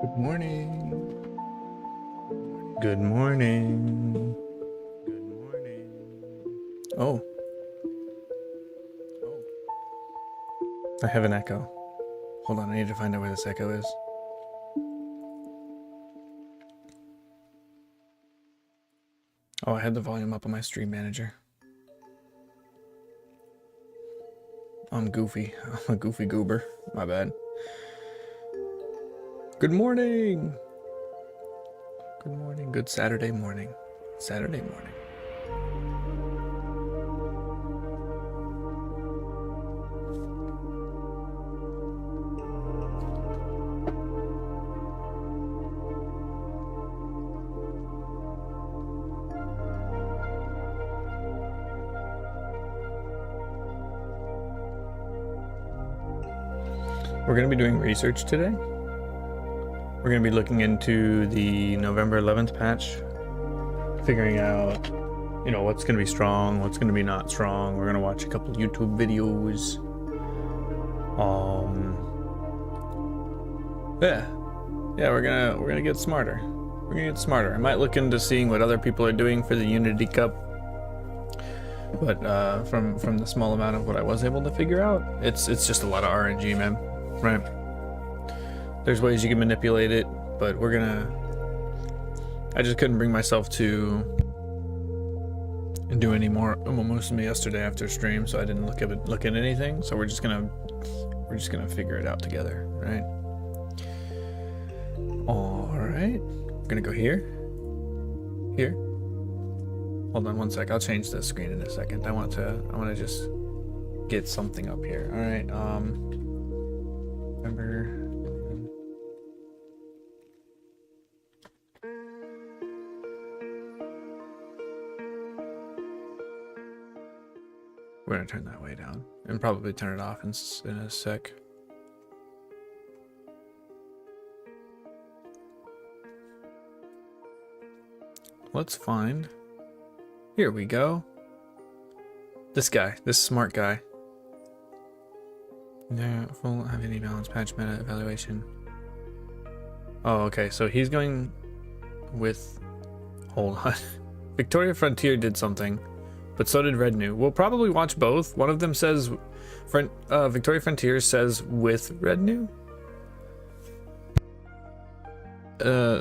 Good morning. Good morning. Good morning. Oh. I have an echo. Hold on, I need to find out where this echo is. Oh, I had the volume up on my stream manager. I'm goofy. I'm a goofy goober. My bad. Good morning. Good morning. Good Saturday morning. Saturday morning. We're going to be doing research today. We're going to be looking into the November 11th patch, figuring out, you know, what's going to be strong, what's going to be not strong. We're going to watch a couple YouTube videos. Yeah, we're gonna get smarter. We're gonna get smarter. I might look into seeing what other people are doing for the Unity Cup, but from the small amount of what I was able to figure out, it's just a lot of RNG, man. Right? There's ways you can manipulate it, but I just couldn't bring myself to do any more Mostly yesterday after stream, so I didn't look at anything. So we're just gonna figure it out together, right? All right, we're gonna go here. Hold on one sec. I'll change the screen in a second. I want to just get something up here. All right. Remember. We're gonna turn that way down and probably turn it off in a sec. Let's find. Here we go. This guy, this smart guy. No, full heavy balance patch meta evaluation. Oh, okay. So he's going with. Hold on. Victoria Frontier did something, but so did Red New. We'll probably watch both. One of them says, Victoria Frontier says with Red New.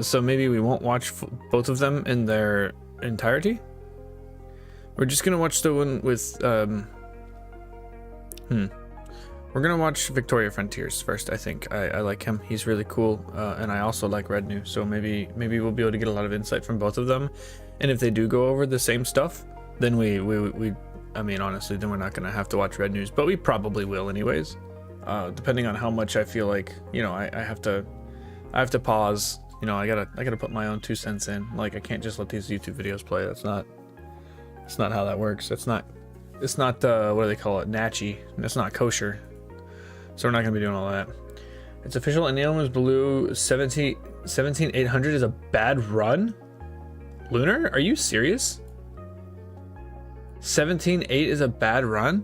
So maybe we won't watch both of them in their entirety. We're just gonna watch the one with We're gonna watch Victoria Frontiers first. I think I like him. He's really cool, and I also like Red New. So maybe we'll be able to get a lot of insight from both of them. And if they do go over the same stuff, then we I mean, honestly, then we're not gonna have to watch Red News, but we probably will anyways. Depending on how much I feel like, you know, I have to pause. You know, I gotta put my own 2 cents in. Like, I can't just let these YouTube videos play. That's not how that works. It's not what do they call it? Natchy. It's not kosher. So we're not gonna be doing all that. It's official. And Neilman's Blue 17,800 is a bad run. Lunar, are you serious? 17.8 is a bad run,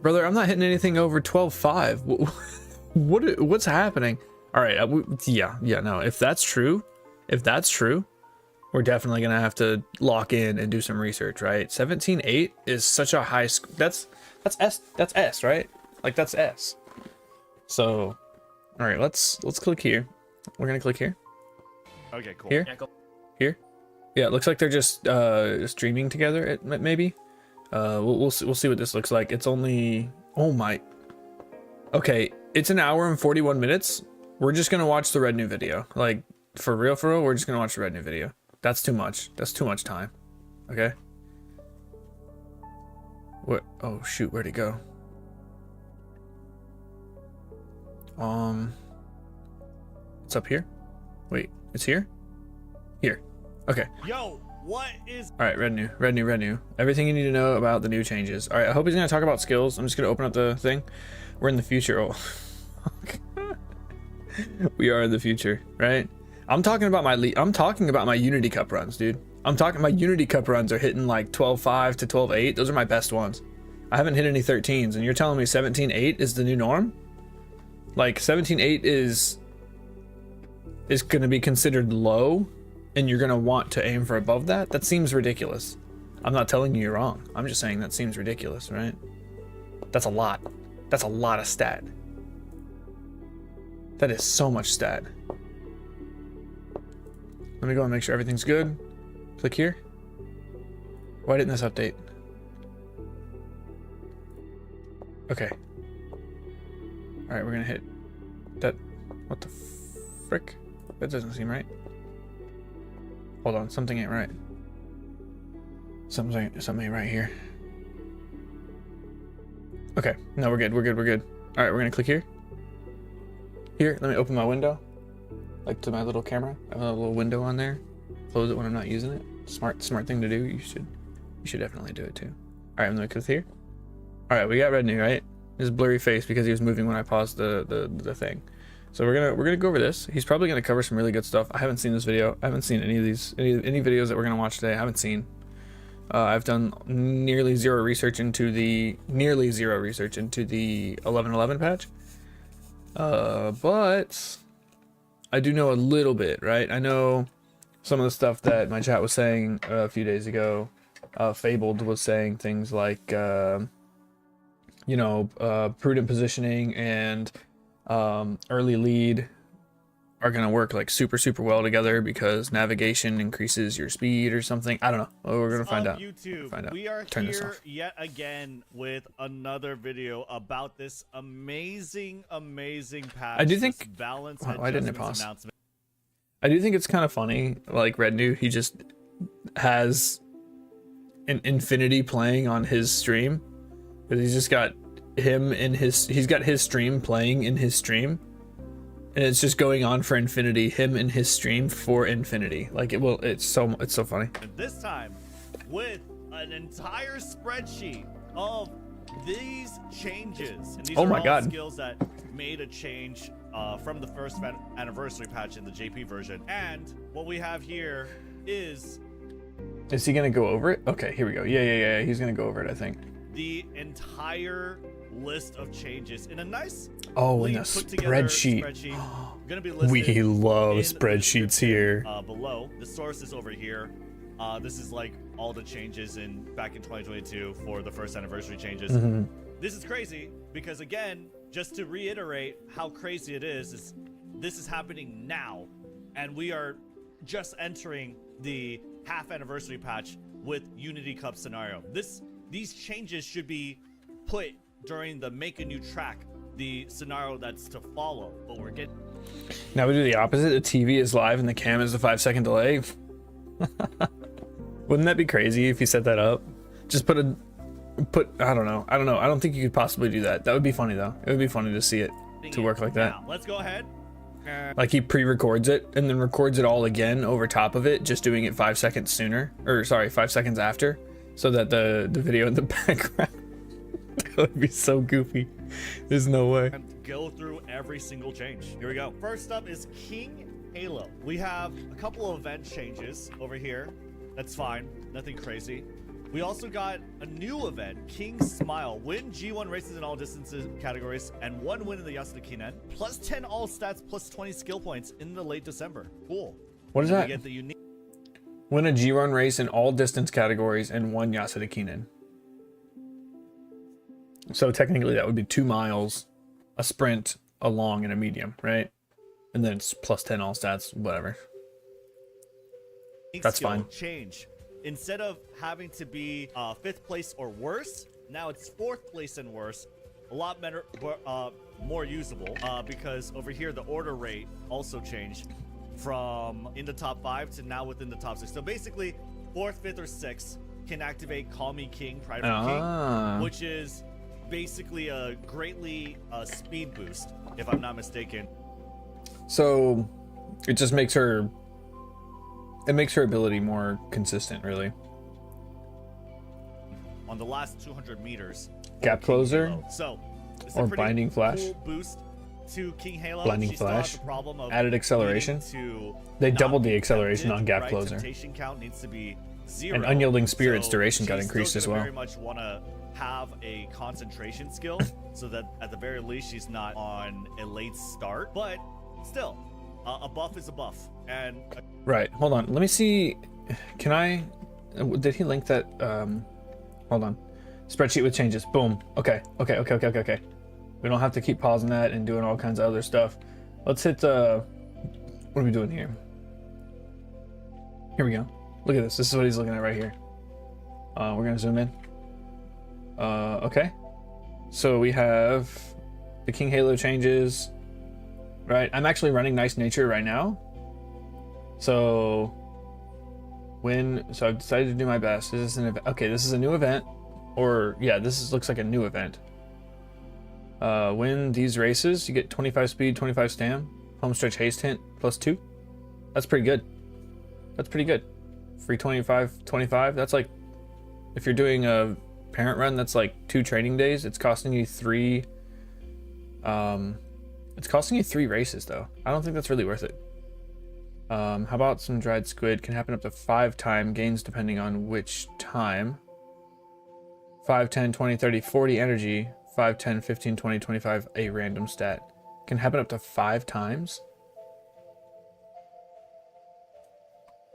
brother. I'm not hitting anything over 12.5. What's happening? All right, yeah, no. If that's true, we're definitely gonna have to lock in and do some research, right? 17.8 is such a high. That's S, right? Like, that's S. So, all right, let's click here. We're gonna click here. Okay, cool. Here, Yeah, cool. here. Yeah, it looks like they're just streaming together. Maybe. We'll see what this looks like. It's only. Oh my. Okay, it's an hour and 41 minutes. We're just gonna watch the Red New video. Like, for real, we're just gonna watch the Red New video. That's too much. That's too much time. Okay. What? Oh shoot, where'd it go? It's up here. Wait, it's here. Here. Okay. Yo, what is? All right, Red New. Everything you need to know about the new changes. All right, I hope he's gonna talk about skills. I'm just gonna open up the thing. We're in the future. Oh. We are in the future, right? I'm talking about my Unity Cup runs, dude. My Unity Cup runs are hitting like 12.5 to 12.8. Those are my best ones. I haven't hit any 13s, and you're telling me 17.8 is the new norm? Like, 17.8 is is going to be considered low and you're going to want to aim for above that, that seems ridiculous. I'm not telling you you're wrong. I'm just saying that seems ridiculous, right? That's a lot. That's a lot of stat. That is so much stat. Let me go and make sure everything's good. Click here. Why didn't this update? Okay. Alright, we're gonna hit that. What the frick? That doesn't seem right. Hold on, something ain't right. Something ain't right here. Okay, no, we're good, we're good, we're good. Alright, we're gonna click here. Here, let me open my window. Like to my little camera. I have a little window on there. Close it when I'm not using it. Smart thing to do. You should definitely do it too. Alright, I'm gonna click here. Alright, we got red new, right? His blurry face because he was moving when I paused the thing. So we're gonna go over this. He's probably gonna cover some really good stuff. I haven't seen this video. I haven't seen any of these any videos that we're gonna watch today. I haven't seen. I've done nearly zero research into the 11.11 patch. But I do know a little bit, right? I know some of the stuff that my chat was saying a few days ago. Fabled was saying things like, prudent positioning and early lead are going to work like super well together because navigation increases your speed or something. I don't know. Oh, we're going to find out. YouTube, we are here yet again with another video about this amazing patch. I do think balance. Why didn't it pause? I do think it's kind of funny. Like Red New, he just has an infinity playing on his stream, but he's just got him in his. He's got his stream playing in his stream. And it's just going on for infinity, him and his stream for infinity. Like it's so funny. And this time with an entire spreadsheet of these changes. And these oh are my all God. Skills that made a change from the first anniversary patch in the JP version. And what we have here is he gonna go over it? Okay, here we go. Yeah. He's gonna go over it, I think. The entire list of changes in a nice in a spreadsheet. Gonna be We love spreadsheets here. Below the source is over here. This is like all the changes back in 2022 for the first anniversary changes. This is crazy because again, just to reiterate how crazy it is this is happening now, and we are just entering the half anniversary patch with Unity Cup scenario. These changes should be put during the make a new track, the scenario that's to follow, but we're getting. Now we do the opposite. The TV is live and the cam is a 5-second delay. Wouldn't that be crazy if you set that up? Just I don't know. I don't think you could possibly do that. That would be funny though. It would be funny to see it to work like that. Now, let's go ahead. Like he pre-records it and then records it all again over top of it, just doing it 5 seconds sooner, or sorry, 5 seconds after, so that the video in the background. That would be so goofy. There's no way. And go through every single change. Here we go. First up is King Halo. We have a couple of event changes over here. That's fine. Nothing crazy. We also got a new event, King Smile. Win G1 races in all distances categories and 1 win in the Yasukinen. Plus 10 all stats, plus 20 skill points in the late December. Cool. What is that? We get the unique. Win a G1 race in all distance categories and 1 Yasukinen. So technically that would be 2 miles, a sprint, a long, and a medium, right? And then it's plus 10 all stats, whatever. That's fine. Change. Instead of having to be 5th place or worse, now it's 4th place and worse. A lot better, more usable, because over here the order rate also changed from in the top 5 to now within the top 6. So basically, 4th, 5th, or 6th can activate Call Me King, Pride of King, which is basically a greatly speed boost, if I'm not mistaken. So it just makes her ability more consistent, really. On the last 200 meters. Gap closer. So or blinding flash. Cool boost to King Halo. Blinding flash. Added acceleration. They doubled the acceleration on gap closer. Temptation count needs to be 0. And unyielding spirit's duration got increased as well. Very much want to have a concentration skill so that at the very least she's not on a late start, but still A buff is a buff, and Right. Hold on. Let me see. Can I? Did he link that? Hold on. Spreadsheet with changes. Boom. Okay. Okay. We don't have to keep pausing that and doing all kinds of other stuff. Let's hit. What are we doing here? Here we go. Look at this. This is what he's looking at right here. We're gonna zoom in. Okay. So we have the King Halo changes. Right. I'm actually running Nice Nature right now. So I've decided to do my best. Is this an event? Okay, this is a new event. Or yeah, looks like a new event. Win these races, you get 25 speed, 25 stam, homestretch haste hint +2. That's pretty good. That's pretty good. Free 25. That's like, if you're doing a parent run, that's like 2 training days. It's costing you 3. It's costing you 3 races though. I don't think that's really worth it. How about some dried squid? Can happen up to 5 time gains depending on which time. 5, 10, 20, 30, 40 energy. 5, 10, 15, 20, 25, a random stat. Can happen up to 5 times.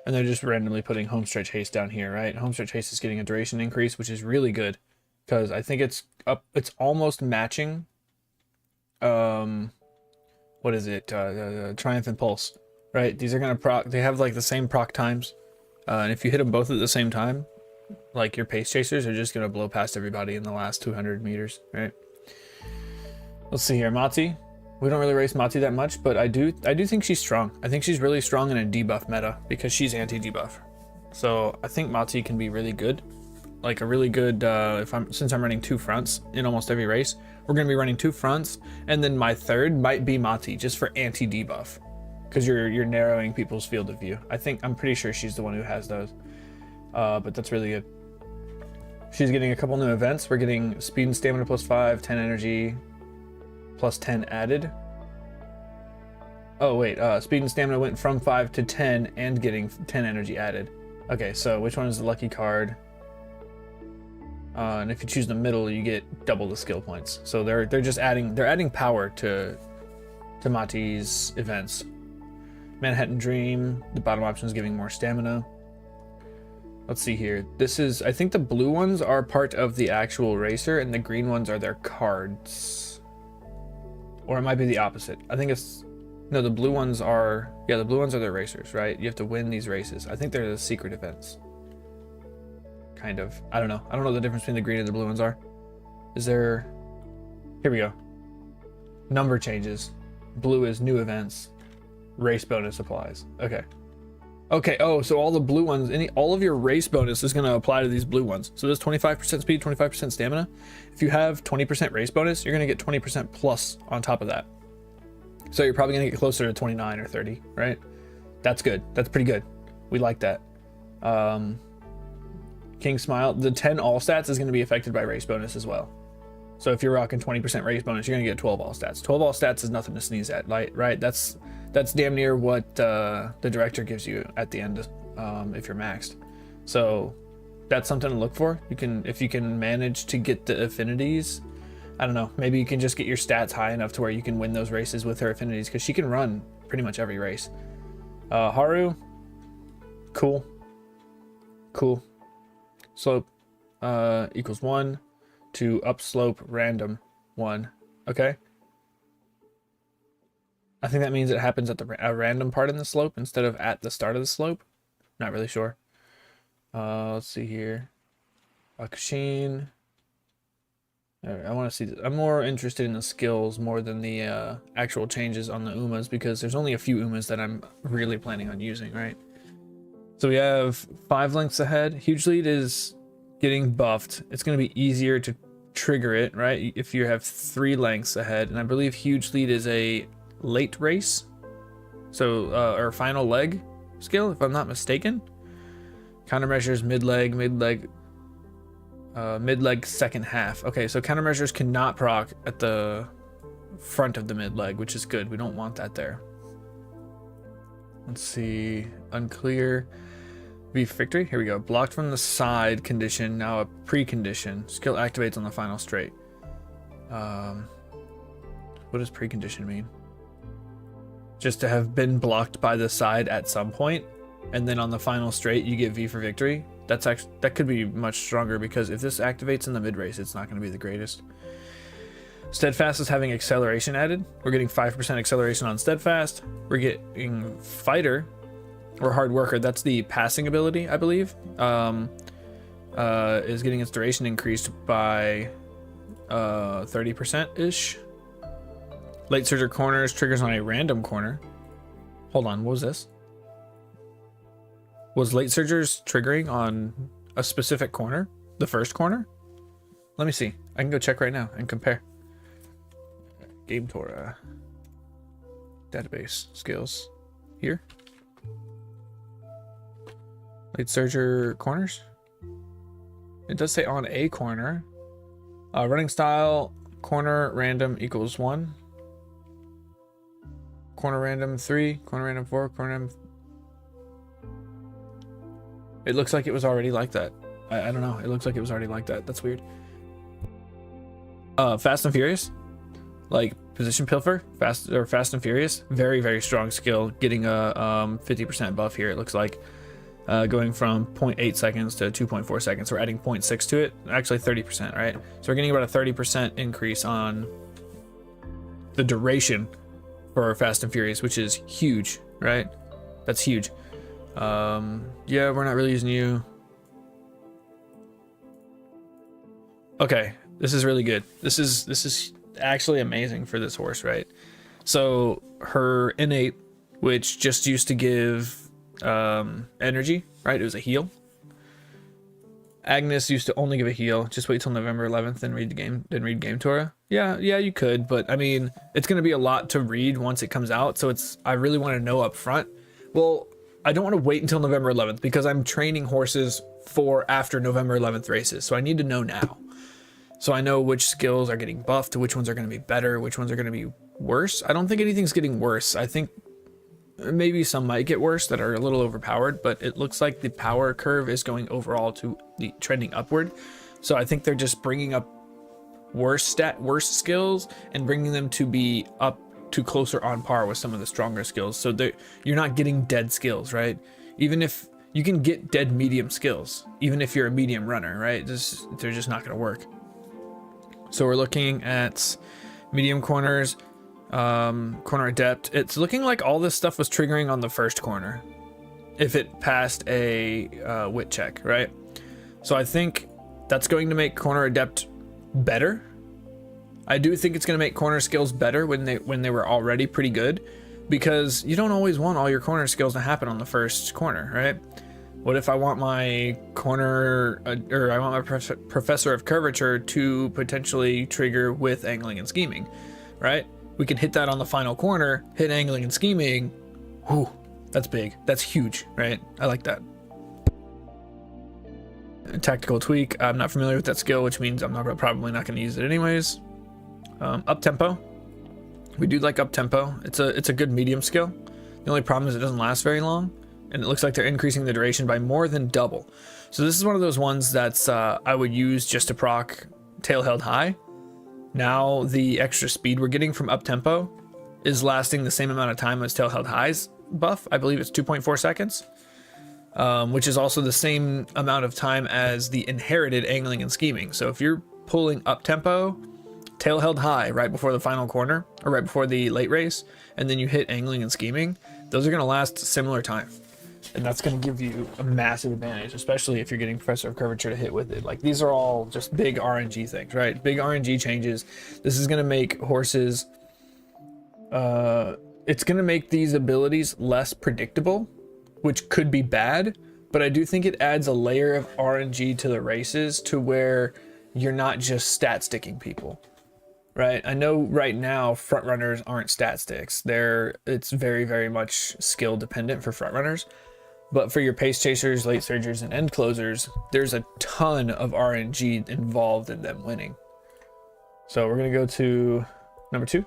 And they're just randomly putting homestretch haste down here, right? Homestretch haste is getting a duration increase, which is really good. Because I think it's almost matching. What is it? Triumph and Pulse. Right, these are gonna proc. They have like the same proc times, and if you hit them both at the same time, like your pace chasers are just gonna blow past everybody in the last 200 meters. Right. Let's see here, Mati. We don't really race Mati that much, but I do think she's strong. I think she's really strong in a debuff meta because she's anti-debuff. So I think Mati can be really good, like a really good. Since I'm running 2 fronts in almost every race, we're gonna be running 2 fronts, and then my third might be Mati just for anti-debuff. Because you're narrowing people's field of view. I'm pretty sure she's the one who has those. But that's really good. She's getting a couple new events. We're getting speed and stamina +5, 10 energy, +10 added. Oh wait, speed and stamina went from 5 to 10 and getting 10 energy added. Okay, so which one is the lucky card? And if you choose the middle, you get double the skill points. So they're just adding power to Mati's events. Manhattan Dream, the bottom option is giving more stamina. Let's see here. I think the blue ones are part of the actual racer and the green ones are their cards. Or it might be the opposite. I think no, the blue ones are their racers, right? You have to win these races. I think they're the secret events. Kind of. I don't know. I don't know what the difference between the green and the blue ones are. Here we go. Number changes. Blue is new events. Race bonus applies. Okay. Oh, so all the blue ones, all of your race bonus is going to apply to these blue ones. So there's 25% speed, 25% stamina. If you have 20% race bonus, you're going to get 20% plus on top of that. So you're probably going to get closer to 29 or 30, right? That's good. That's pretty good. We like that. King Smile, the 10 all stats is going to be affected by race bonus as well. So if you're rocking 20% race bonus, you're going to get 12 all stats. 12 all stats is nothing to sneeze at, right? That's damn near what the director gives you at the end if you're maxed. So that's something to look for. If you can manage to get the affinities, I don't know, maybe you can just get your stats high enough to where you can win those races with her affinities, because she can run pretty much every race. Haru, cool. Slope equals 1 to upslope random 1. Okay. I think that means it happens at a random part in the slope instead of at the start of the slope. Not really sure. Let's see here. Akushin. I want to see. I'm more interested in the skills more than the actual changes on the Umas, because there's only a few Umas that I'm really planning on using, right? So we have 5 lengths ahead. Huge lead is getting buffed. It's going to be easier to trigger it, right? If you have 3 lengths ahead, and I believe huge lead is a late race, so or final leg skill, if I'm not mistaken. Countermeasures mid leg second half. Okay, so countermeasures cannot proc at the front of the mid leg, which is good. We don't want that there. Let's see. Unclear. V victory. Here we go. Blocked from the side condition, now a precondition. Skill activates on the final straight. What does precondition mean? just to have been blocked by the side at some point, and then on the final straight you get V for victory. That's actually, that could be much stronger, because if this activates in the mid race, it's not going to be the greatest. Steadfast is having acceleration added. We're getting 5% acceleration on Steadfast. We're getting Fighter or Hard Worker. That's the passing ability, I believe. Is getting its duration increased by 30% ish. Late Surger Corners triggers on a random corner. Hold on, what was this? Was Late Surgers triggering on a specific corner? The first corner? Let me see. I can go check right now and compare. Game Torah. Database. Skills. Here. Late Surger Corners. It does say on a corner. Running style. Corner random equals 1. Corner random 3. Corner random 4. Corner random... It looks like it was already like that. I don't know. It looks like it was already like that. That's weird. Fast and Furious. Like position pilfer. Fast and Furious. Very, very strong skill. Getting a 50% buff here, it looks like. Going from 0.8 seconds to 2.4 seconds. We're adding 0.6 to it. Actually 30%, right? So we're getting about a 30% increase on the duration for Fast and Furious, which is huge, right? That's huge. Yeah, we're not really using you. Okay, this is really good. This is actually amazing for this horse, right? So her innate, which just used to give energy, right? It was a heal. Agnes used to only give a heal. Just wait till November 11th and read the game. Then read Game Torah. Yeah, you could, but I mean, it's gonna be a lot to read once it comes out. So I really want to know up front. Well, I don't want to wait until November 11th because I'm training horses for after November 11th races. So I need to know now. So I know which skills are getting buffed, which ones are going to be better, which ones are going to be worse. I don't think anything's getting worse. I think maybe some might get worse that are a little overpowered, but it looks like the power curve is going overall to the trending upward. So I think they're just bringing up worse skills and bringing them to be up to closer on par with some of the stronger skills. So you're not getting dead skills, right? Even if you can get dead medium skills, even if you're a medium runner, right? They're just not going to work. So we're looking at medium corners, corner adept. It's looking like all this stuff was triggering on the first corner if it passed a wit check, right? So I think that's going to make corner adept better. I do think it's going to make corner skills better when they were already pretty good, because you don't always want all your corner skills to happen on the first corner, right? What if I want my corner, or I want my professor of curvature to potentially trigger with angling and scheming, right? We can hit that on the final corner, hit angling and scheming. Whew, that's big. That's huge, right? I like that. Tactical tweak. I'm not familiar with that skill, which means I'm probably not going to use it anyways. Up tempo. We do like up tempo. It's a good medium skill. The only problem is it doesn't last very long, and it looks like they're increasing the duration by more than double. So this is one of those ones that's I would use just to proc tail held high. Now the extra speed we're getting from up tempo is lasting the same amount of time as tail held high's buff. I believe it's 2.4 seconds, which is also the same amount of time as the inherited angling and scheming. So if you're pulling up tempo, tail held high right before the final corner or right before the late race, and then you hit angling and scheming, those are going to last similar time. And that's going to give you a massive advantage, especially if you're getting Professor of Curvature to hit with it. Like, these are all just big RNG things, right? Big RNG changes. This is going to make horses, it's going to make these abilities less predictable, which could be bad, but I do think it adds a layer of RNG to the races to where you're not just stat sticking people. Right, I know right now front runners aren't stat sticks. It's very, very much skill dependent for front runners, but for your pace chasers, late surgers, and end closers, there's a ton of RNG involved in them winning. So we're gonna go to number 2,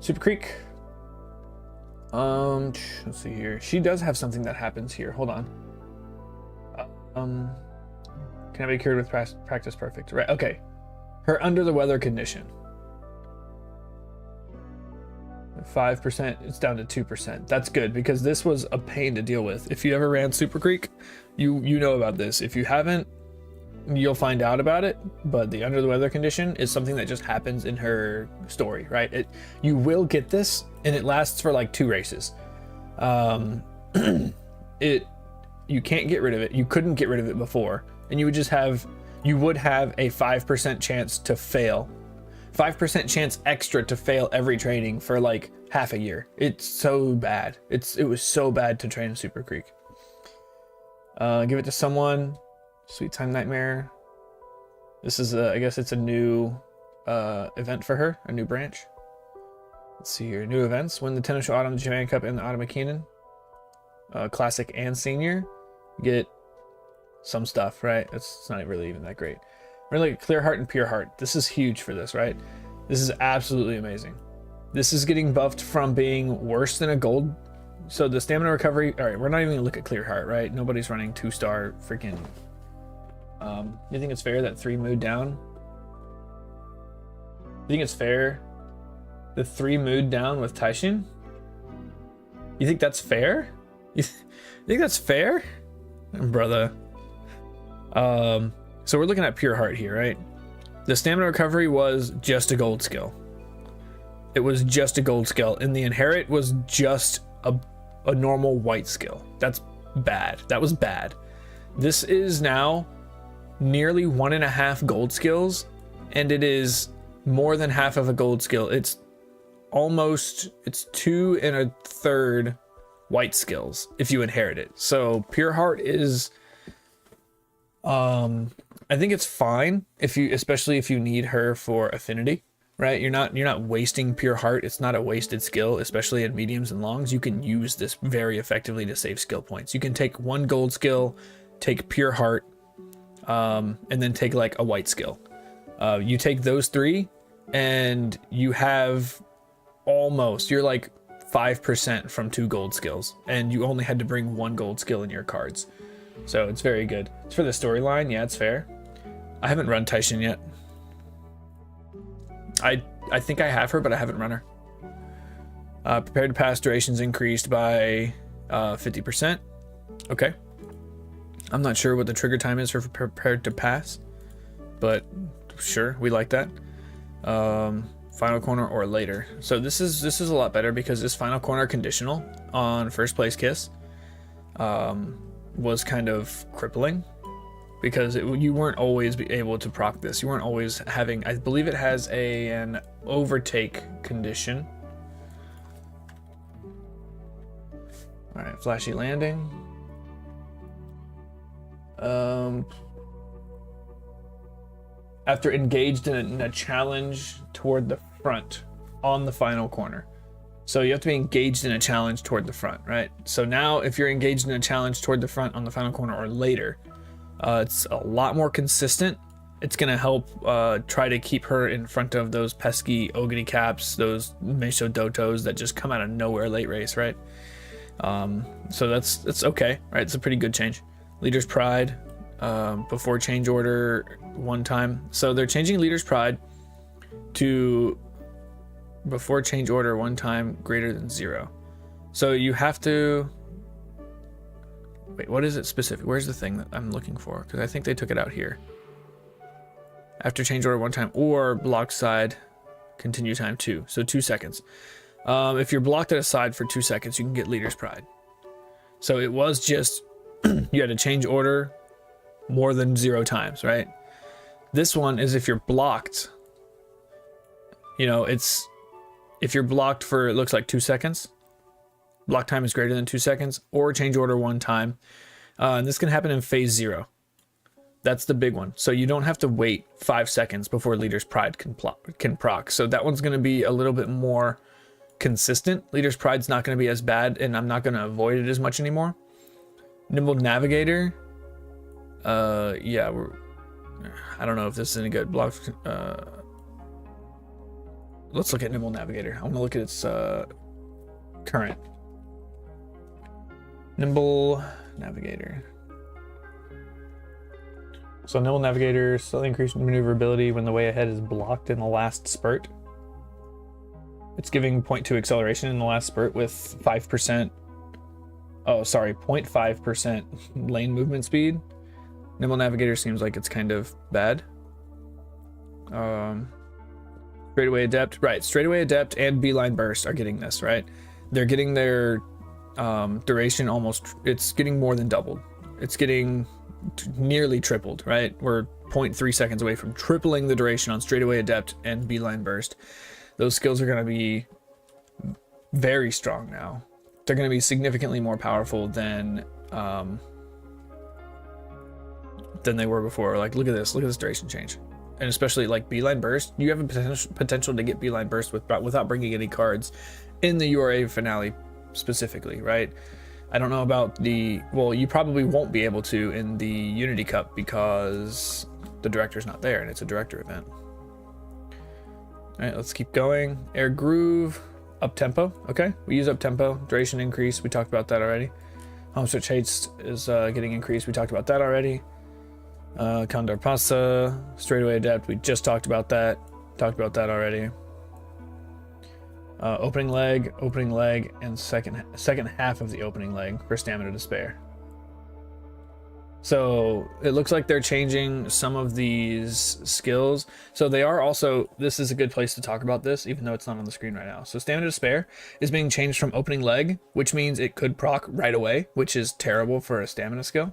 Super Creek. Let's see here. She does have something that happens here. Hold on. Can I be cured with practice perfect? Right. Okay. Her under the weather condition. 5%, it's down to 2%. That's good because this was a pain to deal with. If you ever ran Super Creek, you know about this. If you haven't, you'll find out about it. But the under the weather condition is something that just happens in her story, right? You will get this, and it lasts for like 2 races. You can't get rid of it. You couldn't get rid of it before, and you would have a 5% chance to fail. 5% chance extra to fail every training for like half a year. It's so bad. It was so bad to train Super Creek. Give it to someone. Sweet Time Nightmare. This is I guess it's a new event for her, a new branch. Let's see here. New events. Win the Tennis Show Autumn Japan Cup and the Autumn Keenan. Classic and Senior. Get some stuff, right? It's not really even that great. We're like Clear Heart and Pure Heart. This is huge for this, right? This is absolutely amazing. This is getting buffed from being worse than a gold. So the stamina recovery. All right, we're not even gonna look at Clear Heart, right? Nobody's running 2-star freaking. You think it's fair that 3 mood down? You think it's fair? The 3 mood down with Taishin? You think that's fair? You think that's fair? Brother. So we're looking at Pure Heart here, right? The stamina recovery was just a gold skill. It was just a gold skill, and the inherit was just a normal white skill. That's bad. That was bad. This is now nearly 1.5 gold skills, and it is more than half of a gold skill. It's 2 1/3 white skills if you inherit it. So Pure Heart is I think it's fine especially if you need her for affinity, right? You're not wasting Pure Heart. It's not a wasted skill, especially in mediums and longs. You can use this very effectively to save skill points. You can take 1 gold skill, take Pure Heart, and then take like a white skill. You take those 3 and you're like 5% from 2 gold skills, and you only had to bring 1 gold skill in your cards. So it's very good. It's for the storyline. Yeah, it's fair. I haven't run Taishin yet. I think I have her, but I haven't run her. Prepared to pass durations increased by 50%. Okay. I'm not sure what the trigger time is for prepared to pass, but sure, we like that. Final corner or later. So this is a lot better because this final corner conditional on first place kiss was kind of crippling because you weren't always able to proc this. You weren't always having, I believe it has an overtake condition. All right, flashy landing. After engaged in a challenge toward the front on the final corner. So you have to be engaged in a challenge toward the front, right? So now if you're engaged in a challenge toward the front on the final corner or later, it's a lot more consistent. It's going to help try to keep her in front of those pesky Ogre caps, those Meisho Dotos that just come out of nowhere late race, right? So that's okay, right? It's a pretty good change. Leader's Pride, before change order 1 time. So they're changing Leader's Pride to before change order 1 time greater than 0. So you have to wait, what is it specific? Where's the thing that I'm looking for? Because I think they took it out here. After change order 1 time or blocked side continue time 2, so 2 seconds. If you're blocked at a side for 2 seconds, you can get Leader's Pride. So it was just you had to change order more than 0 times, right? This one is if you're blocked, it's if you're blocked for, it looks like 2 seconds, block time is greater than 2 seconds, or change order 1 time. And this can happen in phase 0. That's the big one. So you don't have to wait 5 seconds before Leader's Pride can proc. So that one's going to be a little bit more consistent. Leader's Pride's not going to be as bad, and I'm not going to avoid it as much anymore. Nimble Navigator. Yeah, I don't know if this is any good. Block. Let's look at Nimble Navigator. I want to look at its current. Nimble Navigator. So Nimble Navigator slightly increased maneuverability when the way ahead is blocked in the last spurt. It's giving 0.2 acceleration in the last spurt with 5%. Oh, sorry, 0.5% lane movement speed. Nimble Navigator seems like it's kind of bad. Straightaway Adept, right? Straightaway Adept and Beeline Burst are getting this, right? They're getting their duration almost. It's getting more than doubled. It's getting nearly tripled, right? We're 0.3 seconds away from tripling the duration on Straightaway Adept and Beeline Burst. Those skills are going to be very strong now. They're going to be significantly more powerful than they were before. Like, look at this duration change. And especially like Beeline Burst, you have a potential to get Beeline Burst without bringing any cards in the URA finale specifically, right? I don't know about well, you probably won't be able to in the Unity Cup because the director's not there and it's a director event. All right, let's keep going. Air Groove, up tempo. Okay, we use up tempo. Duration increase, we talked about that already. Home Switch Haste is getting increased. We talked about that already. Condor Pasta, Straightaway Adept, we just talked about that. Talked about that already. Opening leg, and second half of the opening leg for Stamina to Spare. So it looks like they're changing some of these skills. So they are also, this is a good place to talk about this, even though it's not on the screen right now. So Stamina to Spare is being changed from opening leg, which means it could proc right away, which is terrible for a stamina skill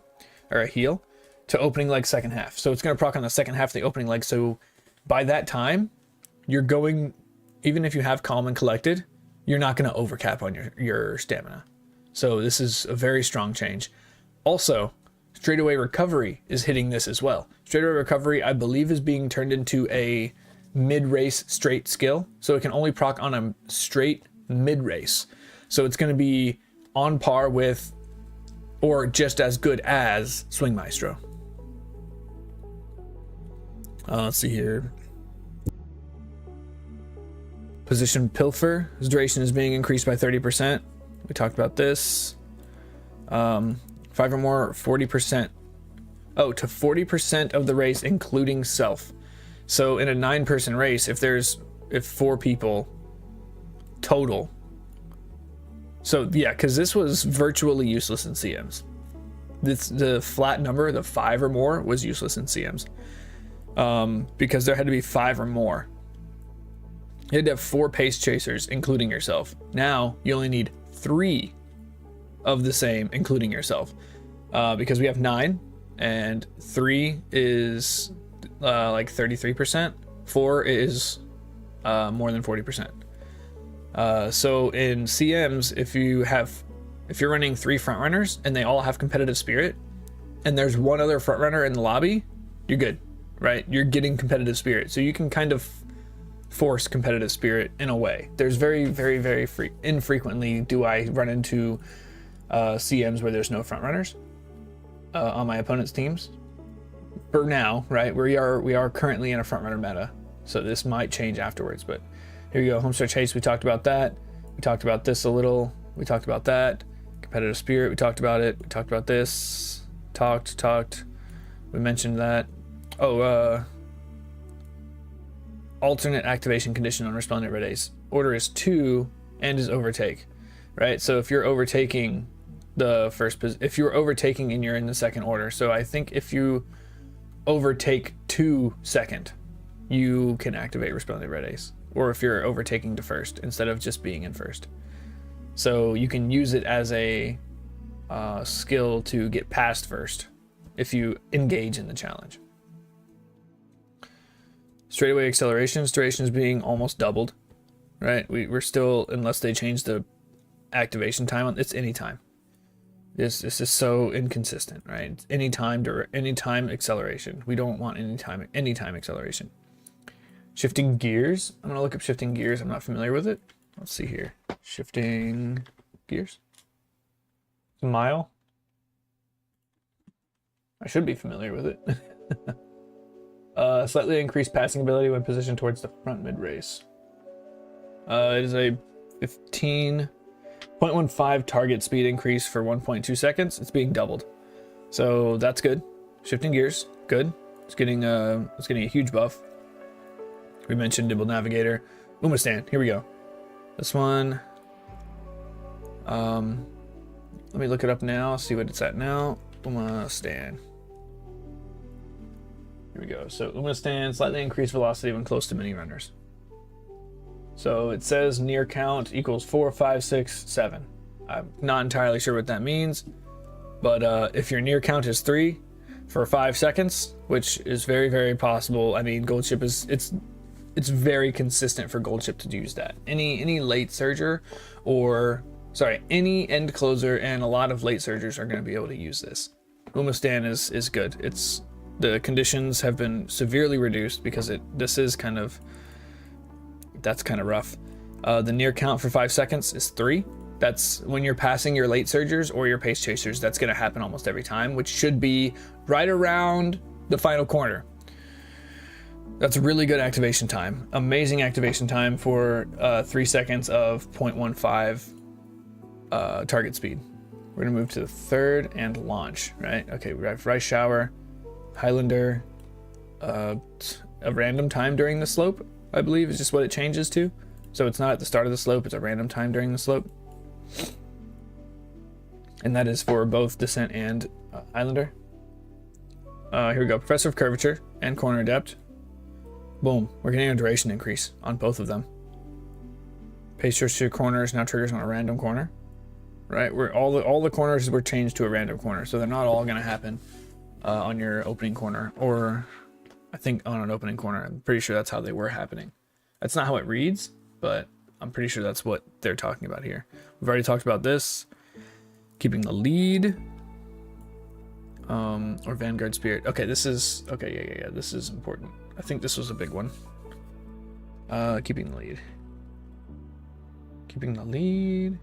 or a heal, to opening leg second half. So it's going to proc on the second half of the opening leg. So by that time, you're going, even if you have Calm and Collected, you're not going to overcap on your stamina. So this is a very strong change. Also, Straightaway Recovery is hitting this as well. Straightaway Recovery, I believe, is being turned into a mid-race straight skill. So it can only proc on a straight mid-race. So it's going to be on par with, or just as good as, Swing Maestro. Let's see here. Position Pilfer, his duration is being increased by 30%. We talked about this. 5 or more, 40%. Oh, to 40% of the race, including self. So in a 9-person race, if 4 people total. So yeah, because this was virtually useless in CMs. The flat number, the 5 or more, was useless in CMs. Because there had to be 5 or more. You had to have 4 pace chasers, including yourself. Now you only need 3 of the same, including yourself, because we have 9, and 3 is like 33%. 4 is more than 40%. So in CMs, if you're running 3 front runners and they all have competitive spirit, and there's one other front runner in the lobby, you're good, right? You're getting competitive spirit, so you can kind of force competitive spirit in a way. There's very, very, very infrequently do I run into CMs where there's no front runners on my opponent's teams. For now, right? We are currently in a front runner meta, so this might change afterwards. But here you go, Homestretch Haste. We talked about that. We talked about this a little. We talked about that. Competitive spirit. We talked about it. We talked about this. Talked. We mentioned that. Oh, alternate activation condition on Resplendent Red Ace. Order is 2 and is overtake, right? So if you're overtaking if you're overtaking and you're in the second order, so I think if you overtake 2 second, you can activate Resplendent Red Ace, or if you're overtaking to first instead of just being in first. So you can use it as a skill to get past first if you engage in the challenge. Straightaway acceleration. Duration is being almost doubled, right? We're still, unless they change the activation time, it's anytime. This is so inconsistent, right? It's anytime acceleration. We don't want anytime acceleration. Shifting gears. I'm gonna look up shifting gears. I'm not familiar with it. Let's see here. Shifting gears. It's a mile. I should be familiar with it. Slightly increased passing ability when positioned towards the front mid-race. It is a 15.15 target speed increase for 1.2 seconds. It's being doubled. So that's good. Shifting gears, good. It's getting a huge buff. We mentioned Nimble Navigator. Umastand, here we go. This one, let me look it up now, see what it's at now. Uma stand. Here we go. So Uma stand, slightly increased velocity when close to mini runners. So it says near count equals 4, 5, 6, 7. I'm not entirely sure what that means, but if your near count is 3 for 5 seconds, which is very, very possible. I mean, gold chip is it's very consistent for gold chip to use that. Any late surger, or sorry, any end closer and a lot of late surgers are going to be able to use this. Uma stand is good. It's the conditions have been severely reduced because that's kind of rough. The near count for 5 seconds is 3. That's when you're passing your late surgers or your pace chasers. That's going to happen almost every time, which should be right around the final corner. That's a really good activation time. Amazing activation time for 3 seconds of 0.15 target speed. We're going to move to the third and launch, right? Okay, we have Rice Shower, Highlander, a random time during the slope, I believe is just what it changes to. So it's not at the start of the slope, it's a random time during the slope. And that is for both Descent and Highlander. Here we go, Professor of Curvature and Corner Adept. Boom, we're getting a duration increase on both of them. Pace to corners now triggers on a random corner. Right, all the corners were changed to a random corner, so they're not all going to happen on your opening corner, or I think on an opening corner. I'm pretty sure that's how they were happening. That's not how it reads, but I'm pretty sure that's what they're talking about here. We've already talked about this. Keeping the lead, or Vanguard Spirit. Okay, this is okay. Yeah. This is important. I think this was a big one. Keeping the lead. Keeping the lead.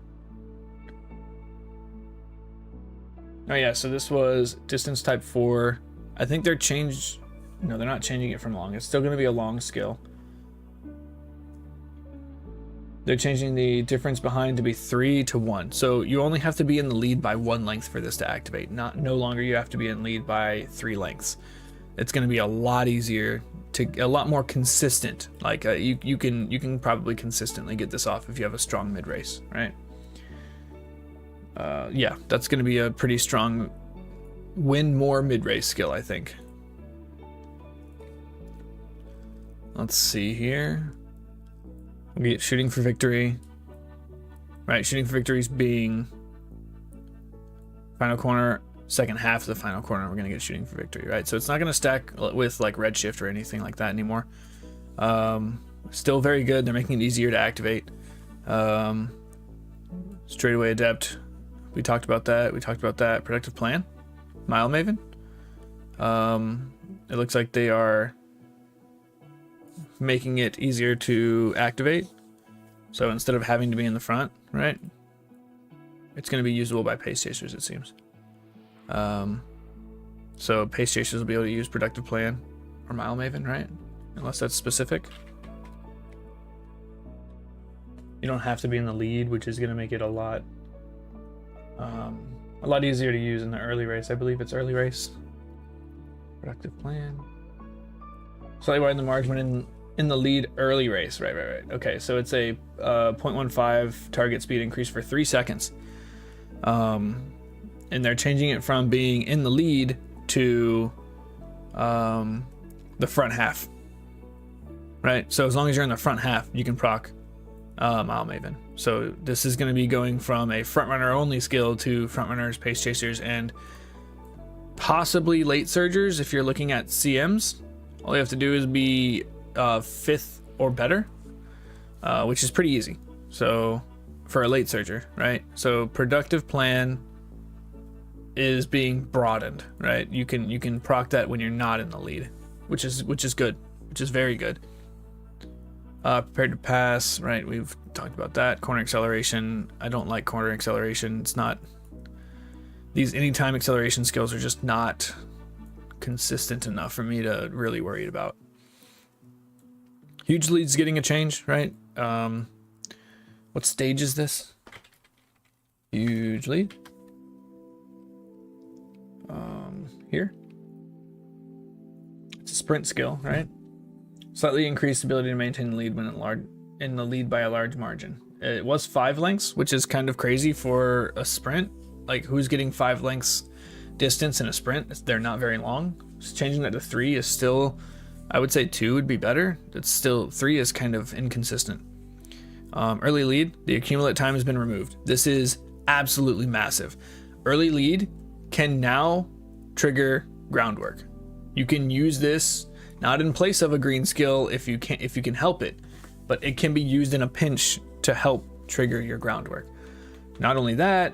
Oh yeah, so this was distance type 4. I think they're changed. No, they're not changing it from long. It's still going to be a long skill. They're changing the difference behind to be 3 to 1. So you only have to be in the lead by 1 length for this to activate. No longer you have to be in lead by 3 lengths. It's going to be a lot easier a lot more consistent. Like you can probably consistently get this off if you have a strong mid race, right? Yeah, that's going to be a pretty strong win more mid race skill, I think. Let's see here. We get Shooting for Victory. Right, Shooting for Victories being final corner, second half of the final corner, we're going to get Shooting for Victory, right? So it's not going to stack with like Redshift or anything like that anymore. Still very good. They're making it easier to activate. Straightaway Adept. We talked about that. Productive Plan. Mile Maven. It looks like they are making it easier to activate. So instead of having to be in the front, right? It's going to be usable by pace chasers, it seems. So pace chasers will be able to use Productive Plan or Mile Maven, right? Unless that's specific. You don't have to be in the lead, which is going to make it a lot easier to use in the early race. I believe it's early race. Productive Plan. Slightly widen the margin when in the lead early race. Right. Okay, so it's a 0.15 target speed increase for 3 seconds. And they're changing it from being in the lead to the front half. Right? So as long as you're in the front half, you can proc Mile Maven. So this is going to be going from a frontrunner only skill to frontrunners, pace chasers, and possibly late surgers if you're looking at CMs. All you have to do is be 5th or better, which is pretty easy. So for a late surger, right? So Productive Plan is being broadened, right? You can proc that when you're not in the lead, which is good, which is very good. Prepared to Pass, right? We've talked about that. Corner Acceleration. I don't like corner acceleration. It's not. These anytime acceleration skills are just not consistent enough for me to really worry about. Huge Lead's getting a change, right? What stage is this? Huge Lead. Here. It's a sprint skill, right? Slightly increased ability to maintain the lead when in the lead by a large margin. It was 5 lengths, which is kind of crazy for a sprint. Like, who's getting 5 lengths distance in a sprint? They're not very long. Just changing that to 3 is still, I would say 2 would be better. It's still, 3 is kind of inconsistent. Early lead, the accumulate time has been removed. This is absolutely massive. Early lead can now trigger groundwork. You can use this not in place of a green skill if you can help it, but it can be used in a pinch to help trigger your groundwork. Not only that,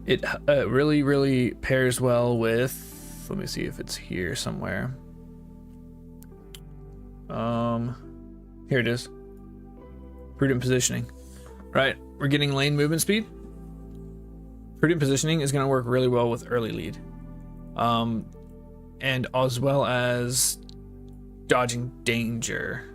it really pairs well with, let me see if it's here somewhere. Here it is. Prudent positioning. Right, we're getting lane movement speed. Prudent positioning is going to work really well with early lead. And as well as dodging danger.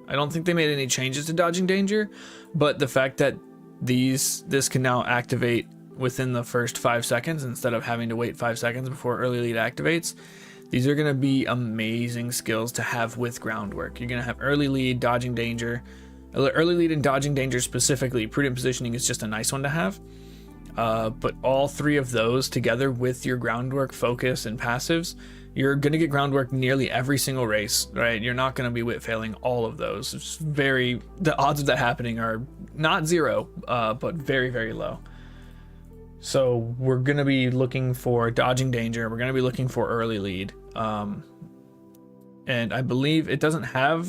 I don't think they made any changes to dodging danger, but the fact that this can now activate within the first 5 seconds instead of having to wait 5 seconds before early lead activates, these are going to be amazing skills to have with groundwork. You're going to have early lead, dodging danger. Early lead and dodging danger specifically, prudent positioning is just a nice one to have. But all 3 of those together with your groundwork, focus, and passives, you're going to get groundwork nearly every single race, right? You're not going to be whip failing all of those. It's the odds of that happening are not 0, but very low. So we're going to be looking for dodging danger. We're going to be looking for early lead. And I believe it doesn't have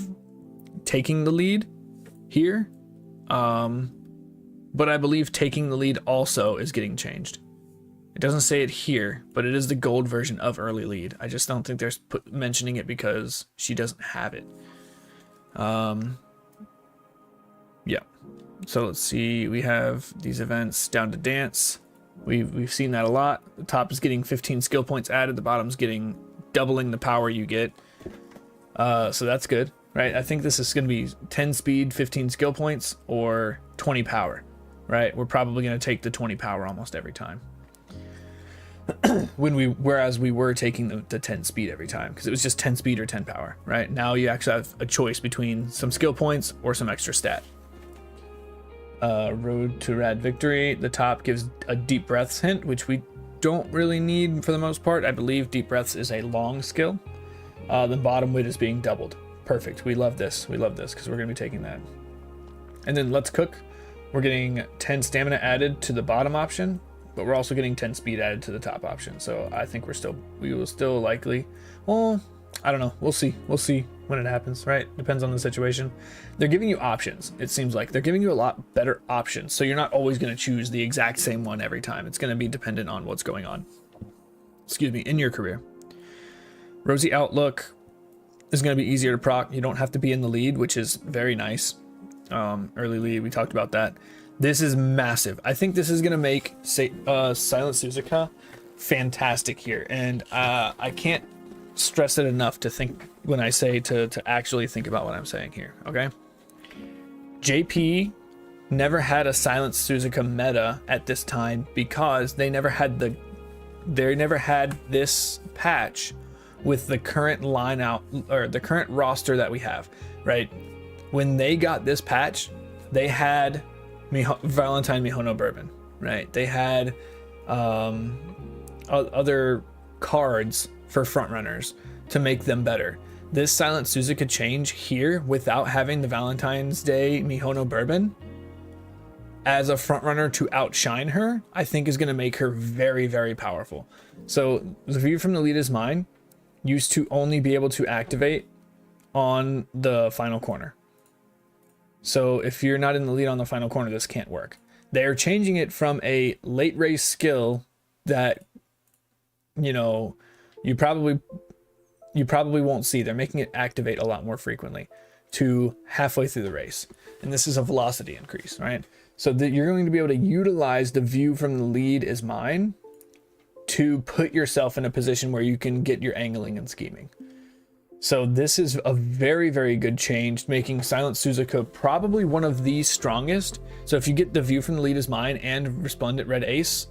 taking the lead here. But I believe taking the lead also is getting changed. It doesn't say it here, but it is the gold version of early lead. I just don't think they're mentioning it because she doesn't have it. Yeah. So let's see. We have these events down to dance. We've seen that a lot. The top is getting 15 skill points added. The bottom's getting doubling the power you get. So that's good, right? I think this is going to be 10 speed, 15 skill points, or 20 power, right? We're probably going to take the 20 power almost every time. Whereas we were taking the 10 speed every time because it was just 10 speed or 10 power, right? Now you actually have a choice between some skill points or some extra stat. Road to Rad Victory. The top gives a deep breaths hint, which we don't really need for the most part. I believe deep breaths is a long skill. The bottom weight is being doubled. Perfect. We love this. We love this because we're going to be taking that. And then Let's Cook. We're getting 10 stamina added to the bottom option, but we're also getting 10 speed added to the top option. So I think we will still likely, well, I don't know. We'll see. We'll see when it happens, right? Depends on the situation. They're giving you options. It seems like they're giving you a lot better options. So you're not always going to choose the exact same one every time. It's going to be dependent on what's going on, in your career. Rosy Outlook is going to be easier to proc. You don't have to be in the lead, which is very nice. Early lead, we talked about that. This is massive. I think this is going to make Silent Suzuka fantastic here. And I can't stress it enough to think when I say to actually think about what I'm saying here, okay? JP never had a Silent Suzuka meta at this time because they never had this patch with the current line out or the current roster that we have, right? When they got this patch, they had Valentine Mihono Bourbon, right? They had other cards for frontrunners to make them better. This Silent Suzuka change here without having the Valentine's Day Mihono Bourbon as a frontrunner to outshine her, I think is going to make her very powerful. So the view from the lead is mine used to only be able to activate on the final corner. So if you're not in the lead on the final corner, this can't work. They're changing it from a late race skill that, you probably won't see. They're making it activate a lot more frequently to halfway through the race. And this is a velocity increase, right? So that you're going to be able to utilize the view from the lead is mine to put yourself in a position where you can get your angling and scheming. So this is a very good change, making Silent Suzuka probably one of the strongest. So if you get the view from the lead is mine and Resplendent Red Ace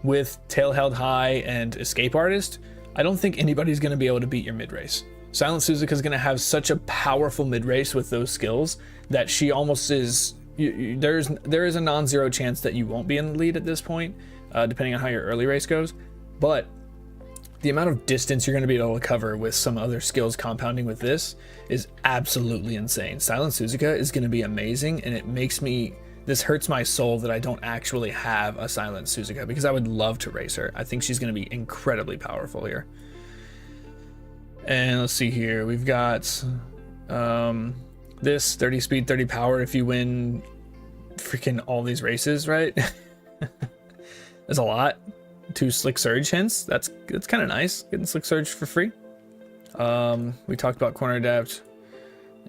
with Tail Held High and Escape Artist, I don't think anybody's going to be able to beat your mid race. Silent Suzuka is going to have such a powerful mid race with those skills that she almost is. There is a non-zero chance that you won't be in the lead at this point, depending on how your early race goes. But the amount of distance you're going to be able to cover with some other skills compounding with this is absolutely insane. Silent Suzuka is going to be amazing, and it makes me. This hurts my soul that I don't actually have a Silent Suzuka, because I would love to race her. I think she's going to be incredibly powerful here. And let's see here. We've got this 30 speed, 30 power if you win freaking all these races, right? That's a lot. 2 Slick Surge hints. That's kind of nice. Getting Slick Surge for free. We talked about corner depth,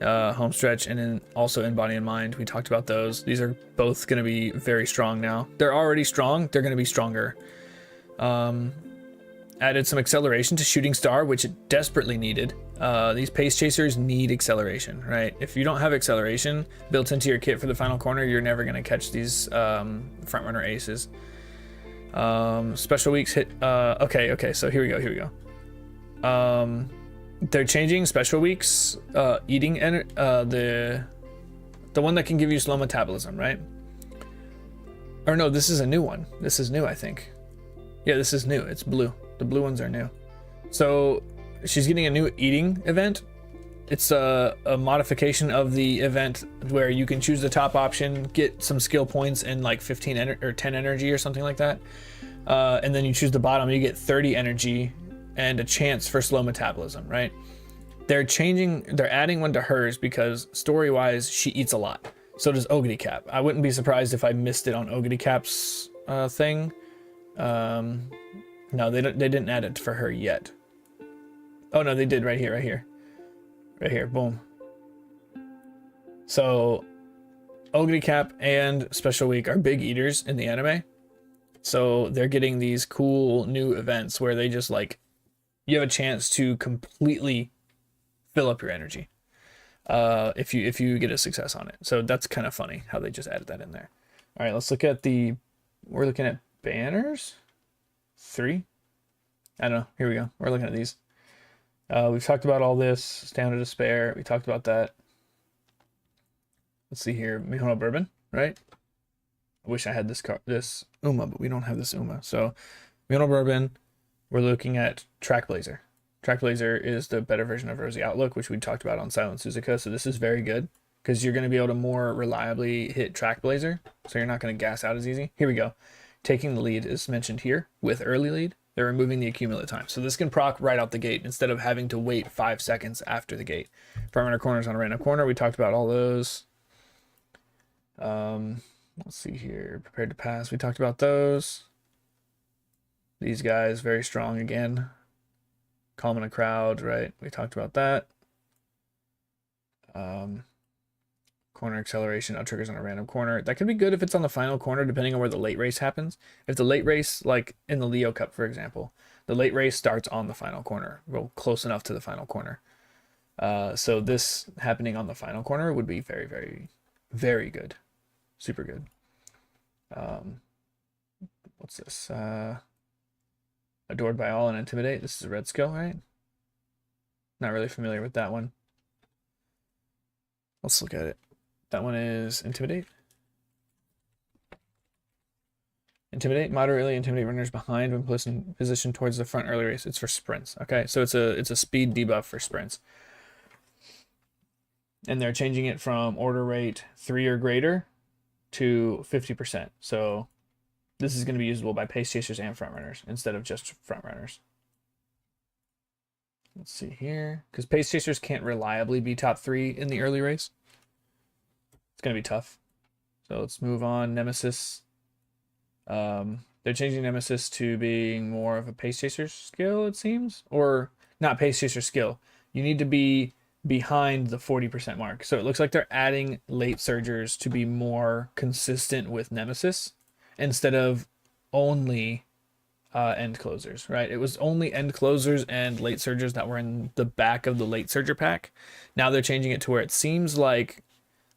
home stretch, and then also in body and mind. We talked about those. These are both going to be very strong now. They're already strong. They're going to be stronger. Added some acceleration to Shooting Star, which it desperately needed. These pace chasers need acceleration, right? If you don't have acceleration built into your kit for the final corner, you're never going to catch these front runner aces. Special weeks hit. Okay. So here we go. They're changing special weeks. Eating the one that can give you slow metabolism, right? Or no, this is a new one. This is new, I think. Yeah, this is new. It's blue. The blue ones are new. So she's getting a new eating event. It's a modification of the event where you can choose the top option, get some skill points and like 15 or 10 energy or something like that. And then you choose the bottom, you get 30 energy and a chance for slow metabolism, right? They're adding one to hers because story-wise, she eats a lot. So does Ogity Cap. I wouldn't be surprised if I missed it on Ogity Cap's thing. No, they didn't add it for her yet. Oh no, they did right here. Boom. So Ogity Cap and Special Week are big eaters in the anime. So they're getting these cool new events where they just like, you have a chance to completely fill up your energy if you get a success on it. So that's kind of funny how they just added that in there. All right, let's look at we're looking at banners. 3. I don't know. Here we go. We're looking at these. We've talked about all this. Stand of Despair. We talked about that. Let's see here. Mihono Bourbon, right? I wish I had this Uma, but we don't have this Uma. So Mihono Bourbon. We're looking at Track Blazer. Track Blazer is the better version of Rosy Outlook, which we talked about on Silent Suzuka. So this is very good because you're going to be able to more reliably hit Track Blazer. So you're not going to gas out as easy. Here we go. Taking the lead is mentioned here with early lead. They're removing the accumulate time. So this can proc right out the gate instead of having to wait 5 seconds after the gate. Front runner corners on a random corner. We talked about all those. Let's see here. Prepared to pass. We talked about those. These guys, very strong again. Calm in a crowd, right? We talked about that. Corner acceleration, out triggers on a random corner. That could be good if it's on the final corner, depending on where the late race happens. If the late race, like in the Leo Cup, for example, the late race starts on the final corner, well, close enough to the final corner. So this happening on the final corner would be very, very, very good. Super good. What's this? Adored by all and intimidate. This is a red skill, right? Not really familiar with that one. Let's look at it. That one is intimidate. Intimidate, moderately intimidate runners behind when positioned towards the front early race. It's for sprints. Okay, so it's a speed debuff for sprints. And they're changing it from order rate 3 or greater to 50%. So this is going to be usable by pace chasers and front runners instead of just front runners. Let's see here, because pace chasers can't reliably be top 3 in the early race. It's going to be tough. So let's move on. Nemesis. They're changing Nemesis to being more of a pace chaser skill, it seems. Or not pace chaser skill. You need to be behind the 40% mark. So it looks like they're adding late surgers to be more consistent with Nemesis instead of only end closers, right? It was only end closers and late surgers that were in the back of the late surger pack. Now they're changing it to where it seems like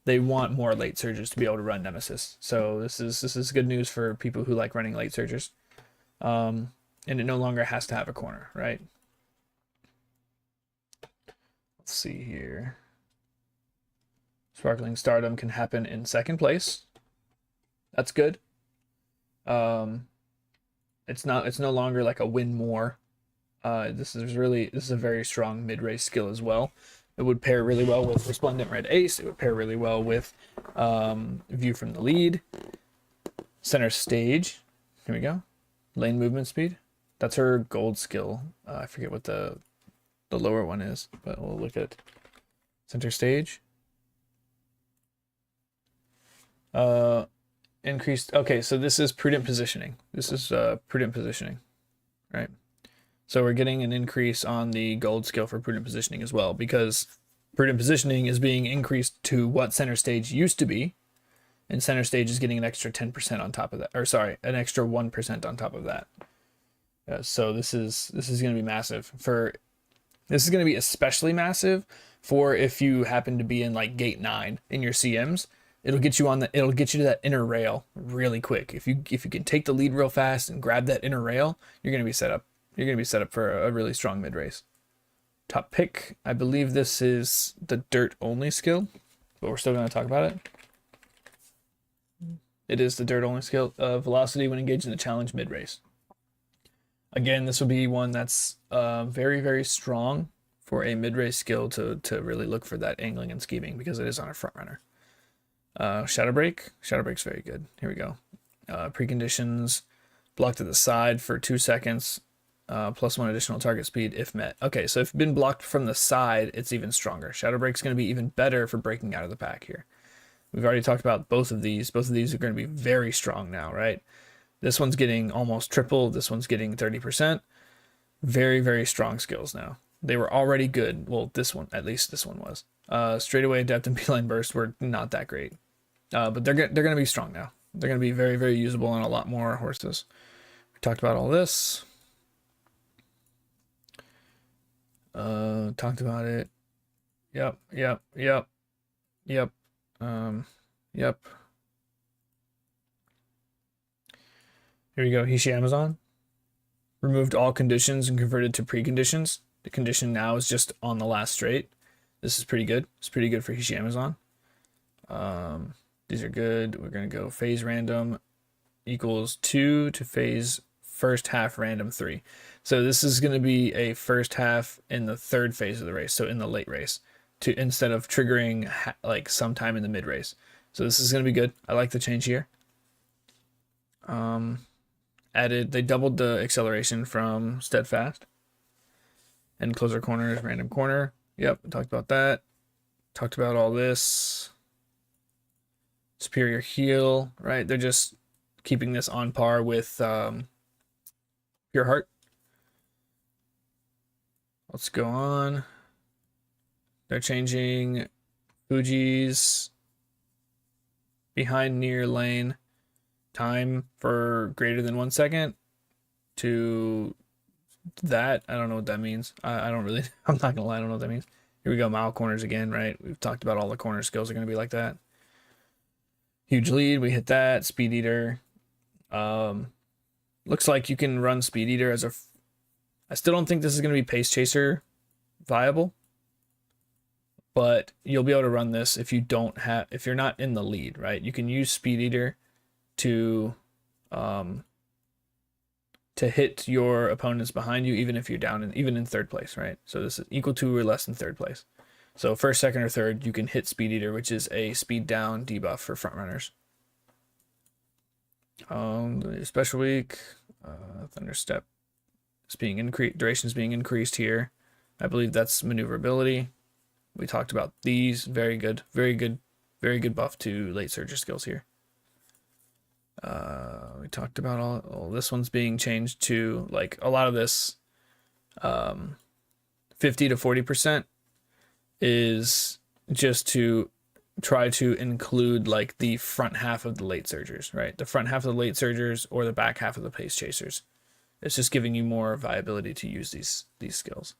they want more late surgers to be able to run Nemesis. So this is good news for people who like running late surgers. And it no longer has to have a corner, right? Let's see here. Sparkling Stardom can happen in second place. That's good. It's no longer like a win more. This is a very strong mid-race skill as well. It would pair really well with Resplendent Red Ace. It would pair really well with View from the Lead. Center Stage. Here we go. Lane movement speed. That's her gold skill. I forget what the lower one is, but we'll look at Center Stage. Increased. Okay, so this is prudent positioning. This is prudent positioning, right? So we're getting an increase on the gold skill for prudent positioning as well, because prudent positioning is being increased to what center stage used to be, and center stage is getting an extra 10% on top of that, or sorry, an extra 1% on top of that. So this is going to be massive for. This is going to be especially massive for if you happen to be in like gate 9 in your CMs. It'll get you to that inner rail really quick. If you can take the lead real fast and grab that inner rail, you're going to be set up. You're going to be set up for a really strong mid race. Top pick, I believe this is the dirt only skill, but we're still going to talk about it. It is the dirt only skill. Velocity when engaged in the challenge mid race. Again, this will be one that's very, very strong for a mid race skill to really look for that angling and scheming, because it is on a front runner. Shadow Break. Shadow Break's very good. Here we go. Preconditions. Blocked to the side for 2 seconds. Plus 1 additional target speed if met. Okay, so if you've been blocked from the side, it's even stronger. Shadow Break's going to be even better for breaking out of the pack here. We've already talked about both of these. Both of these are going to be very strong now, right? This one's getting almost triple. This one's getting 30%. Very, very strong skills now. They were already good. Well, this one, at least this one was. Straightaway Adept and Beeline Burst were not that great. But they're going to be strong now. They're going to be very, very usable on a lot more horses. We talked about all this. Talked about it. Yep. Yep. Here we go. Hishi Amazon. Removed all conditions and converted to preconditions. The condition now is just on the last straight. This is pretty good. It's pretty good for Hishi Amazon. These are good. We're going to go phase random equals 2 to phase first half random 3. So this is going to be a first half in the third phase of the race. So in the late race, to instead of triggering like sometime in the mid race. So this is going to be good. I like the change here. They doubled the acceleration from steadfast, and closer corners, random corner. Yep, talked about that. Talked about all this. Superior heal, right? They're just keeping this on par with Pure Heart. Let's go on. They're changing Fuji's behind near lane time for greater than 1 second to that. I don't know what that means. I don't really, I'm not gonna lie, I don't know what that means. Here we go, mile corners again, right? We've talked about all the corner skills are gonna be like that. Huge lead, we hit that. Speed Eater. Looks like you can run Speed Eater as a... I still don't think this is going to be Pace Chaser viable, but you'll be able to run this if you're not in the lead, right? You can use Speed Eater to hit your opponents behind you, even if you're down even in third place, right? So this is equal to or less than third place. So first, second, or third, you can hit Speed Eater, which is a speed down debuff for front runners. Special week, Thunder Step is being increased. Duration is being increased here. I believe that's maneuverability. We talked about these. Very good, very good, very good buff to late surger skills here. We talked about all this one's being changed to like a lot of this. 50 to 40% is just to try to include like the front half of the late surgers, right? The front half of the late surgers or the back half of the pace chasers. It's just giving you more viability to use these skills.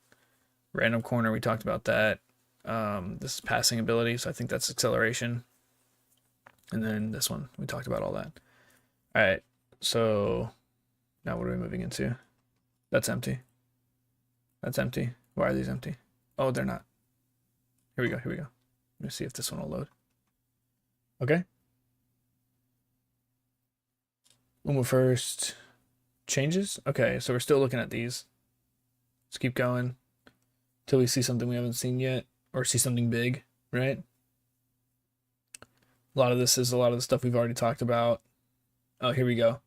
Random corner, we talked about that. This is passing ability, so I think that's acceleration. And then this one, we talked about all that. All right, so now what are we moving into? That's empty. That's empty. Why are these empty? Oh, they're not. Here we go. Here we go. Let me see if this one will load. Okay. Uma first. Changes? Okay, so we're still looking at these. Let's keep going till we see something we haven't seen yet, or see something big, right? A lot of this is a lot of the stuff we've already talked about. Oh, here we go.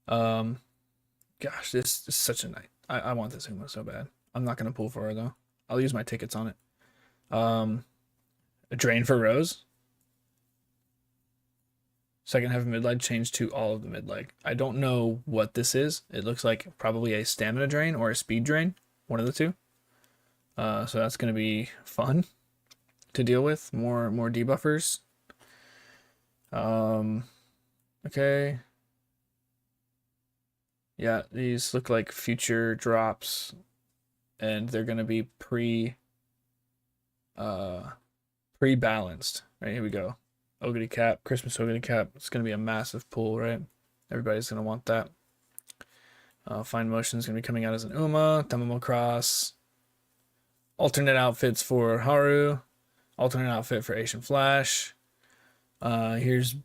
Gosh, this is such a night. I want this Uma so bad. I'm not gonna pull for her though. I'll use my tickets on it. A drain for Rose. Second half of mid-leg changed to all of the mid-leg. I don't know what this is. It looks like probably a stamina drain or a speed drain. One of the two. So that's going to be fun to deal with. More debuffers. Okay. Yeah, these look like future drops. And they're going to be pre-balanced. Right, here we go. Ogre cap, Christmas Ogre cap. It's going to be a massive pull, right? Everybody's going to want that. Fine Motion is going to be coming out as an Uma. Tamamo Cross. Alternate outfits for Haru. Alternate outfit for Asian Flash. Here's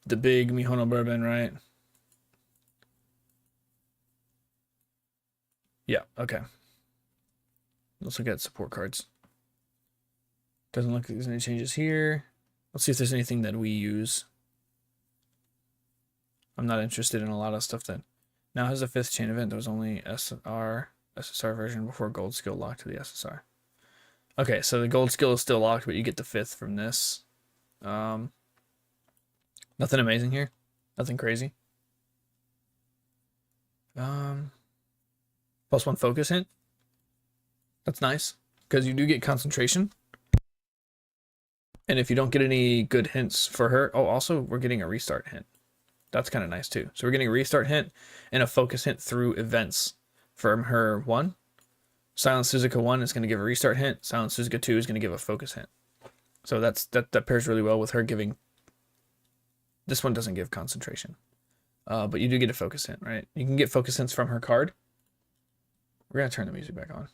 the big Mihono Bourbon, right? Yeah, okay. Let's look at support cards. Doesn't look like there's any changes here. Let's see if there's anything that we use. I'm not interested in a lot of stuff that now has a 5th chain event. There was only SSR version before gold skill locked to the SSR. Okay, so the gold skill is still locked, but you get the 5th from this. Nothing amazing here. Nothing crazy. +1 focus hint. That's nice, because you do get concentration. And if you don't get any good hints for her... Oh, also, we're getting a restart hint. That's kind of nice, too. So we're getting a restart hint and a focus hint through events from her 1. Silent Suzuka 1 is going to give a restart hint. Silent Suzuka 2 is going to give a focus hint. So that pairs really well with her giving... This one doesn't give concentration. But you do get a focus hint, right? You can get focus hints from her card. We're going to turn the music back on.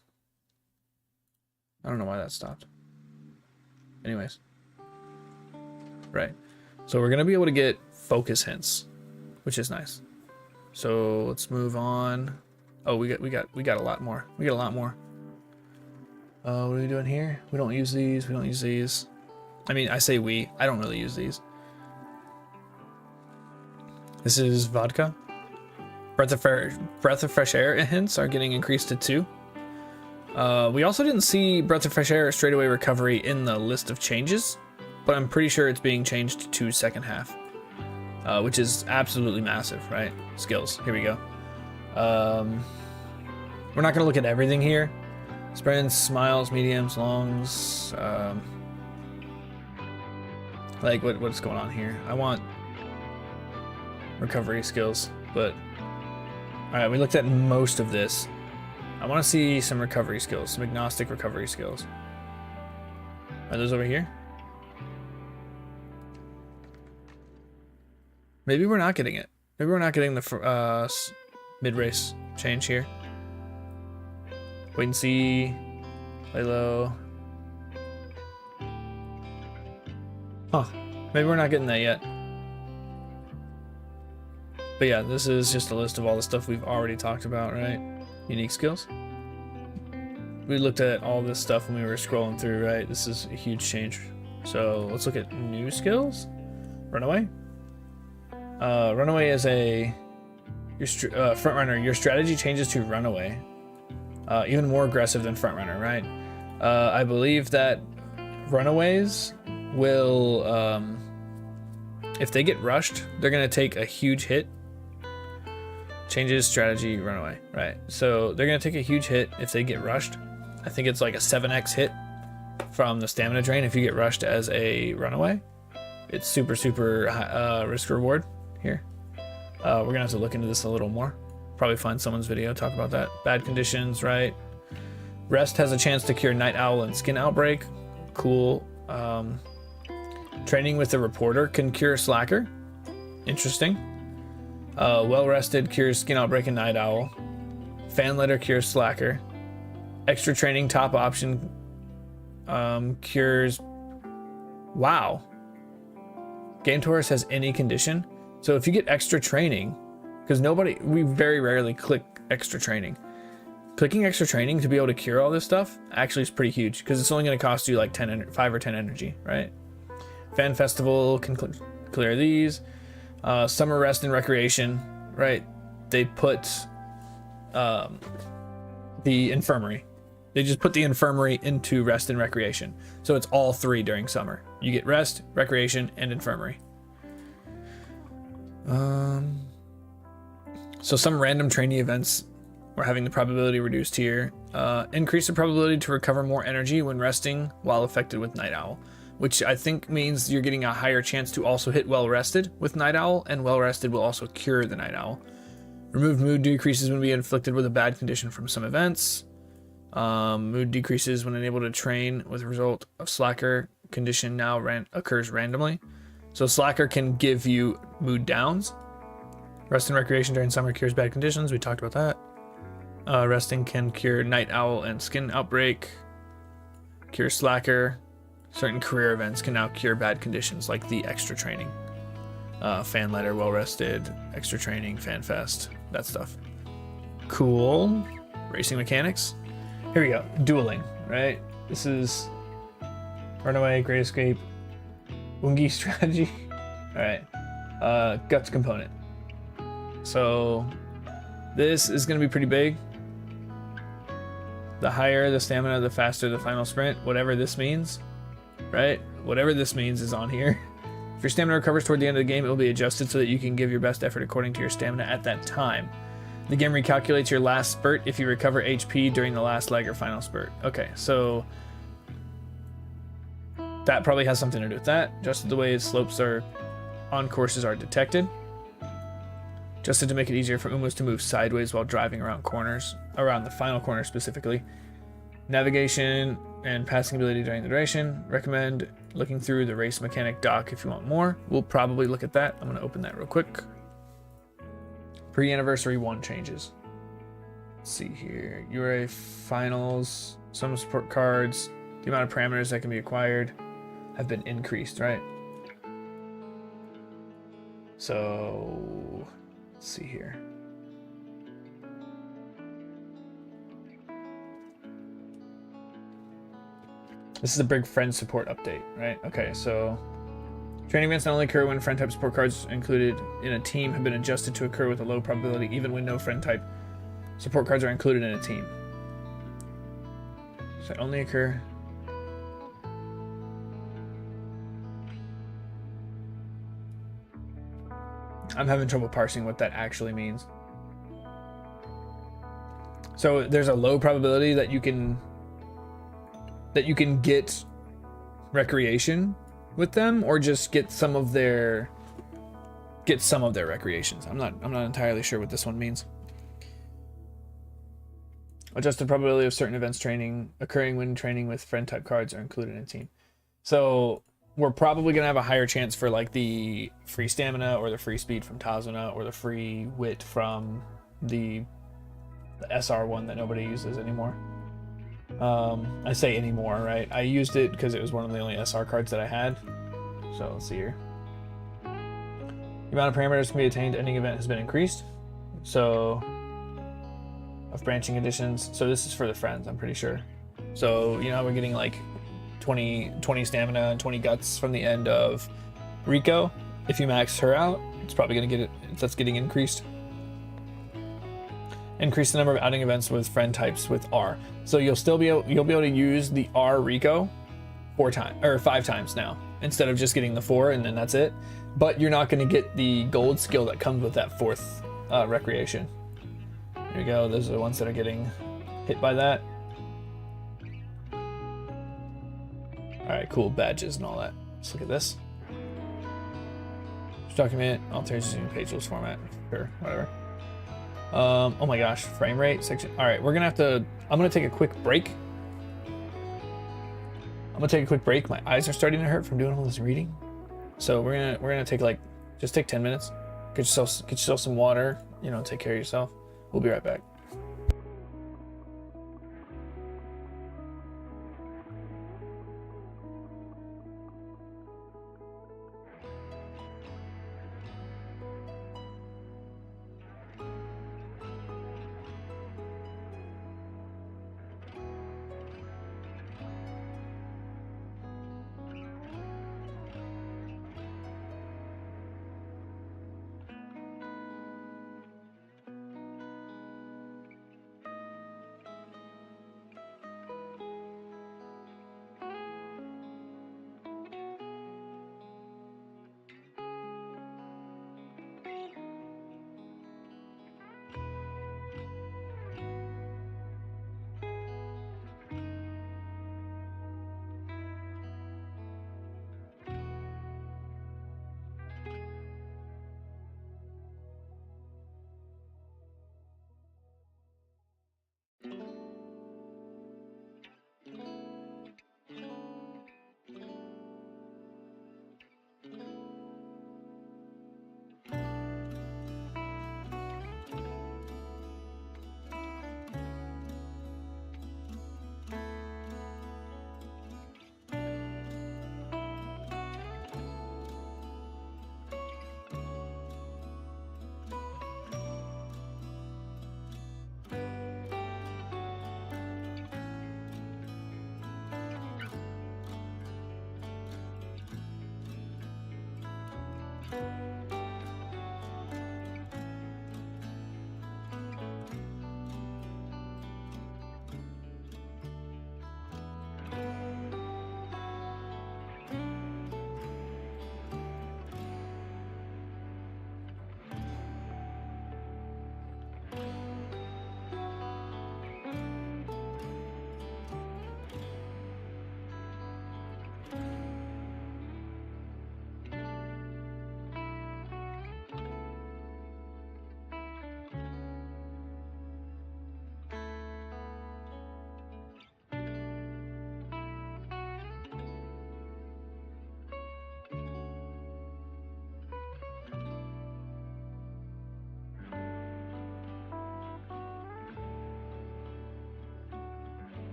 I don't know why that stopped. Anyways. Right. So we're going to be able to get focus hints, which is nice. So let's move on. Oh, we got a lot more. We got a lot more. What are we doing here? We don't use these. We don't use these. I mean, I say we. I don't really use these. This is vodka. Breath of fresh air hints are getting increased to 2. We also didn't see breath of fresh air straightaway recovery in the list of changes, but I'm pretty sure it's being changed to second half, which is absolutely massive, right? Skills. Here we go. We're not going to look at everything here. Sprints, smiles, mediums, longs. Like what's going on here? I want recovery skills, but all right, we looked at most of this. I want to see some recovery skills, some agnostic recovery skills. Are those over here? Maybe we're not getting it. Maybe we're not getting the mid-race change here. Wait and see. Lay low. Huh. Maybe we're not getting that yet. But yeah, this is just a list of all the stuff we've already talked about, right? Unique skills. We looked at all this stuff when we were scrolling through, right? This is a huge change. So let's look at new skills. Runaway. Runaway is front runner. Your strategy changes to runaway. Even more aggressive than front runner, right? I believe that runaways will, if they get rushed, they're gonna take a huge hit. Changes strategy, runaway, right? So they're gonna take a huge hit if they get rushed. I think it's like a 7x hit from the stamina drain if you get rushed as a runaway. It's super risk reward here. We're gonna have to look into this a little more. Probably find someone's video, talk about that. Bad conditions, right? Rest has a chance to cure Night Owl and Skin Outbreak. Cool. Training with the Reporter can cure Slacker. Interesting. Well Rested cures Skin Outbreak and Night Owl. Fan Letter cures Slacker. Extra Training top option Cures. Wow. Game Taurus has any condition. So if you get extra training, because we very rarely click extra training. Clicking extra training to be able to cure all this stuff actually is pretty huge, because it's only going to cost you like 5 or 10 energy, right? Fan Festival can clear these. Summer Rest and Recreation, right? They put the Infirmary. They just put the Infirmary into Rest and Recreation. So it's all 3 during summer. You get Rest, Recreation, and Infirmary. So some random training events, we're having the probability reduced here. Increase the probability to recover more energy when resting while affected with Night Owl, which I think means you're getting a higher chance to also hit Well Rested with Night Owl, and Well Rested will also cure the Night Owl. Removed mood decreases when being inflicted with a bad condition from some events. Mood decreases when unable to train with a result of Slacker condition now occurs randomly. So Slacker can give you mood downs. Rest and Recreation during summer cures bad conditions. We talked about that. Resting can cure Night Owl and Skin Outbreak. Cure Slacker. Certain career events can now cure bad conditions like the extra training. Fan Letter, Well Rested, Extra Training, Fan Fest, that stuff. Cool. Racing Mechanics. Here we go. Dueling, right? This is Runaway, Great Escape, Ungi Strategy. Alright. Guts Component. So this is going to be pretty big. The higher the stamina, the faster the final sprint, whatever this means, right? Whatever this means is on here. If your stamina recovers toward the end of the game, it will be adjusted so that you can give your best effort according to your stamina at that time. The game recalculates your last spurt if you recover HP during the last leg or final spurt. Okay, so that probably has something to do with that. Adjusted the way slopes are on courses are detected. Adjusted to make it easier for Umos to move sideways while driving around corners, around the final corner specifically. Navigation and passing ability during the duration. Recommend looking through the race mechanic doc if you want more. We'll probably look at that. I'm going to open that real quick. Pre-anniversary 1 changes. Let's see here. URA finals, some support cards, the amount of parameters that can be acquired have been increased, right? So let's see here. This is a big friend support update, right? Okay, so training events not only occur when friend type support cards included in a team have been adjusted to occur with a low probability, even when no friend type support cards are included in a team. So only occur. I'm having trouble parsing what that actually means. So there's a low probability that you can get recreation with them, or just get some of their recreations. I'm not entirely sure what this one means. Adjusted probability of certain events training occurring when training with friend type cards are included in a team. So we're probably gonna have a higher chance for like the free stamina or the free speed from Tazuna or the free wit from the SR one that nobody uses anymore. I say anymore, right? I used it because it was one of the only SR cards that I had. So let's see here. The amount of parameters can be attained ending event has been increased. So of branching additions. So this is for the friends, I'm pretty sure. So you know how we're getting like 20 stamina and 20 guts from the end of Rico. If you max her out, it's probably gonna get it. That's getting increased. Increase the number of outing events with friend types with R. So you'll be able to use the R Rico 5 times now, instead of just getting the 4 and then that's it. But you're not going to get the gold skill that comes with that 4th recreation. There you go. Those are the ones that are getting hit by that. All right, cool badges and all that. Let's look at this. Document alterations in page list format. Sure, whatever. Oh my gosh, frame rate section. All right, we're gonna have to. I'm gonna take a quick break. My eyes are starting to hurt from doing all this reading. So we're gonna take just take 10 minutes. Get yourself some water. You know, take care of yourself. We'll be right back.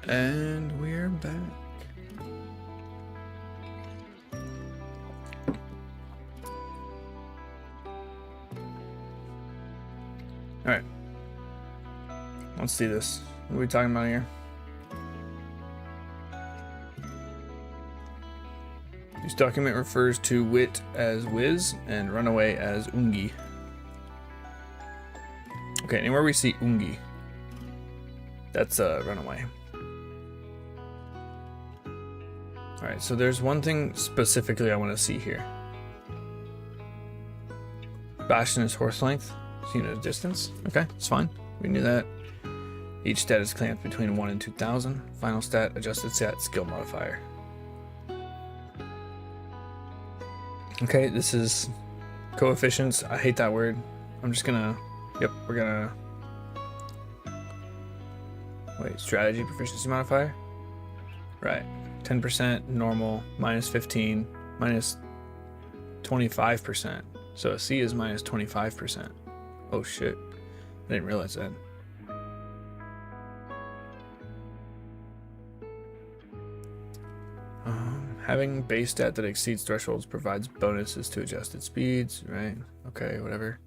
And we're back. Alright. Let's see this. What are we talking about here? This document refers to wit as whiz and runaway as ungi. Okay, anywhere we see ungi, that's a runaway. Alright, so there's one thing specifically I want to see here. Bastion is horse length, so unit of distance. Okay, it's fine. We knew that. Each stat is clamped between 1 and 2000. Final stat, adjusted stat, skill modifier. Okay, this is coefficients. I hate that word. I'm just gonna, yep, we're gonna, wait, strategy proficiency modifier? Right, 10% normal, minus 15, minus 25%. So a C is minus 25%. Oh shit, I didn't realize that. Having base stat that exceeds thresholds provides bonuses to adjusted speeds, right? Okay, whatever.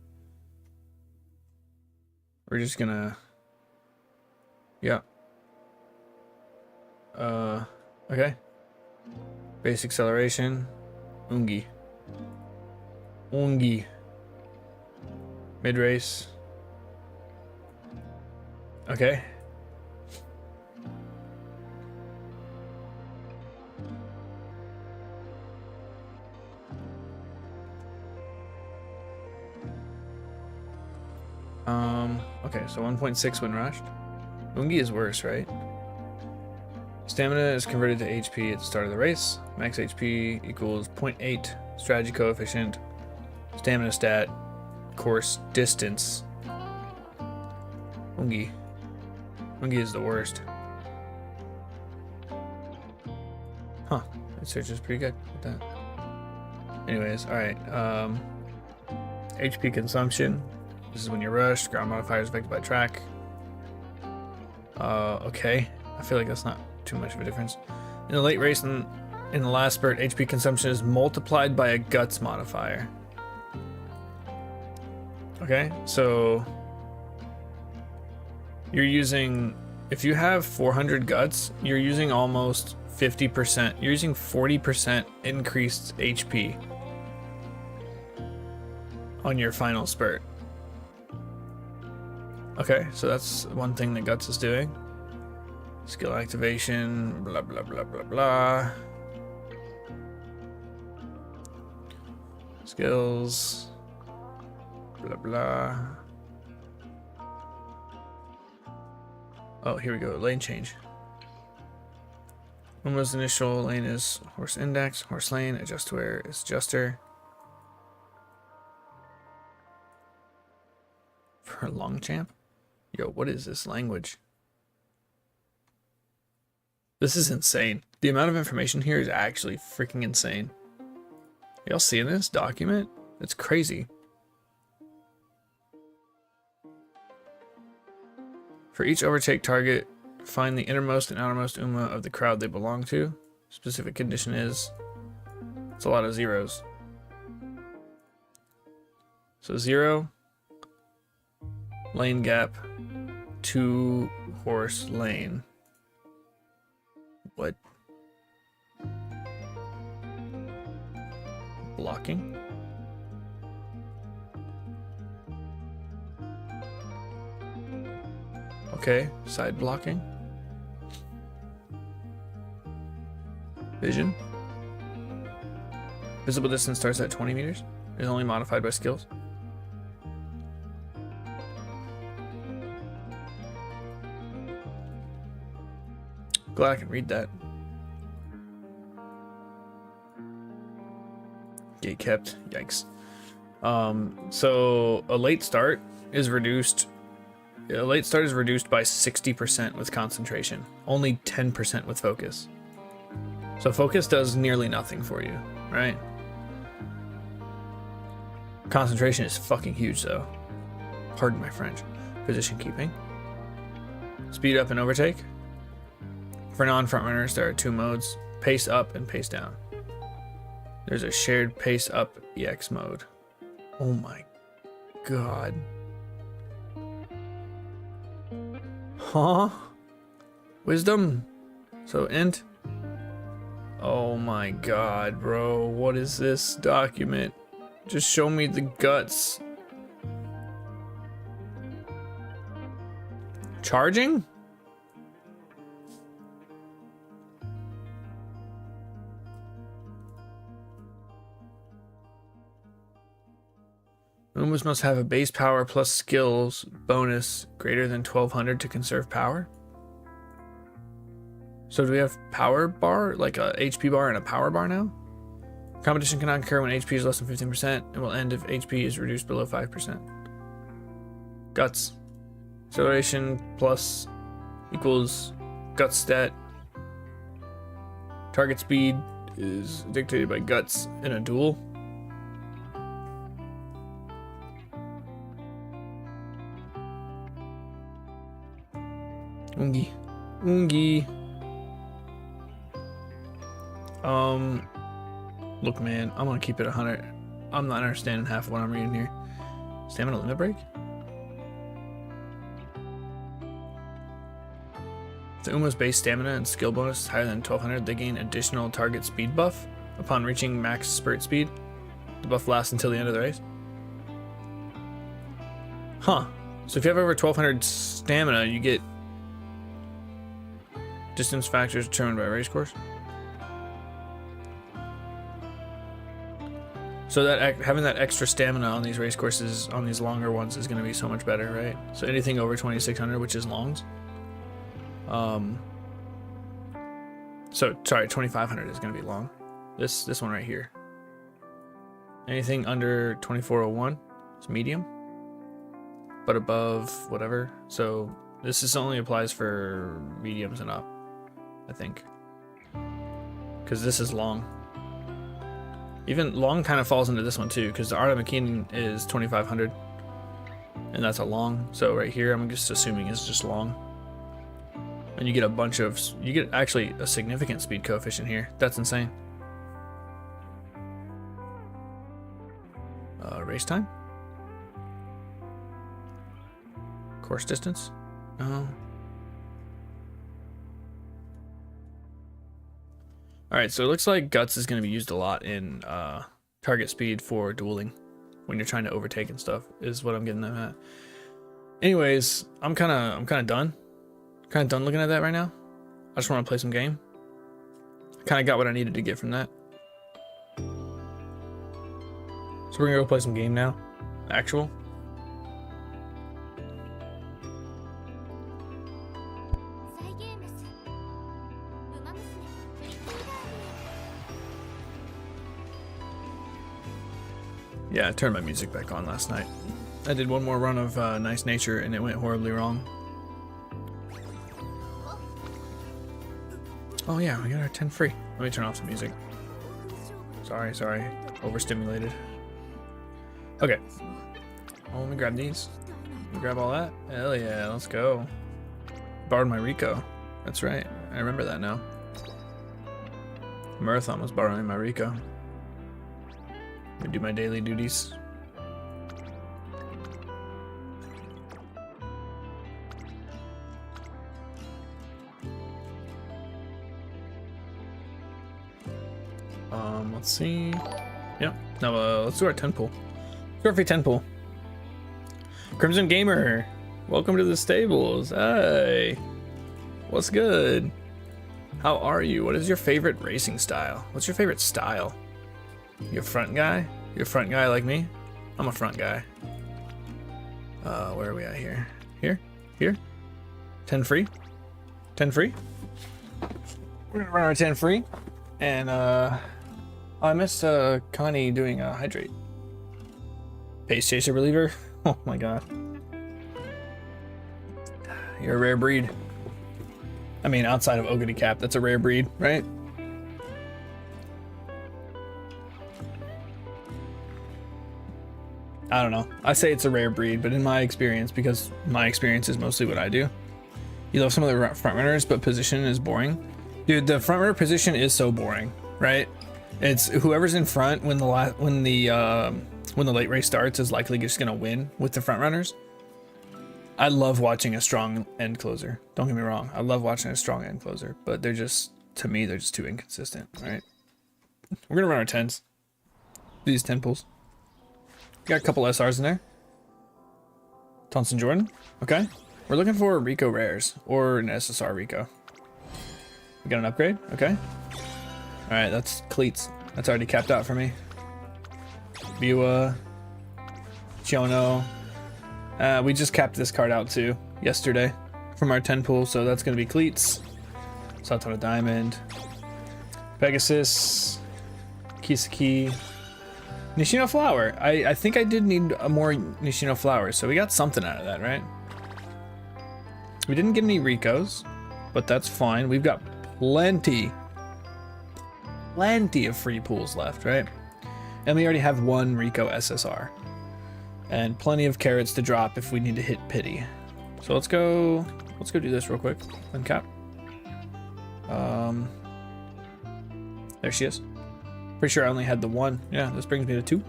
We're just gonna, yeah. Okay. Base acceleration, ungi. Ungi. Mid race. Okay. Okay, so 1.6 when rushed. Ungi is worse, right? Stamina is converted to HP at the start of the race. Max HP equals 0.8. Strategy coefficient. Stamina stat. Course distance. Ungi. Ungi is the worst. Huh. That search is pretty good with that. Anyways, alright. HP consumption. This is when you're rushed. Ground modifier is affected by track. Okay. I feel like that's not too much of a difference. In the late race and in the last spurt, HP consumption is multiplied by a guts modifier. Okay, so you're using, if you have 400 guts, you're using almost 50%. You're using 40% increased HP on your final spurt. Okay, so that's one thing that Guts is doing. Skill activation, blah, blah, blah, blah, blah. Skills, blah, blah. Oh, here we go, lane change. Uma's initial lane is horse index, horse lane, adjust where is adjuster. For Longchamp? Yo, what is this language? This is insane. The amount of information here is actually freaking insane. Y'all seeing this document? It's crazy. For each overtake target, find the innermost and outermost Uma of the crowd they belong to. Specific condition is, it's a lot of zeros. So 0, lane gap, 2 horse lane. What? Blocking? Okay, side blocking. Vision. Visible distance starts at 20 meters. Is only modified by skills. Glad I can read that. Gate kept. Yikes. So a late start is reduced. A late start is reduced by 60% with concentration. Only 10% with focus. So focus does nearly nothing for you, right? Concentration is fucking huge though. Pardon my French. Position keeping. Speed up and overtake. For non-front runners, there are 2 modes: pace up and pace down. There's a shared pace up EX mode. Oh my god. Huh? Wisdom? So int? Oh my god, bro. What is this document? Just show me the guts. Charging? Umbas must have a base power plus skills bonus greater than 1200 to conserve power. So do we have power bar, like a HP bar and a power bar now? Competition cannot occur when HP is less than 15% and will end if HP is reduced below 5%. Guts. Acceleration plus equals guts stat. Target speed is dictated by guts in a duel. Ungi. Ungi. Look, man, I'm gonna keep it 100. I'm not understanding half of what I'm reading here. Stamina limit break? If the Uma's base stamina and skill bonus is higher than 1200, they gain additional target speed buff upon reaching max spurt speed. The buff lasts until the end of the race. Huh. So if you have over 1200 stamina, you get distance factors determined by race course. So that having that extra stamina on these race courses, on these longer ones, is going to be so much better, right? So anything over 2600, which is longs. So sorry, 2500 is going to be long. This one right here. Anything under 2401 is medium, but above whatever. So this only applies for mediums and up, I think, because this is long. Even long kind of falls into this one too, because the Art of McKean is 2500, and that's a long. So right here, I'm just assuming is just long. And you get a bunch of, you get actually a significant speed coefficient here. That's insane. Race time? Course distance? No. Alright, so it looks like Guts is going to be used a lot in target speed for dueling when you're trying to overtake and stuff, is what I'm getting at. Anyways, I'm kind of done. Kind of done looking at that right now. I just want to play some game. I kind of got what I needed to get from that. So we're gonna go play some game now. Actual. Yeah, I turned my music back on last night. I did one more run of Nice Nature and it went horribly wrong. Oh yeah, we got our 10 free. Let me turn off the music. Sorry, overstimulated. Okay. Oh, let me grab these. Let me grab all that. Hell yeah, let's go. Borrowed my Rico. That's right, I remember that now. Marathon was borrowing my Rico. I do my daily duties. Let's see. Yep. Now let's do our 10 pool. Let's do our free 10 pool. Crimson Gamer, welcome to the stables. Hey, what's good? How are you? What is your favorite racing style? What's your favorite style? You a front guy? You a front guy like me? I'm a front guy. Where are we at here? Here? 10 free? 10 free? We're gonna run our 10 free. And I missed Connie doing a hydrate. Pace Chaser Reliever? Oh my god. You're a rare breed. I mean, outside of Ogity Cap, that's a rare breed, right? I don't know. I say it's a rare breed, but in my experience, because my experience is mostly what I do, You love some of the front runners, but position is boring. Dude, the front runner position is so boring, right? It's whoever's in front when the late race starts is likely just gonna win with the front runners. I love watching a strong end closer. Don't get me wrong. I love watching a strong end closer, but they're just, to me, they're just too inconsistent, right? We're gonna run our 10s. These 10 pulls. Got a couple SRs in there. Thompson Jordan. Okay. We're looking for Rico rares or an SSR Rico. We got an upgrade. Okay. All right, that's cleats. That's already capped out for me. Biwa. Chono. We just capped this card out too yesterday from our 10 pool, so that's gonna be cleats. Satana Diamond. Pegasus. Kisaki. Nishino Flower. I think I did need a more Nishino Flowers, so we got something out of that, right? We didn't get any Ricos, but that's fine. We've got plenty of free pools left, right? And we already have one Rico SSR. And plenty of carrots to drop if we need to hit pity. So let's go do this real quick. Uncap. There she is. Pretty sure I only had the one. Yeah, this brings me to 2.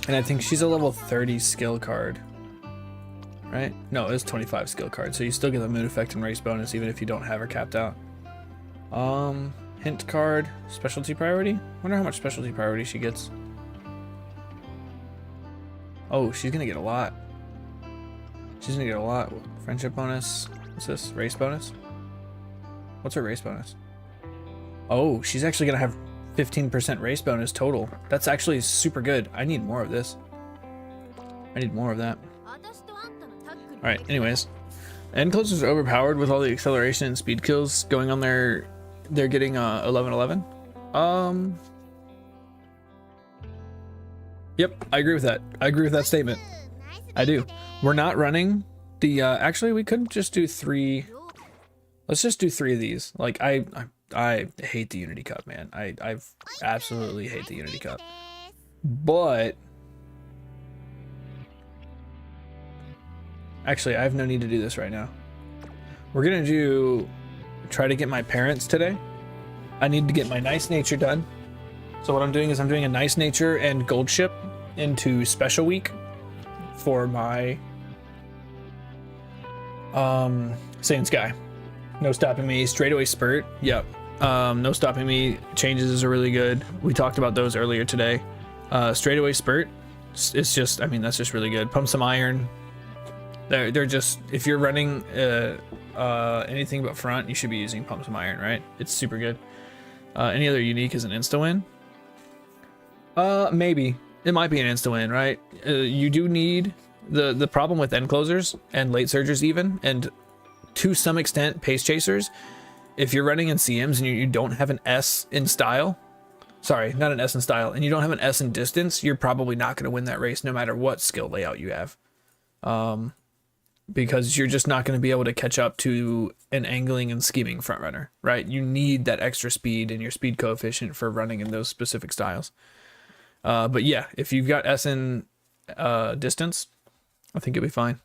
And I think she's a level 30 skill card. Right? No, it's 25 skill card. So you still get the mood effect and race bonus even if you don't have her capped out. Hint card, specialty priority. Wonder how much specialty priority she gets. Oh, she's gonna get a lot. She's gonna get a lot. Friendship bonus. What's this? Race bonus? What's her race bonus? Oh, she's actually gonna have 15% race bonus total. That's actually super good. I need more of this. I need more of that. Alright, anyways. End closers are overpowered with all the acceleration and speed kills going on there. They're getting 11-11. Yep, I agree with that. I agree with that statement. I do. We're not running the actually we could just do 3. Let's just do 3 of these. Like I hate the Unity Cup, man. I absolutely hate the Unity Cup. But actually I have no need to do this right now. We're gonna try to get my parents today. I need to get my nice nature done. So what I'm doing is I'm doing a nice nature and gold ship into special week for my Saiyan Sky. No stopping me, straightaway spurt. Yep. No stopping me changes are really good. We talked about those earlier today. Straightaway spurt. It's just, I mean, that's just really good. Pump some iron. They're just, if you're running anything but front, you should be using pump some iron, right? It's super good. Any other unique is an insta win. Maybe it might be an insta win, right? You do need the problem with end closers and late surgers even, and to some extent pace chasers. If you're running in CMs and you don't have an S in style, sorry, not an S in style, and you don't have an S in distance, you're probably not going to win that race no matter what skill layout you have. Because you're just not going to be able to catch up to an angling and scheming front runner, right? You need that extra speed and your speed coefficient for running in those specific styles. But yeah, if you've got S in distance, I think you'll be fine.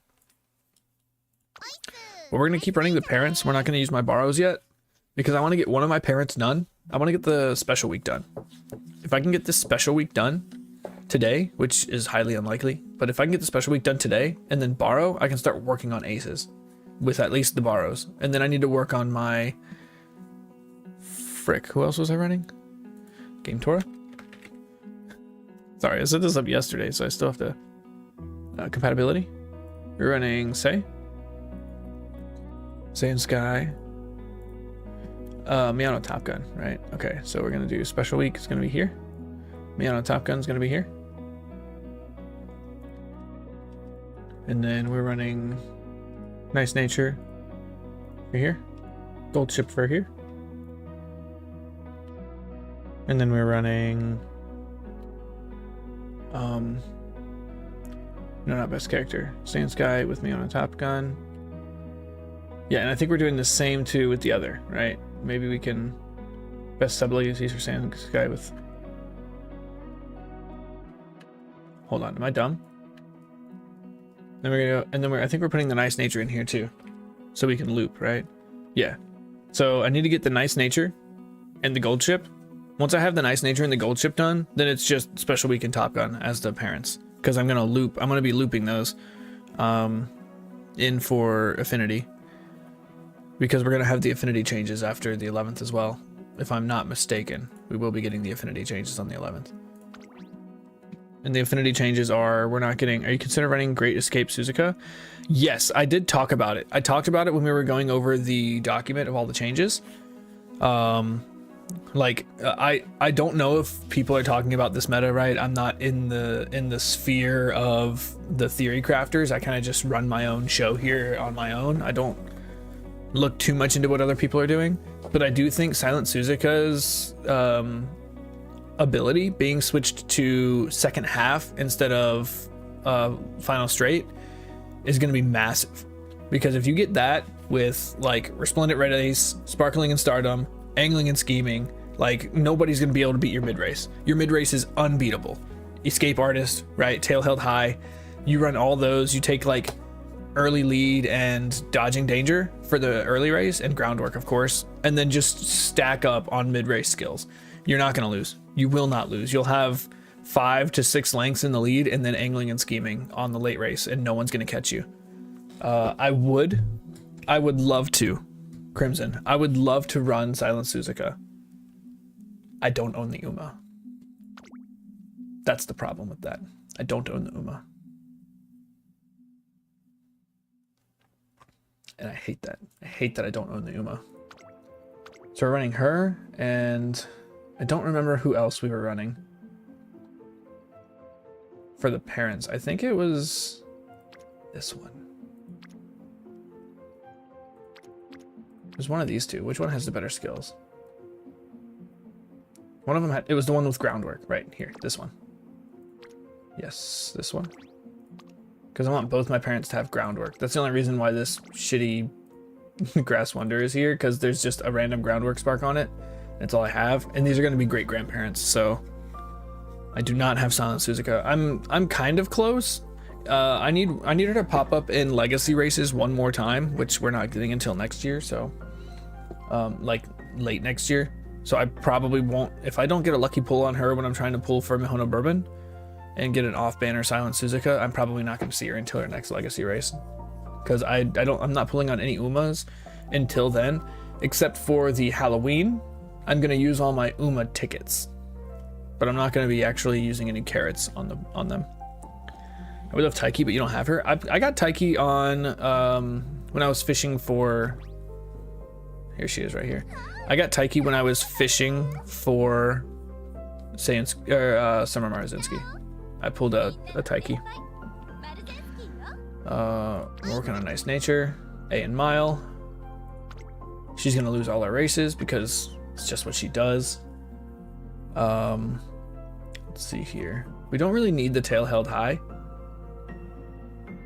But we're going to keep running the parents. We're not going to use my borrows yet because I want to get one of my parents done. I want to get the special week done. If I can get this special week done today, which is highly unlikely, but if I can get the special week done today and then borrow, I can start working on aces with at least the borrows. And then I need to work on my frick. Who else was I running? Game Tora? Sorry, I set this up yesterday, so I still have to compatibility. We're running Saiyan Sky, Miyano Top Gun, right? Okay, so we're gonna do special week. It's gonna be here. Miyano Top Gun's gonna be here. And then we're running Nice Nature for here. Gold Ship for here. And then we're running no, not best character. Saiyan Sky with me on a Top Gun. Yeah, and I think we're doing the same too with the other, right? Maybe we can best sub legacies for Saiyan Sky with. Hold on, am I dumb? Then we're gonna go, and then I think we're putting the nice nature in here too, so we can loop, right? Yeah. So I need to get the nice nature and the gold chip. Once I have the nice nature and the gold chip done, then it's just special week and Top Gun as the parents, because I'm gonna be looping those in for affinity, because we're gonna have the affinity changes after the 11th as well. If I'm not mistaken, we will be getting the affinity changes on the 11th. And the affinity changes are, are you considering running Great Escape Suzuka? Yes, I did talk about it. I talked about it when we were going over the document of all the changes. I don't know if people are talking about this meta, right? I'm not in the sphere of the theory crafters. I kind of just run my own show here on my own. I don't look too much into what other people are doing, but I do think Silent Suzuka's ability being switched to second half instead of final straight is going to be massive, because if you get that with like Resplendent Red Ace, Sparkling in Stardom, Angling and Scheming, like nobody's going to be able to beat your mid race. Your mid race is unbeatable. Escape Artist, right? Tail Held High. You run all those. You take like early lead and dodging danger for the early race, and groundwork, of course, and then just stack up on mid race skills. You're not going to lose. You will not lose. You'll have 5 to 6 lengths in the lead, and then Angling and Scheming on the late race, and no one's going to catch you. I would love to, Crimson. I would love to run Silent Suzuka. I don't own the Uma. That's the problem with that. I don't own the Uma. And I hate that. I hate that I don't own the Uma. So we're running her, and I don't remember who else we were running for the parents. I think it was this one. It was one of these two. Which one has the better skills? One of them had, it was the one with groundwork, right here, this one. Yes, this one. Because I want both my parents to have groundwork. That's the only reason why this shitty Grass Wonder is here, because there's just a random groundwork spark on it. That's all I have, and these are going to be great grandparents, so I do not have Silent Suzuka. I'm kind of close. I need her to pop up in legacy races one more time, which we're not getting until next year, so like late next year. So I probably won't, if I don't get a lucky pull on her when I'm trying to pull for Mihono Bourbon and get an off-banner Silent Suzuka, I'm probably not going to see her until her next legacy race, because I'm not pulling on any Umas until then, except for the Halloween. I'm going to use all my Uma tickets, but I'm not going to be actually using any carrots on them. I would love Taiki, but you don't have her. I got Taiki on when I was fishing for, here she is right here. I got Taiki when I was fishing for Summer Marzinski. I pulled a Taiki. We're working on Nice Nature, A and Mile. She's gonna lose all our races because it's just what she does. Let's see here. We don't really need the Tail Held High.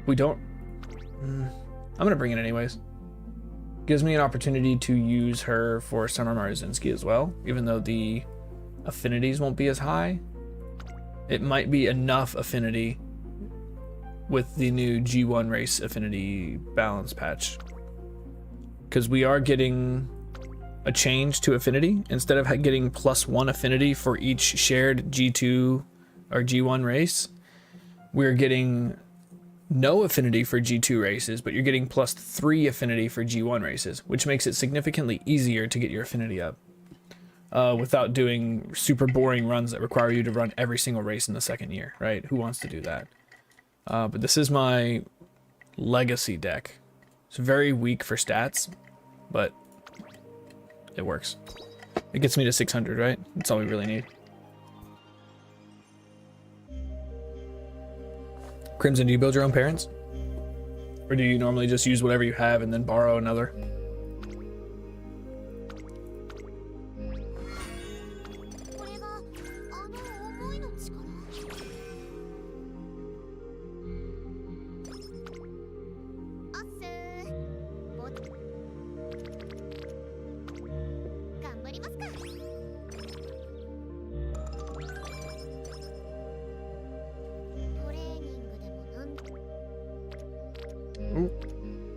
We don't. I'm gonna bring it anyways. Gives me an opportunity to use her for Summer Marzinski as well, even though the affinities won't be as high. It might be enough affinity with the new G1 race affinity balance patch, because we are getting a change to affinity. Instead of getting +1 affinity for each shared G2 or G1 race, we're getting no affinity for G2 races, but you're getting +3 affinity for G1 races, which makes it significantly easier to get your affinity up without doing super boring runs that require you to run every single race in the second year, right? Who wants to do that? But this is my legacy deck. It's very weak for stats, but it works. It gets me to 600, right? That's all we really need. Crimson, do you build your own parents? Or do you normally just use whatever you have and then borrow another?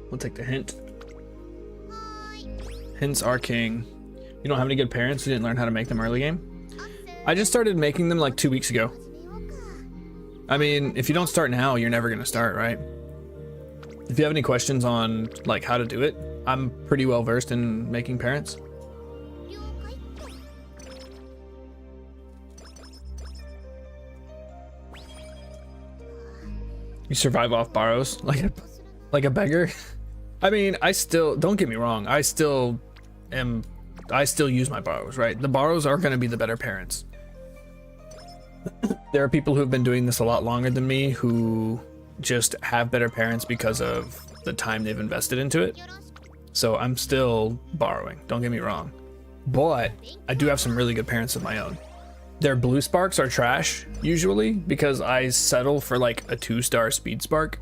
We'll take the hint. Hints are king. You don't have any good parents? You didn't learn how to make them early game? I just started making them like 2 weeks ago. I mean, if you don't start now, you're never gonna start, right? If you have any questions on like how to do it, I'm pretty well versed in making parents. You survive off borrows like a beggar. I mean, I still, don't get me wrong, I still use my borrows, right? The borrows are going to be the better parents. There are people who have been doing this a lot longer than me who just have better parents because of the time they've invested into it. So I'm still borrowing, don't get me wrong. But I do have some really good parents of my own. Their blue sparks are trash usually because I settle for like a 2-star speed spark.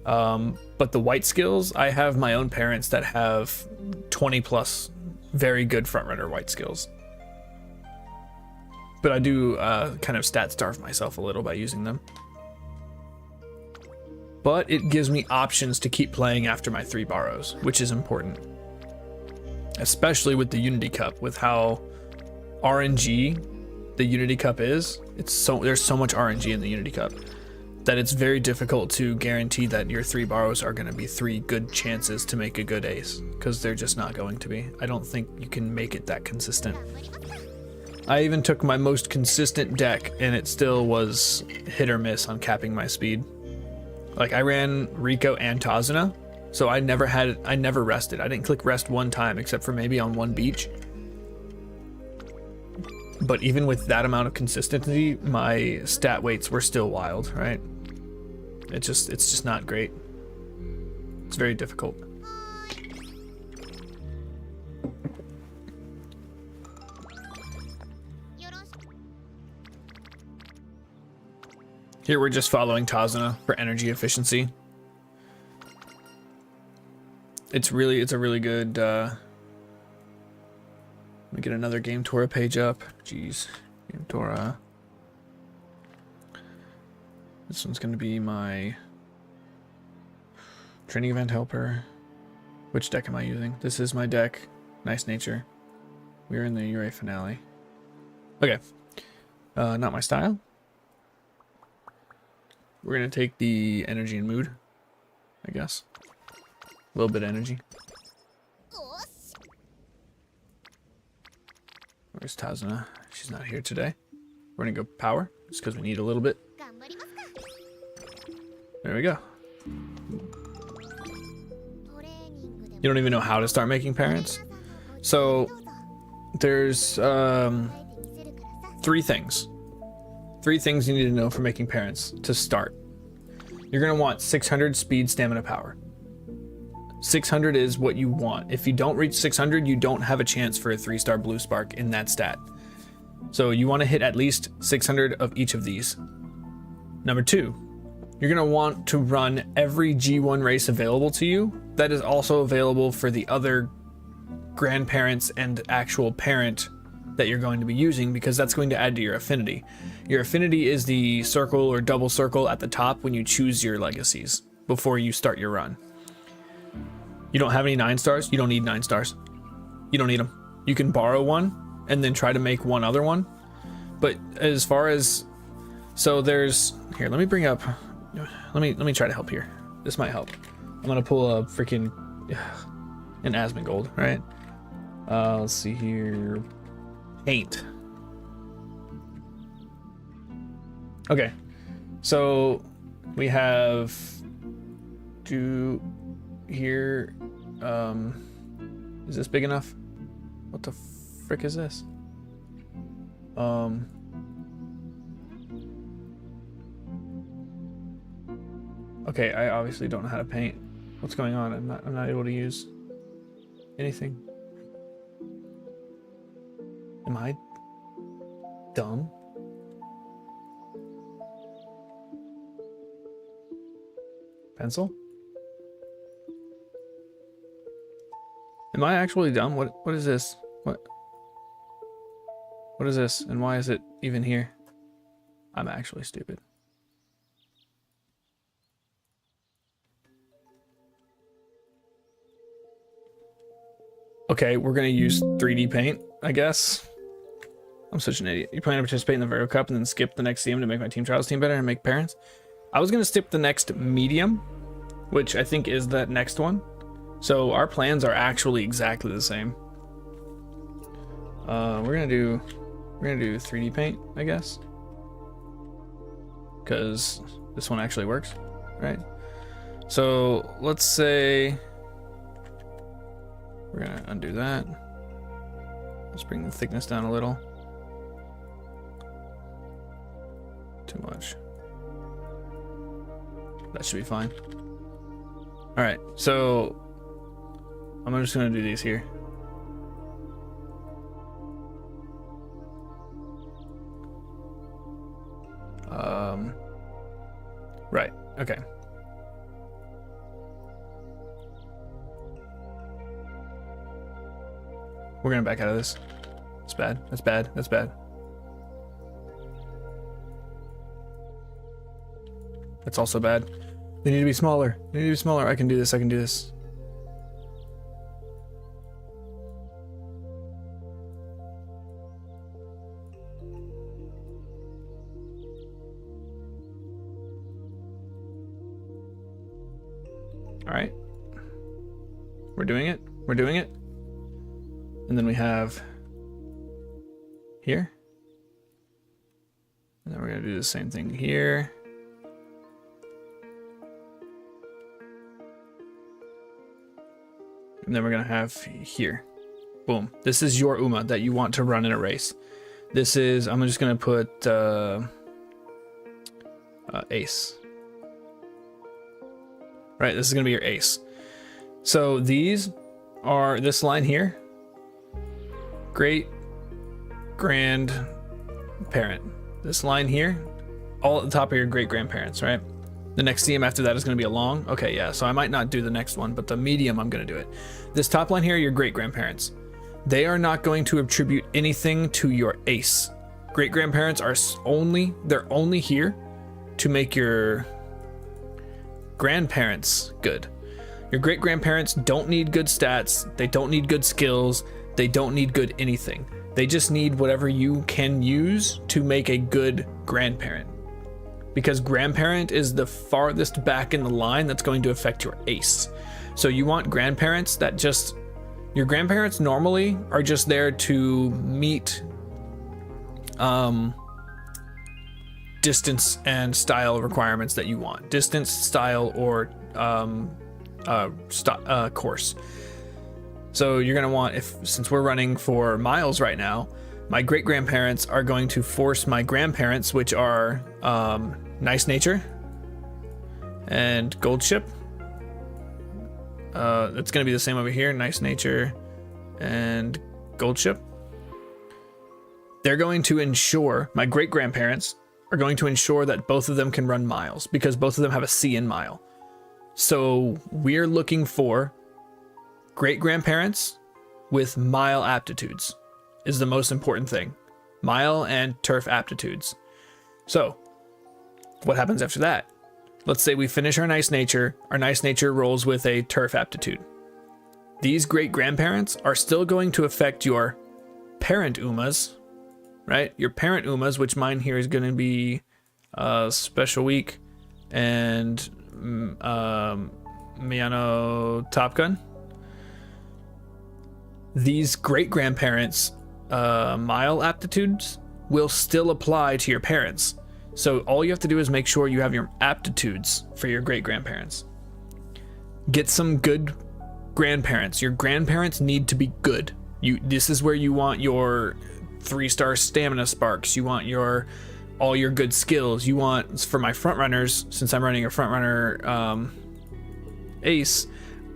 But the white skills, I have my own parents that have 20 plus very good front runner white skills. But I do kind of stat starve myself a little by using them. But it gives me options to keep playing after my 3 borrows, which is important. Especially with the Unity Cup, with how RNG the Unity Cup is. There's so much RNG in the Unity Cup that it's very difficult to guarantee that your 3 borrows are going to be 3 good chances to make a good ace, because they're just not going to be. I don't think you can make it that consistent. I even took my most consistent deck and it still was hit or miss on capping my speed. Like I ran Rico and Tazuna, so I never rested. I didn't click rest one time except for maybe on one beach. But even with that amount of consistency, my stat weights were still wild, right? It's just not great. It's very difficult. Here we're just following Tazuna for energy efficiency. It's a really good let me get another Game Tora page up. Jeez. Game Tora. This one's gonna be my training event helper. Which deck am I using? This is my deck. Nice Nature. We're in the Ure finale. Okay. Not my style. We're gonna take the energy and mood, I guess. A little bit of energy. Where's Tazuna? She's not here today. We're gonna go power, just because we need a little bit. There we go. You don't even know how to start making parents? So, there's 3 things. 3 things you need to know for making parents to start. You're gonna want 600 speed, stamina, power. 600 is what you want. If you don't reach 600, you don't have a chance for a 3-star blue spark in that stat. So you want to hit at least 600 of each of these. Number 2, you're gonna want to run every G1 race available to you that is also available for the other grandparents and actual parent that you're going to be using, because that's going to add to your affinity. Your affinity is the circle or double circle at the top when you choose your legacies before you start your run. You don't have any 9 stars, you don't need 9 stars. You don't need them. You can borrow one and then try to make one other one. But as far as, so there's, here, let me bring up, let me try to help here. This might help. I'm gonna pull a freaking, an Asmongold, right? Let's see here. Paint. Okay, so we have here, is this big enough? What the frick is this? Okay, I obviously don't know how to paint. What's going on? I'm not able to use anything. Am I dumb? Pencil? Am I actually dumb? What is this? What is this? And why is it even here? I'm actually stupid. Okay, we're gonna use 3D paint, I guess. I'm such an idiot. You plan to participate in the Virgo Cup and then skip the next CM to make my team trials team better and make parents? I was gonna skip the next medium, which I think is that next one. So our plans are actually exactly the same. We're gonna do 3D paint, I guess, because this one actually works, right? So let's say we're gonna undo that. Let's bring the thickness down a little. Too much. That should be fine. All right, so I'm just gonna do these here. Right, okay. We're gonna back out of this. That's bad, that's bad, that's bad. That's also bad. They need to be smaller. They need to be smaller. I can do this, I can do this. All right, we're doing it. We're doing it. And then we have here. And then we're gonna do the same thing here. And then we're gonna have here. Boom. This is your Uma that you want to run in a race. This is, I'm just gonna put ace. Right, this is gonna be your ace. So these are, this line here, great grandparent. This line here, all at the top of your great grandparents, right? The next CM after that is gonna be a long. Okay, yeah, so I might not do the next one, but the medium, I'm gonna do it. This top line here, your great grandparents. They are not going to attribute anything to your ace. Great grandparents are they're only here to make your grandparents good. Your great grandparents don't need good stats, they don't need good skills, they don't need good anything. They just need whatever you can use to make a good grandparent. Because grandparent is the farthest back in the line that's going to affect your ace. So you want grandparents that just, your grandparents normally are just there to meet distance and style requirements that you want. Distance, style, or course. So you're gonna want, since we're running for miles right now, my great grandparents are going to force my grandparents, which are Nice Nature and Gold Ship. It's gonna be the same over here, Nice Nature and Gold Ship. They're going to ensure, my great grandparents are going to ensure that both of them can run miles because both of them have a C in mile. So we're looking for great grandparents with mile aptitudes is the most important thing. Mile and turf aptitudes. So what happens after that? Let's say we finish our Nice Nature rolls with a turf aptitude. These great grandparents are still going to affect your parent Umas, right? Your parent Umas, which mine here is going to be Special Week and Miyano Top Gun. These great grandparents mile aptitudes will still apply to your parents. So all you have to do is make sure you have your aptitudes for your great grandparents. Get some good grandparents. Your grandparents need to be good. This is where you want your 3-star stamina sparks. You want all your good skills. You want, for my front runners, since I'm running a front runner ace,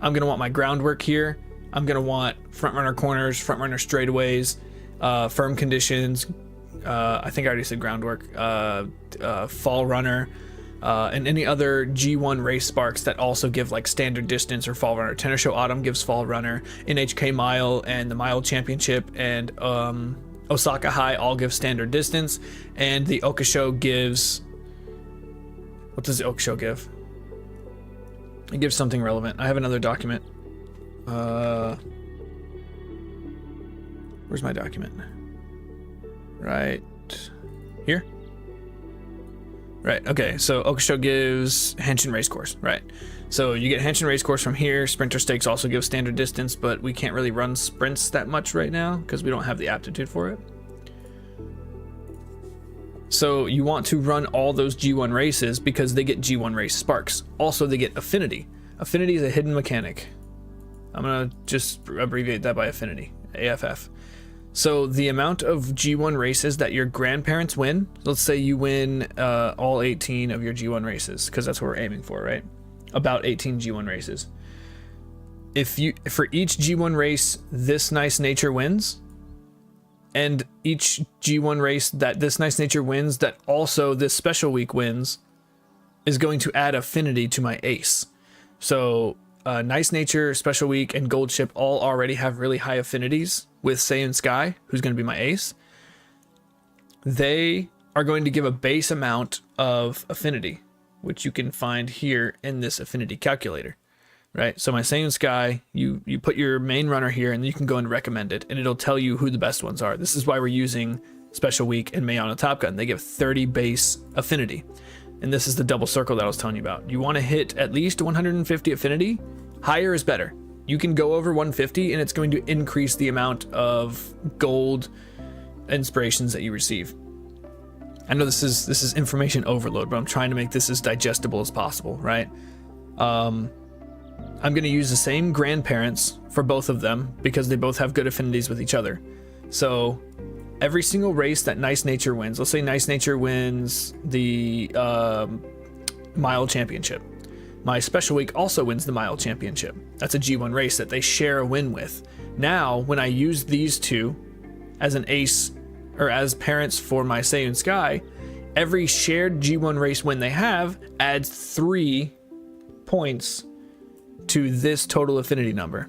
I'm gonna want my groundwork here. I'm gonna want front runner corners, front runner straightaways, firm conditions. I think I already said groundwork. Fall runner, and any other G1 race sparks that also give like standard distance or fall runner. Tenor Show Autumn gives fall runner. NHK Mile and the Mile Championship and Osaka High all give standard distance, and the Okusho gives. What does the Okusho give? It gives something relevant. I have another document. Where's my document? Right here. Right, okay, so Okasho gives Henshin Racecourse, right. So you get Henshin Racecourse from here. Sprinter Stakes also gives standard distance, but we can't really run sprints that much right now because we don't have the aptitude for it. So you want to run all those G1 races because they get G1 race sparks. Also, they get affinity. Affinity is a hidden mechanic. I'm gonna just abbreviate that by affinity, AFF. So the amount of G1 races that your grandparents win, let's say you win all 18 of your G1 races, because that's what we're aiming for, right? About 18 G1 races. For each G1 race this nice nature wins, and each G1 race that this nice nature wins that also this special week wins, is going to add affinity to my ace. So nice nature, special week, and gold ship all already have really high affinities with Saiyan Sky, who's going to be my ace. They are going to give a base amount of affinity, which you can find here in this affinity calculator, right? So my Saiyan Sky, you put your main runner here, and then you can go and recommend it, and it'll tell you who the best ones are. This is why we're using Special Week and Mayana Top Gun. They give 30 base affinity, and this is the double circle that I was telling you about. You want to hit at least 150 affinity. Higher is better. You can go over 150, and it's going to increase the amount of gold inspirations that you receive. I know this is information overload, but I'm trying to make this as digestible as possible, right? I'm going to use the same grandparents for both of them because they both have good affinities with each other. So every single race that Nice Nature wins, let's say Nice Nature wins the Mile Championship. My Special Week also wins the Mile Championship. That's a G1 race that they share a win with. Now, when I use these two as an ace or as parents for my Saiyan Sky, every shared G1 race win they have adds 3 points to this total affinity number.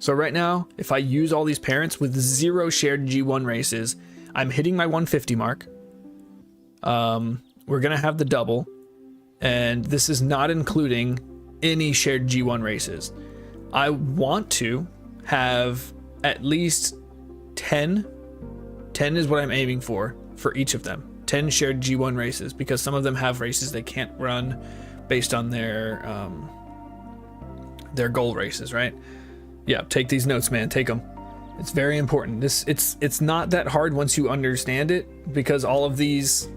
So right now, if I use all these parents with 0 shared G1 races, I'm hitting my 150 mark. We're gonna have the double, and this is not including any shared G1 races. I want to have at least 10. 10 is what I'm aiming for each of them. 10 shared G1 races, because some of them have races they can't run based on their goal races, right? Yeah, take these notes, man. Take them. It's very important. It's not that hard once you understand it, because all of these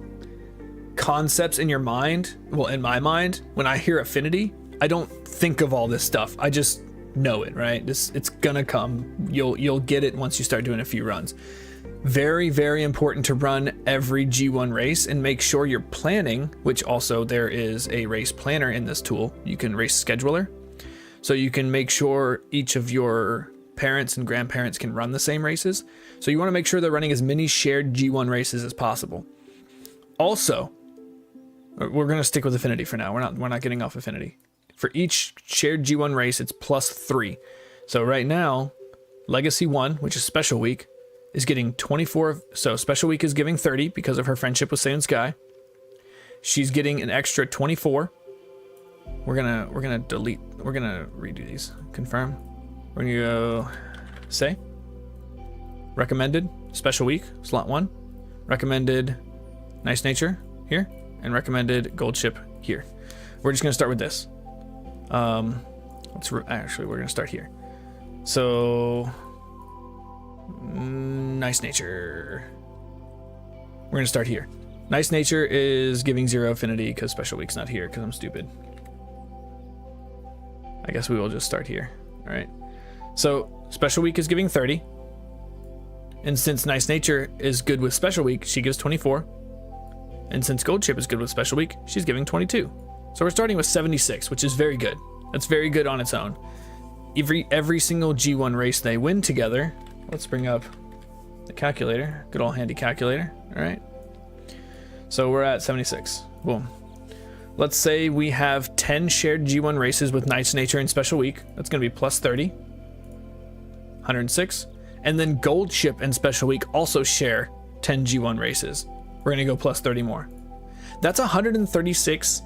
concepts in your mind, well, in my mind, when I hear affinity, I don't think of all this stuff. I just know it, right? It's gonna come. You'll get it once you start doing a few runs. Very, very important to run every G1 race and make sure you're planning, which also there is a race planner in this tool. You can race scheduler. So you can make sure each of your parents and grandparents can run the same races. So you want to make sure they're running as many shared G1 races as possible. Also, we're going to stick with affinity for now. We're not getting off affinity. For each shared G1 race, it's +3. So right now, Legacy 1, which is Special Week, is getting 24. So Special Week is giving 30 because of her friendship with Saiyan Sky. She's getting an extra 24. We're gonna redo these. Confirm. We're gonna go say recommended Special Week slot 1, recommended Nice Nature here, and recommended Gold Ship here. We're just gonna start with this. Actually, we're gonna start here. So Nice Nature. We're gonna start here. Nice Nature is giving 0 affinity because Special Week's not here because I'm stupid. I guess we will just start here. All right. So Special Week is giving 30. And since Nice Nature is good with Special Week, she gives 24. And since Gold Ship is good with Special Week, she's giving 22. So we're starting with 76, which is very good. That's very good on its own. Every single G1 race they win together. Let's bring up the calculator. Good old handy calculator. All right. So we're at 76. Boom. Let's say we have 10 shared G1 races with Nice Nature and Special Week. That's going to be +30. 106. And then Gold Ship and Special Week also share 10 G1 races. We're going to go +30 more. That's 136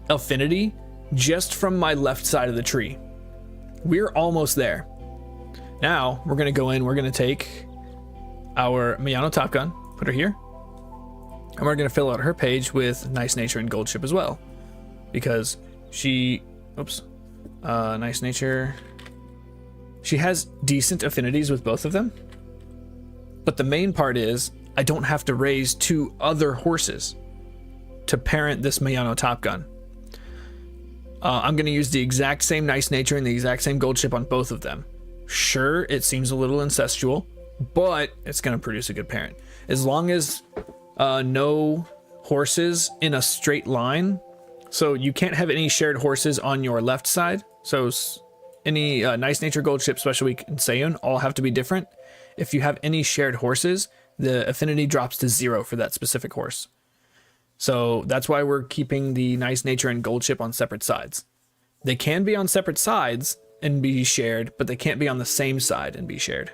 affinity just from my left side of the tree. We're almost there. Now, we're going to go in, we're going to take our Miyano Top Gun, put her here. And we're going to fill out her page with Nice Nature and Gold Ship as well. Because she, Nice Nature, she has decent affinities with both of them. But the main part is, I don't have to raise 2 other horses to parent this Miyano Top Gun. I'm going to use the exact same Nice Nature and the exact same Gold Ship on both of them. Sure, it seems a little incestual, but it's going to produce a good parent. As long as no horses in a straight line, so you can't have any shared horses on your left side. So any Nice Nature, Gold Ship, Special Week, and Seiyun all have to be different. If you have any shared horses, the affinity drops to 0 for that specific horse. So that's why we're keeping the Nice Nature and Gold Ship on separate sides. They can be on separate sides and be shared, but they can't be on the same side and be shared,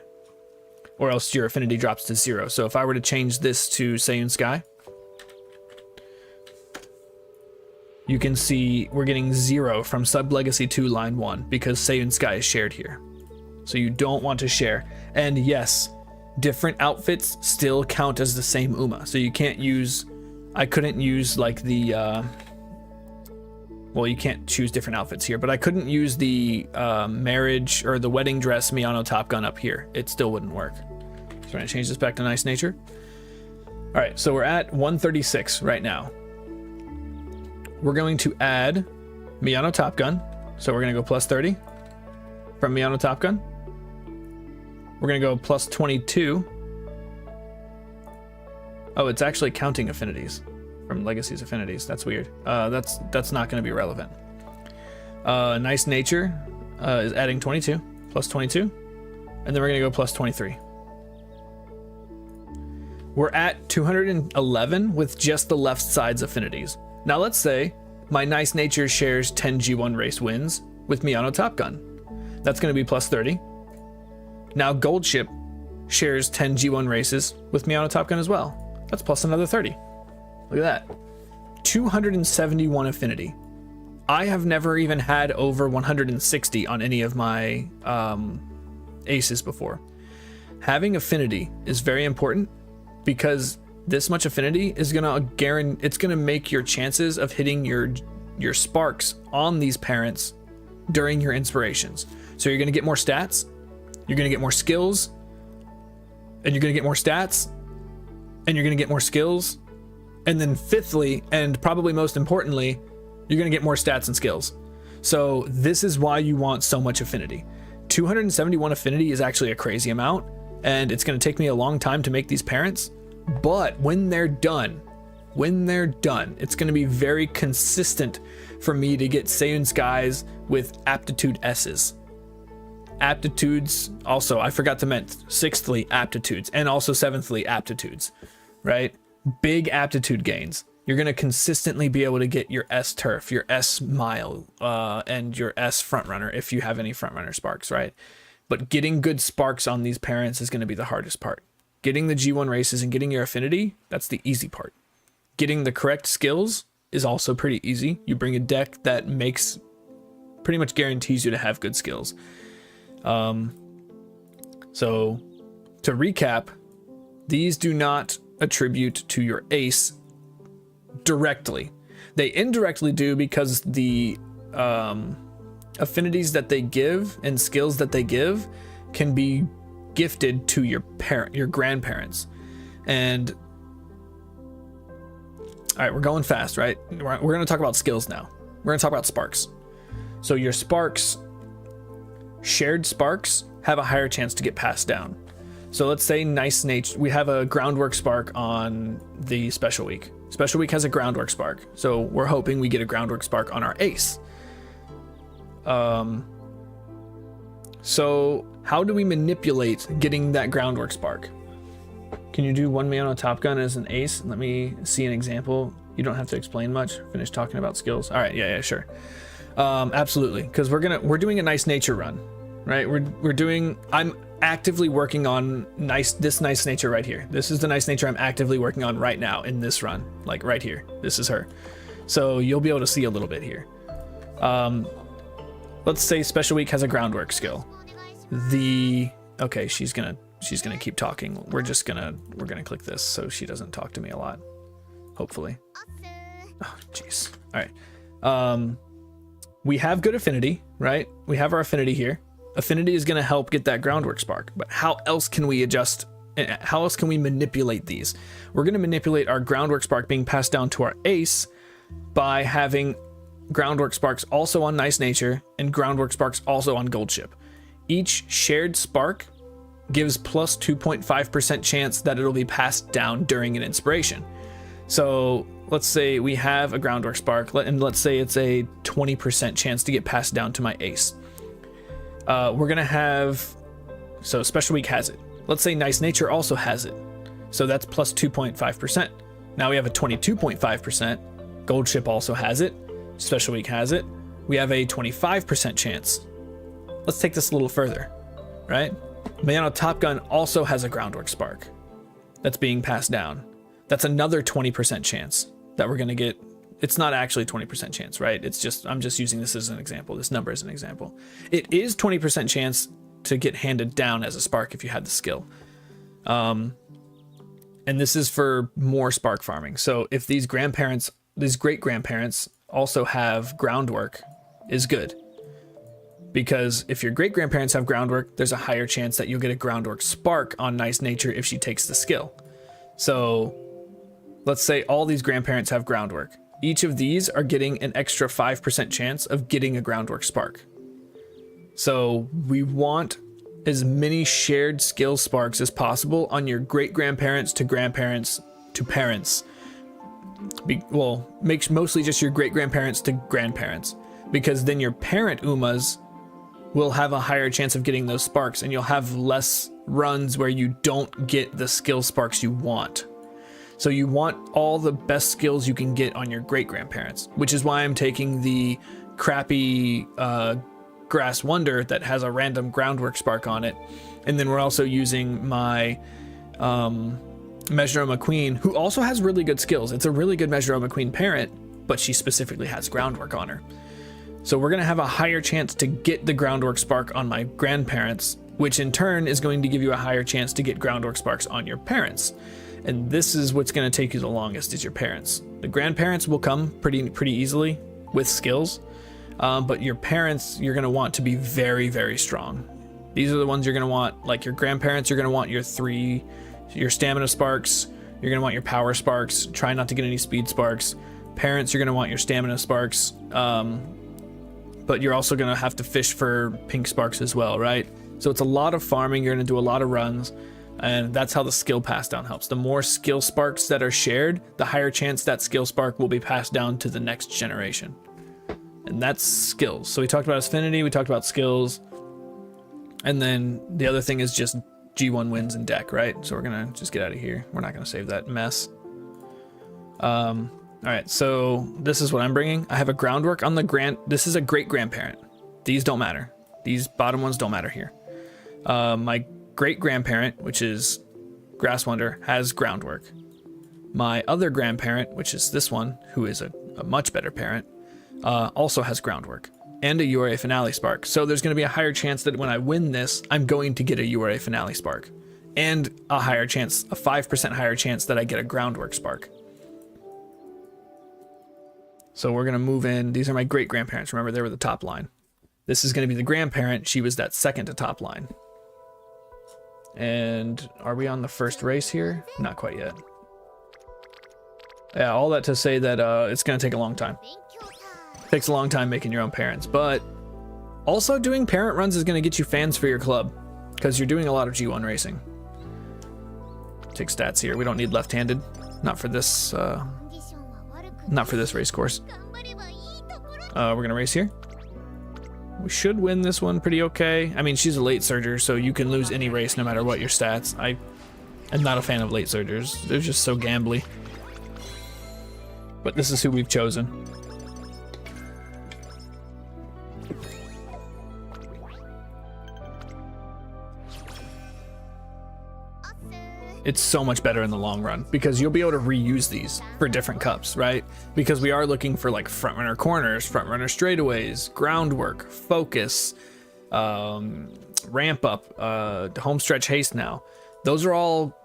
or else your affinity drops to 0. So if I were to change this to Seiyun Sky, you can see we're getting 0 from Sub Legacy 2 line 1 because Seiyun Sky is shared here. So you don't want to share. And yes, different outfits still count as the same Uma. So you can't use, I couldn't use like the, well, you can't choose different outfits here, but I couldn't use the marriage or the wedding dress Miyano Top Gun up here. It still wouldn't work. So we're gonna change this back to Nice Nature. All right, so we're at 136 right now. We're going to add Miyano Top Gun. So we're gonna go plus 30 from Miyano Top Gun. We're gonna go plus 22. Oh, it's actually counting affinities from Legacy's affinities. That's weird. That's not gonna be relevant. Nice Nature is adding 22, plus 22. And then we're gonna go plus 23. We're at 211 with just the left side's affinities. Now let's say my Nice Nature shares 10 G1 race wins with Miyano Top Gun. That's going to be plus 30. Now Gold Ship shares 10 G1 races with Miyano Top Gun as well. That's plus another 30. Look at that. 271 affinity. I have never even had over 160 on any of my aces before. Having affinity is very important because this much affinity is gonna guarantee, it's gonna make your chances of hitting your sparks on these parents during your inspirations. So you're gonna get more stats, you're gonna get more skills, and you're gonna get more stats, and you're gonna get more skills, and then fifthly, and probably most importantly, you're gonna get more stats and skills. So this is why you want so much affinity. 271 affinity is actually a crazy amount, and it's gonna take me a long time to make these parents, but when they're done, it's gonna be very consistent for me to get Seiyun Skies with aptitude S's. Aptitudes, also, I forgot to mention, sixthly, aptitudes, and also seventhly, aptitudes, right? Big aptitude gains. You're going to consistently be able to get your S turf, your S mile, and your S front runner if you have any front runner sparks, right? But getting good sparks on these parents is going to be the hardest part. Getting the G1 races and getting your affinity, that's the easy part. Getting the correct skills is also pretty easy. You bring a deck that pretty much guarantees you to have good skills. So to recap, these do not attribute to your ace directly. They indirectly do because the affinities that they give and skills that they give can be gifted to your grandparents. And all right, we're going fast, right? We're going to talk about skills now. We're going to talk about sparks. So your sparks, shared sparks, have a higher chance to get passed down. So let's say Nice Nature, we have a groundwork spark on the special week. Special week has a groundwork spark. So we're hoping we get a groundwork spark on our ace. So how do we manipulate getting that groundwork spark? Can you do one man on Top Gun as an ace? Let me see an example. You don't have to explain much. Finish talking about skills. All right, yeah, sure. Absolutely, because we're doing a Nice Nature run, right? I'm actively working on this Nice Nature right here. This is the Nice Nature I'm actively working on right now in this run, like right here. This is her. So you'll be able to see a little bit here. Let's say Special Week has a groundwork skill. Okay, she's gonna she's gonna keep talking. We're gonna click this so she doesn't talk to me a lot. Hopefully. Oh, jeez. All right. We have good affinity, right? We have our affinity here. Affinity is gonna help get that groundwork spark. But how else can we adjust? How else can we manipulate these? We're gonna manipulate our groundwork spark being passed down to our ace by having groundwork sparks also on nice nature and groundwork sparks also on gold ship. Each shared spark gives plus 2.5% chance that it'll be passed down during an inspiration. So let's say we have a groundwork spark, and let's say it's a 20% chance to get passed down to my ace. We're gonna have, so special week has it. Let's say nice nature also has it. So that's plus 2.5%. Now we have a 22.5%. Gold ship also has it. Special week has it. We have a 25% chance. Let's take this a little further, right? Mayano Top Gun also has a groundwork spark that's being passed down. That's another 20% chance that we're gonna get. It's not actually 20% chance, right? It's just, I'm just using this as an example. This number is an example. It is 20% chance to get handed down as a spark if you had the skill. And this is for more spark farming. So if these grandparents, these great grandparents also have groundwork, is good. Because if your great grandparents have groundwork, there's a higher chance that you'll get a groundwork spark on nice nature if she takes the skill. So let's say all these grandparents have groundwork. Each of these are getting an extra 5% chance of getting a groundwork spark. So we want as many shared skill sparks as possible on your great grandparents to grandparents to parents. Well, make mostly just your great grandparents to grandparents, because then your parent Umas will have a higher chance of getting those sparks, and you'll have less runs where you don't get the skill sparks you want. So you want all the best skills you can get on your great grandparents, which is why I'm taking the crappy Grass Wonder that has a random groundwork spark on it. And then we're also using my Measure McQueen, who also has really good skills. It's a really good Measure McQueen parent, but she specifically has groundwork on her. So we're gonna have a higher chance to get the groundwork spark on my grandparents, which in turn is going to give you a higher chance to get groundwork sparks on your parents. And this is what's gonna take you the longest, is your parents. The grandparents will come pretty easily with skills, but your parents, you're gonna want to be very, very strong. These are the ones you're gonna want. Like your grandparents, you're gonna want your stamina sparks, you're gonna want your power sparks, try not to get any speed sparks. Parents, you're gonna want your stamina sparks, but you're also gonna have to fish for pink sparks as well, right? So it's a lot of farming, you're gonna do a lot of runs, and that's how the skill pass down helps. The more skill sparks that are shared, the higher chance that skill spark will be passed down to the next generation. And that's skills. So we talked about affinity, we talked about skills, and then the other thing is just G1 wins and deck, right? So we're gonna just get out of here. We're not gonna save that mess. All right, so this is what I'm bringing. I have a groundwork on the this is a great grandparent. These don't matter. These bottom ones don't matter here. My great grandparent, which is Grass Wonder, has groundwork. My other grandparent, which is this one, who is a much better parent, also has groundwork and a URA finale spark. So there's going to be a higher chance that when I win this, I'm going to get a URA finale spark, and a higher chance, a 5% higher chance that I get a groundwork spark. So we're going to move in. These are my great grandparents. Remember, they were the top line. This is going to be the grandparent. She was that second to top line. And are we on the first race here? Not quite yet. Yeah, all that to say that it's going to take a long time. Takes a long time making your own parents, but also doing parent runs is going to get you fans for your club, because you're doing a lot of G1 racing. Take stats here. We don't need left-handed. Not for this race course. We're going to race here. We should win this one pretty okay. I mean, she's a late surger, so you can lose any race no matter what your stats. I am not a fan of late surgers. They're just so gambly. But this is who we've chosen. It's so much better in the long run, because you'll be able to reuse these for different cups, right? Because we are looking for like front runner corners, front runner straightaways, groundwork, focus, ramp up, home stretch haste now. Those are all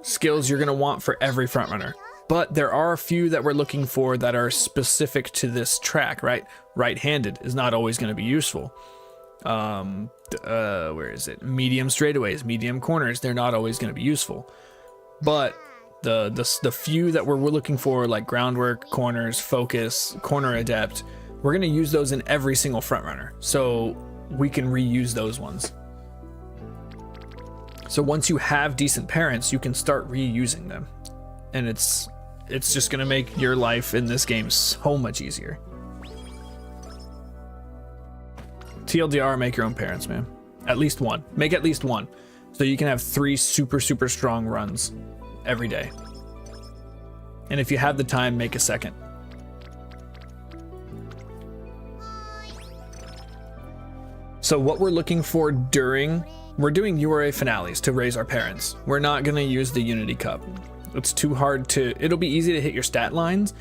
skills you're going to want for every front runner. But there are a few that we're looking for that are specific to this track, right? Right-handed is not always going to be useful. Where is it? Medium straightaways, medium corners, they're not always going to be useful. But the few that we're looking for, like groundwork, corners, focus, corner adept, we're going to use those in every single front runner. So we can reuse those ones. So once you have decent parents, you can start reusing them. And it's just going to make your life in this game so much easier. TLDR, make your own parents, man. At least one. Make at least one. So you can have 3 super, super strong runs every day. And if you have the time, make a second. So what we're looking for we're doing URA finales to raise our parents. We're not going to use the Unity Cup. It's too hard it'll be easy to hit your stat lines,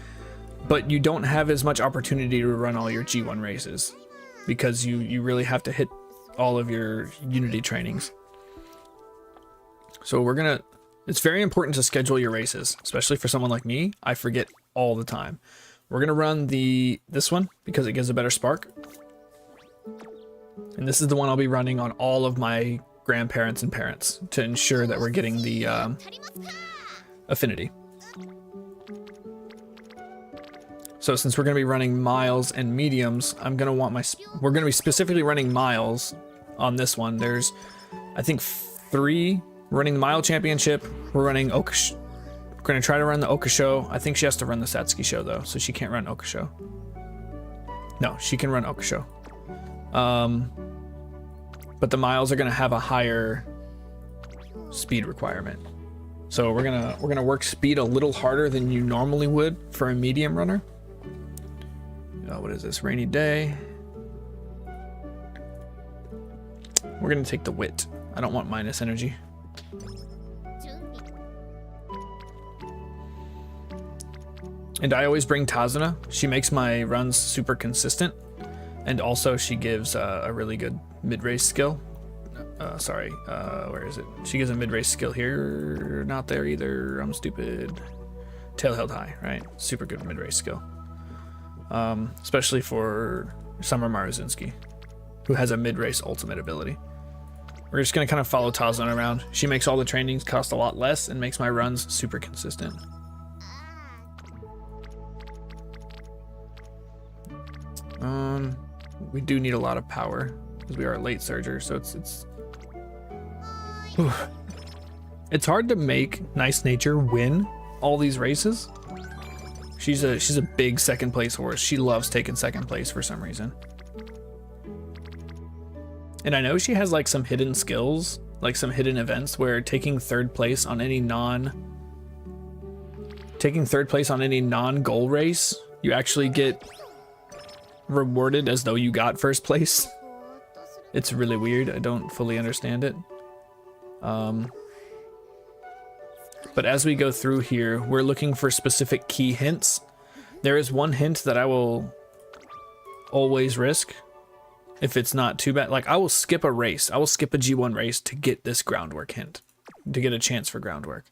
but you don't have as much opportunity to run all your G1 races because you really have to hit all of your Unity trainings. So it's very important to schedule your races, especially for someone like me. I forget all the time. We're going to run this one because it gives a better spark. And this is the one I'll be running on all of my grandparents and parents to ensure that we're getting the affinity. So since we're going to be running miles and mediums, we're going to be specifically running miles on this one. There's, I think, 3 running the mile championship. We're running we're going to try to run the Oka show. I think she has to run the Satsuki show though, so she can't run Oka show. No, she can run Oka show. But the miles are going to have a higher speed requirement. So we're gonna work speed a little harder than you normally would for a medium runner. What is this? Rainy day. We're gonna take the wit. I don't want minus energy. And I always bring Tazuna. She makes my runs super consistent. And also she gives a really good mid-race skill. Where is it? She gives a mid-race skill here. Not there either. I'm stupid. Tail held high, right? Super good mid-race skill. Especially for Summer Maruzinski, who has a mid-race ultimate ability. We're just going to kind of follow Tazuna around. She makes all the trainings cost a lot less and makes my runs super consistent. We do need a lot of power because we are a late surger, so it's hard to make Nice Nature win all these races. She's a big second place horse. She loves taking second place for some reason. And I know she has like some hidden skills, like some hidden events where taking third place on any non-goal race, you actually get rewarded as though you got first place. It's really weird. I don't fully understand it. But as we go through here, we're looking for specific key hints. There is one hint that I will always risk if it's not too bad. Like I will skip a race. I will skip a G1 race to get this groundwork hint, to get a chance for groundwork.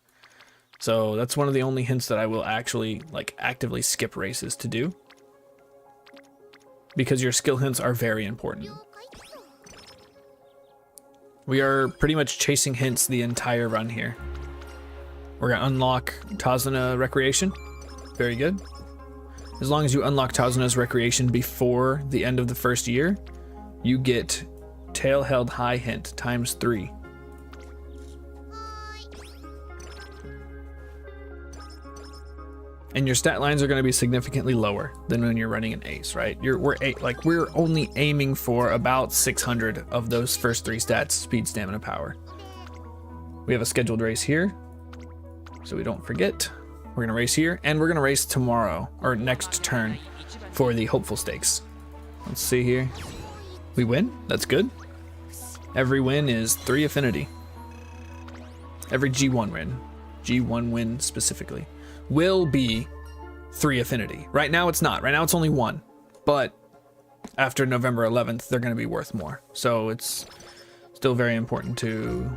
So that's one of the only hints that I will actually like actively skip races to do, because your skill hints are very important. We are pretty much chasing hints the entire run here. We're gonna unlock Tazuna Recreation. Very good. As long as you unlock Tazuna's Recreation before the end of the first year, you get Tail Held High hint ×3. And your stat lines are going to be significantly lower than when you're running an ace, right? We're only aiming for about 600 of those first 3 stats: speed, stamina, power. We have a scheduled race here, so we don't forget. We're going to race here, and we're going to race tomorrow, or next turn, for the hopeful stakes. Let's see here. We win. That's good. Every win is 3 affinity. Every G1 win specifically, will be 3 affinity. Right now it's not. Right now it's only 1. But after November 11th, they're going to be worth more. So it's Still very important to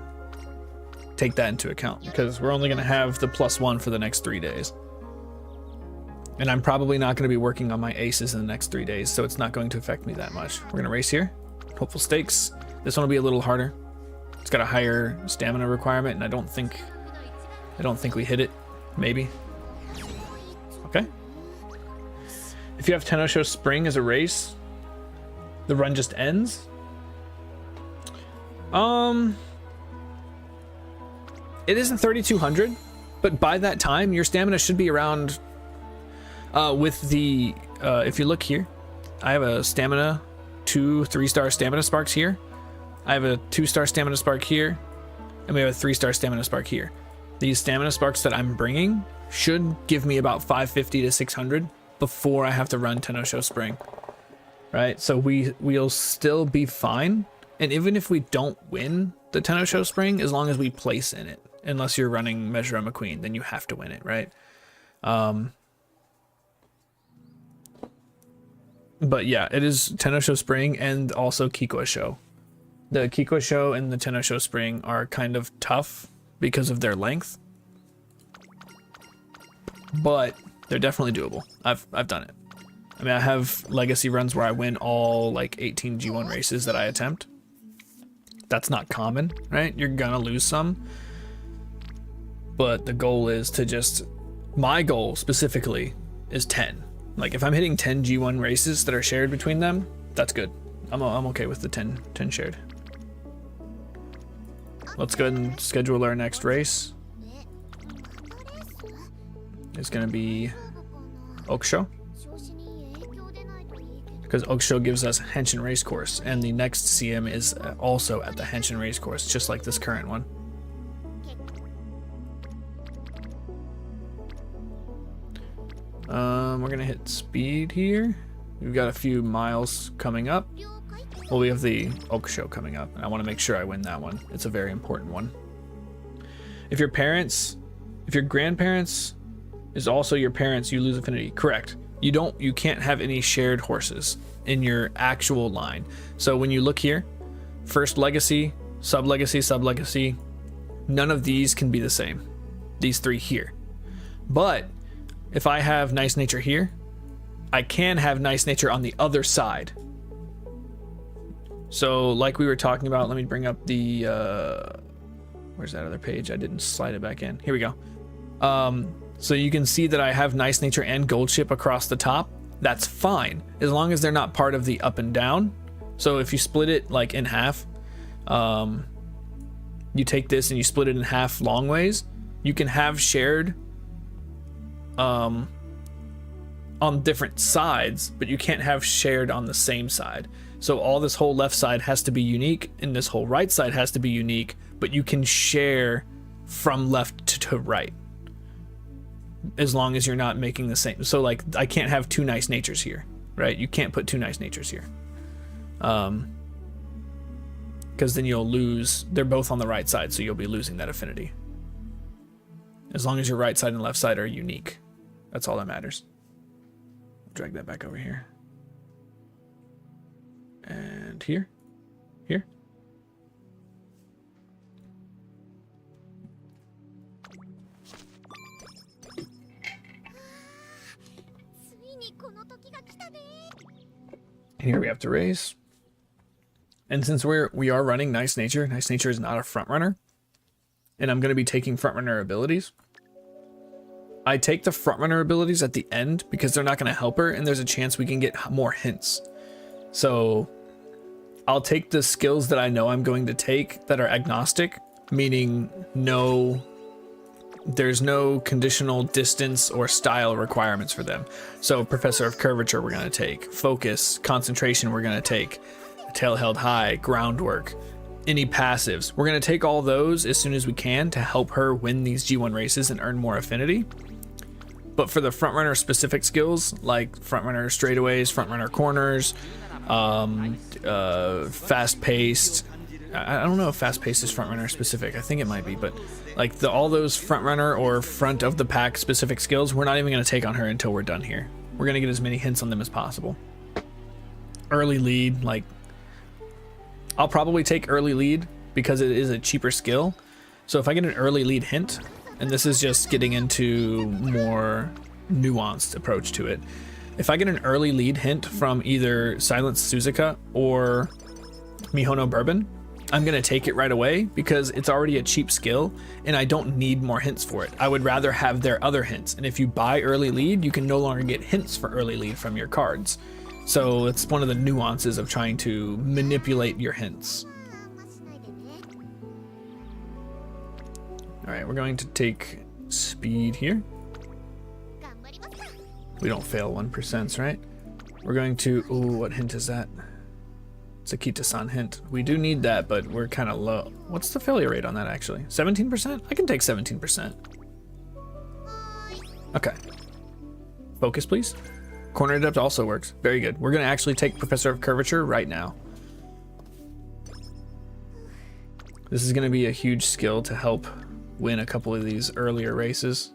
take that into account because we're only going to have the +1 for the next 3 days. And I'm probably not going to be working on my aces in the next 3 days, so it's not going to affect me that much. We're going to race here. Hopeful stakes. This one will be a little harder. It's got a higher stamina requirement, and I don't think we hit it. Maybe. Okay. If you have Tenosho Spring as a race, the run just ends. It isn't 3,200, but by that time, your stamina should be around. With the if you look here, I have a stamina 2 3-star stamina sparks here. I have a 2-star stamina spark here, and we have a 3-star stamina spark here. These stamina sparks that I'm bringing should give me about 550 to 600 before I have to run Tenosho Spring, right? So we'll still be fine, and even if we don't win the Tenosho Spring, as long as we place in it, unless you're running Measure I'm a Queen, then you have to win it, right? But yeah, it is Tenosho Spring and also Kikwa Show. The Kikwa Show and the Tenosho Spring are kind of tough because of their length, but they're definitely doable. I've done it. I mean, I have legacy runs where I win all like 18 G1 races that I attempt. That's not common, right? You're gonna lose some, but the goal is to just, my goal specifically is 10. Like if I'm hitting 10 G1 races that are shared between them, that's good. I'm okay with the 10 shared. Let's go ahead and schedule our next race. It's gonna be Okusho, because Okusho gives us Henshin Race Course, and the next CM is also at the Henshin Race Course, just like this current one. We're gonna hit speed here. We've got a few miles coming up. Well, we have the Okusho coming up, and I want to make sure I win that one. It's a very important one. If your grandparents is also your parents, you lose affinity. Correct. You can't have any shared horses in your actual line. So when you look here, first legacy, sub-legacy, sub-legacy, none of these can be the same. These three here. But if I have nice nature here, I can have nice nature on the other side. So like we were talking about, let me bring up the, where's that other page? I didn't slide it back in. Here we go. So you can see that I have nice nature and gold ship across the top. That's fine, as long as they're not part of the up and down. So if you split it like in half, you take this and you split it in half long ways, you can have shared on different sides, but you can't have shared on the same side. So all this whole left side has to be unique, and this whole right side has to be unique, but you can share from left to right, as long as you're not making the same. So like I can't have two nice natures here, right? You can't put two nice natures here, because then you'll lose. They're both on the right side, so you'll be losing that affinity. As long as your right side and left side are unique, that's all that matters. Drag that back over here. And here. And here we have to race. And since we are running nice nature is not a front runner, and I'm going to be taking front runner abilities. I take the front runner abilities at the end because they're not going to help her, and there's a chance we can get more hints. So I'll take the skills that I know I'm going to take that are agnostic, meaning there's no conditional distance or style requirements for them. So Professor of Curvature we're going to take, Focus, Concentration we're going to take, Tail Held High, Groundwork, any passives. We're going to take all those as soon as we can to help her win these G1 races and earn more affinity. But for the frontrunner specific skills, like frontrunner straightaways, frontrunner corners, fast-paced, I don't know if fast-paced is frontrunner specific. I think it might be, but like all those frontrunner or front of the pack specific skills, we're not even going to take on her until we're done here. We're going to get as many hints on them as possible. Early lead, like I'll probably take early lead because it is a cheaper skill. So if I get an early lead hint, and this is just getting into more nuanced approach to it. If I get an early lead hint from either Silence Suzuka or Mihono Bourbon, I'm gonna take it right away because it's already a cheap skill and I don't need more hints for it. I would rather have their other hints. And if you buy early lead, you can no longer get hints for early lead from your cards. So it's one of the nuances of trying to manipulate your hints. All right, we're going to take speed here. We don't fail 1%, right? We're going to, ooh, what hint is that? It's a Kita-san hint. We do need that, but we're kind of low. What's the failure rate on that actually? 17%? I can take 17%. Okay. Focus, please. Corner Adept also works. Very good. We're gonna actually take Professor of Curvature right now. This is gonna be a huge skill to help win a couple of these earlier races.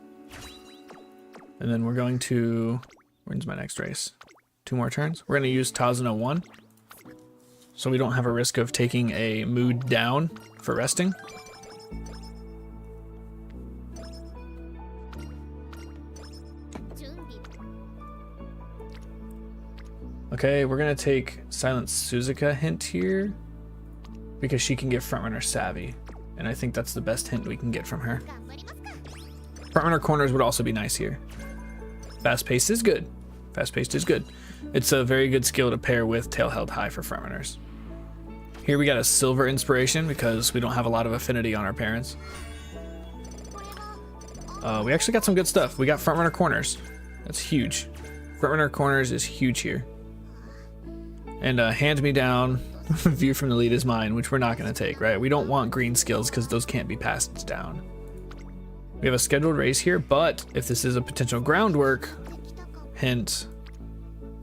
And then we're going to, when's my next race? 2 more turns. We're gonna use Tazuna 1. So we don't have a risk of taking a mood down for resting. Okay, we're gonna take Silent Suzuka hint here because she can get Frontrunner Savvy. And I think that's the best hint we can get from her. Frontrunner Corners would also be nice here. Fast Paced is good. Fast Paced is good. It's a very good skill to pair with Tail Held High for Frontrunners. Here we got a Silver Inspiration because we don't have a lot of affinity on our parents. We actually got some good stuff. We got Frontrunner Corners. That's huge. Frontrunner Corners is huge here. And Hand Me Down, View from the Lead is mine, which we're not going to take, right? We don't want green skills because those can't be passed down. We have a scheduled race here, but if this is a potential groundwork hint,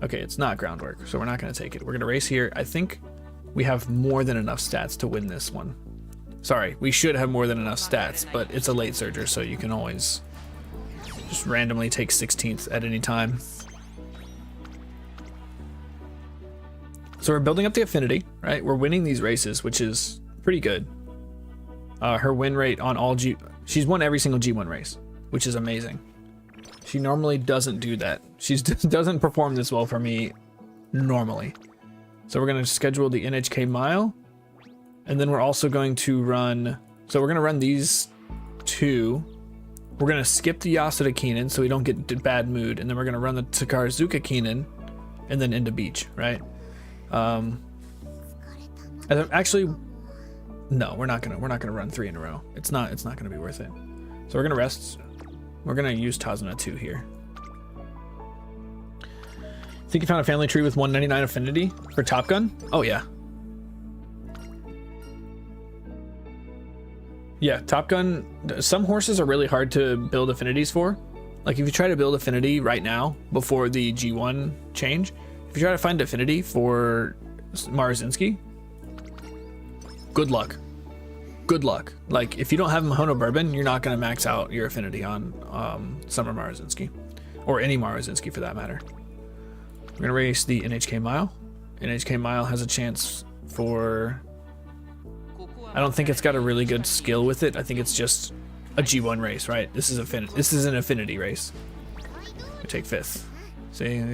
okay, it's not groundwork, so we're not going to take it. We're going to race here. I think we have more than enough stats to win this one. Sorry, we should have more than enough stats, but it's a late surger, so you can always just randomly take 16th at any time. So we're building up the affinity, right? We're winning these races, which is pretty good. Her win rate on all she's won every single G1 race, which is amazing. She normally doesn't do that. She doesn't perform this well for me normally. So we're going to schedule the NHK mile, and then we're also going to run, so we're going to run these 2. We're going to skip the Yasuda Keenan so we don't get bad mood, and then we're going to run the Takarazuka Keenan and then into beach, right? Actually, no, we're not gonna run 3 in a row. It's not gonna be worth it. So we're gonna rest. We're gonna use Tazuna 2 here. Think you found a family tree with 199 affinity for Top Gun? Oh yeah. Yeah, Top Gun, some horses are really hard to build affinities for. Like if you try to build affinity right now before the G1 change, if you try to find affinity for Marazinski, good luck. Good luck. Like if you don't have Mihono Bourbon, you're not going to max out your affinity on Summer Marazinski, or any Marazinski for that matter. We're going to race the NHK Mile. NHK Mile has a chance for, I don't think it's got a really good skill with it. I think it's just a G1 race, right? This is an affinity race. We take 5th. See,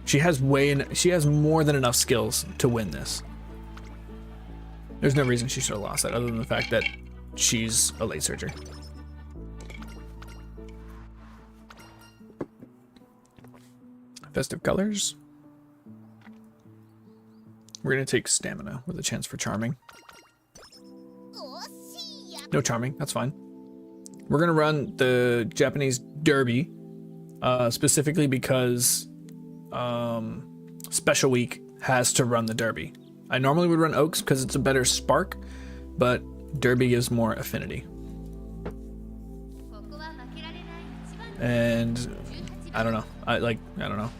she has more than enough skills to win this. There's no reason she should have lost that other than the fact that she's a late surger. Festive Colors. We're gonna take Stamina with a chance for Charming. No Charming, that's fine. We're gonna run the Japanese Derby, specifically because Special Week has to run the Derby. I normally would run Oaks because it's a better spark, but Derby gives more affinity. And I don't know. I don't know.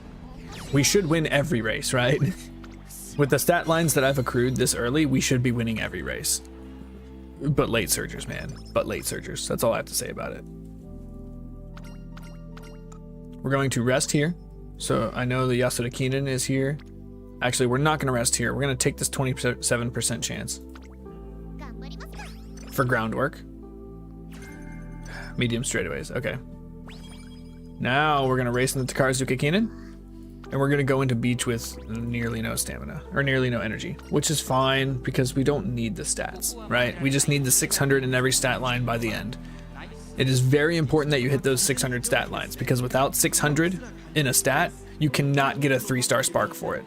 We should win every race, right? With the stat lines that I've accrued this early, we should be winning every race. But late surgers, man. But late surgers. That's all I have to say about it. We're going to rest here. So I know the Yasuda Keenan is here. Actually, we're not going to rest here. We're going to take this 27% chance for groundwork. Medium straightaways. Okay. Now we're going to race into Takarazuka Kinen. And we're going to go into beach with nearly no stamina. Or nearly no energy. Which is fine because we don't need the stats, right? We just need the 600 in every stat line by the end. It is very important that you hit those 600 stat lines. Because without 600 in a stat, you cannot get a 3-star spark for it.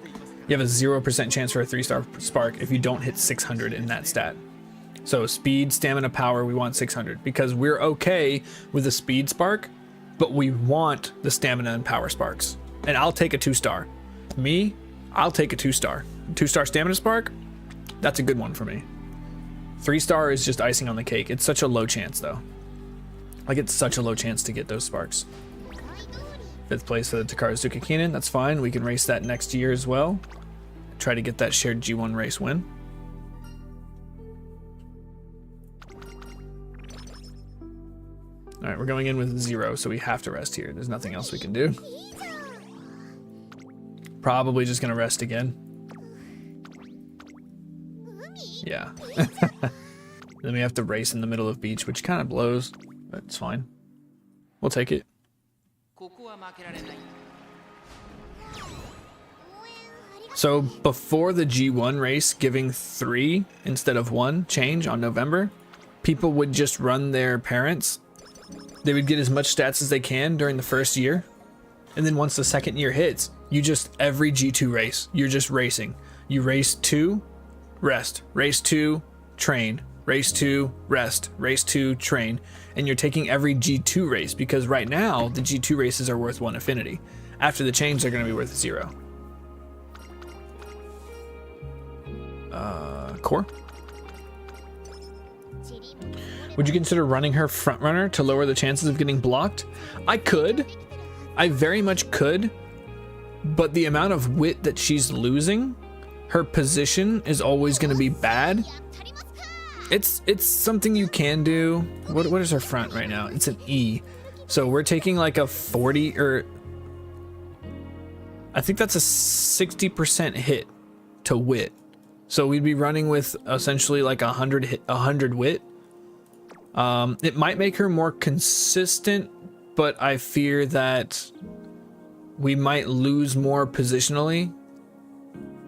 You have a 0% chance for a 3-star spark if you don't hit 600 in that stat. So speed, stamina, power, we want 600 because we're okay with a speed spark, but we want the stamina and power sparks. And I'll take a 2-star. Me, I'll take a 2-star. 2-star stamina spark, that's a good one for me. 3-star is just icing on the cake. It's such a low chance though. Like it's such a low chance to get those sparks. 5th place for the Takarazuka Kinen, that's fine. We can race that next year as well. Try to get that shared G1 race win. All right, we're going in with 0, so we have to rest here. There's nothing else we can do. Probably just gonna rest again. Yeah. Then we have to race in the middle of beach, which kind of blows, but it's fine. We'll take it. So before the G1 race giving 3 instead of 1 change on November, people would just run their parents. They would get as much stats as they can during the first year. And then once the second year hits, you just, every G2 race, you're just racing. You race 2, rest. Race 2, train. Race 2, rest. Race 2, train. And you're taking every G2 race because right now the G2 races are worth 1 affinity. After the change, they're going to be worth 0. Core. Would you consider running her front runner to lower the chances of getting blocked? I could. I very much could. But the amount of wit that she's losing, her position is always going to be bad. It's something you can do. What is her front right now? It's an E. So we're taking like a 40 or I think that's a 60% hit to wit. So we'd be running with essentially like 100 wit. It might make her more consistent, but I fear that we might lose more positionally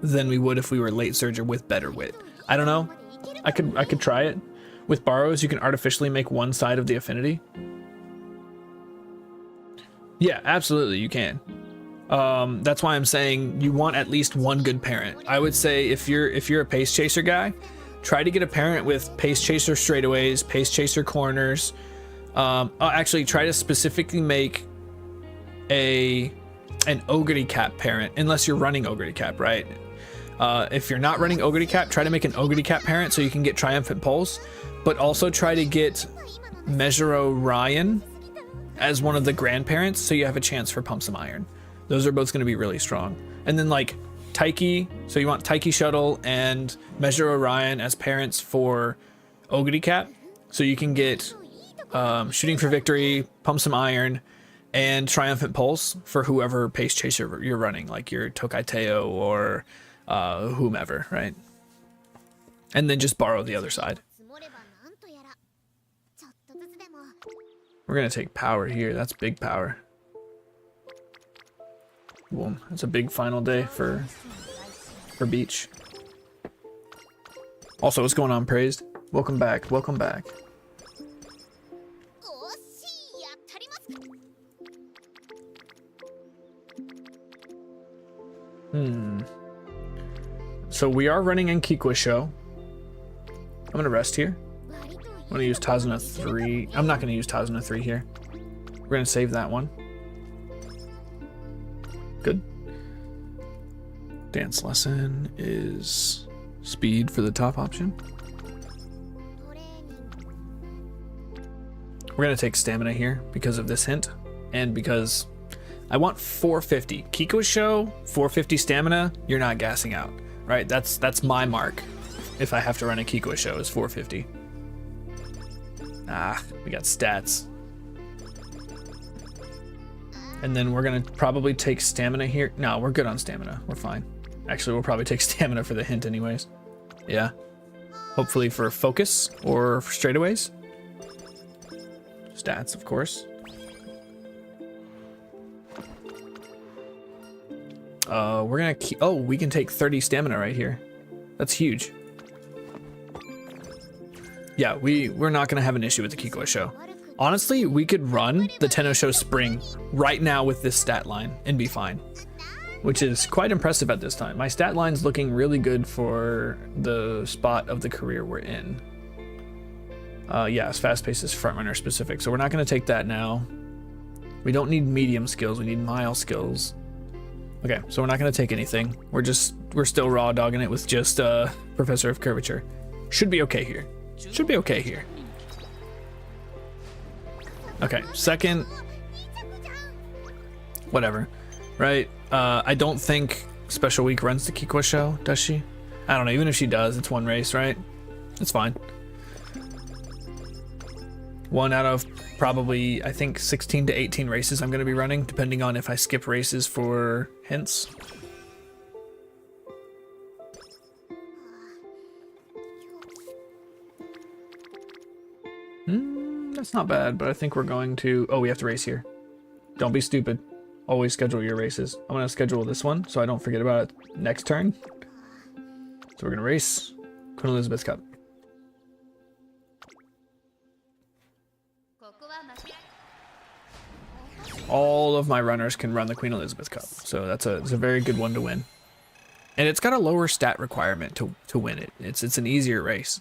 than we would if we were late surger with better wit. I don't know. I could try it. With borrows, you can artificially make one side of the affinity. Yeah, absolutely, you can. That's why I'm saying you want at least one good parent. I would say if you're a pace chaser guy, try to get a parent with pace chaser straightaways, pace chaser corners. Actually, try to specifically make an Ogre Cap parent, unless you're running Ogre Cap, right? If you're not running Ogre Cap, try to make an Ogre Cap parent so you can get Triumphant Pulse, but also try to get Measuro Ryan as one of the grandparents so you have a chance for Pump Some Iron. Those are both going to be really strong. And then like Taiki, so you want Taiki Shuttle and Measure Orion as parents for Ogre Cap, so you can get Shooting for Victory, Pump Some Iron, and Triumphant Pulse for whoever pace chaser you're running, like your Tokai Teo or whomever, right? And then just borrow the other side. We're gonna take power here. That's big power. Boom. It's a big final day for beach. Also, what's going on, Praised? Welcome back. Welcome back. So we are running in Kikwa Show. I'm gonna rest here. I'm gonna use Tazuna 3. I'm not gonna use Tazuna 3 here. We're gonna save that one. Good. Dance lesson is speed for the top option. We're gonna take stamina here because of this hint, and because I want 450. Kikwa Show, 450 stamina, you're not gassing out, right? That's my mark. If I have to run a Kikwa Show, is 450. Ah, we got stats. And then we're gonna probably take stamina here. No, we're good on stamina. We're fine. Actually, we'll probably take stamina for the hint anyways. Yeah. Hopefully for focus or for straightaways. Stats, of course. We're gonna keep, oh, we can take 30 stamina right here. That's huge. Yeah, we're not gonna have an issue with the Kikwa show. Honestly, we could run the Tenno show spring right now with this stat line and be fine, which is quite impressive at this time. My stat line's looking really good for the spot of the career we're in. Yeah, it's fast paced is frontrunner specific, so we're not gonna take that now. We don't need medium skills, we need mile skills. Okay, so we're not gonna take anything. We're still raw dogging it with just Professor of Curvature. Should be okay here. Should be okay here. Okay, second. Whatever, right? I don't think Special Week runs the Kikwa show, does she? I don't know, even if she does, it's one race, right? It's fine. One out of probably, I think, 16 to 18 races I'm going to be running, depending on if I skip races for hints. That's not bad, but I think we're going to... Oh, we have to race here. Don't be stupid. Always schedule your races. I'm going to schedule this one so I don't forget about it next turn. So we're going to race Queen Elizabeth Cup. All of my runners can run the Queen Elizabeth Cup, so it's a very good one to win. And it's got a lower stat requirement to win it. It's an easier race.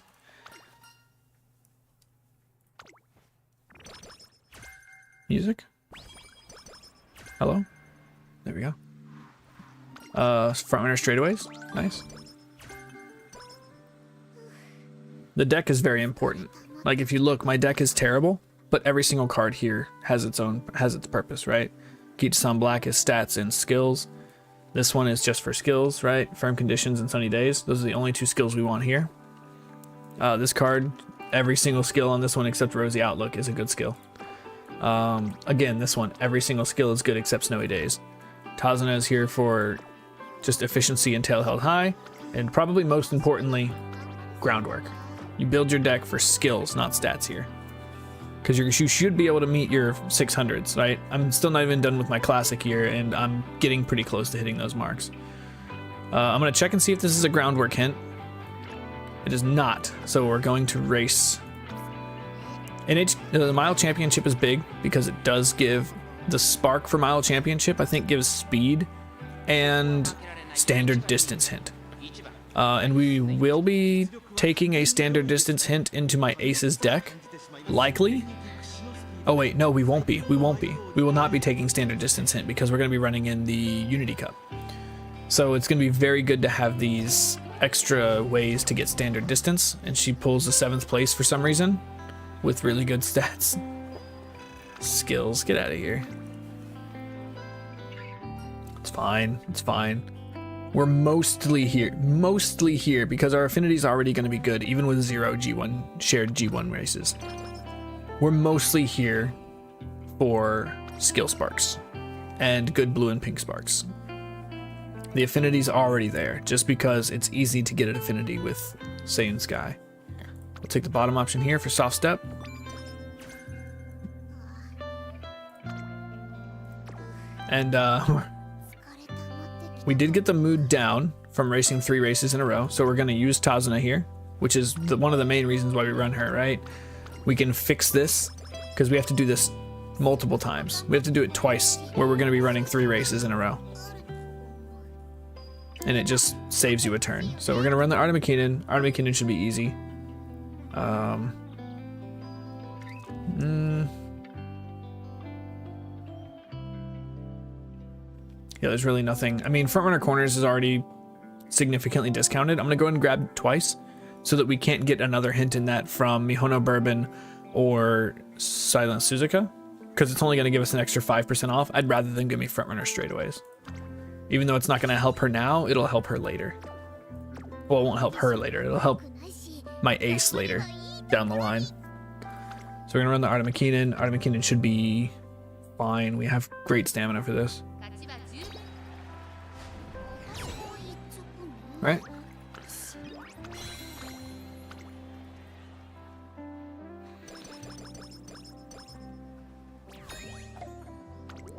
Music. Hello. There we go. Front runner straightaways. Nice. The deck is very important. Like if you look, my deck is terrible, but every single card here has its purpose, right? Kichi-san Black is stats and skills. This one is just for skills, right? Firm conditions and sunny days. Those are the only two skills we want here. This card, every single skill on this one except Rosy Outlook is a good skill. Again, this one, every single skill is good except Snowy Days. Tazuna is here for just efficiency and tail held high, and probably most importantly, groundwork. You build your deck for skills, not stats here. Because you should be able to meet your 600s, right? I'm still not even done with my classic here, and I'm getting pretty close to hitting those marks. I'm going to check and see if this is a groundwork hint. It is not, so we're going to race. The Mile Championship is big because it does give the spark for Mile Championship, I think gives speed and standard distance hint. And we will be taking a standard distance hint into my Aces deck, likely. Oh wait, no, we won't be. We will not be taking standard distance hint because we're going to be running in the Unity Cup. So it's going to be very good to have these extra ways to get standard distance, and she pulls the 7th place for some reason with really good stats. Skills, get out of here. It's fine, it's fine. We're mostly here because our affinity is already going to be good, even with 0 G1 shared G1 races. We're mostly here for skill sparks and good blue and pink sparks. The affinity's already there, just because it's easy to get an affinity with Saiyan Sky. We'll take the bottom option here for soft step. And we did get the mood down from racing 3 races in a row, so we're going to use Tazuna here, which is one of the main reasons why we run her, right? We can fix this, because we have to do this multiple times. We have to do it twice, where we're going to be running 3 races in a row. And it just saves you a turn. So we're going to run the Artemakinen. Artemakinen should be easy. Yeah, there's really nothing. I mean, Frontrunner Corners is already significantly discounted. I'm going to go ahead and grab it twice so that we can't get another hint in that from Mihono Bourbon or Silent Suzuka, because it's only going to give us an extra 5% off. I'd rather than give me Frontrunner straightaways. Even though it's not going to help her now, it'll help her later. Well, it won't help her later. It'll help my ace later down the line. So we're going to run the Artemakinen. Artemakinen should be fine. We have great stamina for this. right?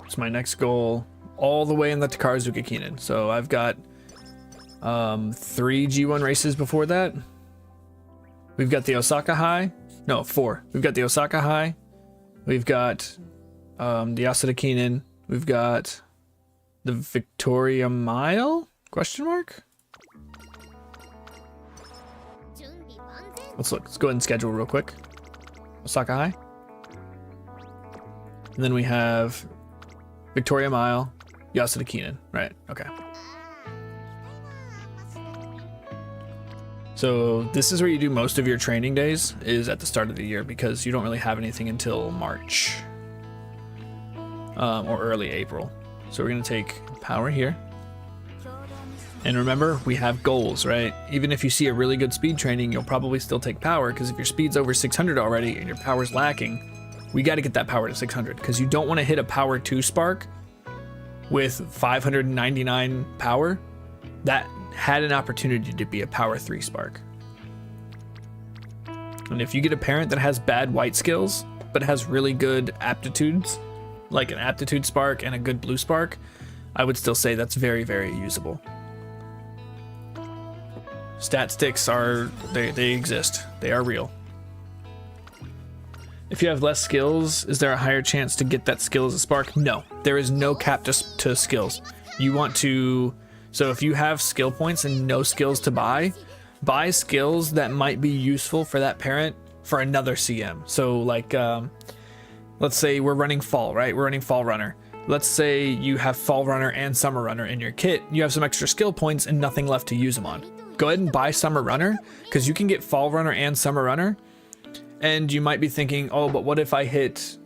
It's my next goal, all the way in the Takarazuka Kinen. So I've got 3 G1 races before that. We've got the Osaka High. No, 4. We've got the Osaka High. We've got the Yasuda Kinen. We've got the Victoria Mile? Question mark? Let's look. Let's go ahead and schedule real quick. Osaka High. And then we have Victoria Mile, Yasuda Kinen. Right, okay. So this is where you do most of your training days, is at the start of the year, because you don't really have anything until March. Or early April. So we're gonna take power here. And remember, we have goals, right? Even if you see a really good speed training, you'll probably still take power, because if your speed's over 600 already and your power's lacking, we gotta get that power to 600, because you don't wanna hit a power 2 spark with 599 power. That had an opportunity to be a power 3 spark. And if you get a parent that has bad white skills, but has really good aptitudes, like an aptitude spark and a good blue spark, I would still say that's very, very usable. Stat sticks are, they exist. They are real. If you have less skills, is there a higher chance to get that skill as a spark? No, there is no cap to skills. You want to, so if you have skill points and no skills to buy skills that might be useful for that parent for another CM. So like, let's say we're running fall, right? We're running fall runner. Let's say you have fall runner and summer runner in your kit. You have some extra skill points and nothing left to use them on. Go ahead and buy summer runner, because you can get fall runner and summer runner. And you might be thinking, oh, but what if I hit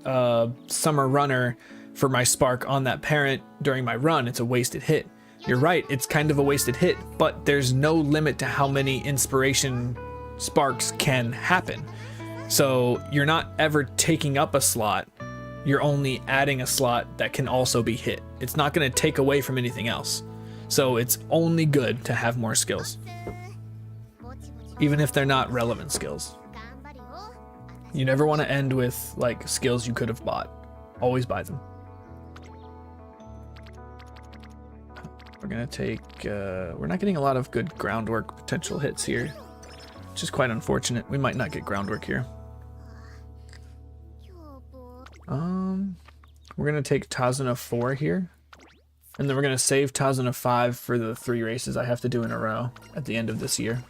summer runner for my spark on that parent during my run? It's a wasted hit. You're right, it's kind of a wasted hit, but there's no limit to how many inspiration sparks can happen. So you're not ever taking up a slot, you're only adding a slot that can also be hit. It's not going to take away from anything else. So it's only good to have more skills, even if they're not relevant skills. You never want to end with like skills you could have bought. Always buy them. We're gonna take, we're not getting a lot of good groundwork potential hits here, which is quite unfortunate. We might not get groundwork here. We're gonna take Tazuna 4 here, and then we're gonna save Tazuna 5 for the 3 races I have to do in a row at the end of this year.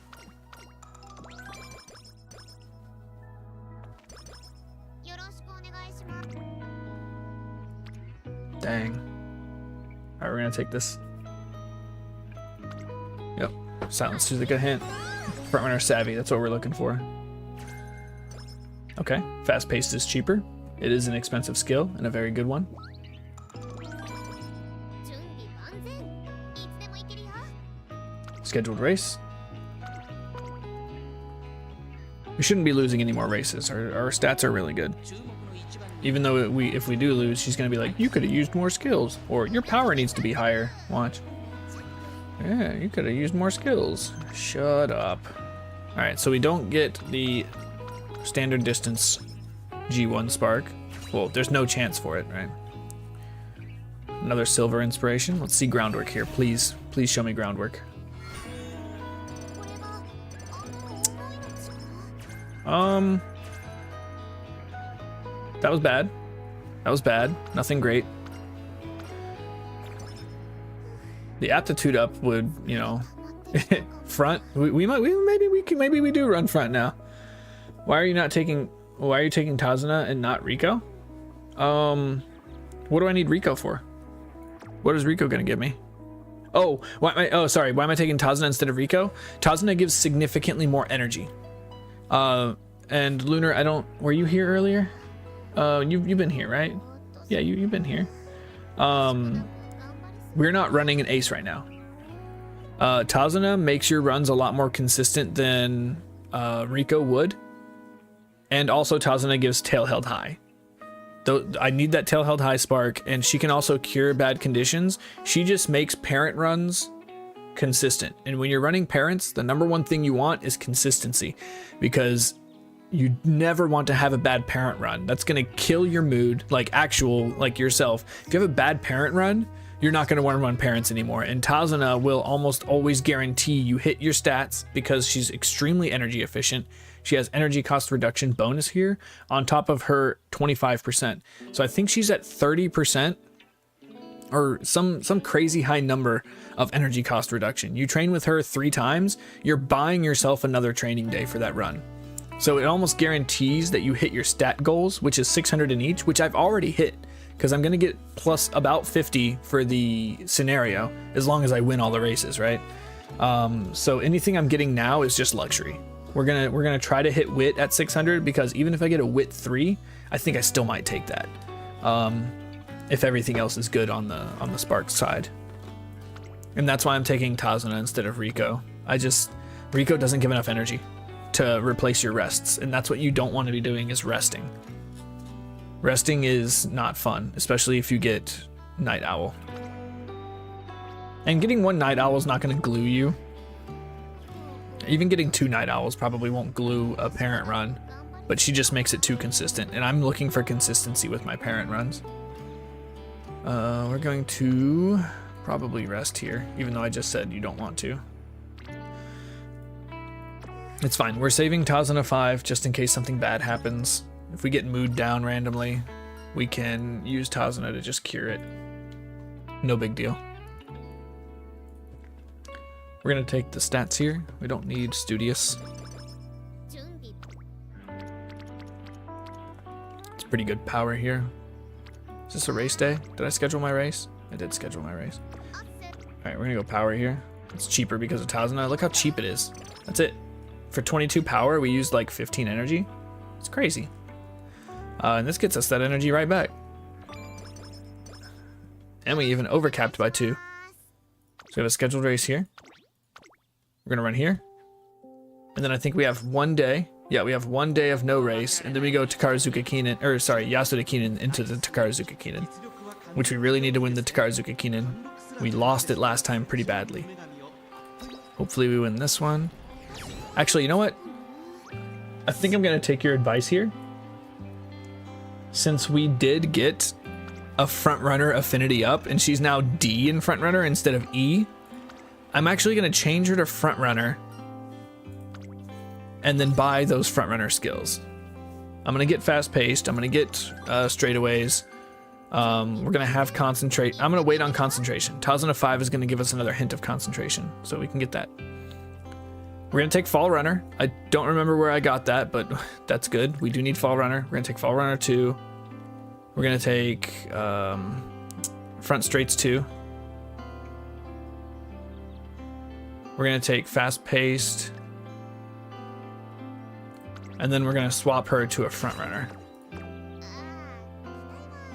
Dang. Alright, we're gonna take this. Yep. Silence is a good hint. Front runner savvy, that's what we're looking for. Okay. Fast paced is cheaper. It is an expensive skill and a very good one. Scheduled race. We shouldn't be losing any more races. Our stats are really good. Even though if we do lose, she's gonna be like, you could have used more skills, or your power needs to be higher. Watch. Yeah, you could have used more skills. Shut up. All right, so we don't get the standard distance G1 spark. Well, there's no chance for it, right? Another silver inspiration. Let's see groundwork here, please. Please show me groundwork. That was bad. That was bad. Nothing great. The aptitude up would, you know, front. Maybe we do run front now. Why are you taking Tazuna and not Rico? What do I need Rico for? What is Rico gonna give me? Oh, sorry. Why am I taking Tazuna instead of Rico? Tazuna gives significantly more energy. And Lunar, were you here earlier? You've been here, right? Yeah, you've been here. We're not running an ace right now. Tazuna makes your runs a lot more consistent than Rico would. And also Tazuna gives tail held high. Though I need that tail held high spark, and she can also cure bad conditions. She just makes parent runs consistent. And when you're running parents, the number one thing you want is consistency, because you never want to have a bad parent run. That's going to kill your mood, like yourself. If you have a bad parent run, you're not going to want to run parents anymore. And Tazuna will almost always guarantee you hit your stats because she's extremely energy efficient. She has energy cost reduction bonus here on top of her 25%. So I think she's at 30% or some crazy high number of energy cost reduction. You train with her 3 times, you're buying yourself another training day for that run. So it almost guarantees that you hit your stat goals, which is 600 in each, which I've already hit because I'm going to get plus about 50 for the scenario as long as I win all the races, right? So anything I'm getting now is just luxury. We're gonna try to hit wit at 600 because even if I get a wit 3, I think I still might take that. If everything else is good on the Sparks side. And that's why I'm taking Tazuna instead of Rico. Rico doesn't give enough energy to replace your rests, and that's what you don't want to be doing is resting. Resting is not fun, especially if you get Night Owl. And getting 1 Night Owl is not going to glue you. Even getting 2 Night Owls probably won't glue a parent run, but she just makes it too consistent, and I'm looking for consistency with my parent runs. We're going to probably rest here, even though I just said you don't want to. It's fine. We're saving Tazuna 5 just in case something bad happens. If we get mood down randomly, we can use Tazuna to just cure it. No big deal. We're going to take the stats here. We don't need Studious. It's pretty good power here. Is this a race day? Did I schedule my race? I did schedule my race. Alright, we're going to go power here. It's cheaper because of Tazuna. Look how cheap it is. That's it. For 22 power, we used like 15 energy. It's crazy. And this gets us that energy right back. And we even overcapped by 2. So we have a scheduled race here. We're going to run here. And then I think we have 1 day. Yeah, we have 1 day of no race. And then we go Takarazuka Kinen, or sorry, Yasuda Kinen into the Takarazuka Kinen, which we really need to win the Takarazuka Kinen. We lost it last time pretty badly. Hopefully we win this one. Actually, you know what? I think I'm going to take your advice here. Since we did get a front runner affinity up and she's now D in front runner instead of E, I'm actually going to change her to front runner and then buy those front runner skills. I'm going to get fast paced. I'm going to get straightaways. We're going to have concentrate. I'm going to wait on concentration. Tazuna 5 is going to give us another hint of concentration, so we can get that. We're going to take Fall Runner. I don't remember where I got that, but that's good. We do need Fall Runner. We're going to take Fall Runner 2. We're going to take Front Straights 2. We're going to take Fast Paced. And then we're going to swap her to a Front Runner.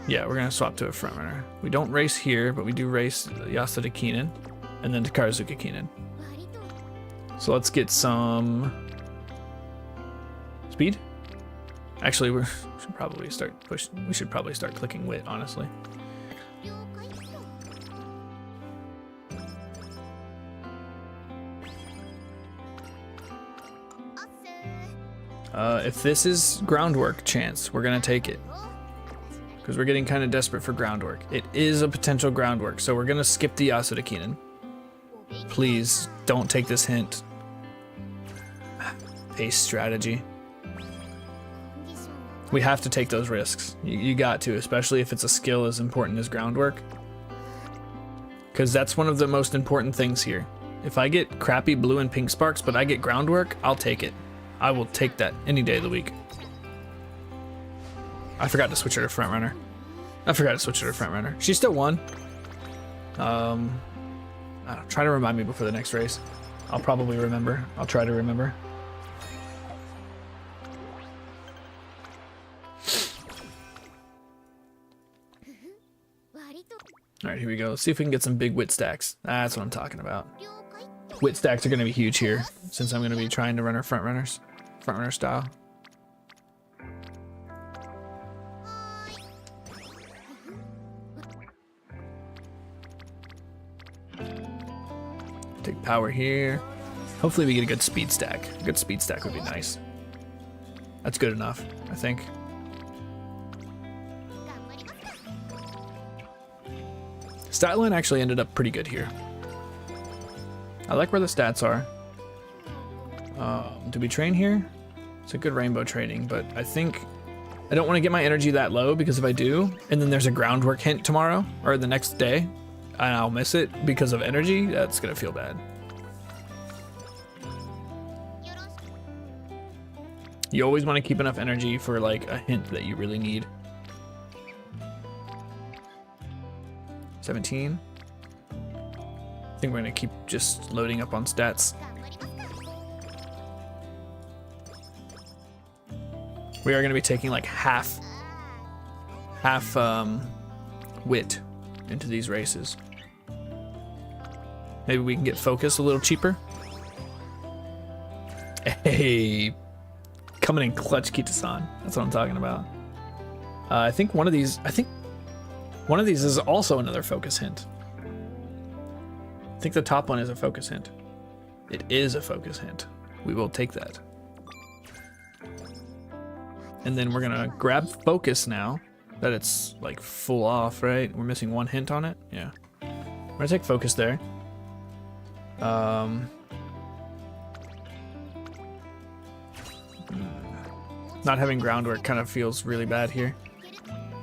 Yeah, we're going to swap to a Front Runner. We don't race here, but we do race Yasuda Kinen and then Takarazuka Kinen. So let's get some speed. Actually, we should probably start pushing. We should probably start clicking wit, honestly. If this is groundwork chance, we're gonna take it because we're getting kind of desperate for groundwork. It is a potential groundwork, so we're gonna skip the Yasuda Kinen. Please don't take this hint. Pace strategy. We have to take those risks. You got to, especially if it's a skill as important as groundwork. Because that's one of the most important things here. If I get crappy blue and pink sparks, but I get groundwork, I'll take it. I will take that any day of the week. I forgot to switch her to front runner. She still won. Try to remind me before the next race. I'll probably remember. I'll try to remember. Alright, here we go. Let's see if we can get some big wit stacks. That's what I'm talking about. Wit stacks are going to be huge here, since I'm going to be trying to run our front runner style. Take power here. Hopefully we get a good speed stack. A good speed stack would be nice. That's good enough, I think. Stat line actually ended up pretty good here. I like where the stats are. Do we train here? It's a good rainbow training, but I think I don't want to get my energy that low, because if I do, and then there's a groundwork hint tomorrow or the next day, and I'll miss it because of energy, that's gonna feel bad. You always want to keep enough energy for like a hint that you really need. 17. I think we're gonna keep just loading up on stats. We are gonna be taking like half wit into these races. Maybe we can get focus a little cheaper. Hey, coming in clutch, Kita-san. That's what I'm talking about. I think one of these is also another focus hint. I think the top one is a focus hint. It is a focus hint. We will take that. And then we're gonna grab focus now that it's like full off, right? We're missing one hint on it. Yeah. We're gonna take focus there. Not having groundwork kind of feels really bad here.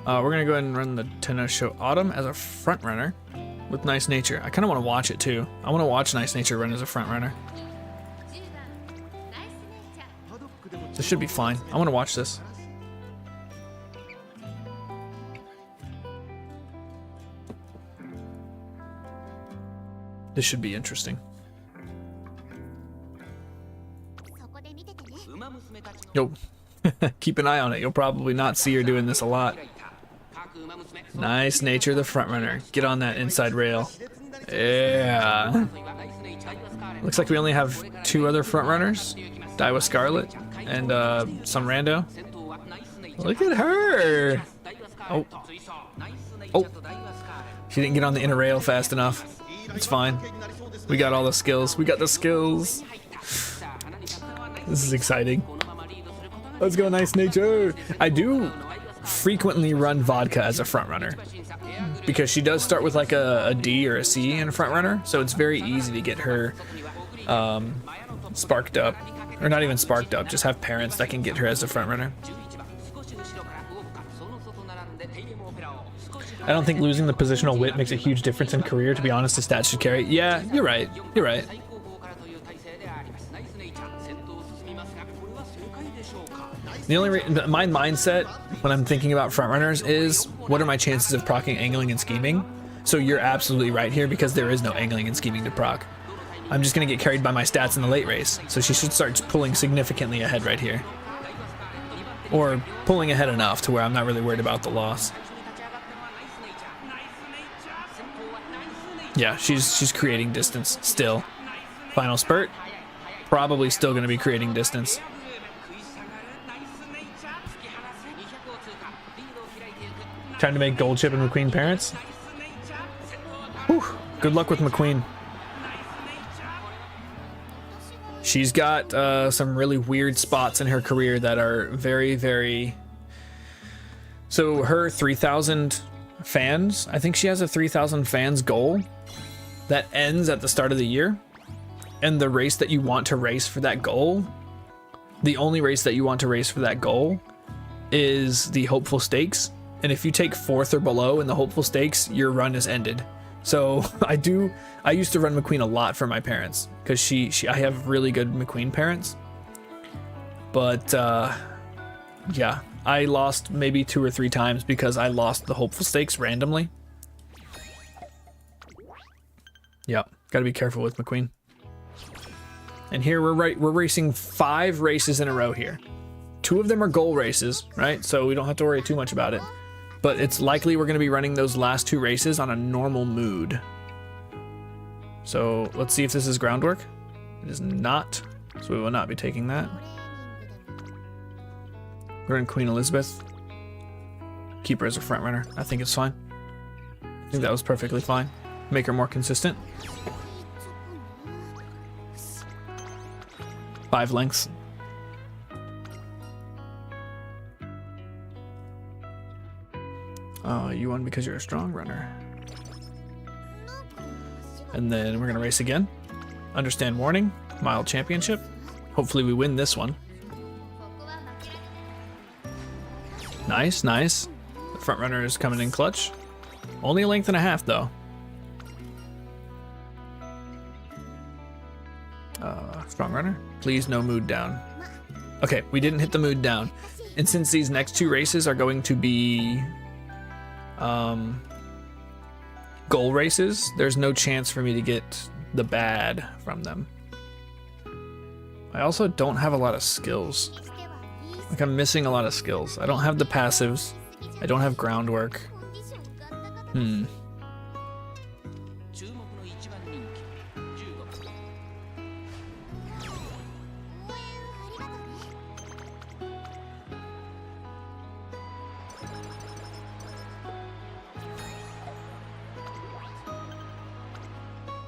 We're gonna go ahead and run the Tenno Show Autumn as a front runner with Nice Nature. I kind of want to watch it too. I want to watch Nice Nature run as a front runner. This should be fine. I want to watch this. This should be interesting. Yo, keep an eye on it. You'll probably not see her doing this a lot. Nice Nature, the front runner. Get on that inside rail. Yeah. Looks like we only have 2 other front runners. Daiwa Scarlet and some rando. Look at her. Oh. Oh. She didn't get on the inner rail fast enough. It's fine. We got all the skills. We got the skills. This is exciting. Let's go, Nice Nature. I do frequently run Vodka as a front runner because she does start with like a D or a C in a front runner, so it's very easy to get her sparked up, or not even sparked up, just have parents that can get her as a front runner. I don't think losing the positional wit makes a huge difference in career. To be honest, the stats should carry. Yeah, you're right. You're right. The only my mindset when I'm thinking about front runners is, what are my chances of proccing angling and scheming? So you're absolutely right here, because there is no angling and scheming to proc. I'm just gonna get carried by my stats in the late race, so she should start pulling significantly ahead right here, or pulling ahead enough to where I'm not really worried about the loss. Yeah, she's creating distance still. Final spurt, probably still going to be creating distance. Trying to make gold chip and McQueen parents. Whew, good luck with McQueen. She's got some really weird spots in her career that are very, very... So her 3,000 fans, I think she has a 3,000 fans goal that ends at the start of the year, and the race that you want to race for that goal, the only race that you want to race for that goal is the Hopeful Stakes, and if you take 4th or below in the Hopeful Stakes, your run is ended. So I used to run McQueen a lot for my parents, because I have really good McQueen parents, but yeah, I lost maybe 2 or 3 times because I lost the Hopeful Stakes randomly. Yep, gotta be careful with McQueen. And here we're racing 5 races in a row here. 2 of them are goal races, right? So we don't have to worry too much about it. But it's likely we're gonna be running those last 2 races on a normal mood. So let's see if this is groundwork. It is not, so we will not be taking that. We're in Queen Elizabeth. Keep her as a front runner. I think it's fine. I think that was perfectly fine. Make her more consistent. 5 lengths. You won because you're a strong runner. And then we're gonna race again. Understand warning, mile championship. Hopefully we win this one. Nice, nice. The front runner is coming in clutch. Only a length and a half though. Strong runner. Please no mood down. Okay, we didn't hit the mood down. And since these next 2 races are going to be goal races, there's no chance for me to get the bad from them. I also don't have a lot of skills. Like, I'm missing a lot of skills. I don't have the passives. I don't have groundwork.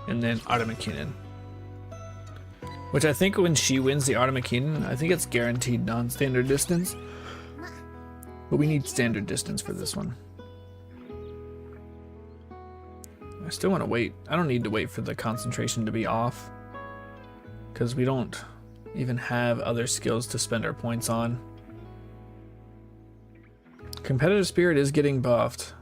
And then Artemakinen. Which I think when she wins the Artemakinen, I think it's guaranteed non-standard distance. But we need standard distance for this one. I still want to wait. I don't need to wait for the concentration to be off, because we don't even have other skills to spend our points on. Competitive spirit is getting buffed.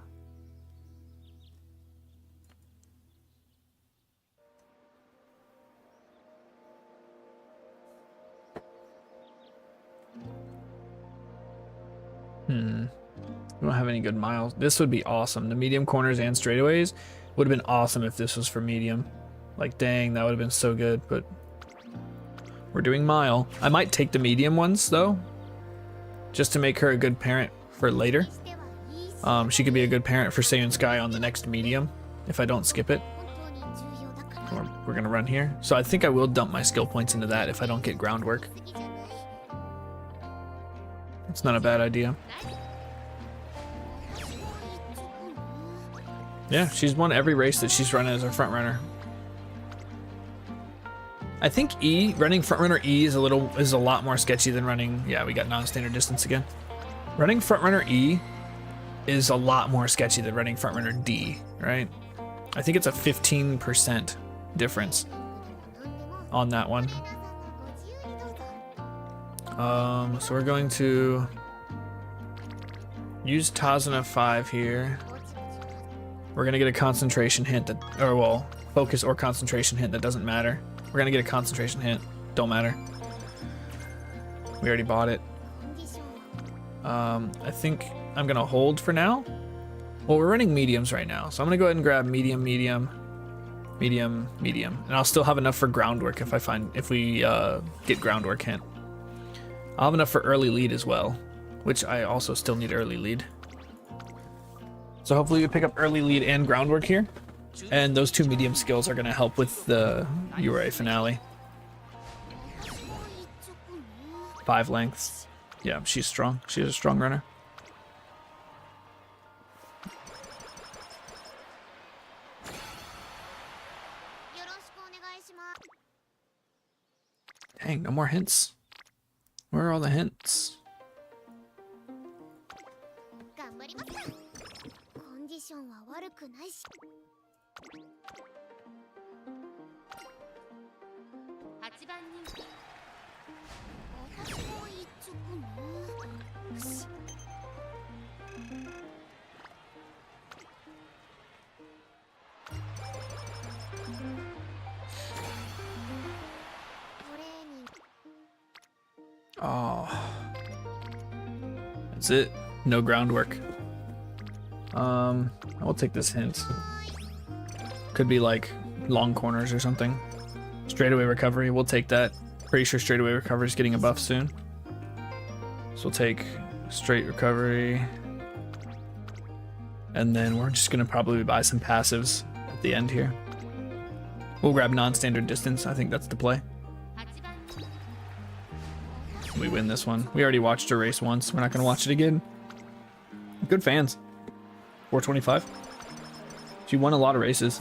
We don't have any good miles. This would be awesome. The medium corners and straightaways would have been awesome if this was for medium. Like, dang, that would have been so good, but we're doing mile. I might take the medium ones though, just to make her a good parent for later. She could be a good parent for Seiun Sky on the next medium if I don't skip it. We're gonna run here. So I think I will dump my skill points into that if I don't get groundwork. It's not a bad idea. Yeah, she's won every race that she's run as a front runner. I think running front runner E is a lot more sketchy than running. Yeah, we got non-standard distance again. Running front runner E is a lot more sketchy than running front runner D, right? I think it's a 15% difference on that one. So we're going to use Tazuna 5 here. We're gonna get a concentration hint that, or well, focus or concentration hint, that doesn't matter. We're gonna get a concentration hint, don't matter. We already bought it. I think I'm gonna hold for now. Well, we're running mediums right now, so I'm gonna go ahead and grab medium, medium, medium, medium, and I'll still have enough for groundwork if we get groundwork hint. I'll have enough for early lead as well, which I also still need early lead. So hopefully we pick up early lead and groundwork here. And those 2 medium skills are going to help with the URA finale. 5 lengths. Yeah, she's strong. She's a strong runner. Dang, no more hints. Where are all the hints? Oh, that's it. No groundwork. I will take this hint. Could be like long corners or something. Straightaway recovery, we'll take that. Pretty sure straightaway recovery is getting a buff soon. So we'll take straight recovery. And then we're just gonna probably buy some passives at the end here. We'll grab non-standard distance, I think that's the play. We win this one. We already watched a race once, we're not gonna watch it again. Good fans. 425. She won a lot of races.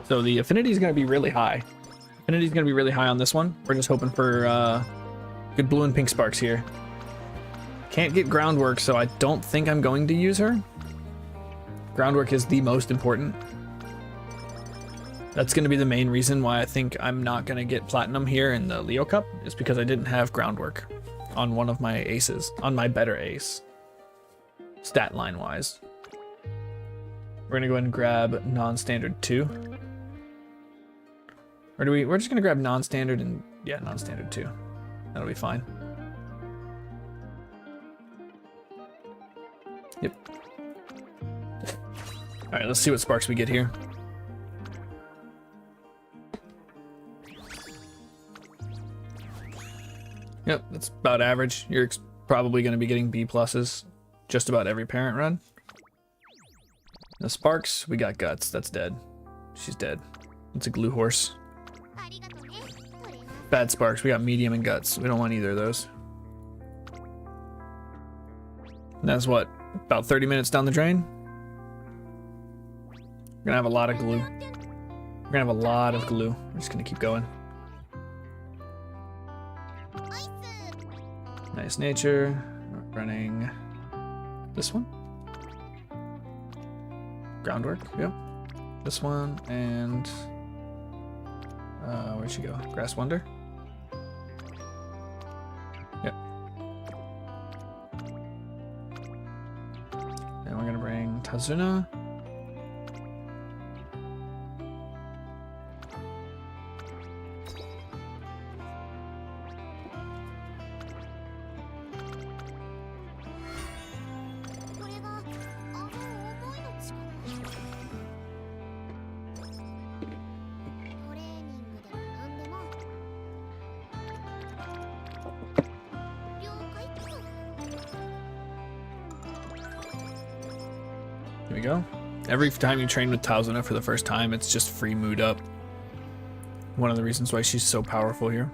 So the affinity is going to be really high Affinity's gonna be really high on this one. We're just hoping for good blue and pink sparks here. Can't get groundwork, so I don't think I'm going to use her. Groundwork is the most important. That's going to be the main reason why I think I'm not going to get platinum here in the Leo Cup, is because I didn't have groundwork on one of my aces, on my better ace, stat line wise. We're going to go ahead and grab non-standard 2. Or we're just going to grab non-standard and, yeah, non-standard 2. That'll be fine. Yep. All right, let's see what sparks we get here. Yep, that's about average. You're probably going to be getting B pluses just about every parent run. The sparks, we got guts. That's dead. She's dead. It's a glue horse. Bad sparks, we got medium and guts. We don't want either of those. And that's what, about 30 minutes down the drain? We're gonna have a lot of glue. We're gonna have a lot of glue. We're just gonna keep going. Nice nature. We're running this one. Groundwork, yep. This one and where'd she go? Grass Wonder. Yep. And we're gonna bring Tazuna. Here we go. Every time you train with Tazuna for the first time, it's just free mood up. One of the reasons why she's so powerful here.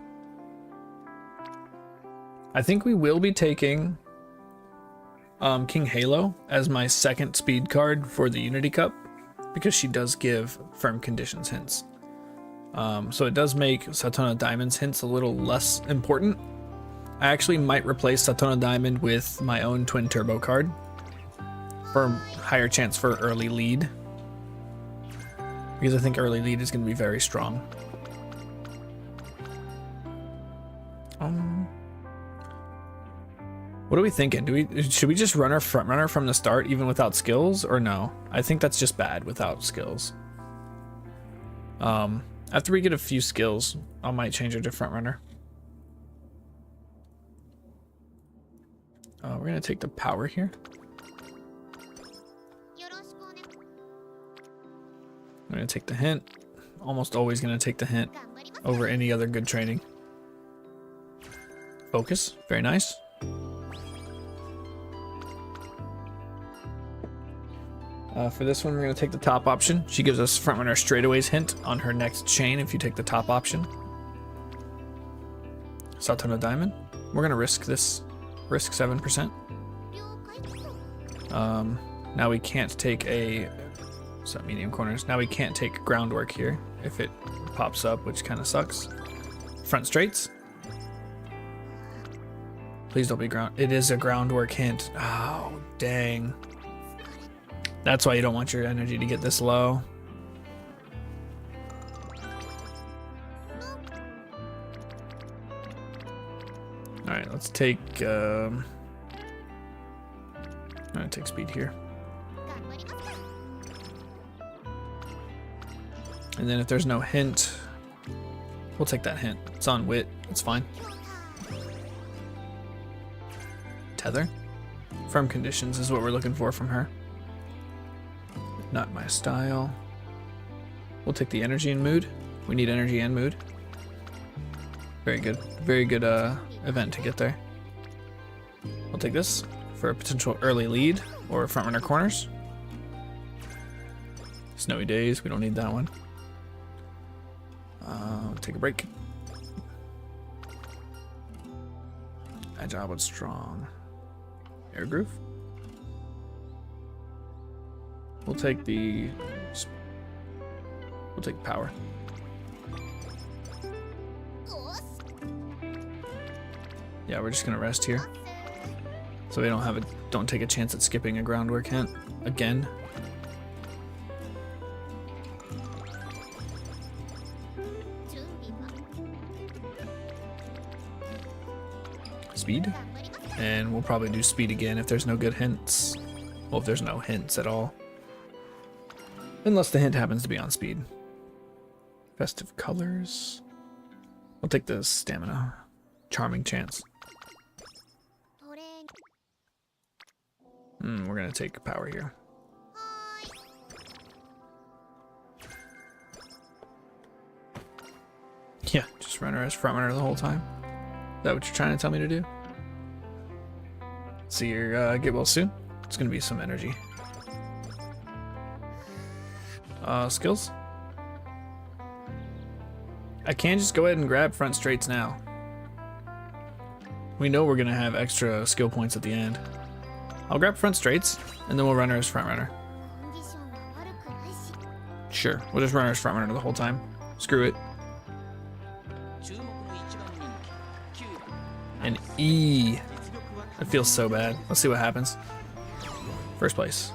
I think we will be taking King Halo as my second speed card for the Unity Cup, because she does give firm conditions hints. So it does make Satona Diamond's hints a little less important. I actually might replace Satona Diamond with my own twin turbo card for higher chance for early lead, because I think early lead is going to be very strong. What are we thinking? Should we just run our front runner from the start even without skills, or no? I think that's just bad without skills. After we get a few skills, I might change her to front runner. We're gonna take the power here. I'm gonna take the hint. Almost always gonna take the hint over any other good training. Focus, very nice. For this one, we're gonna take the top option. She gives us front runner straightaways hint on her next chain if you take the top option. Satona Diamond. We're gonna risk this, risk 7%. Now we can't take a, so medium corners. Now we can't take groundwork here if it pops up, which kind of sucks. Front straights. Please don't be ground. It is a groundwork hint. Oh, dang. That's why you don't want your energy to get this low. All right, let's take, I'm gonna take speed here. And then if there's no hint, we'll take that hint. It's on wit, it's fine. Tether. Firm conditions is what we're looking for from her. Not my style. We'll take the energy and mood. We need energy and mood. Very good event to get there. We'll take this for a potential early lead or front runner corners. Snowy days, we don't need that one. Take a break. Agile but strong. Air groove. We'll take power. Yeah, we're just gonna rest here. So we don't take a chance at skipping a groundwork hint again. Speed. And we'll probably do speed again if there's no good hints. Well, if there's no hints at all. Unless the hint happens to be on speed. Festive colors. We'll take the stamina. Charming chance. We're gonna take power here. Yeah, just runner as front runner the whole time. Is that what you're trying to tell me to do? See your get well soon. It's gonna be some energy. Skills. I can just go ahead and grab front straights now. We know we're gonna have extra skill points at the end. I'll grab front straights, and then we'll runner as front runner. Sure, we'll just runner as front runner the whole time. Screw it. And E. It feels so bad. Let's see what happens. First place.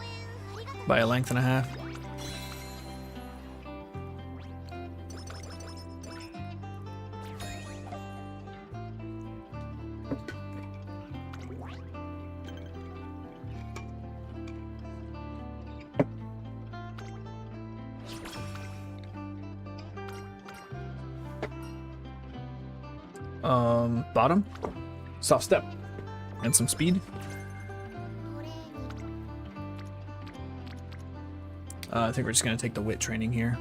By a length and a half. Bottom, soft step, and some speed. I think we're just gonna take the wit training here.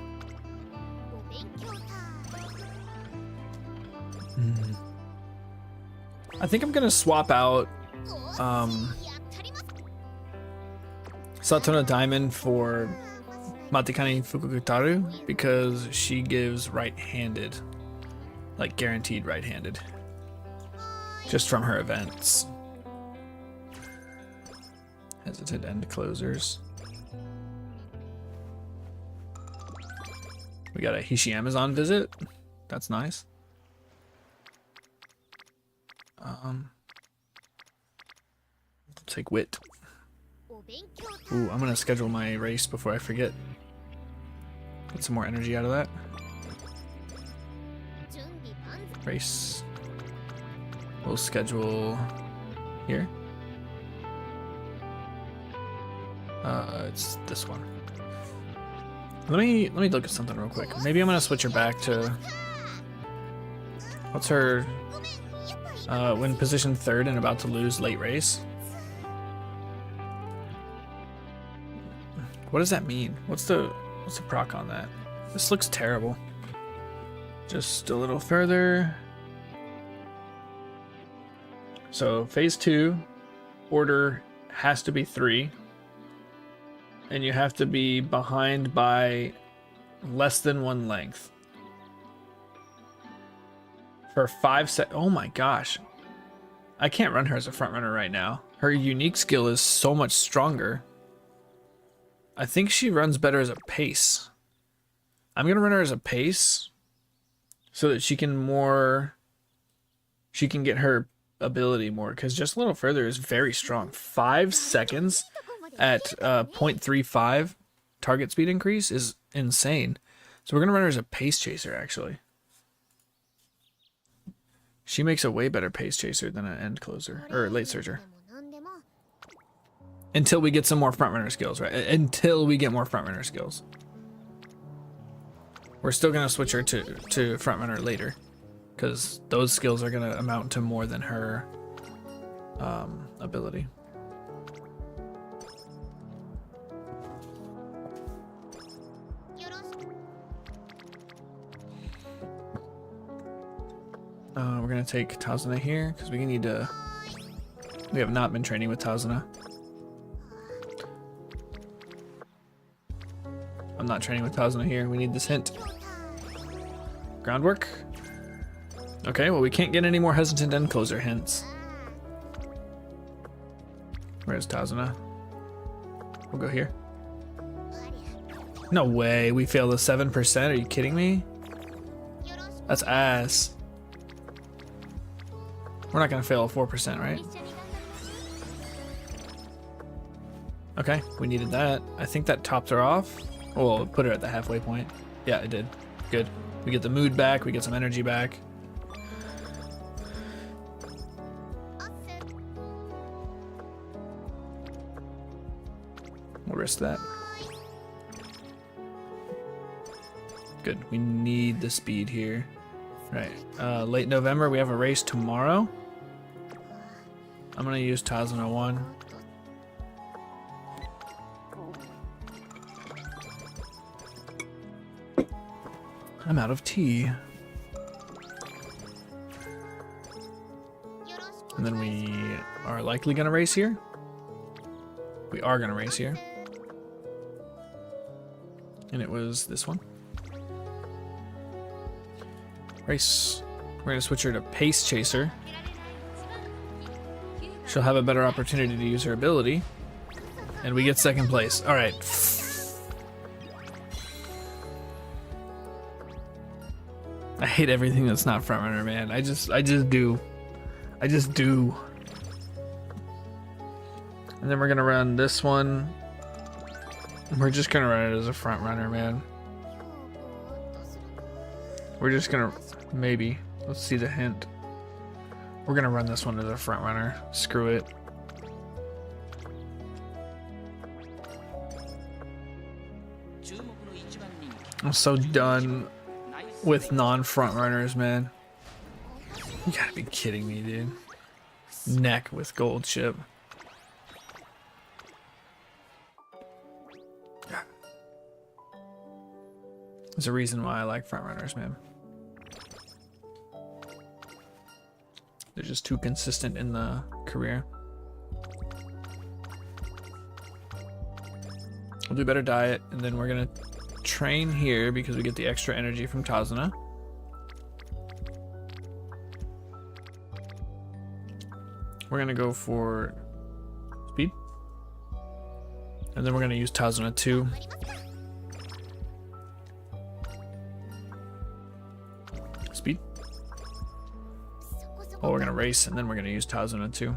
I think I'm gonna swap out Satona Diamond for Matikani Fukukutaru because she gives right-handed. Like guaranteed right-handed. Just from her events. Hesitant end closers. We got a Hishi Amazon visit. That's nice. Take wit. Ooh, I'm gonna schedule my race before I forget. Get some more energy out of that. Race. We'll schedule here. It's this one. Let me look at something real quick. Maybe I'm gonna switch her back to what's her when positioned third and about to lose late race. What does that mean? What's the proc on that? This looks terrible. Just a little further. So phase 2 order has to be 3. And you have to be behind by less than 1 length. For 5 seconds. Oh my gosh. I can't run her as a front runner right now. Her unique skill is so much stronger. I think she runs better as a pace. I'm gonna run her as a pace so that she can get her ability more, because just a little further is very strong. 5 seconds at 0.35 target speed increase is insane. So we're gonna run her as a pace chaser actually. She makes a way better pace chaser than an end closer or late surger. Until we get some more front runner skills, right? Until we get more front runner skills. We're still gonna switch her to front runner later, because those skills are gonna amount to more than her ability. We're gonna take Tazuna here because we have not been training with Tazuna. I'm not training with Tazuna here. We need this hint. Groundwork. Okay, well we can't get any more hesitant end closer hints. Where's Tazuna? We'll go here. No way, we failed a 7%. Are you kidding me? That's ass. We're not gonna fail 4%, right? Okay, we needed that. I think that topped her off. Well, put her at the halfway point. Yeah, it did. Good. We get the mood back, we get some energy back. We'll risk that. Good. We need the speed here. Right. Late November, we have a race tomorrow. I'm gonna use Tazuna 1. I'm out of tea. And then we are likely gonna race here. We are gonna race here. And it was this one. Race. We're gonna switch her to Pace Chaser. She'll have a better opportunity to use her ability. And we get second place. Alright. I hate everything that's not frontrunner, man. I just do. I just do. And then we're gonna run this one. We're just gonna run it as a frontrunner, man. We're just gonna maybe. Let's see the hint. We're gonna run this one as a frontrunner. Screw it. I'm so done with non-frontrunners, man. You gotta be kidding me, dude. Neck with gold ship. There's a reason why I like frontrunners, man. They're just too consistent in the career. We'll do better diet, and then we're gonna train here because we get the extra energy from Tazuna. We're gonna go for speed, and then we're gonna use Tazuna 2. Speed. Oh, we're gonna race, and then we're gonna use Tazuna 2.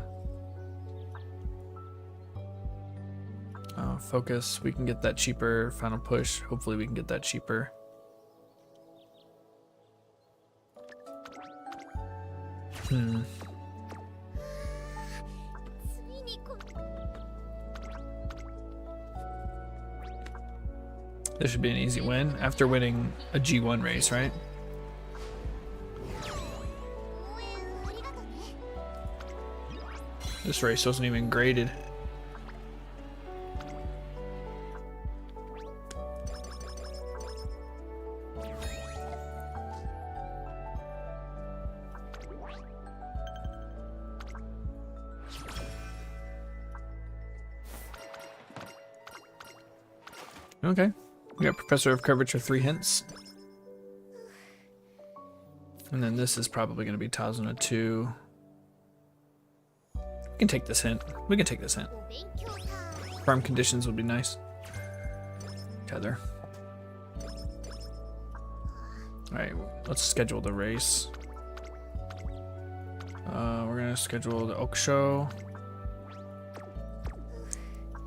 Focus. We can get that cheaper. Final push. Hopefully we can get that cheaper. This should be an easy win after winning a G1 race, right? This race wasn't even graded. Okay, we got Professor of Curvature 3 hints. And then this is probably going to be Tazuna 2. We can take this hint. We can take this hint. Farm conditions would be nice. Tether. Alright, let's schedule the race. We're going to schedule the Oak Show.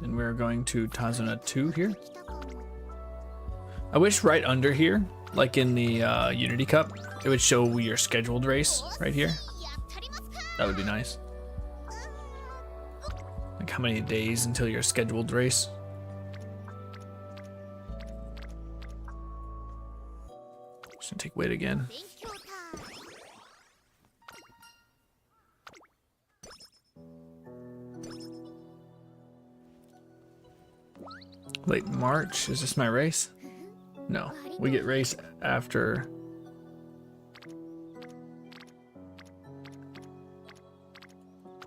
And we're going to Tazuna 2 here. I wish right under here, like in the Unity Cup, it would show your scheduled race right here. That would be nice. Like how many days until your scheduled race. Just gonna take weight again. Late March, is this my race? No, we get race after.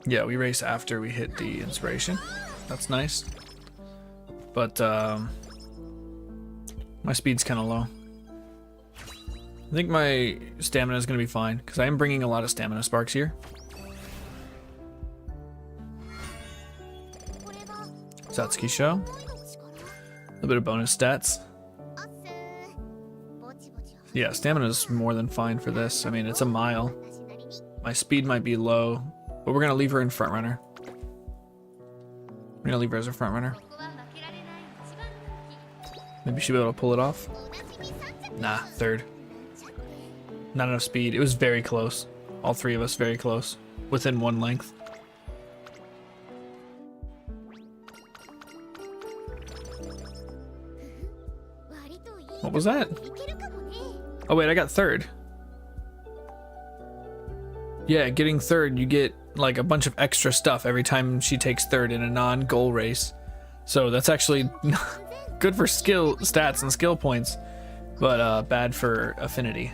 Yeah, we race after we hit the inspiration. That's nice. But my speed's kind of low. I think my stamina is going to be fine because I am bringing a lot of stamina sparks here. Satsuki Show. A little bit of bonus stats. Yeah, stamina is more than fine for this. I mean, it's a mile. My speed might be low, but we're gonna leave her in front runner. We're gonna leave her as a front runner. Maybe she'll be able to pull it off. Nah, third. Not enough speed. It was very close. All three of us very close. Within one length. What was that? Oh wait, I got third. Yeah, getting third, you get like a bunch of extra stuff every time she takes third in a non-goal race. So that's actually good for skill stats and skill points, but bad for affinity.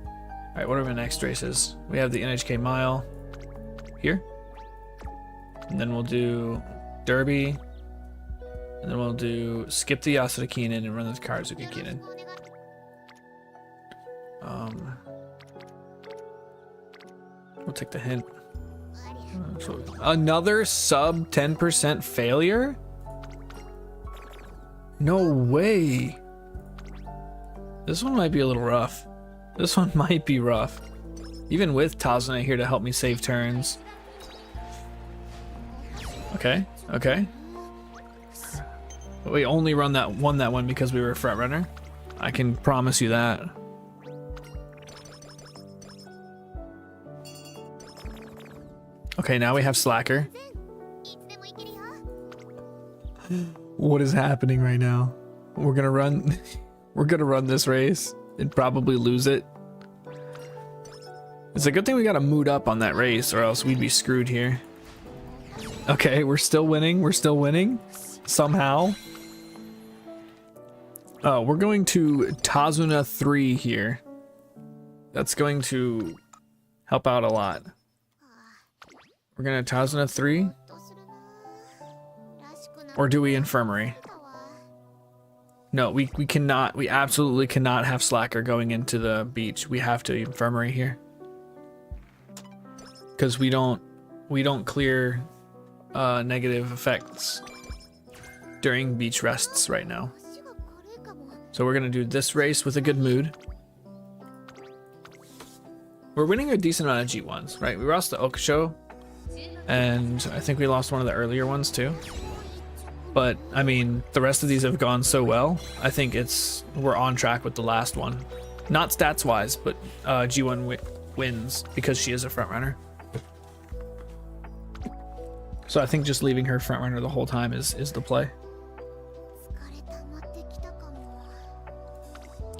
All right, what are my next races? We have the NHK Mile here, and then we'll do Derby, and then we'll do skip the Yasuda Keenan and run the Karazuki Keenan. We'll take the hint. So another sub 10% failure? No way. This one might be a little rough. This one might be rough. Even with Tazuna here to help me save turns. Okay, okay. But we only won that one because we were a front runner. I can promise you that. Okay, now we have Slacker. What is happening right now? We're gonna run this race and probably lose it. It's a good thing we got a mood up on that race, or else we'd be screwed here. Okay, we're still winning. We're still winning somehow. Oh, we're going to Tazuna 3 here. That's going to help out a lot. We're gonna Tazuna 3? Or do we Infirmary? No, we cannot, we absolutely cannot have Slacker going into the beach. We have to Infirmary here. Because we don't clear negative effects during beach rests right now. So we're gonna do this race with a good mood. We're winning a decent amount of G1s, right? We lost the Okusho, and I think we lost one of the earlier ones too. But I mean, the rest of these have gone so well. I think we're on track with the last one. Not stats wise, but G1 wins because she is a front runner. So I think just leaving her front runner the whole time is the play.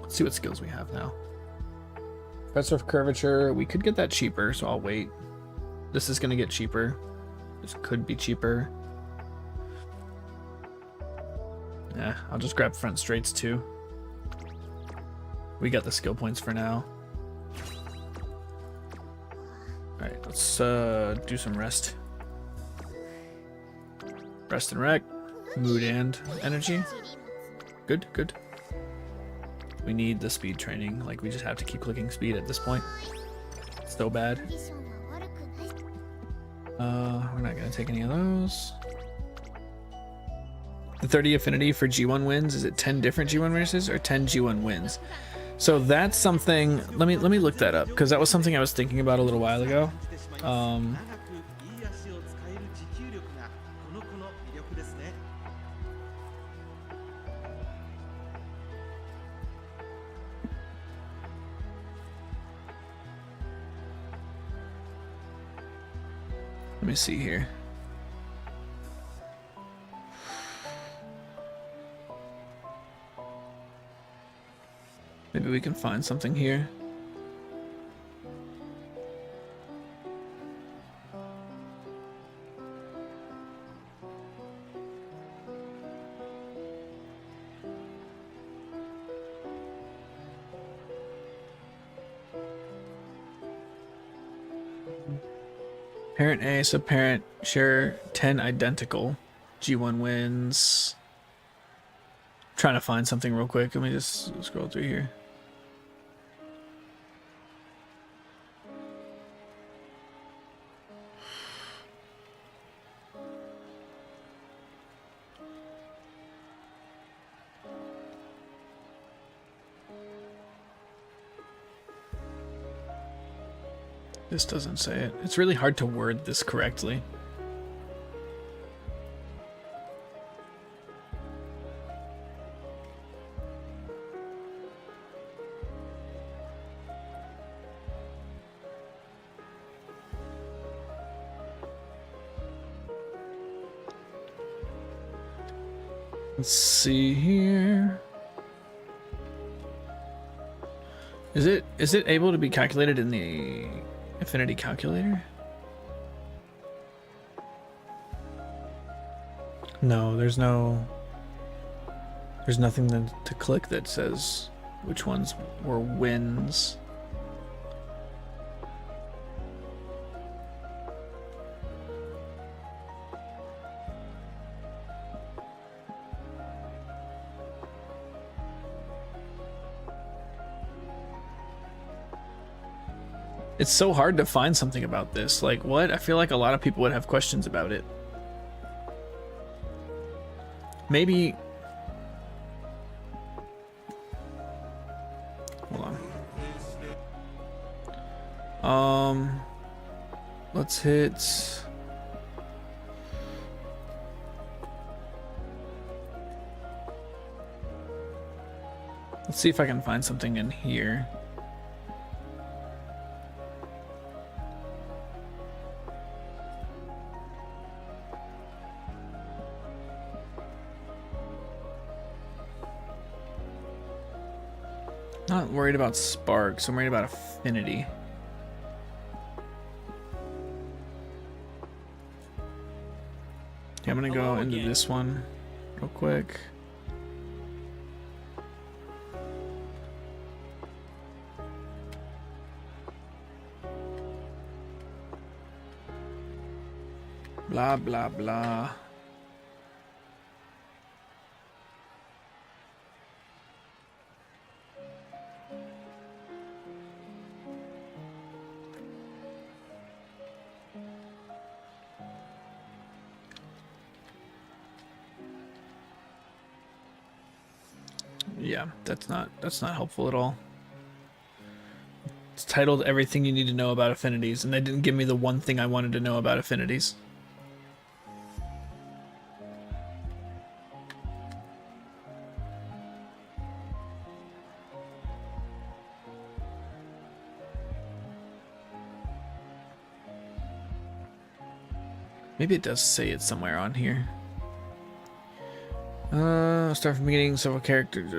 Let's see what skills we have now. Professor of Curvature, we could get that cheaper, so I'll wait. This is gonna get cheaper. This could be cheaper. Yeah, I'll just grab front straights too. We got the skill points for now. Alright, let's do some rest. Rest and rec. Mood and energy. Good, good. We need the speed training. Like, we just have to keep clicking speed at this point. It's so bad. We're not gonna take any of those. The 30 affinity for G1 wins, is it 10 different G1 races or 10 G1 wins? So that's something, let me look that up, because that was something I was thinking about a little while ago. Let me see here. Maybe we can find something here. Parent A, subparent share 10 identical. G1 wins. Trying to find something real quick. Let me just scroll through here. This doesn't say it. It's really hard to word this correctly. Let's see here. Is it able to be calculated in the affinity calculator? No, there's nothing to click that says which ones were wins. It's so hard to find something about this. Like, what? I feel like a lot of people would have questions about it. Maybe... Hold on. Let's hit... Let's see if I can find something in here. Not worried about sparks, I'm worried about affinity. Okay, I'm gonna go into this one real quick. Blah, blah, blah. Yeah, that's not helpful at all. It's titled Everything You Need to Know About Affinities, and they didn't give me the one thing I wanted to know about affinities. Maybe it does say it somewhere on here. Start from beginning, several characters.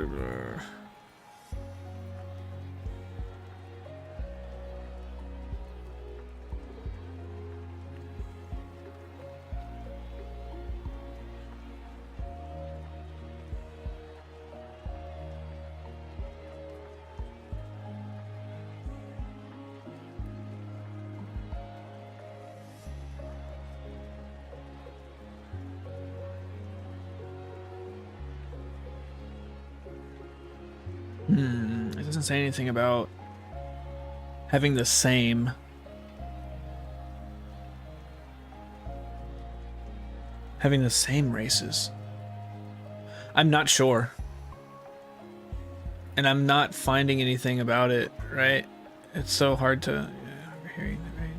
It doesn't say anything about having the same. Having the same races. I'm not sure. And I'm not finding anything about it, right? It's so hard to... Yeah, hearing the rain.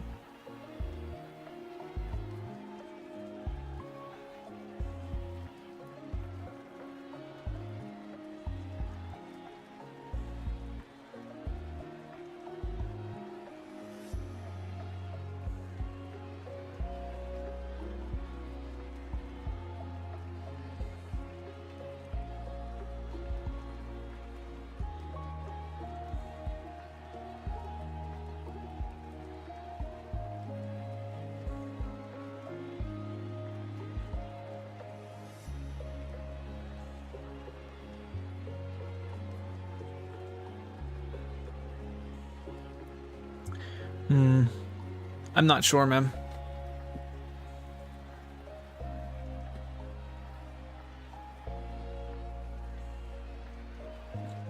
I'm not sure, man.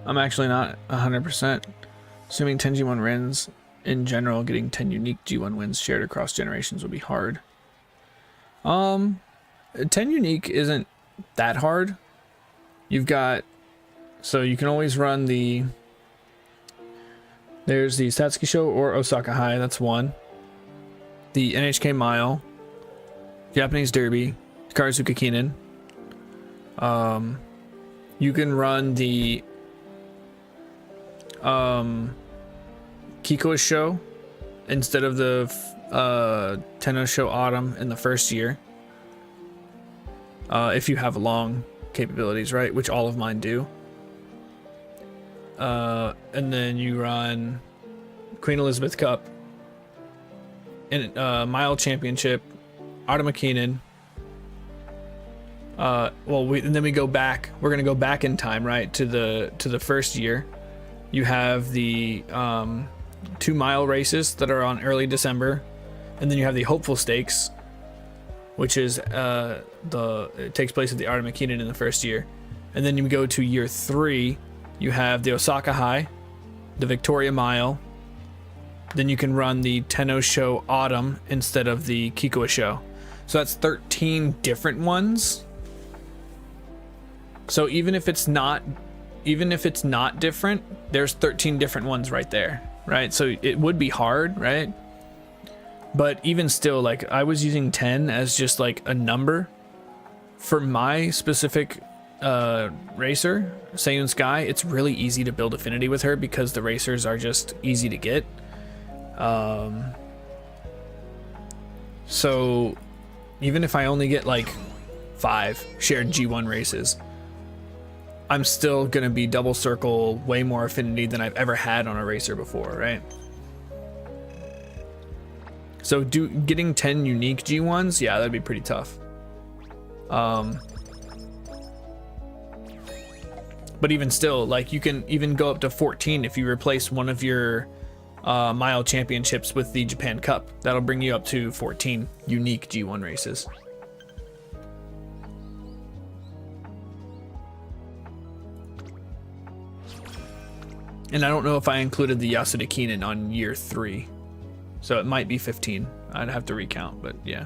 I'm actually not 100%. Assuming 10 G1 wins, in general, getting 10 unique G1 wins shared across generations would be hard. 10 unique isn't that hard. You've got... So you can always run the There's the Satsuki Show or Osaka High. That's one. The NHK Mile, Japanese Derby, Karazuka Kinen. You can run the Kiko Show instead of the Tenno Show Autumn in the first year. If you have long capabilities, right? Which all of mine do. And then you run Queen Elizabeth Cup and Mile Championship, Autumn Keenan. And then we go back. We're gonna go back in time, right, to the first year. You have the 2 mile races that are on early December, and then you have the Hopeful Stakes, which is it takes place at the Autumn Keenan in the first year, and then you go to year 3. You have the Osaka High, the Victoria Mile. Then you can run the Tenno Show Autumn instead of the Kikoa Show. So that's 13 different ones. So even if it's not different, there's 13 different ones right there, right? So it would be hard, right? But even still, like, I was using 10 as just like a number for my specific racer, Seiyun Sky. It's really easy to build affinity with her because the racers are just easy to get. So even if I only get like 5 shared G1 races, I'm still gonna be double circle way more affinity than I've ever had on a racer before, right? So getting 10 unique G1s, yeah, that'd be pretty tough. But even still, like, you can even go up to 14 if you replace one of your mile championships with the Japan Cup. That'll bring you up to 14 unique G1 races. And I don't know if I included the Yasuda Keenan on year 3. So it might be 15. I'd have to recount, but yeah.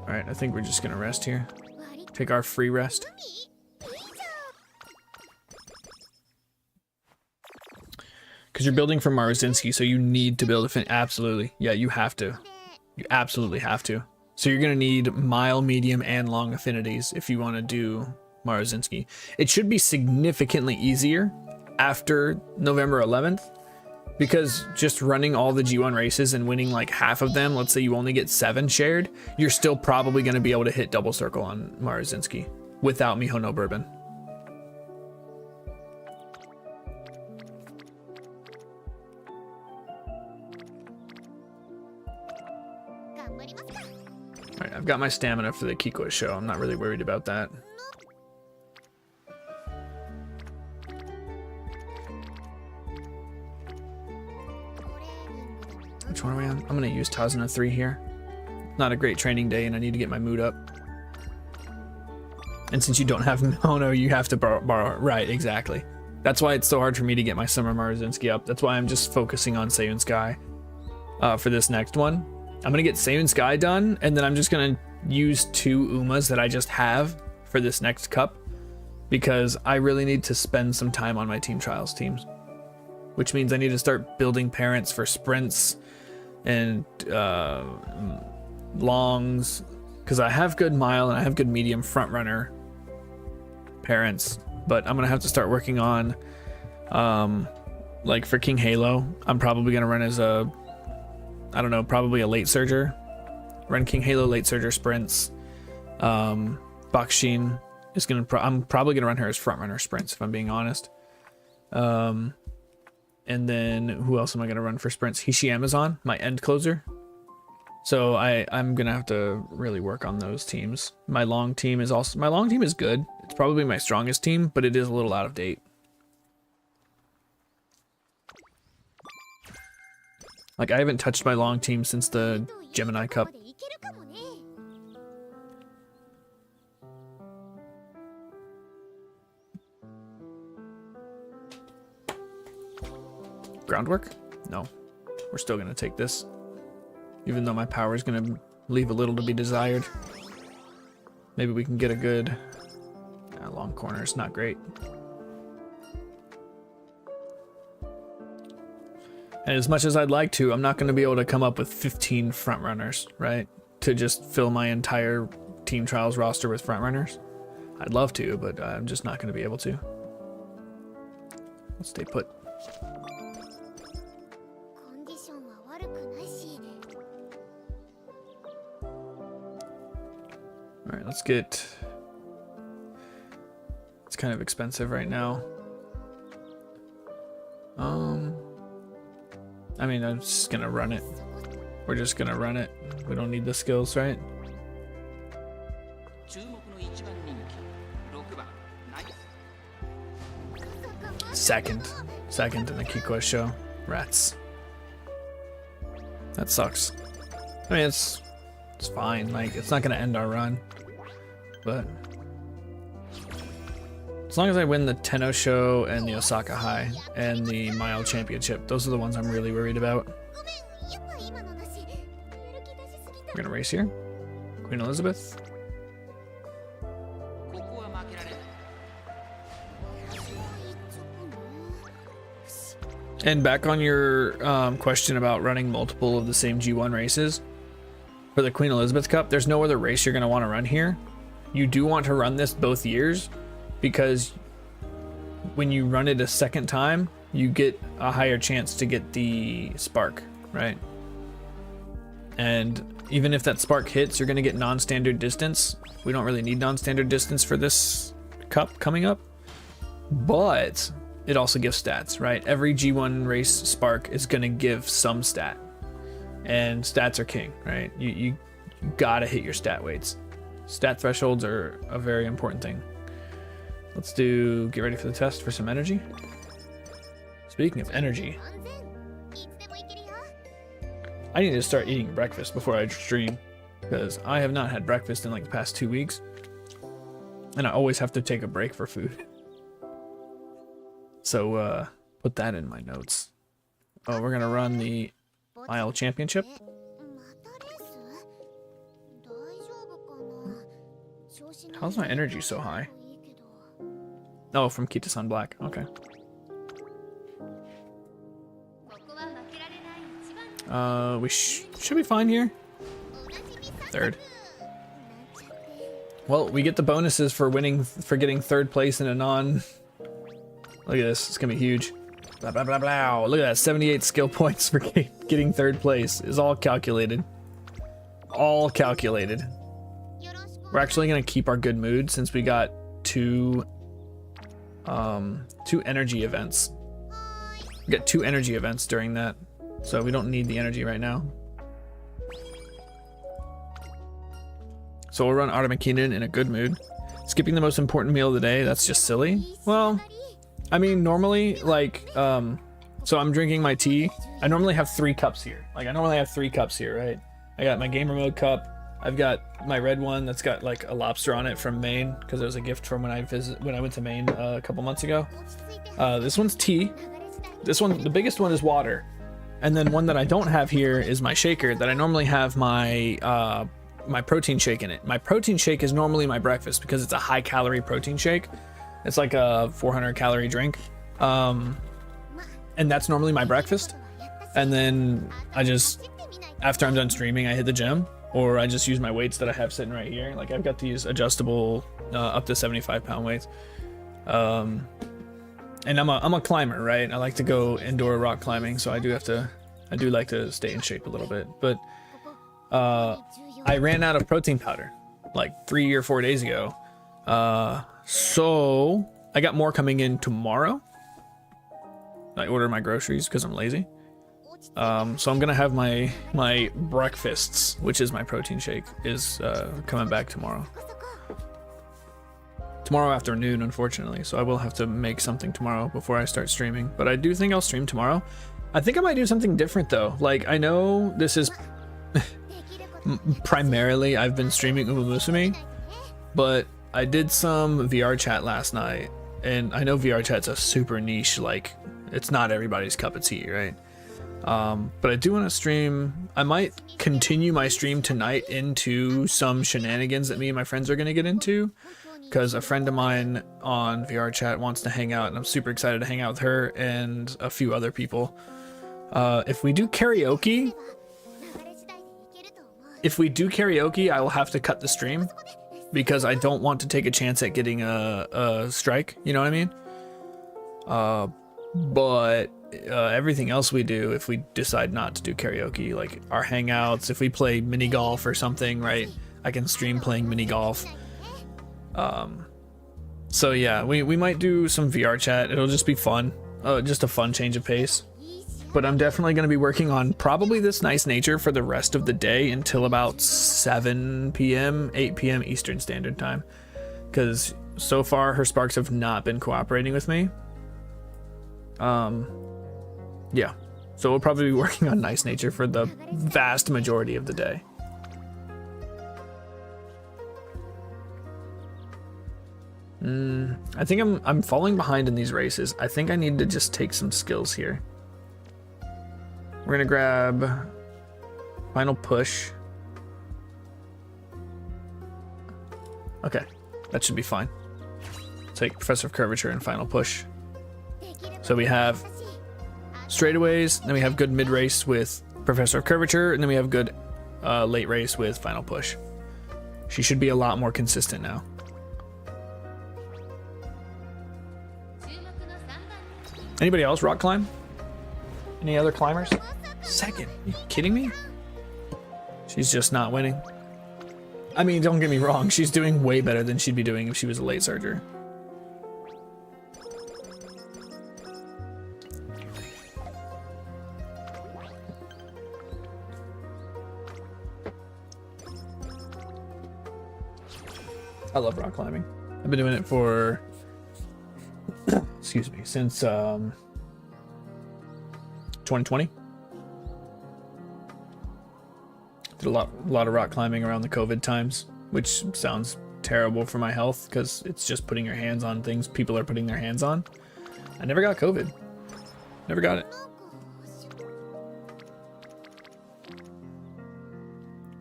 Alright, I think we're just gonna rest here. Take our free rest. Because you're building for Maruzinski, so you need to build a absolutely. Yeah, you have to. You absolutely have to. So you're gonna need mile, medium, and long affinities if you want to do Maruzinski. It should be significantly easier after November 11th, because just running all the G1 races and winning like half of them, let's say you only get 7 shared, you're still probably going to be able to hit double circle on Maruzinski without Miho no Bourbon. Alright, I've got my stamina for the Kikoa show. I'm not really worried about that. Which one are we on? I'm gonna use Tazuna 3 here. Not a great training day and I need to get my mood up. And since you don't have Mihono, you have to borrow. Right, exactly. That's why it's so hard for me to get my Summer Maruzinski up. That's why I'm just focusing on Seiyun Sky for this next one. I'm gonna get Seiyun Sky done, and then I'm just gonna use 2 Umas that I just have for this next cup, because I really need to spend some time on my team trials teams, which means I need to start building parents for sprints and longs, because I have good mile and I have good medium front runner parents, but I'm gonna have to start working on like for King Halo, I'm probably gonna run as a, I don't know, probably a late surger. Run King Halo late surger sprints. Bakshin is gonna I'm probably gonna run her as front runner sprints if I'm being honest. And then who else am I gonna run for sprints? Hishi Amazon, my end closer. So I'm gonna have to really work on those teams. My long team is good. It's probably my strongest team, but it is a little out of date. Like, I haven't touched my long team since the Gemini Cup. Groundwork? No. We're still gonna take this. Even though my power is gonna leave a little to be desired. Maybe we can get a good long corner. It's not great. And as much as I'd like to, I'm not going to be able to come up with 15 front runners, right? To just fill my entire Team Trials roster with front runners. I'd love to, but I'm just not going to be able to. Let's stay put. All right, let's get. It's kind of expensive right now. I mean, I'm just gonna run it. We're just gonna run it. We don't need the skills, right? Second in the Kiko show. Rats. That sucks. I mean, it's fine. Like, it's not gonna end our run, but as long as I win the Tenno show and the Osaka High and the Mile Championship, those are the ones I'm really worried about. We're gonna race here. Queen Elizabeth. And back on your question about running multiple of the same G1 races, for the Queen Elizabeth Cup, there's no other race you're going to want to run here. You do want to run this both years, because when you run it a second time, you get a higher chance to get the spark, right? And even if that spark hits, you're going to get non-standard distance. We don't really need non-standard distance for this cup coming up, but it also gives stats, right? Every G1 race spark is going to give some stat, and stats are king, right? You gotta hit your stat weights. Stat thresholds are a very important thing. Let's get ready for the test for some energy. Speaking of energy, I need to start eating breakfast before I stream, because I have not had breakfast in like the past 2 weeks, and I always have to take a break for food. So put that in my notes. Oh, we're gonna run the Mile Championship. How's my energy so high? Oh, from Kita-san Black. Okay. We should be fine here. Third. Well, we get the bonuses for getting third place in a non. Look at this. It's gonna be huge. Blah blah blah blah. Look at that. 78 skill points for getting third place is all calculated. All calculated. We're actually gonna keep our good mood since we got two energy events. We got 2 energy events during that, so we don't need the energy right now. So we'll run Artemakinen in a good mood. Skipping the most important meal of the day, that's just silly. Well, I mean, normally, like, so I'm drinking my tea. I normally have 3 cups here. Like, I normally have 3 cups here, right? I got my gamer mode cup. I've got my red one that's got like a lobster on it from Maine, because it was a gift from when I went to Maine a couple months ago. This one's tea. This one, the biggest one, is water. And then one that I don't have here is my shaker that I normally have my my protein shake in it. My protein shake is normally my breakfast because it's a high calorie protein shake. It's like a 400 calorie drink. And that's normally my breakfast. And then I just, after I'm done streaming, I hit the gym, or I just use my weights that I have sitting right here. Like, I've got these adjustable up to 75-pound weights. And I'm a climber, right? I like to go indoor rock climbing, so I do like to stay in shape a little bit. But I ran out of protein powder like 3 or 4 days ago. So I got more coming in tomorrow. I ordered my groceries because I'm lazy. So I'm gonna have my breakfasts, which is my protein shake, is coming back tomorrow. Tomorrow afternoon, unfortunately. So I will have to make something tomorrow before I start streaming. But I do think I'll stream tomorrow. I think I might do something different though. Like, I know this is primarily I've been streaming Uma Musume, but I did some VR chat last night, and I know VR chat's a super niche, like, it's not everybody's cup of tea, right? But I do want to stream. I might continue my stream tonight into some shenanigans that me and my friends are going to get into, because a friend of mine on VR chat wants to hang out, and I'm super excited to hang out with her and a few other people. If we do karaoke, I will have to cut the stream because I don't want to take a chance at getting a strike. You know what I mean? But everything else we do, if we decide not to do karaoke, like our hangouts, if we play mini golf or something, right? I can stream playing mini golf. So yeah, we might do some VR chat. It'll just be fun, just a fun change of pace. But I'm definitely going to be working on probably this nice nature for the rest of the day until about 7 p.m., 8 p.m. Eastern Standard Time. Because so far her sparks have not been cooperating with me. Yeah, so we'll probably be working on nice nature for the vast majority of the day. I think I'm falling behind in these races. I think I need to just take some skills here. We're gonna grab final push. Okay, that should be fine. Take Professor of Curvature and final push. So we have straightaways, then we have good mid race with Professor of Curvature, and then we have good late race with final push. She should be a lot more consistent now. Anybody else rock climb? Any other climbers? Second. Are you kidding me? She's just not winning. I mean, don't get me wrong, she's doing way better than she'd be doing if she was a late surger. I love rock climbing. I've been doing it for, excuse me, since 2020. Did a lot of rock climbing around the COVID times, which sounds terrible for my health because it's just putting your hands on things people are putting their hands on. I never got COVID. Never got it.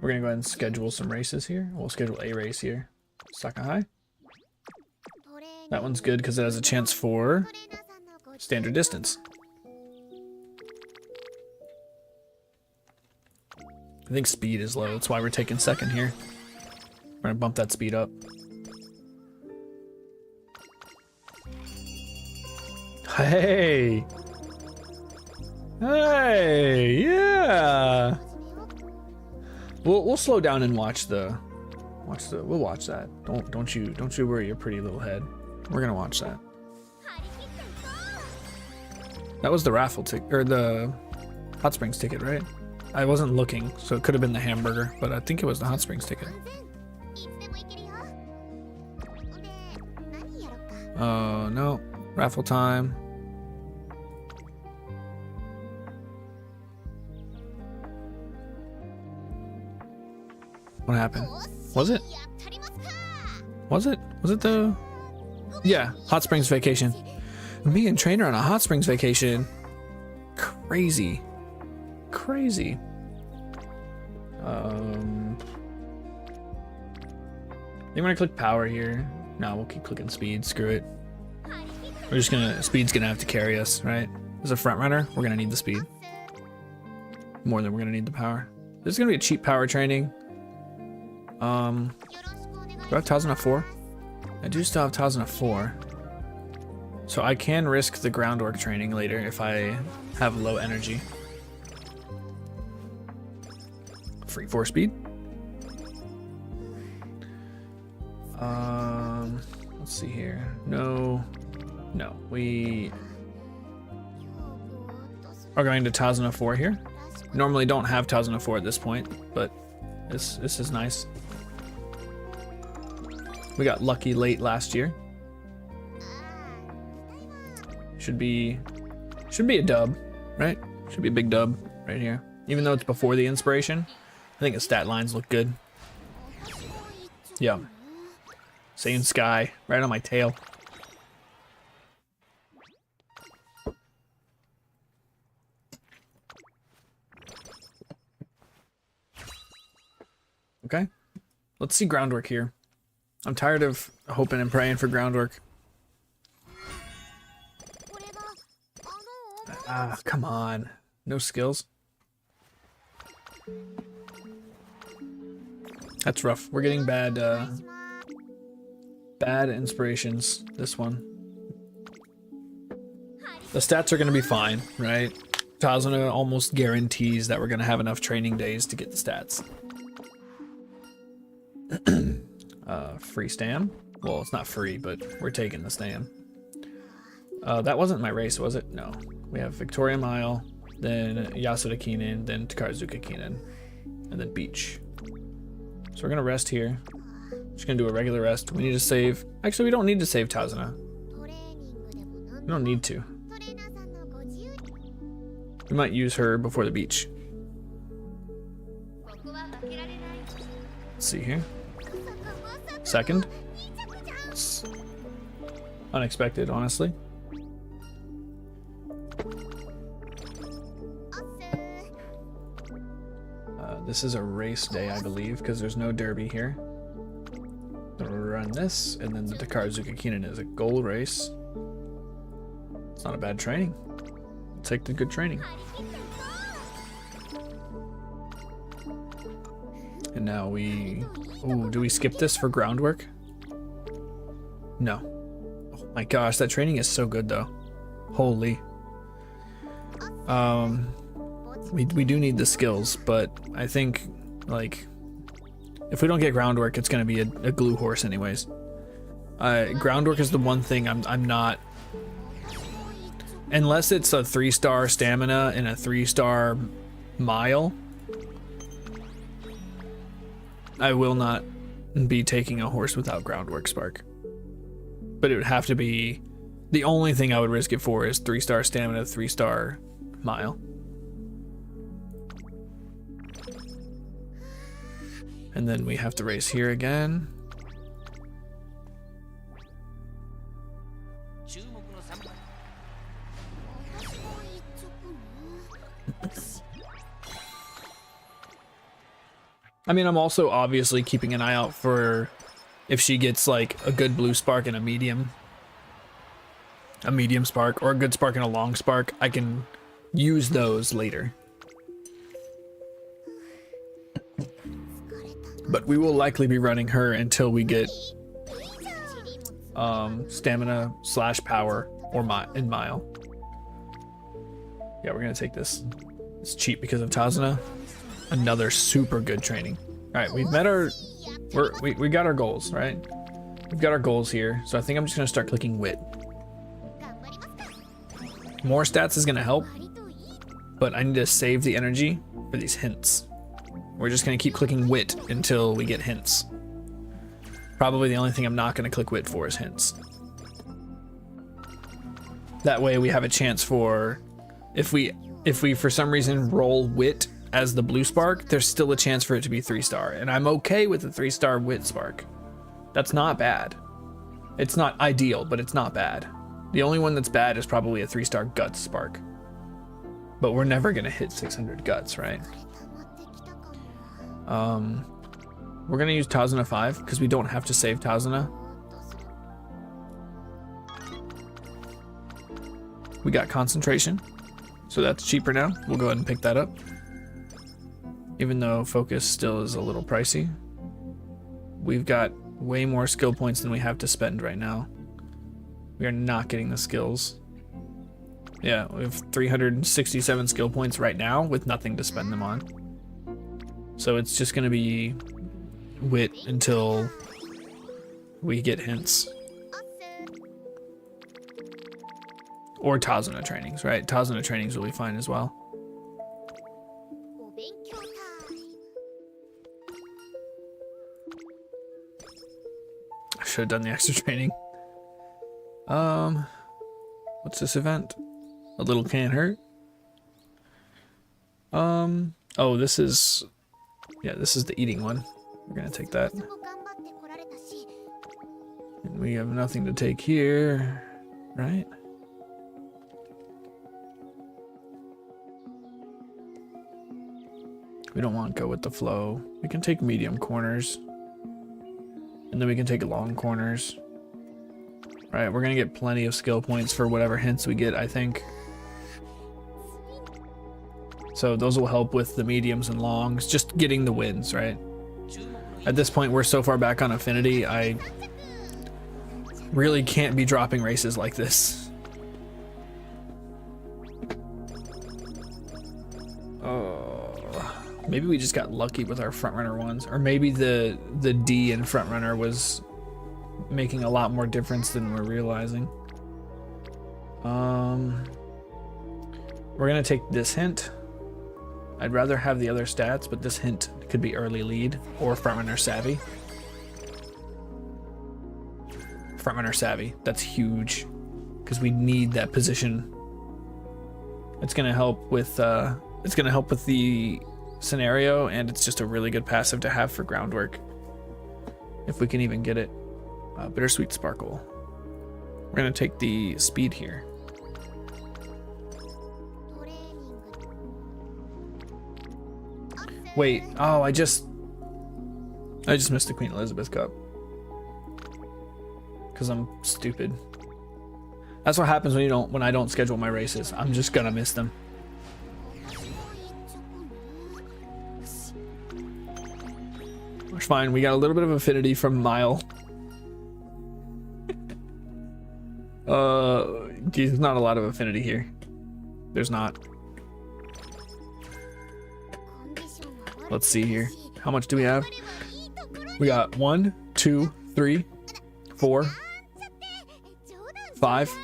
We're gonna go ahead and schedule some races here. We'll schedule a race here. Sakahai. That one's good because it has a chance for standard distance. I think speed is low. That's why we're taking second here. We're gonna bump that speed up. Hey! Hey! Yeah! We'll slow down and watch the. We'll watch that. Don't you worry your pretty little head. We're gonna watch that. That was the raffle ticket, or the Hot Springs ticket, right? I wasn't looking, so it could have been the hamburger, but I think it was the Hot Springs ticket. Oh, no. Raffle time. What happened? Was it? Was it the... Yeah, Hot Springs vacation. Me and Trainer on a Hot Springs vacation. Crazy. Crazy. You want to click power here? No, we'll keep clicking speed. Screw it. We're just gonna... Speed's gonna have to carry us, right? As a front runner, we're gonna need the speed. More than we're gonna need the power. This is gonna be a cheap power training. Do I have Tazuna 4? I do still have Tazuna 4. So I can risk the groundwork training later if I have low energy. Free 4 speed. Let's see here. No. We are going to Tazuna 4 here. Normally don't have Tazuna 4 at this point, but this is nice. We got lucky late last year. Should be a dub, right? Should be a big dub right here. Even though it's before the inspiration, I think the stat lines look good. Yeah. Same sky, right on my tail. Okay. Let's see groundwork here. I'm tired of hoping and praying for groundwork. Ah, come on. No skills. That's rough. We're getting bad, bad inspirations, this one. The stats are going to be fine, right? Tazuna almost guarantees that we're going to have enough training days to get the stats. Free stam? Well, it's not free, but we're taking the stam. That wasn't my race, was it? No. We have Victoria Mile, then Yasuda Kinen, then Takarazuka Kinen, and then Beach. So we're gonna rest here. Just gonna do a regular rest. We need to save. Actually, we don't need to save Tazuna. We don't need to. We might use her before the beach. Let's see here. Second. It's unexpected, honestly. This is a race day, I believe, because there's no derby here. We'll run this, and then the Takarazuka Kinen is a goal race. It's not a bad training. We'll take the good training. And now we... Ooh, do we skip this for groundwork? No. Oh my gosh, that training is so good though. Holy. We do need the skills, but I think, like, if we don't get groundwork, it's gonna be a glue horse anyways. Groundwork is the one thing I'm not... Unless it's a 3-star stamina and a 3-star mile, I will not be taking a horse without groundwork spark. But it would have to be... The only thing I would risk it for is 3-star stamina, 3-star mile. And then we have to race here again. I mean, I'm also obviously keeping an eye out for if she gets like a good blue spark and a medium spark, or a good spark and a long spark. I can use those later. But we will likely be running her until we get stamina / power or in mile. Yeah, we're gonna take this. It's cheap because of Tazuna. Another super good training. All right, we've met our, we got our goals, right? We've got our goals here. So I think I'm just gonna start clicking wit. More stats is gonna help, but I need to save the energy for these hints. We're just gonna keep clicking wit until we get hints. Probably the only thing I'm not gonna click wit for is hints. That way we have a chance for, if we for some reason roll wit as the blue spark, there's still a chance for it to be 3-star, and I'm okay with the 3-star wit spark. That's not bad. It's not ideal, but it's not bad. The only one that's bad is probably a 3-star guts spark. But we're never gonna hit 600 guts, right? We're gonna use Tazuna 5 because we don't have to save Tazuna. We got concentration, so that's cheaper now. We'll go ahead and pick that up. Even though focus still is a little pricey. We've got way more skill points than we have to spend right now. We are not getting the skills. Yeah, we have 367 skill points right now with nothing to spend them on. So it's just gonna be wit until we get hints. Or Tazuna trainings, right? Tazuna trainings will be fine as well. I should have done the extra training. What's this event? A little can't hurt. Oh, this is, yeah, this is the eating one. We're gonna take that. And we have nothing to take here, right? We don't want to go with the flow. We can take medium corners. And then we can take long corners. Right, we're going to get plenty of skill points for whatever hints we get, I think. So those will help with the mediums and longs, just getting the wins, right? At this point, we're so far back on affinity, I really can't be dropping races like this. Oh, maybe we just got lucky with our frontrunner ones, or maybe the D in frontrunner was making a lot more difference than we're realizing. We're gonna take this hint. I'd rather have the other stats, but this hint could be early lead or frontrunner savvy. Frontrunner savvy, that's huge because we need that position. It's gonna help with the scenario, and it's just a really good passive to have for groundwork if we can even get it. Bittersweet Sparkle. We're gonna take the speed here. Wait, oh, I just missed the Queen Elizabeth Cup. Cause I'm stupid. That's what happens when I don't schedule my races. I'm just gonna miss them. It's fine, we got a little bit of affinity from Mile. There's not a lot of affinity here. There's not. Let's see here. How much do we have? We got 1, 2, 3, 4, 5.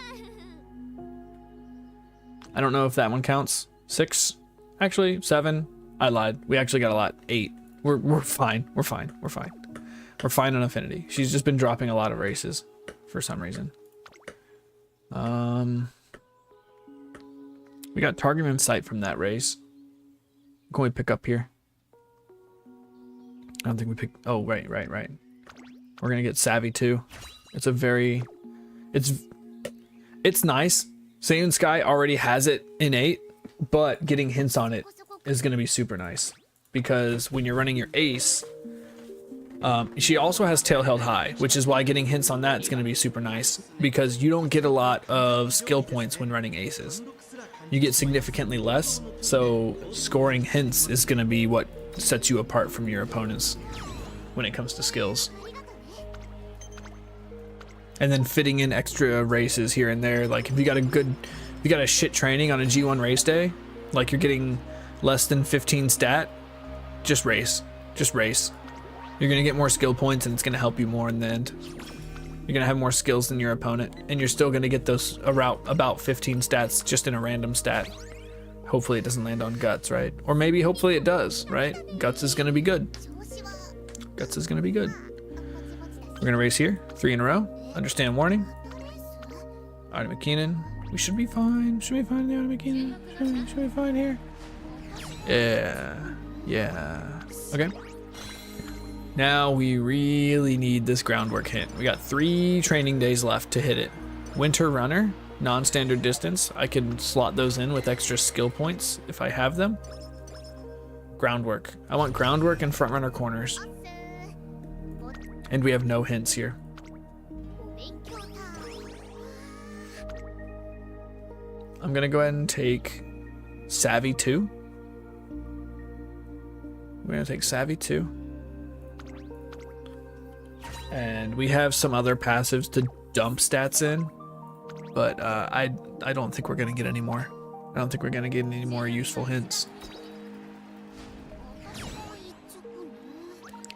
I don't know if that one counts. 6. Actually, 7. I lied. We actually got a lot. 8. We're fine. We're fine. We're fine. We're fine on affinity. She's just been dropping a lot of races for some reason. We got target in sight from that race. What can we pick up here? I don't think we picked. Oh, right. We're gonna get Savvy too. It's nice. Saiyan Sky already has it innate, but getting hints on it is gonna be super nice because when you're running your ace, she also has tail held high, which is why getting hints on that is gonna be super nice because you don't get a lot of skill points when running aces. You get significantly less, so scoring hints is gonna be what sets you apart from your opponents when it comes to skills. And then fitting in extra races here and there, like if you got a shit training on a G1 race day, like you're getting less than 15 stat, just race. You're gonna get more skill points and it's gonna help you more in the end. You're gonna have more skills than your opponent, and you're still gonna get those about 15 stats just in a random stat. Hopefully it doesn't land on guts, right? Or maybe hopefully it does, right? Guts is gonna be good. Guts is gonna be good. We're gonna race here, 3 in a row. Understand warning. Artie McKinnon. We should be fine. Should be fine, Artie McKinnon. Should be fine here. Yeah. Okay. Now we really need this groundwork hint. We got 3 training days left to hit it. Winter Runner, non-standard distance. I can slot those in with extra skill points if I have them. Groundwork. I want groundwork and front runner corners. And we have no hints here. I'm gonna go ahead and take Savvy 2. We're gonna take Savvy 2. And we have some other passives to dump stats in, but I don't think we're gonna get any more. I don't think we're gonna get any more useful hints.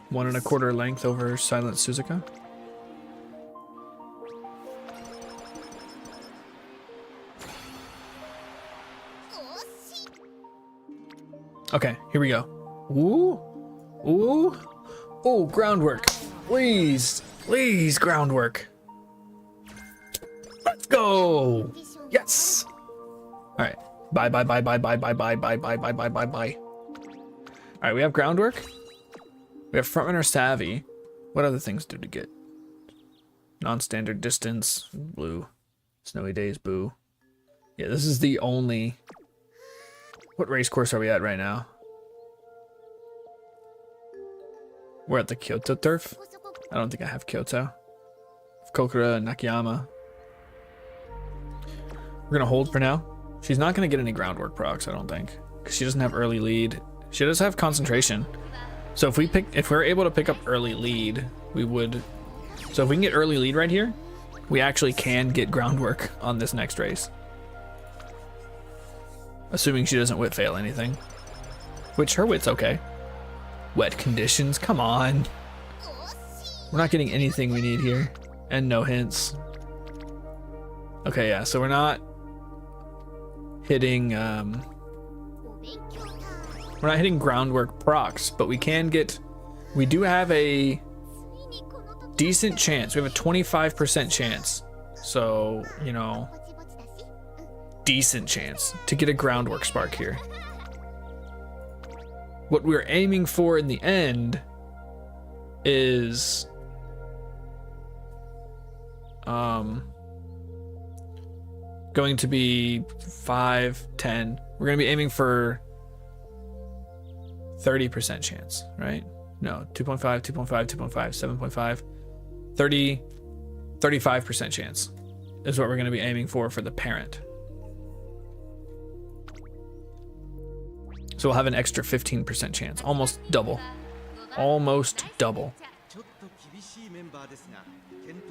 1 1/4 length over Silent Suzuka. Okay, here we go. Ooh, groundwork. Please, groundwork. Let's go. Yes. All right. Bye. All right, we have groundwork. We have frontrunner savvy. What other things do to get? Non-standard distance, blue. Snowy days, boo. Yeah, this is the only. What race course are we at right now? We're at the Kyoto turf. I don't think I have Kyoto. Kokura, Nakayama. We're gonna hold for now. She's not gonna get any groundwork procs, I don't think, because she doesn't have early lead. She does have concentration. So if we're able to pick up early lead, we would. So if we can get early lead right here, we actually can get groundwork on this next race. Assuming she doesn't wit fail anything. Which her wit's okay. Wet conditions, come on. We're not getting anything we need here. And no hints. Okay, yeah, so we're not hitting groundwork procs, but we do have a decent chance. We have a 25% chance. So, you know, decent chance to get a groundwork spark here. What we're aiming for in the end is going to be 5, 10. We're going to be aiming for 30% chance, right? No, 2.5, 2.5, 2.5, 7.5, 30, 35% chance is what we're going to be aiming for the parent. So we'll have an extra 15% chance, almost double. Almost double.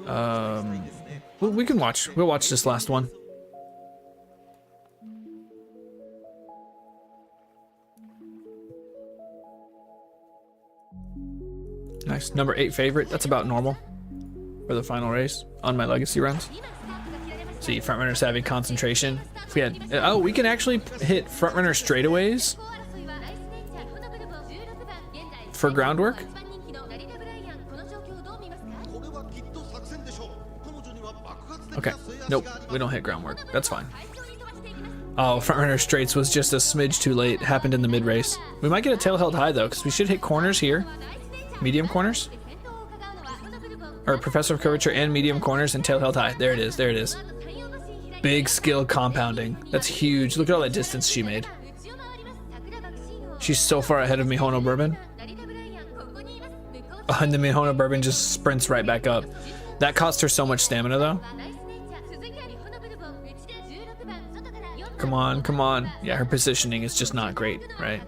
Well, we can watch. We'll watch this last one. Nice. Number 8 favorite. That's about normal for the final race on my legacy runs. See, frontrunner savvy concentration. If we had, oh, we can actually hit frontrunner straightaways for groundwork. Okay. Nope. We don't hit groundwork. That's fine. Oh, frontrunner straights was just a smidge too late. Happened in the mid race. We might get a tail held high though, because we should hit corners here. Medium corners, or professor of curvature and medium corners and tail held high. There it is. There it is. Big skill compounding. That's huge. Look at all that distance she made. She's so far ahead of Mihono Bourbon. Oh, and the Mihono Bourbon just sprints right back up. That cost her so much stamina though. Come on, come on. Yeah, her positioning is just not great, right?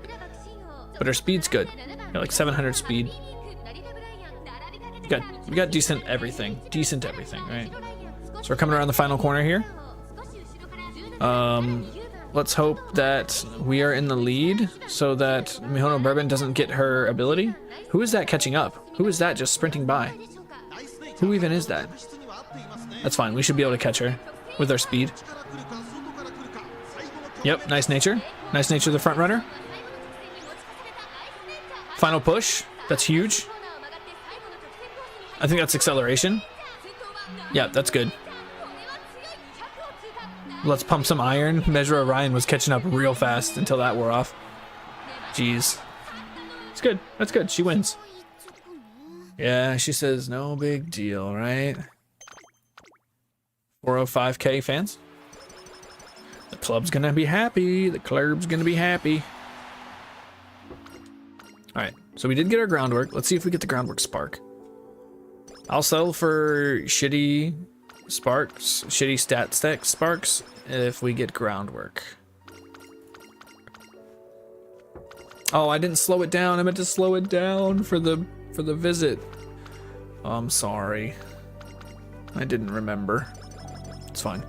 But her speed's good. Like 700 speed. We got decent everything. Decent everything, right? So we're coming around the final corner here. Let's hope that we are in the lead so that Mihono Bourbon doesn't get her ability. Who is that catching up? Who is that just sprinting by? Who even is that? That's fine. We should be able to catch her with our speed. Yep, nice nature. Nice nature of the front runner. Final push. That's huge. I think that's acceleration. Yeah, that's good. Let's pump some iron. Measure Orion was catching up real fast until that wore off. Jeez. It's good. That's good. She wins. Yeah, she says no big deal, right? 405k fans. The club's gonna be happy. The club's gonna be happy. Alright, so we did get our groundwork. Let's see if we get the groundwork spark. I'll settle for shitty sparks, shitty stat stack sparks if we get groundwork. Oh, I didn't slow it down. I meant to slow it down for the visit. Oh, I'm sorry. I didn't remember. It's fine.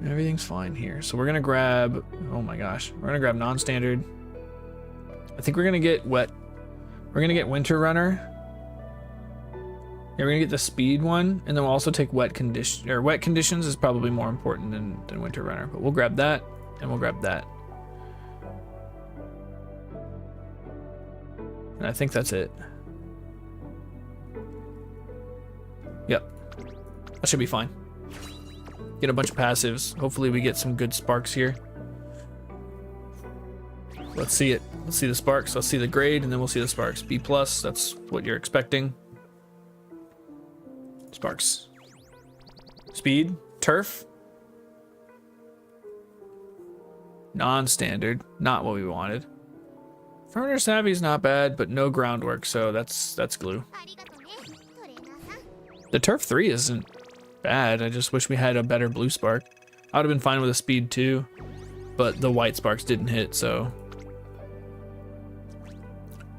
Everything's fine here. So we're gonna grab, oh my gosh, we're gonna grab non-standard. I think we're gonna get wet. We're gonna get winter runner. Yeah, we're gonna get the speed one, and then we'll also take wet condition, or wet conditions is probably more important than winter runner, but we'll grab that and we'll grab that. And I think that's it. Yep. That should be fine. Get a bunch of passives. Hopefully we get some good sparks here. Let's see it. Let's see the sparks. Let's see the grade, and then we'll see the sparks. B+, that's what you're expecting. Sparks. Speed. Turf. Non-standard. Not what we wanted. Further Savvy's not bad, but no groundwork, so that's glue. The Turf 3 isn't bad. I just wish we had a better blue spark. I would have been fine with a speed 2, but the white sparks didn't hit, so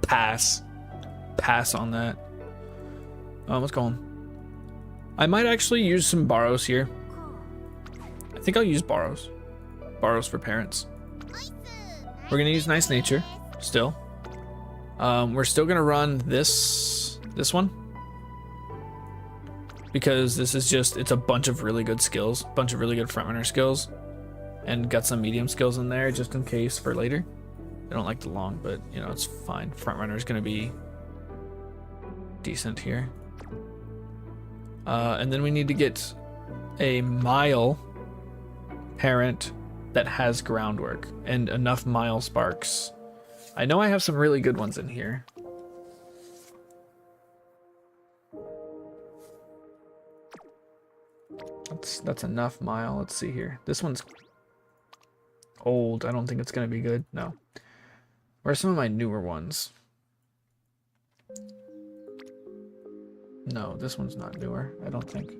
pass. Pass on that. What's going on? I might actually use some borrows here. I think I'll use borrows. Borrows for parents. We're gonna use Nice Nature still. We're still gonna run this one because this is just, it's a bunch of really good skills, bunch of really good frontrunner skills, and got some medium skills in there just in case for later. I don't like the long, but you know, it's fine. Frontrunner is gonna be decent here. And then we need to get a mile parent that has groundwork and enough mile sparks. I know I have some really good ones in here. That's enough mile. Let's see here. This one's old. I don't think it's gonna be good. No. Where are some of my newer ones? No, this one's not newer, I don't think.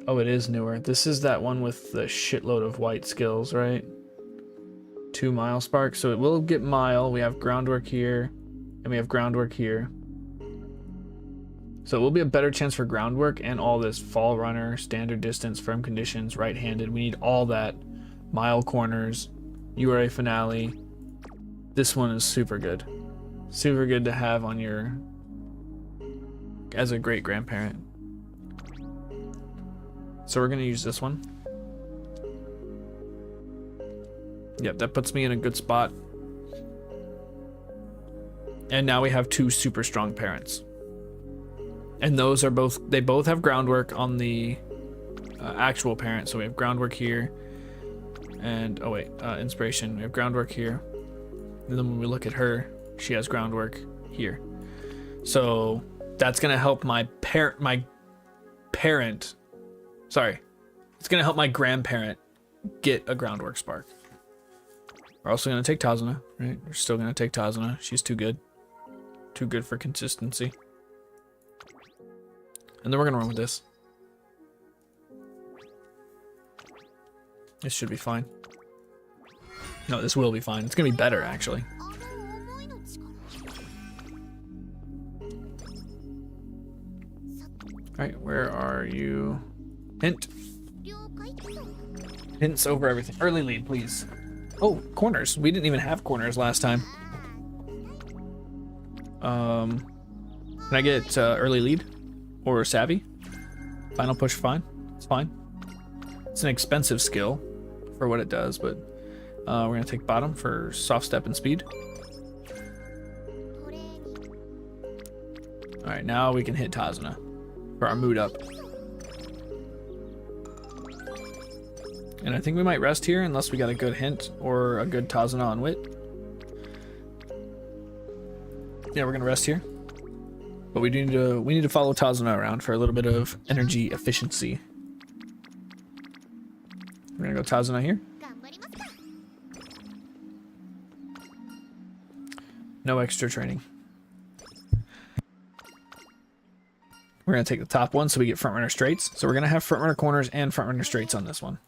Oh, it is newer. This is that one with the shitload of white skills, right? 2 mile sparks, so it will get mile. We have groundwork here, and we have groundwork here. So it will be a better chance for groundwork and all this fall runner, standard distance, firm conditions, right-handed. We need all that. Mile corners, URA finale. This one is super good. Super good to have on your, as a great grandparent. So we're gonna use this one. Yep, that puts me in a good spot. And now we have 2 super strong parents. And those are both, they both have groundwork on the actual parent. So we have groundwork here. And, oh wait, inspiration. We have groundwork here. And then when we look at her, she has groundwork here. So that's gonna help my parent, sorry, it's gonna help my grandparent get a groundwork spark. We're also gonna take Tazuna, right? We're still gonna take Tazuna. She's too good. Too good for consistency. And then we're gonna run with this. This should be fine. No, this will be fine. It's gonna be better, actually. Alright, where are you? Hint. Hints over everything. Early lead, please. Oh, corners. We didn't even have corners last time. Can I get early lead? Or savvy? Final push, fine. It's fine. It's an expensive skill for what it does, but we're gonna take bottom for soft step and speed. Alright, now we can hit Tazuna for our mood up. And I think we might rest here unless we got a good hint or a good Tazuna on wit. Yeah, we're gonna rest here. But we need to follow Tazuna around for a little bit of energy efficiency. We're gonna go Tazuna here. No extra training. We're gonna take the top one so we get front runner straights. So we're gonna have front runner corners and front runner straights on this one.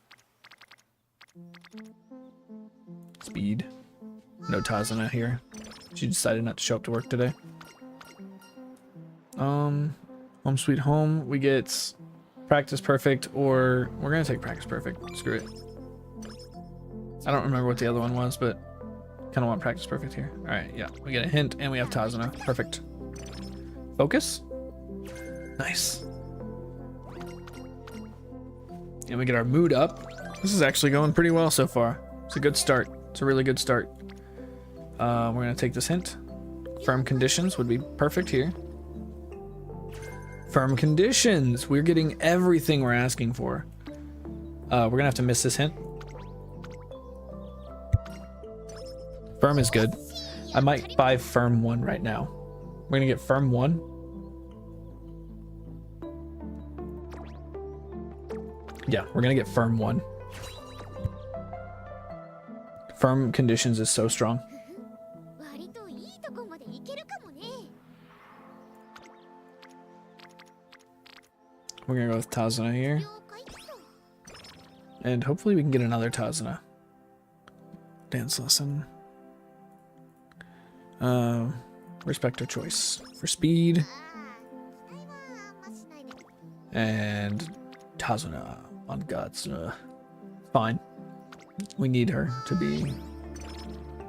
Speed. No Tazuna here. She decided not to show up to work today. Home sweet home. We get practice perfect, or we're gonna take practice perfect. Screw it. I don't remember what the other one was, but kind of want practice perfect here. All right, yeah, we get a hint and we have Tazuna. Perfect. Focus. Nice. And we get our mood up. This is actually going pretty well so far. It's a good start. It's a really good start. We're gonna take this hint. Firm conditions would be perfect here. Firm conditions. We're getting everything we're asking for. We're gonna have to miss this hint. Firm is good. I might buy firm 1 right now. We're gonna get firm 1. Yeah, we're gonna get firm 1. Firm conditions is so strong. We're gonna go with Tazuna here. And hopefully we can get another Tazuna. Dance lesson. Respect her choice. For speed. And Tazuna on God's. Fine. We need her to be.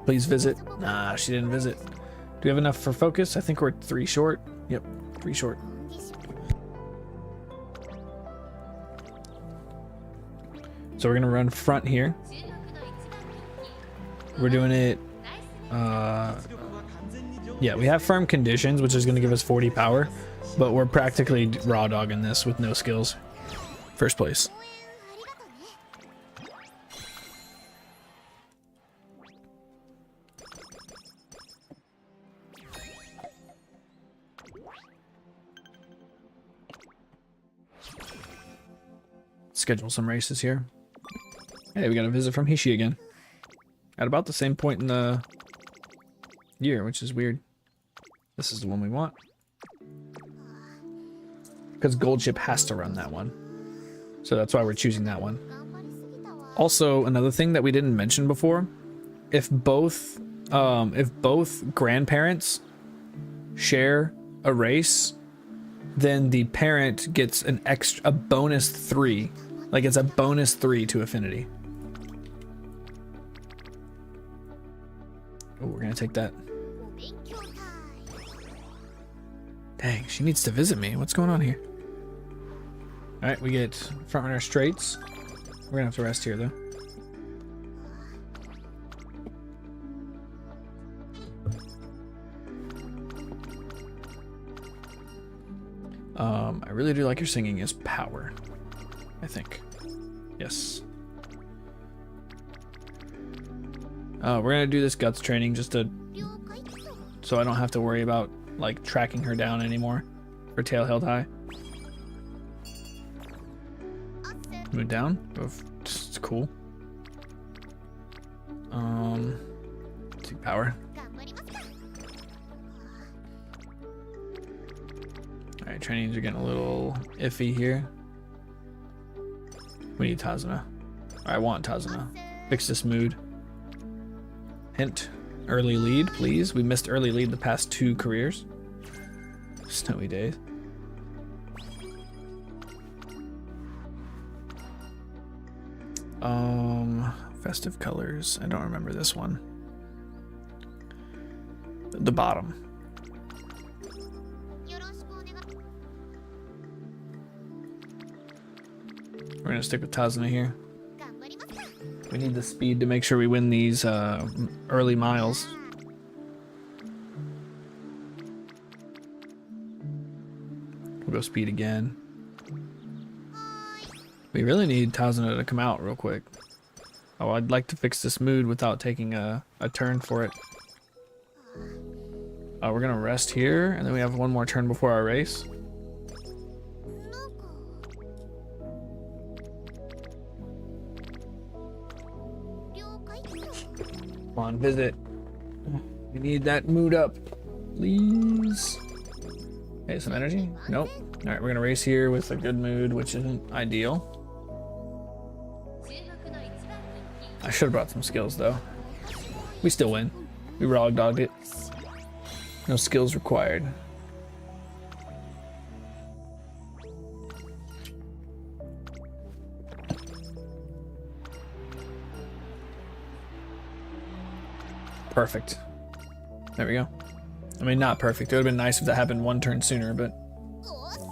Please visit. Nah, she didn't visit. Do we have enough for focus? I think we're 3 short. Yep, 3 short. So we're gonna run front here. We're doing it. Yeah, we have firm conditions, which is gonna give us 40 power, but we're practically raw dogging this with no skills. First place. Schedule some races here. Hey, we got a visit from Hishi again. At about the same point in the year, which is weird. This is the one we want. Because Gold Ship has to run that one. So that's why we're choosing that one. Also, another thing that we didn't mention before, if both grandparents share a race, then the parent gets a bonus 3. Like it's a bonus 3 to affinity. Oh, we're gonna take that. Dang, she needs to visit me. What's going on here? Alright, we get front runner straights. We're gonna have to rest here though. I really do like your singing is power. I think. Yes. We're gonna do this guts training just to so I don't have to worry about like tracking her down anymore. Her tail held high. Move down. It's cool. Take power. Alright, trainings are getting a little iffy here. We need Tazuna. I want Tazuna. Fix this mood. Hint. Early lead, please. We missed early lead the past 2 careers. Snowy days. Festive colors. I don't remember this one. The bottom. We're gonna stick with Tazuna here. We need the speed to make sure we win these early miles. We'll go speed again. We really need Tazuna to come out real quick. Oh, I'd like to fix this mood without taking a turn for it. We're gonna rest here, and then we have one more turn before our race. Come on, visit. We need that mood up, please. Hey, some energy? Nope. All right, we're gonna race here with a good mood, which isn't ideal. I should have brought some skills though. We still win. We raw dogged it. No skills required. Perfect. There we go. I mean, not perfect. It would have been nice if that happened 1 turn sooner, but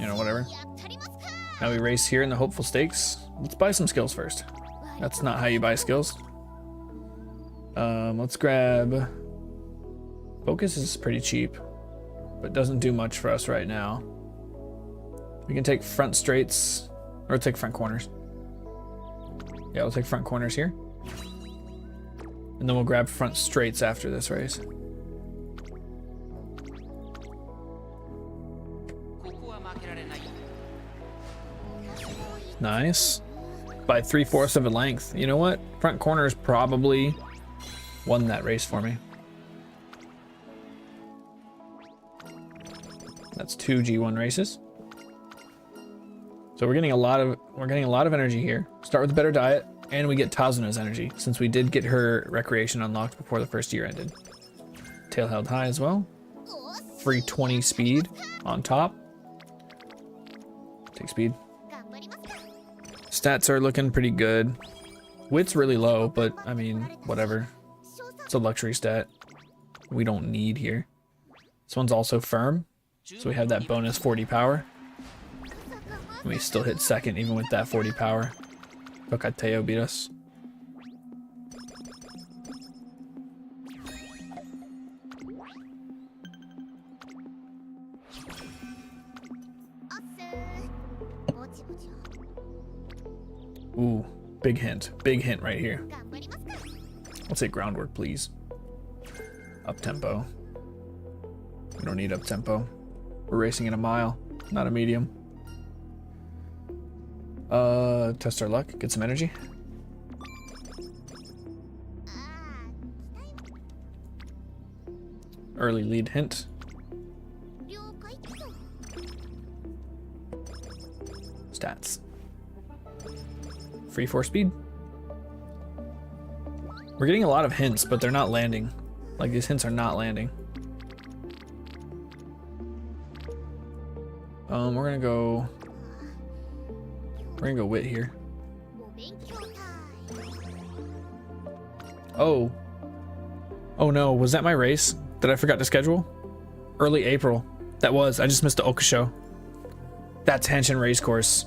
you know, whatever. Now we race here in the hopeful stakes. Let's buy some skills first. That's not how you buy skills. Let's grab... Focus is pretty cheap, but doesn't do much for us right now. We can take front straights, or take front corners. Yeah, we'll take front corners here. And then we'll grab front straights after this race. Nice. By 3/4 of a length. You know what? Front corners probably won that race for me. That's 2 G1 races. So we're getting a lot of energy here. Start with a better diet, and we get Tazuna's energy since we did get her recreation unlocked before the first year ended. Tail held high as well. Free 20 speed on top. Take speed. Stats are looking pretty good. Wit's really low, but I mean, whatever. It's a luxury stat we don't need here. This one's also firm, so we have that bonus 40 power. And we still hit second even with that 40 power. Tokateo beat us. Ooh, big hint right here. I'll take groundwork, please. Up tempo. We don't need up tempo. We're racing in a mile, not a medium. Test our luck, get some energy. Early lead hint. Stats. Free 4 speed. We're getting a lot of hints, but they're not landing. Like, these hints are not landing. We're gonna go wit here. Oh no, was that my race that I forgot to schedule? Early April. That was. I just missed the Okusho. That's Henshin race course.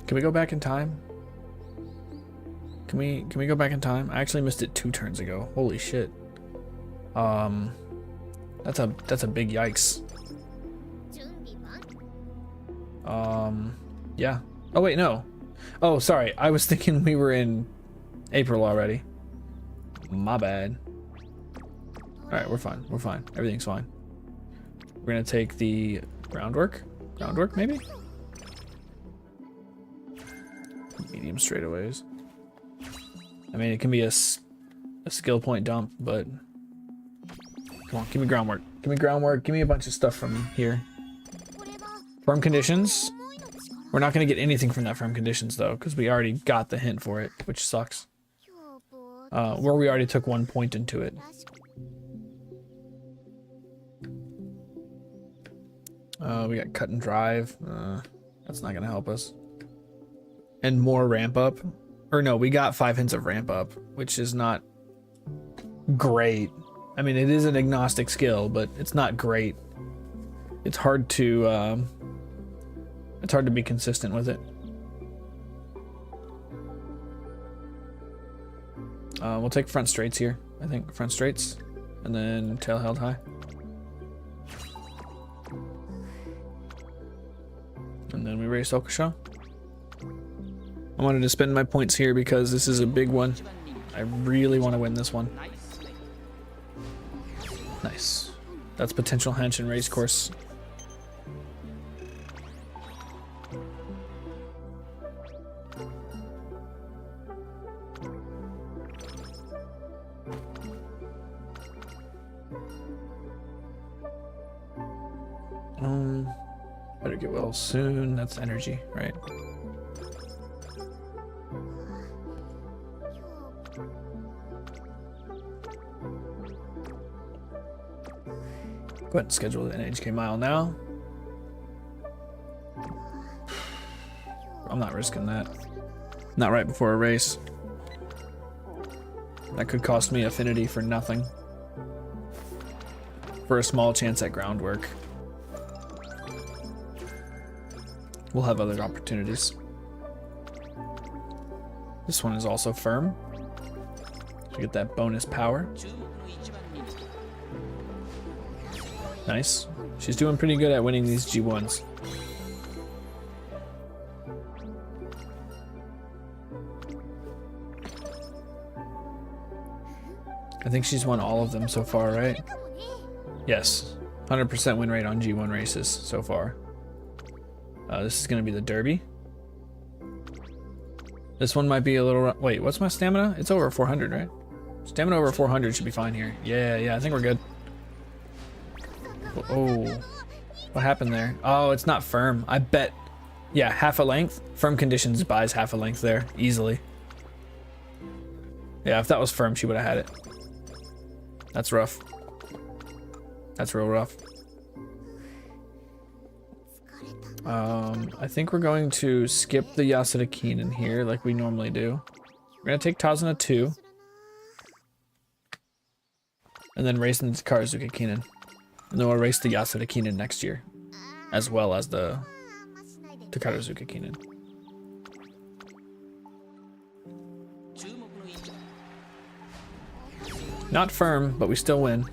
Can we go back in time? Can we go back in time? I actually missed it 2 turns ago. Holy shit. That's a big yikes. Yeah. Oh wait, no. Oh, sorry. I was thinking we were in April already. My bad. All right, we're fine. We're fine. Everything's fine. We're gonna take the groundwork. Groundwork, maybe? Medium straightaways. I mean, it can be a skill point dump, but come on, give me groundwork. Give me groundwork. Give me a bunch of stuff from here. Firm conditions. We're not going to get anything from that firm conditions, though, because we already got the hint for it, which sucks. Where we already took 1 point into it. We got cut and drive. That's not going to help us. And more ramp up. Or no, we got 5 hints of ramp up, which is not great. I mean, it is an agnostic skill, but it's not great. It's hard to be consistent with it. We'll take front straights here. I think front straights, and then tail held high. And then we race Okusho. I wanted to spend my points here because this is a big one. I really want to win this one. Nice. That's potential Henshin race course. Better get well soon. That's energy, right? Go ahead and schedule the NHK mile now. I'm not risking that. Not right before a race. That could cost me affinity for nothing. For a small chance at groundwork. We'll have other opportunities. This one is also firm. So we get that bonus power. Nice. She's doing pretty good at winning these G1s. I think she's won all of them so far, right? Yes. 100% win rate on G1 races so far. This is going to be the Derby. This one might be a little... Wait, what's my stamina? It's over 400, right? Stamina over 400 should be fine here. Yeah, I think we're good. Oh, what happened there? Oh, it's not firm. I bet. Yeah, half a length. Firm conditions buys half a length there easily. Yeah, if that was firm, she would have had it. That's rough. That's real rough. I think we're going to skip the Yasuda Keenan here like we normally do. We're going to take Tazuna 2. And then race into Karazuka Keenan. And then we'll race the Yasuda Keenan next year. As well as the Karazuka Keenan. Not firm, but we still win.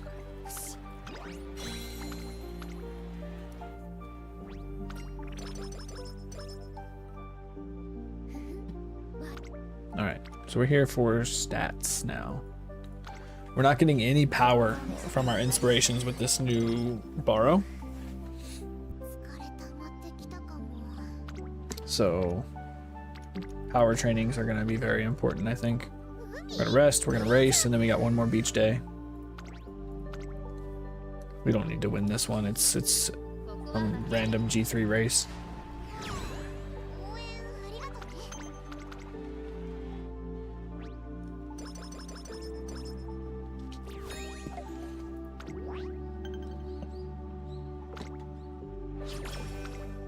Alright, so we're here for stats now. We're not getting any power from our inspirations with this new borrow. So power trainings are going to be very important, I think. We're going to rest, we're going to race, and then we got one more beach day. We don't need to win this one. It's a random G3 race.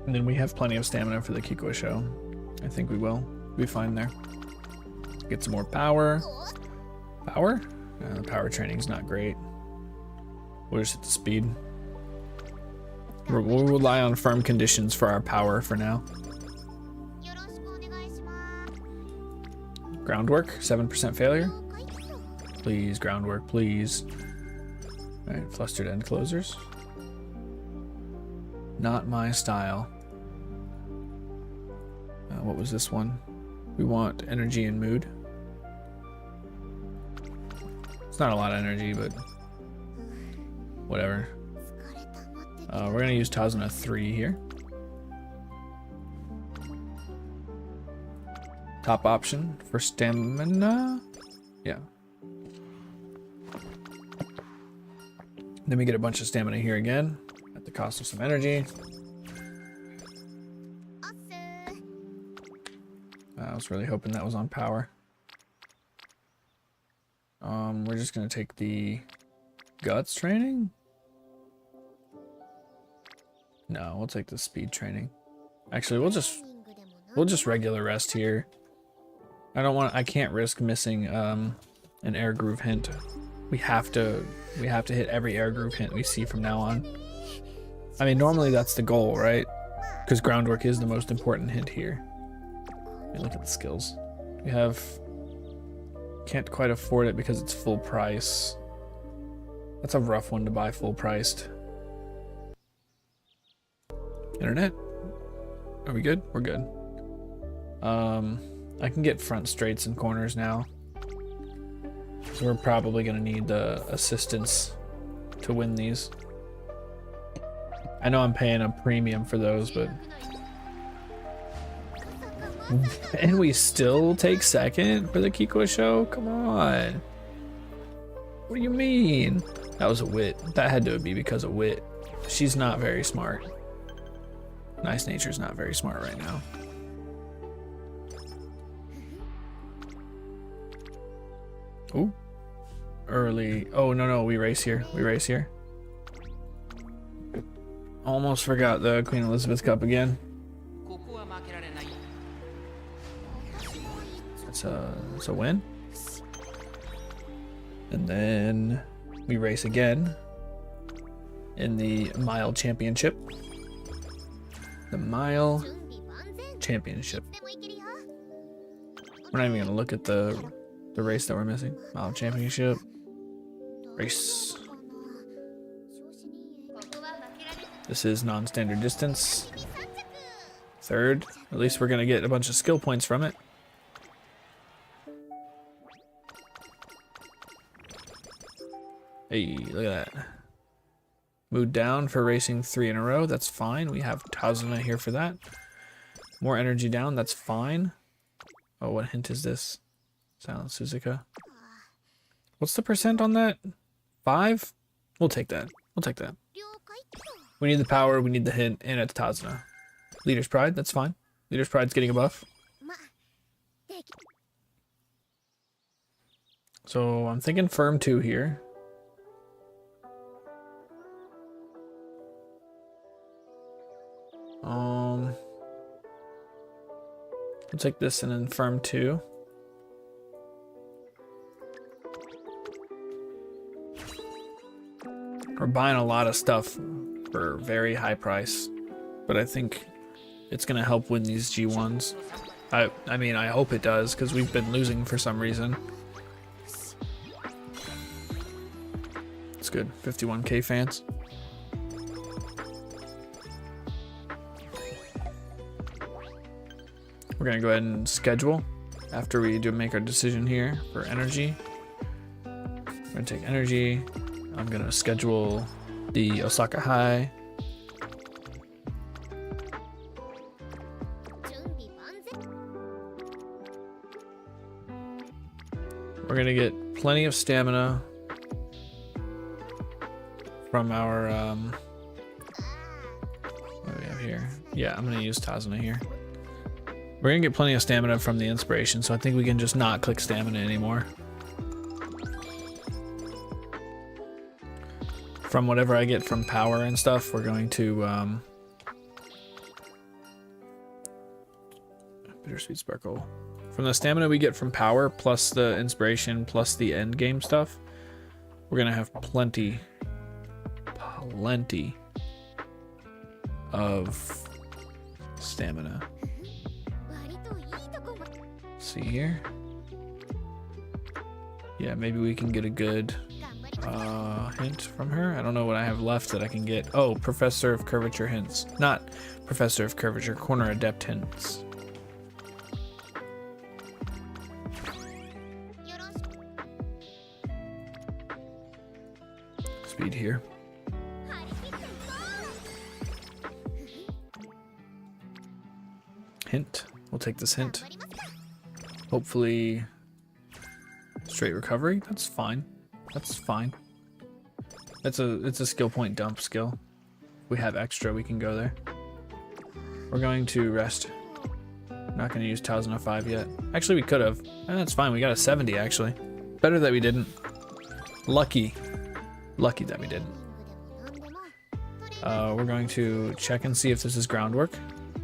And then we have plenty of stamina for the Kikoi show. I think we will be fine there. Get some more power. Power? The power training's not great. We'll just hit the speed. We'll rely on firm conditions for our power for now. Groundwork, 7% failure. Please, groundwork, please. Alright, flustered end closers. Not my style. What was this one? We want energy and mood. It's not a lot of energy, but whatever. We're gonna use Tazuna 3 here. Top option for stamina. Yeah. Then we get a bunch of stamina here again at the cost of some energy. I was really hoping that was on power. We're just gonna take the guts training. No, we'll take the speed training. Actually, we'll just regular rest here. I can't risk missing an air groove hint. We have to hit every air groove hint we see from now on. I mean, normally that's the goal, right? Because groundwork is the most important hint here. Let me look at the skills. We have... Can't quite afford it because it's full price. That's a rough one to buy full priced. Internet? Are we good? We're good. I can get front straights and corners now. So we're probably gonna need the assistance to win these. I know I'm paying a premium for those, but... And we still take second for the Kikoi show? Come on. What do you mean? That was a wit. That had to be because of wit. She's not very smart. Nice Nature's not very smart right now. Ooh. Early. Oh, no, we race here. We race here. Almost forgot the Queen Elizabeth Cup again. It's a win. And then we race again in the mile championship. The mile championship. We're not even gonna look at the race that we're missing. Mile championship. Race. This is non-standard distance. Third. At least we're gonna get a bunch of skill points from it. Hey, look at that. Mood down for racing 3 in a row. That's fine. We have Tazuna here for that. More energy down. That's fine. Oh, what hint is this? Silent Suzuka. What's the percent on that? 5? We'll take that. We'll take that. We need the power, we need the hint, and it's Tazna. Leader's Pride, that's fine. Leader's Pride's getting a buff. So I'm thinking firm 2 here. We'll take this and then firm 2. We're buying a lot of stuff for a very high price, but I think it's gonna help win these G1s. I mean, I hope it does, because we've been losing for some reason. It's good. 51k fans. We're gonna go ahead and schedule after we do make our decision here for energy. I'm gonna take energy. I'm gonna schedule the Osaka High. We're gonna get plenty of stamina from our what do we have here? Yeah, I'm gonna use Tazna here. We're gonna get plenty of stamina from the inspiration, so I think we can just not click stamina anymore. From whatever I get from power and stuff, we're going to Bittersweet Sparkle. From the stamina we get from power, plus the inspiration, plus the end game stuff, we're gonna have plenty of stamina. See here? Yeah, maybe we can get a good hint from her. I don't know what I have left that I can get. Oh, Professor of Curvature hints. Not Professor of Curvature, Corner Adept hints. Speed here. Hint. We'll take this hint. Hopefully straight recovery. That's fine. That's fine. It's a skill point dump skill. If we have extra, we can go there. We're going to rest. Not going to use Tazna 5 yet. Actually, we could have. That's fine. We got a 70 actually. Better that we didn't. Lucky that we didn't. We're going to check and see if this is groundwork,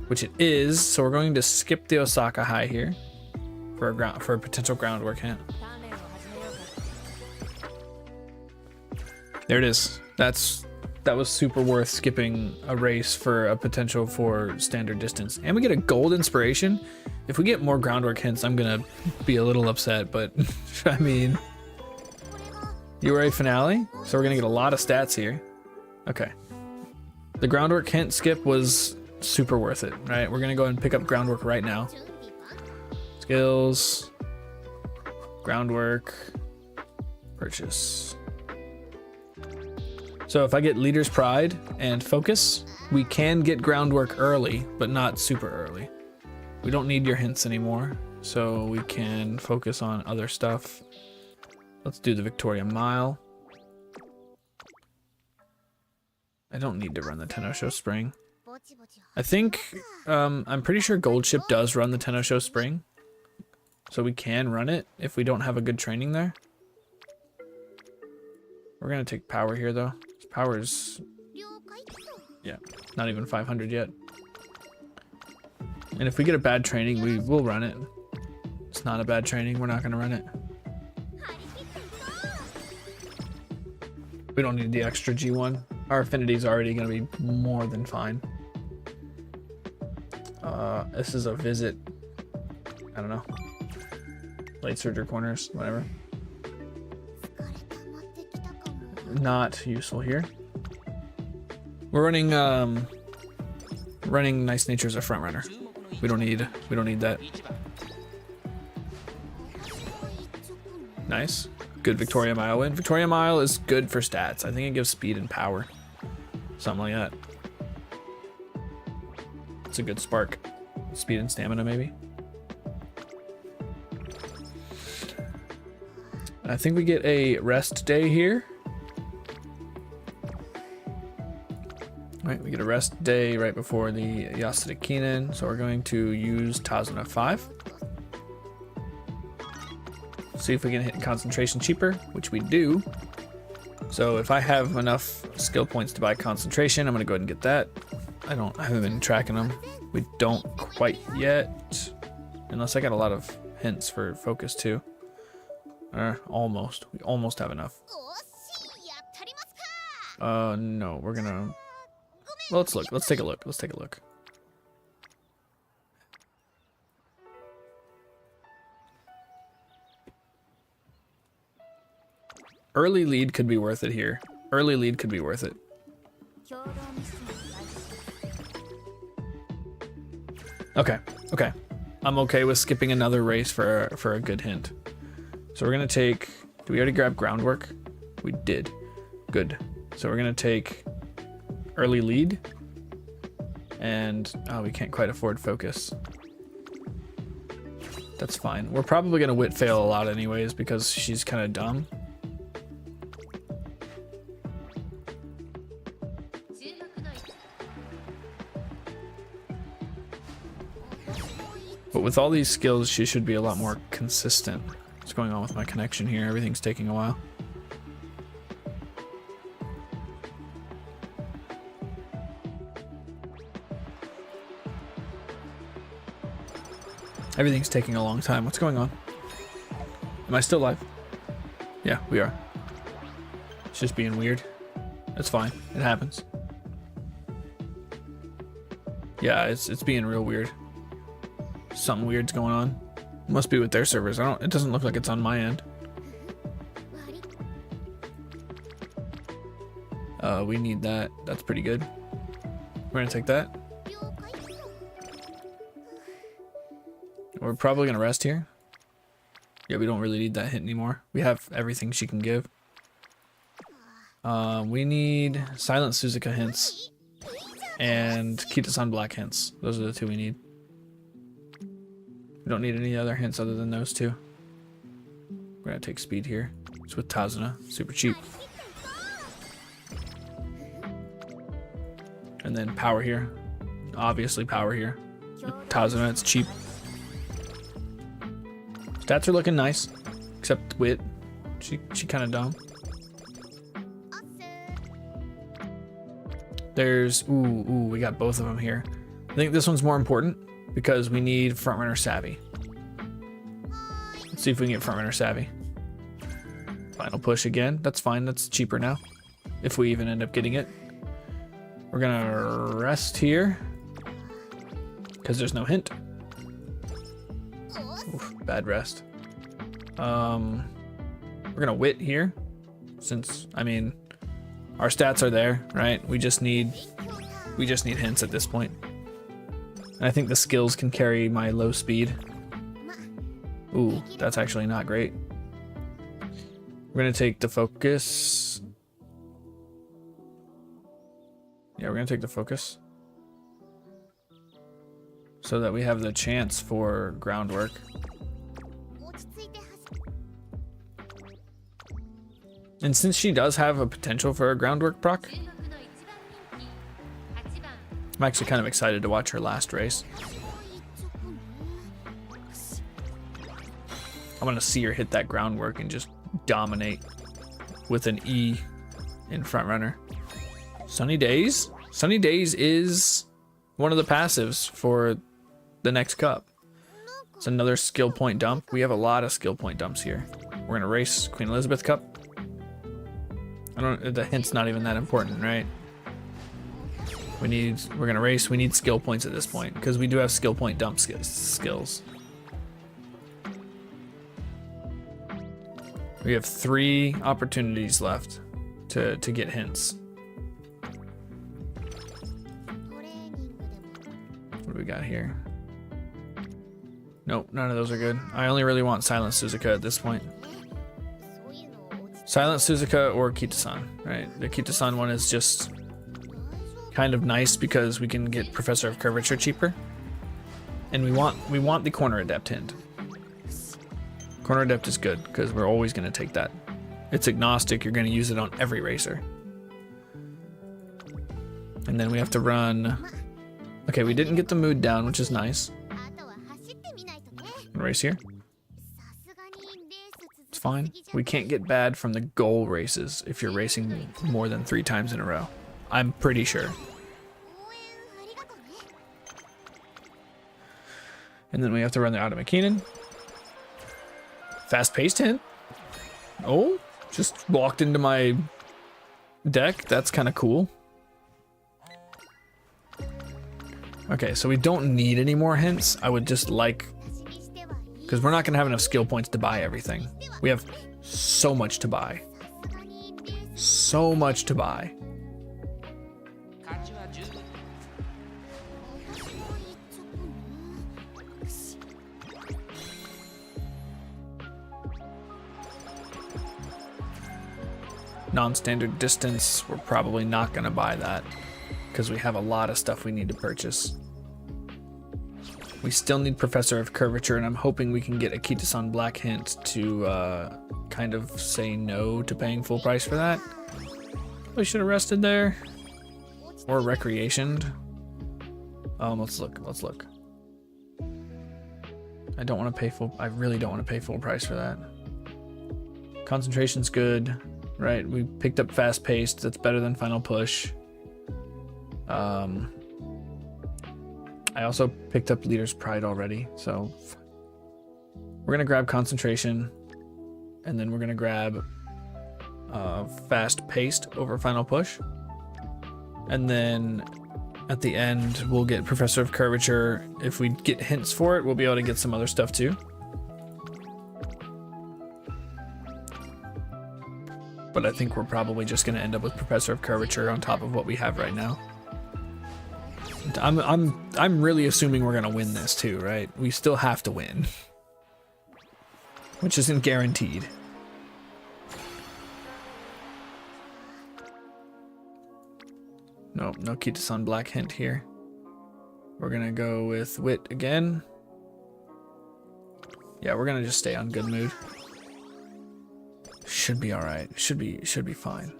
which it is. So we're going to skip the Osaka High here for a potential groundwork hint. There it is. That was super worth skipping a race for a potential for standard distance. And we get a gold inspiration. If we get more groundwork hints, I'm gonna be a little upset, but I mean, URA finale. So we're gonna get a lot of stats here. Okay. The groundwork hint skip was super worth it, right? We're gonna go and pick up groundwork right now. Skills, groundwork, purchase. So if I get Leader's Pride and Focus, we can get groundwork early, but not super early. We don't need your hints anymore, so we can focus on other stuff. Let's do the Victoria Mile. I don't need to run the Tenno Spring. I think, I'm pretty sure Gold Ship does run the Tenno Spring, so we can run it if we don't have a good training there. We're gonna take power here though. Power's, yeah, not even 500 yet. And if we get a bad training, we will run it. It's not a bad training, we're not gonna run it. We don't need the extra G1. Our affinity's already gonna be more than fine. This is a visit. I don't know. Late surgery corners, whatever. Not useful here. We're running Nice Nature as a front runner. We don't need that. Nice. Good Victoria Mile win. Victoria Mile is good for stats. I think it gives speed and power. Something like that. It's a good spark. Speed and stamina maybe. I think we get a rest day here. Right, we get a rest day right before the Yasuda Kinen, so we're going to use Tazuna 5. See if we can hit concentration cheaper, which we do. So if I have enough skill points to buy concentration, I'm gonna go ahead and get that. I haven't been tracking them. We don't quite yet, unless I got a lot of hints for focus too. Almost. We almost have enough. No, we're gonna. Well, let's look. Let's take a look. Let's take a look. Early lead could be worth it here. Early lead could be worth it. Okay, okay. I'm okay with skipping another race for a good hint. So we're gonna take. Did we already grab groundwork? We did. Good. So we're gonna take early lead, and oh, we can't quite afford focus. That's fine. We're probably gonna wit fail a lot anyways because she's kind of dumb. But with all these skills, she should be a lot more consistent. What's going on with my connection here? Everything's taking a while. Everything's taking a long time. What's going on? Am I still live? Yeah, we are. It's just being weird. That's fine. It happens. Yeah, it's being real weird. Something weird's going on. Must be with their servers. It doesn't look like it's on my end. We need that. That's pretty good. We're gonna take that. We're probably gonna rest here. Yeah, we don't really need that hint anymore. We have everything she can give. We need Silent Suzuka hints and Kita-san Black hints. Those are the two we need. We don't need any other hints other than those two. We're gonna take speed here. It's with Tazuna, super cheap. And then power here. Obviously power here. With Tazuna, it's cheap. Stats are looking nice, except wit. She kind of dumb. There's we got both of them here. I think this one's more important because we need frontrunner savvy. Let's see if we can get frontrunner savvy. Final push again. That's fine. That's cheaper now, if we even end up getting it. We're gonna rest here because there's no hint. Oof, bad rest. We're gonna wit here, since I mean our stats are there, right? We just need hints at this point. And I think the skills can carry my low speed. Ooh, that's actually not great. We're gonna take the focus. Yeah, we're gonna take the focus so that we have the chance for groundwork. And since she does have a potential for a groundwork proc, I'm actually kind of excited to watch her last race. I want to see her hit that groundwork and just dominate with an E in front runner. Sunny Days? Sunny Days is one of the passives for the next cup. It's another skill point dump. We have a lot of skill point dumps here. We're gonna race Queen Elizabeth Cup. The hint's not even that important, right? We're gonna race, we need skill points at this point, because we do have skill point dump skills. We have 3 opportunities left to get hints. What do we got here? Nope, none of those are good. I only really want Silent Suzuka at this point. Silent Suzuka or Kita-san, right? The Kita-san one is just kind of nice because we can get Professor of Curvature cheaper. And we want the corner adept hint. Corner Adept is good because we're always going to take that. It's agnostic. You're going to use it on every racer. And then we have to run. Okay, we didn't get the mood down, which is nice. Race here. It's fine. We can't get bad from the goal races if you're racing more than 3 times in a row. I'm pretty sure. And then we have to run the Auto McKinnon. Fast-paced hint. Oh, just walked into my deck. That's kind of cool. Okay, so we don't need any more hints. I would just like, because we're not going to have enough skill points to buy everything. We have so much to buy. So much to buy. Non-standard distance, we're probably not going to buy that because we have a lot of stuff we need to purchase. We still need Professor of Curvature, and I'm hoping we can get Akita-san Black Hint to kind of say no to paying full price for that. We should have rested there. Or recreationed. Let's look. I don't want to pay full, I really don't want to pay full price for that. Concentration's good. Right, we picked up fast paced. That's better than final push. I also picked up Leader's Pride already, so we're gonna grab concentration, and then we're gonna grab fast paced over final push, and then at the end we'll get Professor of Curvature. If we get hints for it, we'll be able to get some other stuff too. But I think we're probably just going to end up with Professor of Curvature on top of what we have right now. I'm really assuming we're going to win this too, right? We still have to win, which isn't guaranteed. Nope, no Kita-san Black Hint here. We're going to go with Wit again. Yeah, we're going to just stay on good mood. Should be alright. Should be fine.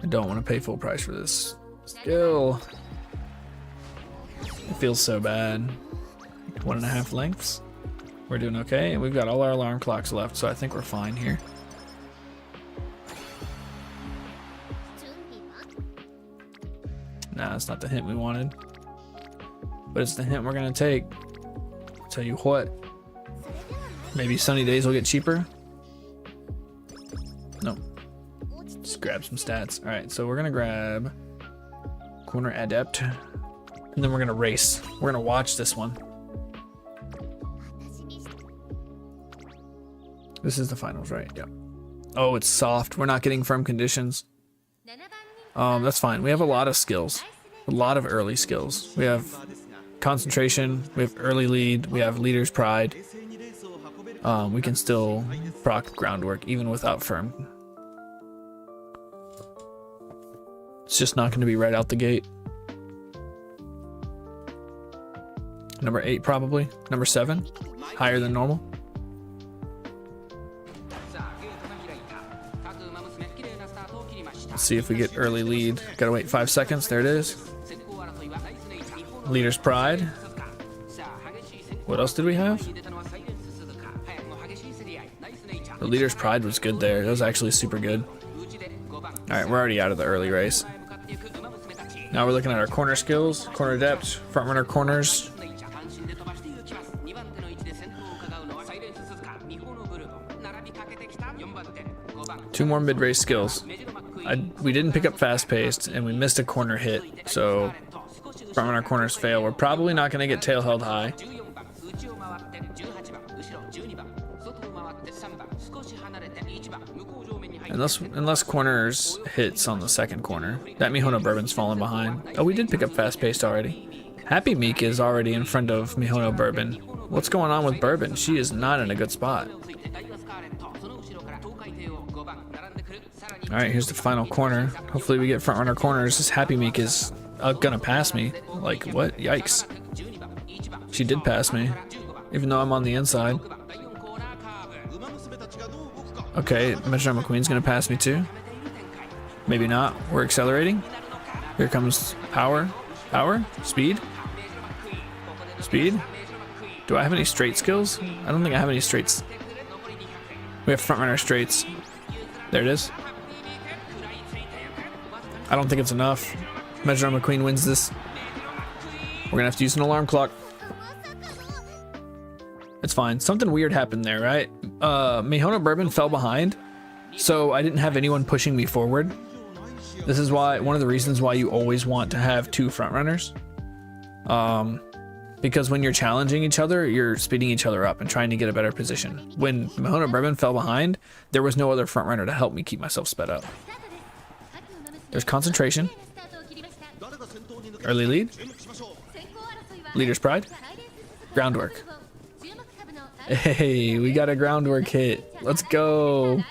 I don't want to pay full price for this. Still. It feels so bad. 1.5 lengths. We're doing okay, and we've got all our alarm clocks left, so I think we're fine here. Nah, that's not the hint we wanted. But it's the hint we're gonna take. I'll tell you what. Maybe sunny days will get cheaper. Nope. Just grab some stats. Alright, so we're gonna grab Corner Adept. And then we're gonna race. We're gonna watch this one. This is the finals, right? Yeah. Oh, it's soft. We're not getting firm conditions. That's fine. We have a lot of skills. A lot of early skills. We have concentration, we have early lead, we have Leader's Pride. We can still proc groundwork even without firm. It's just not going to be right out the gate. Number 8 probably. Number 7, higher than normal. Let's see if we get early lead. Gotta wait 5 seconds. There it is. Leader's Pride. What else did we have? The Leader's Pride was good there. That was actually super good. Alright, we're already out of the early race. Now we're looking at our corner skills. Corner depth, front runner corners. Two more mid-race skills. We didn't pick up fast-paced, and we missed a corner hit, so front runner corners fail. We're probably not going to get tail held high. Unless corners hits on the second corner. That Mihono Bourbon's falling behind. Oh, we did pick up fast-paced already. Happy Meek is already in front of Mihono Bourbon. What's going on with Bourbon? She is not in a good spot. Alright, here's the final corner. Hopefully we get front runner corners. This Happy Meek is gonna pass me. Like, what? Yikes. She did pass me, even though I'm on the inside. Okay, Metronome McQueen's gonna pass me too. Maybe not. We're accelerating. Here comes power. Power? Speed? Speed? Do I have any straight skills? I don't think I have any straights. We have front runner straights. There it is. I don't think it's enough. Metronome McQueen wins this. We're gonna have to use an alarm clock. It's fine. Something weird happened there, right? Mihono Bourbon fell behind, so I didn't have anyone pushing me forward. This is why, one of the reasons why you always want to have two front runners. Because when you're challenging each other, you're speeding each other up and trying to get a better position. When Mihono Bourbon fell behind, there was no other front runner to help me keep myself sped up. There's concentration. Early lead. Leader's pride. Groundwork. Hey, we got a groundwork hit. Let's go.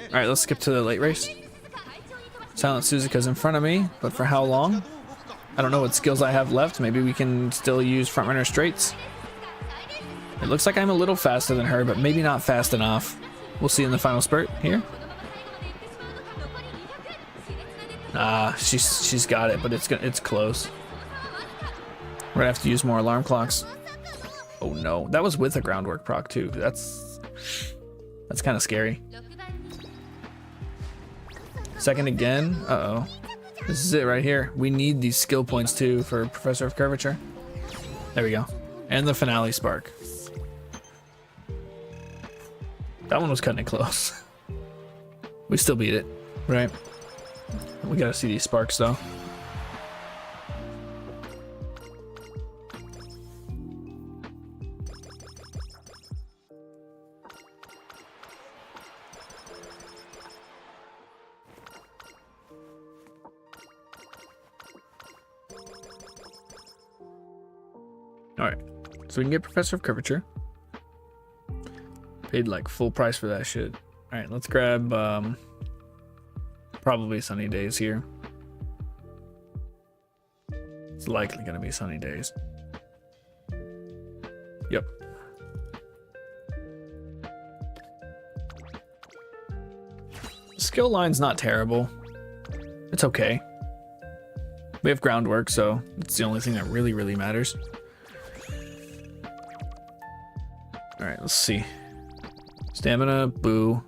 Alright, let's skip to the late race. Silent Suzuka's in front of me, but for how long? I don't know what skills I have left. Maybe we can still use front runner straights. It looks like I'm a little faster than her, but maybe not fast enough. We'll see in the final spurt here. Ah, she's got it, but it's close. We're gonna have to use more alarm clocks. Oh no, that was with a groundwork proc too. That's kind of scary. Second again. Uh-oh. This is it right here. We need these skill points too for Professor of Curvature. There we go. And the finale spark. That one was cutting it close. We still beat it, right? We gotta see these sparks though. Alright, so we can get Professor of Curvature. Paid like full price for that shit. Alright, let's grab probably Sunny Days here. It's likely gonna be Sunny Days. Yep. Skill line's not terrible. It's okay. We have groundwork, so it's the only thing that really matters. Alright, let's see. Stamina, boo.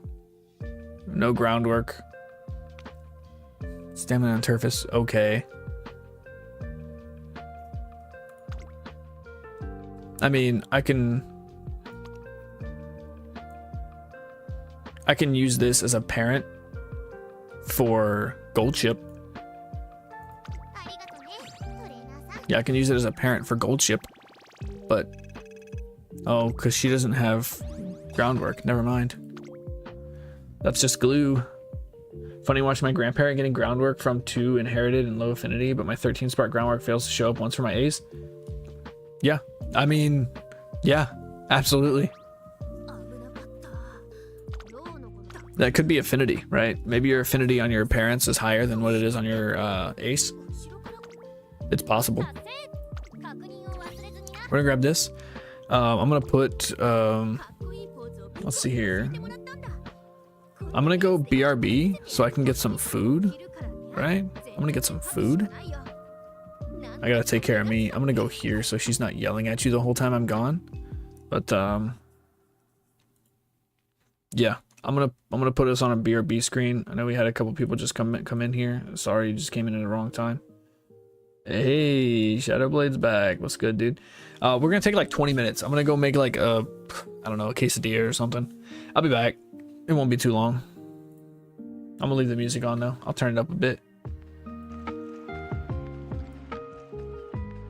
No groundwork. Stamina and turf is okay. I mean, I can use this as a parent for gold ship. Yeah, I can use it as a parent for gold ship, but oh, because she doesn't have groundwork. Never mind. That's just glue. Funny watching my grandparent getting groundwork from 2 inherited and low affinity, but my 13 spark groundwork fails to show up once for my ace. Yeah, I mean, yeah, absolutely. That could be affinity, right? Maybe your affinity on your parents is higher than what it is on your ace. It's possible. We're gonna grab this. I'm gonna put, let's see here. I'm gonna go BRB so I can get some food, right? I'm gonna get some food. I gotta take care of me. I'm gonna go here so she's not yelling at you the whole time I'm gone. But yeah, I'm gonna put us on a BRB screen. I know we had a couple people just come in here. Sorry, you just came in at the wrong time. Hey, Shadowblade's back. What's good, dude? We're gonna take like 20 minutes. I'm gonna go make like a, I don't know, a quesadilla or something. I'll be back. It won't be too long. I'm gonna leave the music on though. I'll turn it up a bit.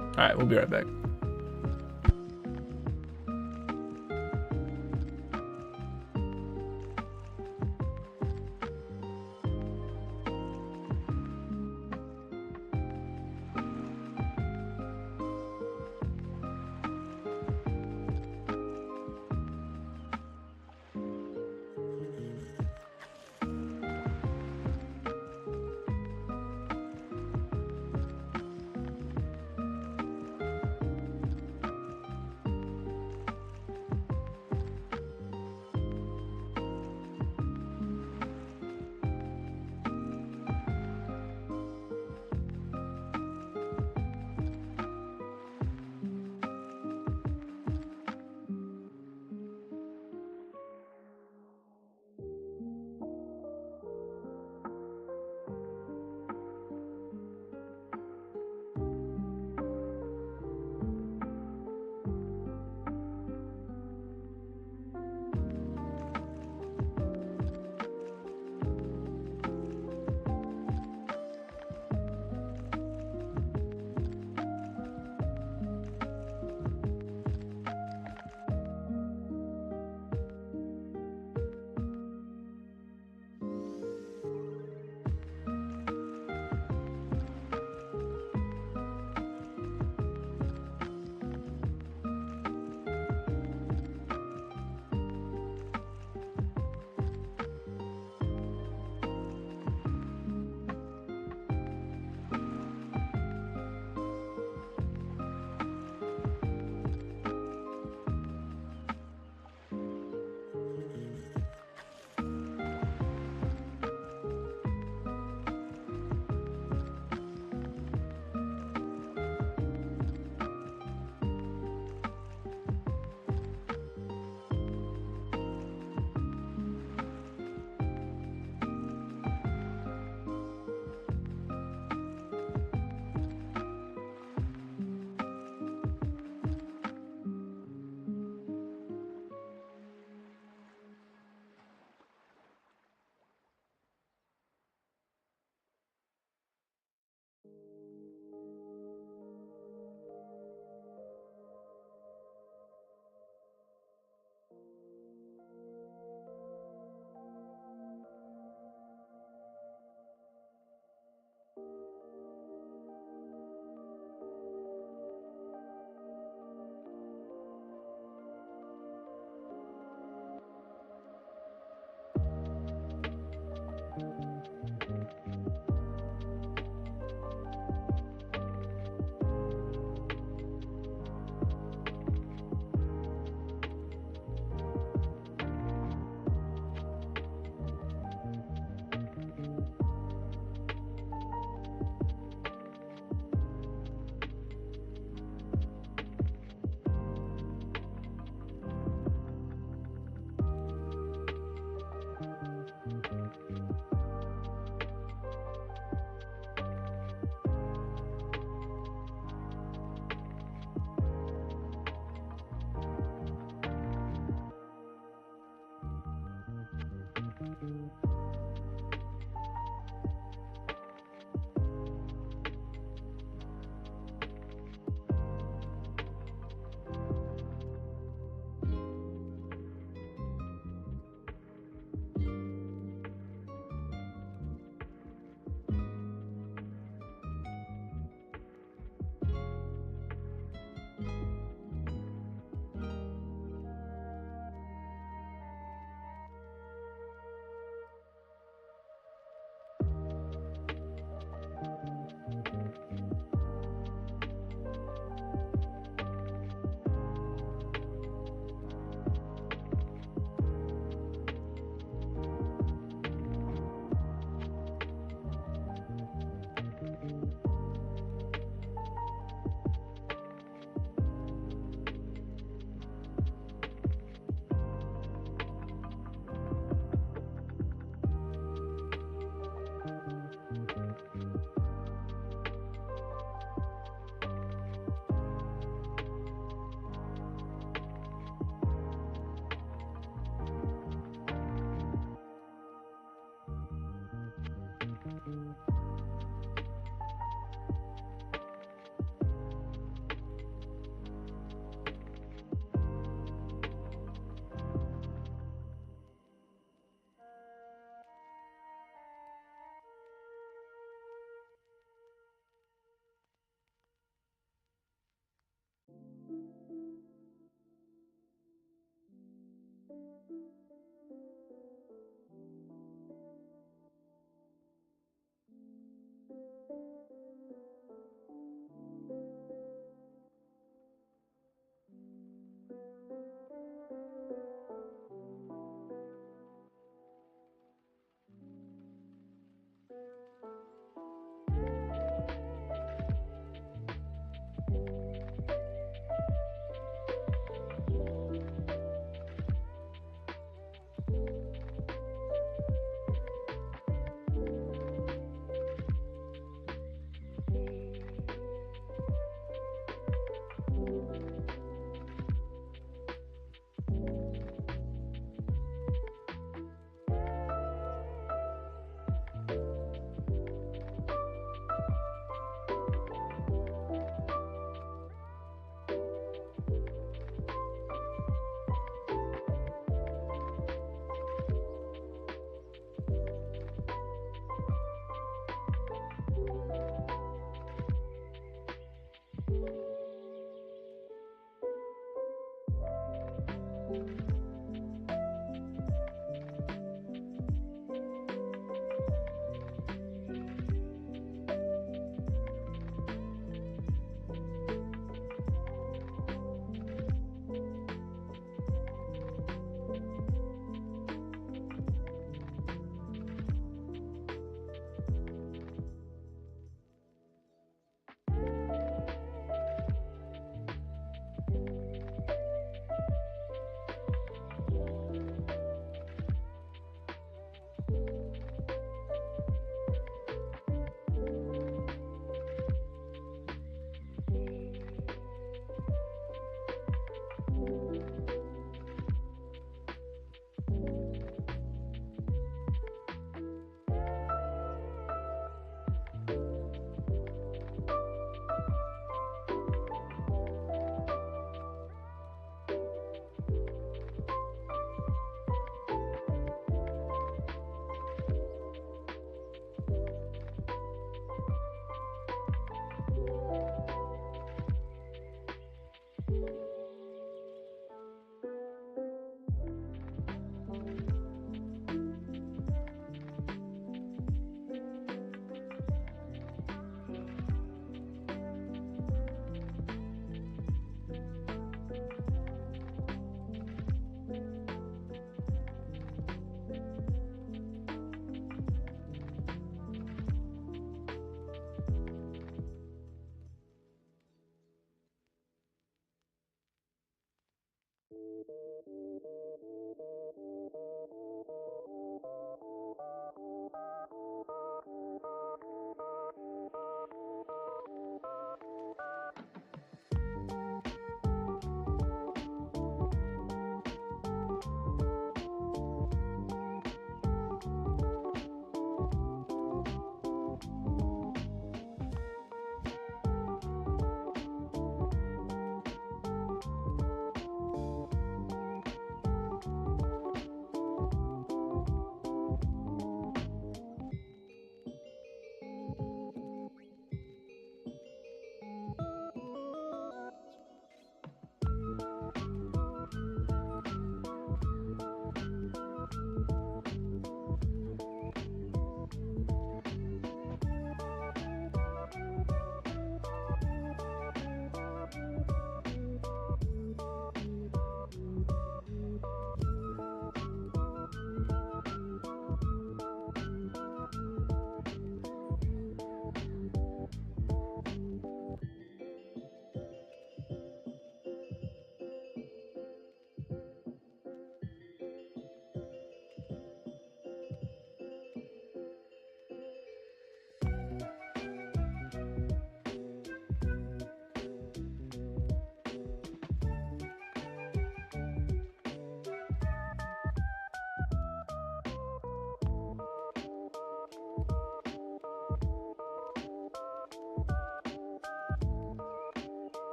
All right, we'll be right back.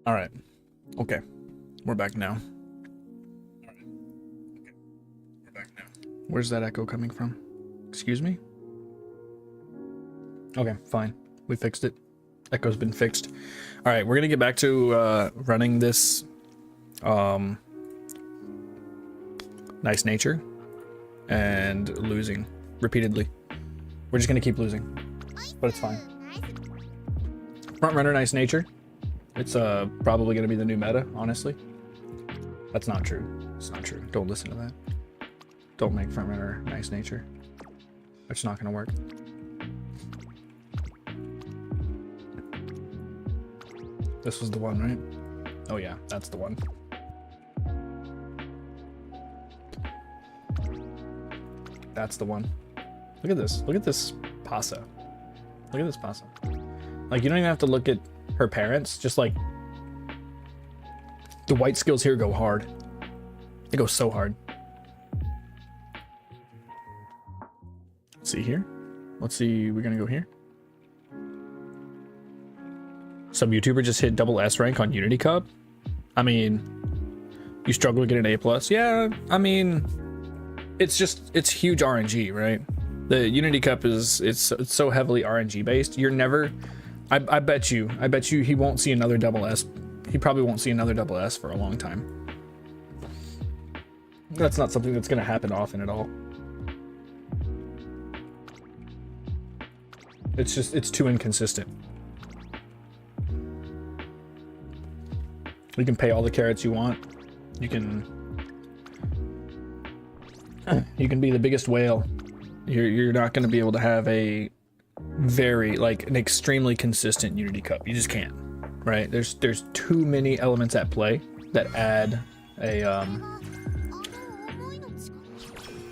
All right. Okay. We're back now. Where's that echo coming from? Excuse me? Okay, fine. We fixed it. Echo's been fixed. All right, we're gonna get back to running this nice nature and losing repeatedly. We're just gonna keep losing, but it's fine. Front runner, nice nature. It's probably gonna be the new meta, honestly. That's not true. It's not true. Don't listen to that. Don't make front runner nice nature. It's not gonna work. This was the one, right? Oh yeah, that's the one. That's the one. Look at this. Look at this pasa. Look at this pasa. Like, you don't even have to look at her parents. Just like the white skills here go hard. They go so hard. Let's see here. Let's see. We're gonna go here. Some YouTuber just hit double S rank on Unity Cup. I mean, you struggle to get an A+. Yeah, I mean, it's huge RNG, right? The Unity Cup it's so heavily RNG based. You're never, I bet you he won't see another double S. He probably won't see another double S for a long time. That's not something that's gonna happen often at all. It's too inconsistent. You can pay all the carrots you want. You can be the biggest whale. You're not going to be able to have a an extremely consistent Unity Cup. You just can't, right? There's too many elements at play that add a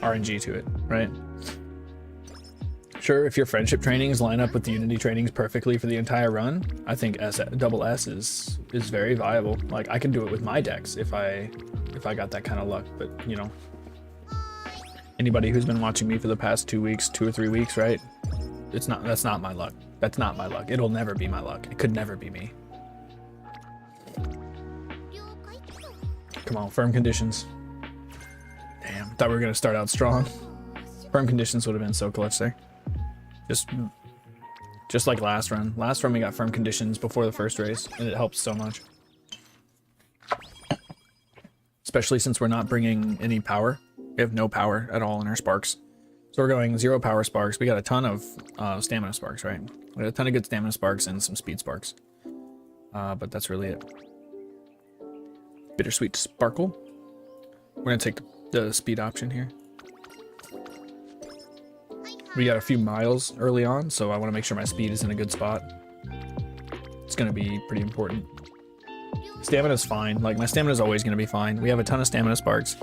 RNG to it, right? Sure, if your friendship trainings line up with the Unity trainings perfectly for the entire run, I think double S is very viable. Like, I can do it with my decks if I got that kind of luck, but you know, anybody who's been watching me for the past 2 weeks, 2 or 3 weeks, right? That's not my luck. That's not my luck. It'll never be my luck. It could never be me. Come on, firm conditions. Damn, thought we were gonna start out strong. Firm conditions would have been so clutch there. Just like last run. Last run we got firm conditions before the first race, and it helped so much. Especially since we're not bringing any power. We have no power at all in our sparks. So we're going 0 power sparks. We got a ton of stamina sparks, right? We got a ton of good stamina sparks and some speed sparks. But that's really it. Bittersweet sparkle. We're gonna take the speed option here. We got a few miles early on, so I want to make sure my speed is in a good spot. It's going to be pretty important. Stamina's fine. Like, my stamina's always going to be fine. We have a ton of stamina sparks,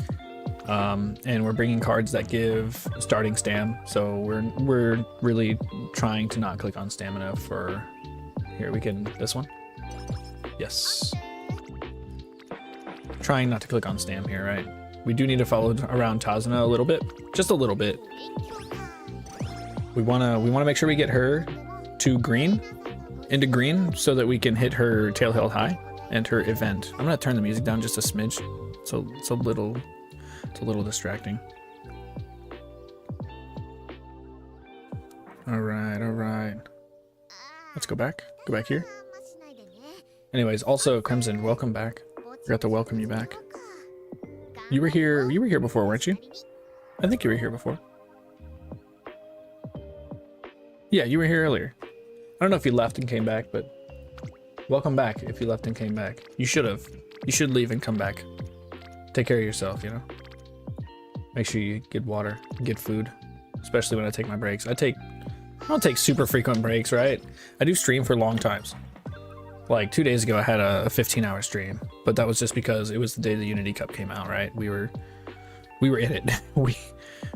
and we're bringing cards that give starting stam. So we're really trying to not click on stamina for here. We can this one. Yes. Trying not to click on stam here, right? We do need to follow around Tazuna a little bit, just a little bit. We wanna make sure we get her to green, into green, so that we can hit her tail held high and her event. I'm gonna turn the music down just a smidge, so it's a little distracting. All right. Let's go back here. Anyways, also Crimson, welcome back. Forgot to welcome you back. You were here before, weren't you? I think you were here before. Yeah, you were here earlier. I don't know if you left and came back, but welcome back if you left and came back. You should have. You should leave and come back. Take care of yourself, you know? Make sure you get water, get food, especially when I take my breaks. I don't take super frequent breaks, right? I do stream for long times. Like 2 days ago, I had a 15-hour stream, but that was just because it was the day the Unity Cup came out, right? We were in it.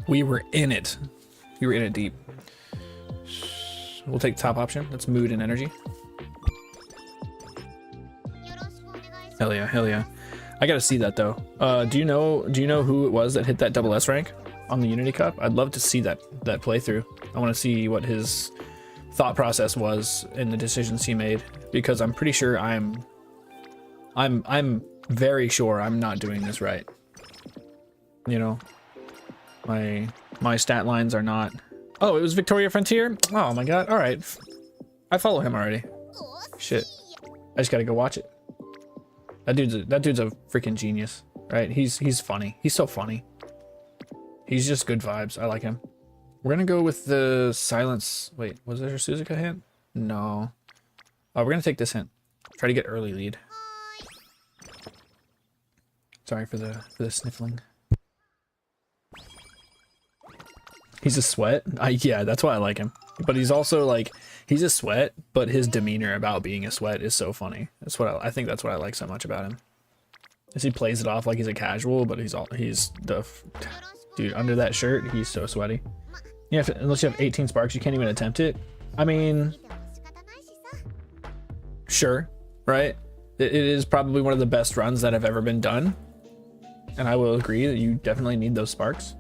we were in it. We were in it deep. We'll take the top option. That's mood and energy. Hell yeah. I gotta see that though. Do you know who it was that hit that double S rank on the Unity Cup? I'd love to see that playthrough. I want to see what his thought process was and the decisions he made, because I'm pretty sure I'm I'm very sure I'm not doing this right. You know, my stat lines are not. Oh, it was Victoria Frontier? Oh my god. All right. I follow him already. Shit. I just got to go watch it. That dude's a freaking genius, right? He's funny. He's so funny. He's just good vibes. I like him. We're going to go with the silence. Wait, was there a Suzuka hint? No. Oh, we're going to take this hint. Try to get early lead. Sorry for the sniffling. He's a sweat. Yeah, that's why I like him. But he's also like, he's a sweat, but his demeanor about being a sweat is so funny. That's what I think that's what I like so much about him. Is he plays it off like he's a casual, but he's the dude under that shirt. He's so sweaty. Yeah, unless you have 18 sparks, you can't even attempt it. I mean, sure, right? It is probably one of the best runs that have ever been done. And I will agree that you definitely need those sparks.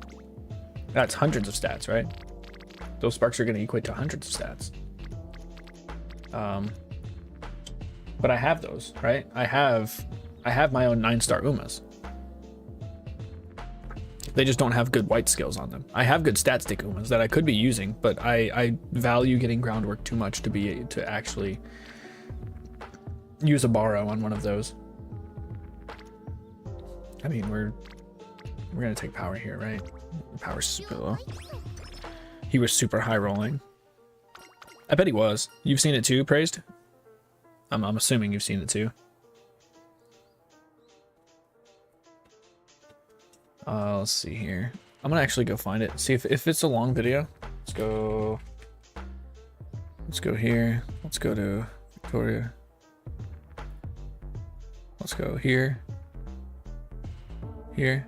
That's hundreds of stats, right? Those sparks are going to equate to hundreds of stats. But I have those, right? I have my own 9-star Umas. They just don't have good white skills on them. I have good stat stick Umas that I could be using, but I value getting groundwork too much to actually use a borrow on one of those. I mean, we're gonna take power here, right? Power's super low. He was super high rolling. I bet he was. You've seen it too, Praised? I'm assuming you've seen it too. Let's see here. I'm gonna actually go find it. See if it's a long video. Let's go here. Let's go to Victoria. Let's go here. Here.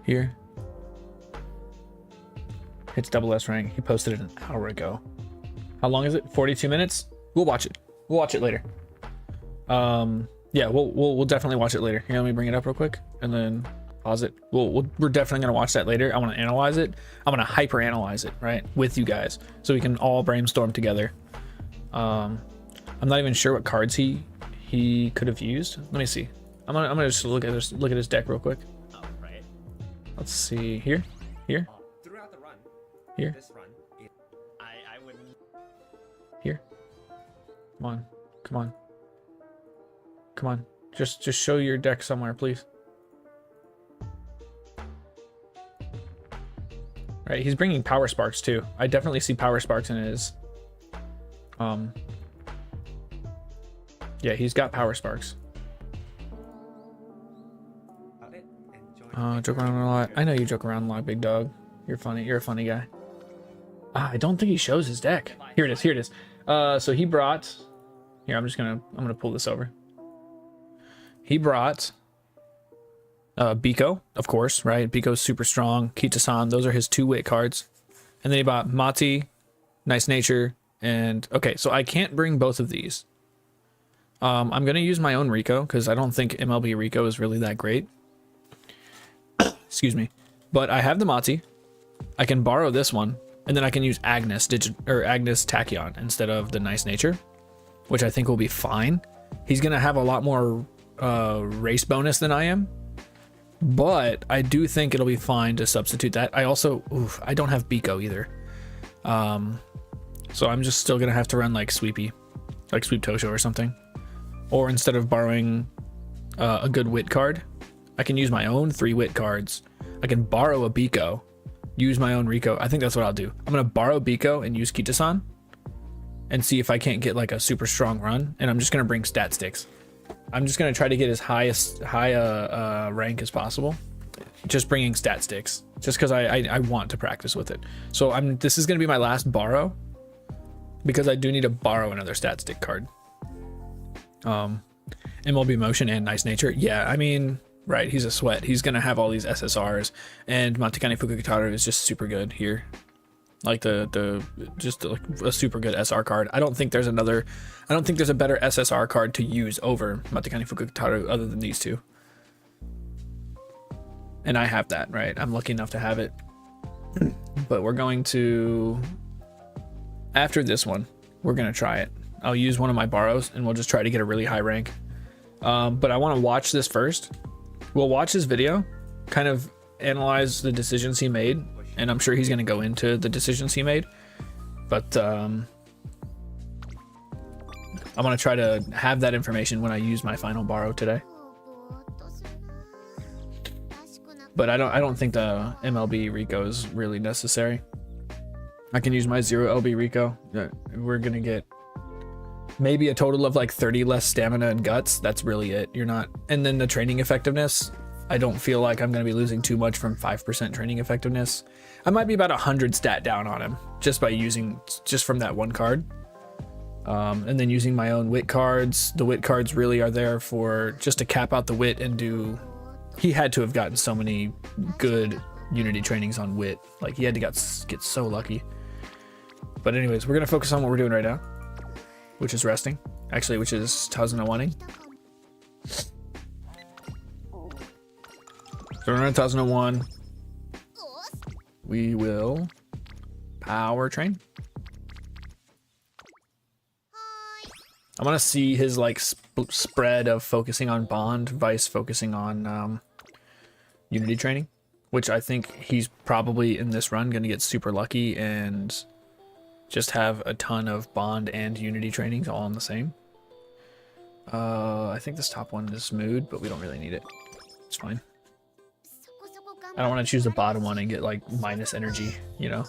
Here. It's double S rank. He posted it an hour ago. How long is it? 42 minutes? We'll watch it. We'll watch it later. Yeah, we'll definitely watch it later. Here, let me bring it up real quick and then pause it. We're definitely gonna watch that later. I want to analyze it. I'm gonna hyper analyze it, right, with you guys, so we can all brainstorm together. I'm not even sure what cards he could have used. Let me see. I'm gonna just look at his deck real quick. Oh, right. Let's see here. Throughout the run. Here. This run. I wouldn't. Here. Come on. Just show your deck somewhere, please. Right, he's bringing power sparks too. I definitely see power sparks in his. Yeah, he's got power sparks. Joke around a lot. I know you joke around a lot, big dog. You're funny. You're a funny guy. I don't think he shows his deck. Here it is. So he brought. Here, I'm gonna pull this over. He brought Biko, of course, right? Biko's super strong. Kita-san, those are his 2-wit cards. And then he bought Mati, Nice Nature, and okay, so I can't bring both of these. I'm gonna use my own Rico because I don't think MLB Rico is really that great. Excuse me. But I have the Mati. I can borrow this one, and then I can use Agnes Tachyon instead of the Nice Nature, which I think will be fine. He's gonna have a lot more race bonus than I am, but I do think it'll be fine to substitute that. I also, I don't have Biko either, so I'm just still gonna have to run like Sweepy, like Sweep Tosho or something, or instead of borrowing a good wit card, I can use my own 3 wit cards. I can borrow a Biko, use my own Rico. I think that's what I'll do. I'm gonna borrow Biko and use Kita-san and see if I can't get like a super strong run, and I'm just gonna bring stat sticks. I'm just gonna try to get as high rank as possible, just bringing stat sticks, just because I want to practice with it. So this is gonna be my last borrow, because I do need to borrow another stat stick card. MLB Motion and Nice Nature. Yeah, I mean, right, he's a sweat. He's gonna have all these SSRs, and Matikani Fukukitaru is just super good here. Like just like a super good SR card. I don't think there's a better SSR card to use over Matikani Fukukitaru other than these two. And I have that, right? I'm lucky enough to have it. But we're going to, after this one, we're gonna try it. I'll use one of my borrows and we'll just try to get a really high rank. But I want to watch this first. We'll watch his video, kind of analyze the decisions he made, and I'm sure he's gonna go into the decisions he made. But I'm gonna try to have that information when I use my final borrow today. But I don't think the MLB Rico is really necessary. I can use my 0 LB Rico. We're gonna get maybe a total of like 30 less stamina and guts. That's really it. You're not, and then the training effectiveness, I don't feel like I'm gonna be losing too much from 5% training effectiveness. I might be about 100 stat down on him just by using, just from that one card. And then using my own wit cards. The wit cards really are there for just to cap out the wit and do, he had to have gotten so many good unity trainings on wit. Like he had to get so lucky. But anyways, we're gonna focus on what we're doing right now, which is resting. Actually, which is Tazuna wanting. So we're on Tazuna 1. We will power train. I want to see his like spread of focusing on bond, vice focusing on unity training, which I think he's probably in this run going to get super lucky and just have a ton of bond and unity trainings all on the same. I think this top one is mood, but we don't really need it. It's fine. I don't want to choose the bottom one and get like minus energy, you know?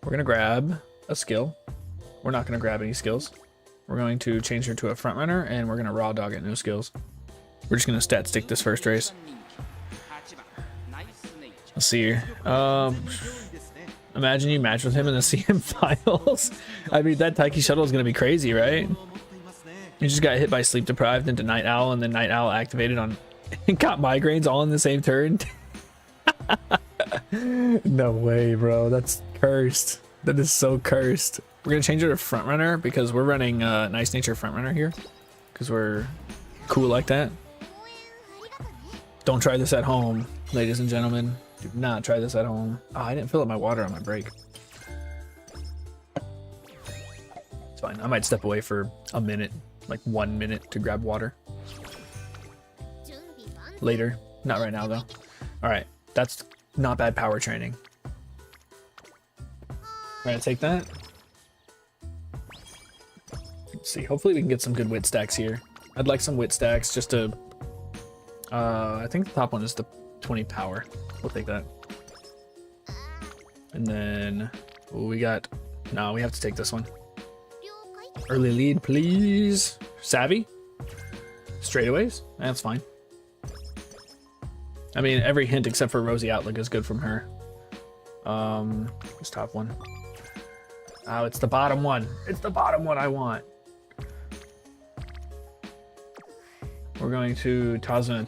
We're going to grab a skill. We're not going to grab any skills. We're going to change her to a front runner and we're going to raw dog it, no skills. We're just going to stat stick this first race. Let's see here. Imagine you match with him in the CM finals. I mean, that Taiki shuttle is going to be crazy, right? You just got hit by sleep deprived into Night Owl and then Night Owl activated on and got migraines all in the same turn. No way, bro. That's cursed. That is so cursed. We're gonna change it to front runner because we're running nice nature front runner here because we're cool like that. Don't try this at home, ladies and gentlemen. Do not try this at home. Oh, I didn't fill up my water on my break. It's fine. I might step away for a minute, like 1 minute to grab water. Later. Not right now though. All right. That's not bad power training. We're gonna take that. Let's see. Hopefully we can get some good wit stacks here. I'd like some wit stacks just to... I think the top one is the 20 power. We'll take that. And then we got... No, we have to take this one. Early lead, please. Savvy? Straightaways? That's fine. I mean, every hint except for Rosy Outlook is good from her. This top one. Oh, it's the bottom one. It's the bottom one I want. We're going to Tazuna.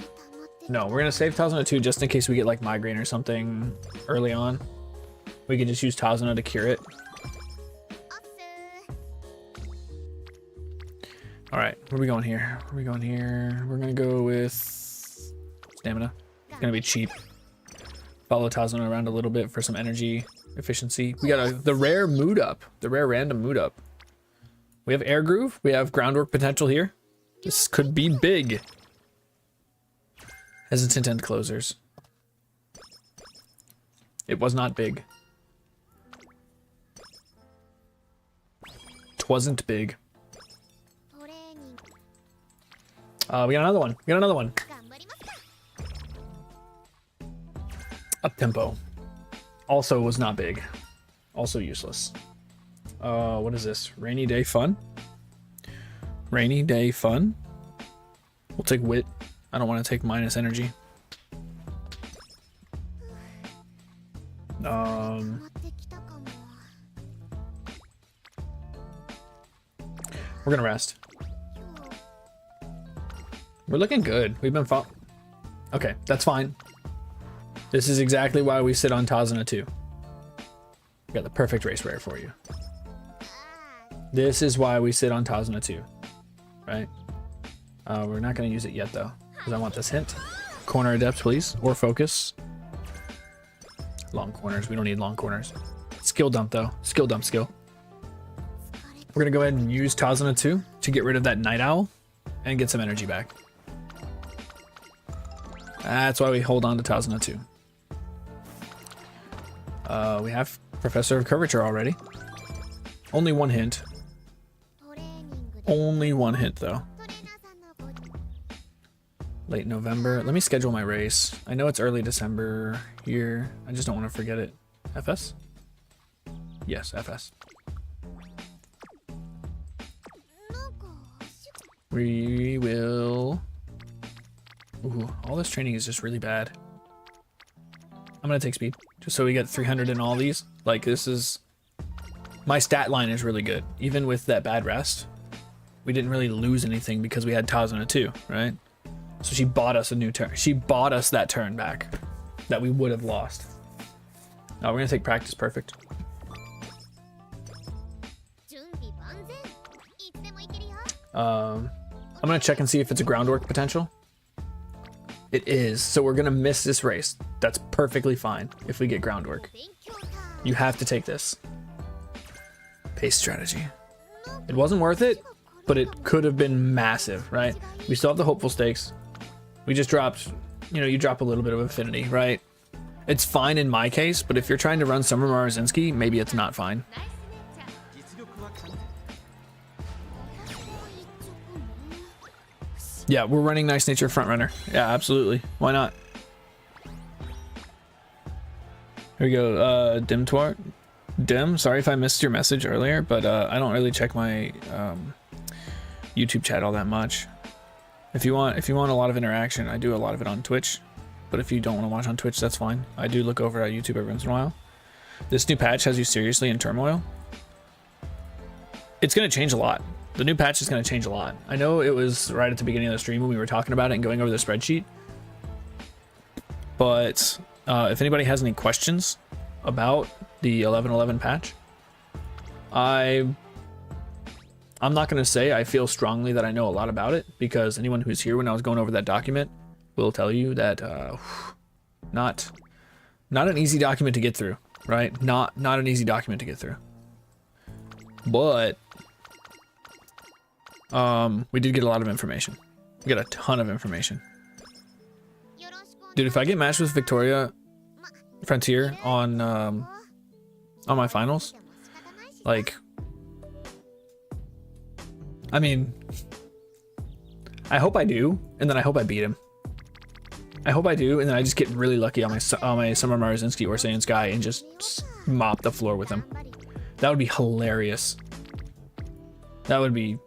No, we're going to save Tazuna 2 just in case we get like migraine or something early on. We can just use Tazuna to cure it. All right, where are we going here? Where are we going here? We're going to go with stamina. It's going to be cheap. Follow Tazuna around a little bit for some energy efficiency. We got the rare mood up, the rare random mood up. We have air groove. We have groundwork potential here. This could be big. Hesitant end closers. It was not big. Twasn't big. We got another one. We got another one. Up tempo. Also was not big. Also useless. What is this? Rainy day fun? Rainy day fun? We'll take wit. I don't want to take minus energy. We're gonna rest. We're looking good. We've been okay, that's fine. This is exactly why we sit on Tazuna 2. We got the perfect race rare for you. This is why we sit on Tazuna 2. Right? We're not going to use it yet though, because I want this hint. Corner adept, please, or focus. Long corners. We don't need long corners. Skill dump though. Skill dump skill. We're gonna go ahead and use Tazuna 2 to get rid of that Night Owl and get some energy back. That's why we hold on to Tazuna 2. We have Professor of Curvature already. Only one hint. Only one hint though. Late November. Let me schedule my race. I know it's early December here. I just don't want to forget it. FS? Yes, FS. We will... Ooh, all this training is just really bad. I'm gonna take speed, just so we get 300 in all these. Like, this is... My stat line is really good. Even with that bad rest, we didn't really lose anything because we had Tazuna 2, right? So she bought us a new turn. She bought us that turn back that we would have lost. Now we're gonna take practice perfect. I'm gonna check and see if it's a groundwork potential. It is, so we're gonna miss this race. That's perfectly fine if we get groundwork. You have to take this. Pace strategy. It wasn't worth it, but it could have been massive, right? We still have the hopeful stakes. We just dropped, you know, you drop a little bit of affinity, right? It's fine in my case, but if you're trying to run Summer Marazinski, maybe it's not fine. Yeah, we're running Nice Nature Front Runner. Yeah, absolutely. Why not? Here we go. Dim, sorry if I missed your message earlier, but I don't really check my YouTube chat all that much. If you want a lot of interaction, I do a lot of it on Twitch. But if you don't want to watch on Twitch, that's fine. I do look over at YouTube every once in a while. This new patch has you seriously in turmoil. It's going to change a lot. The new patch is going to change a lot. I know it was right at the beginning of the stream when we were talking about it and going over the spreadsheet. But if anybody has any questions about the 11.11 patch, I'm not going to say I feel strongly that I know a lot about it, because anyone who's here when I was going over that document will tell you that not an easy document to get through, right? Not an easy document to get through. But we did get a lot of information. We got a ton of information. Dude, if I get matched with Victoria Frontier on my finals, like, I mean, I hope I do, and then I hope I beat him. I hope I do, and then I just get really lucky on my Summer Marazinski or Saiyan Sky and just mop the floor with him. That would be hilarious. That would be,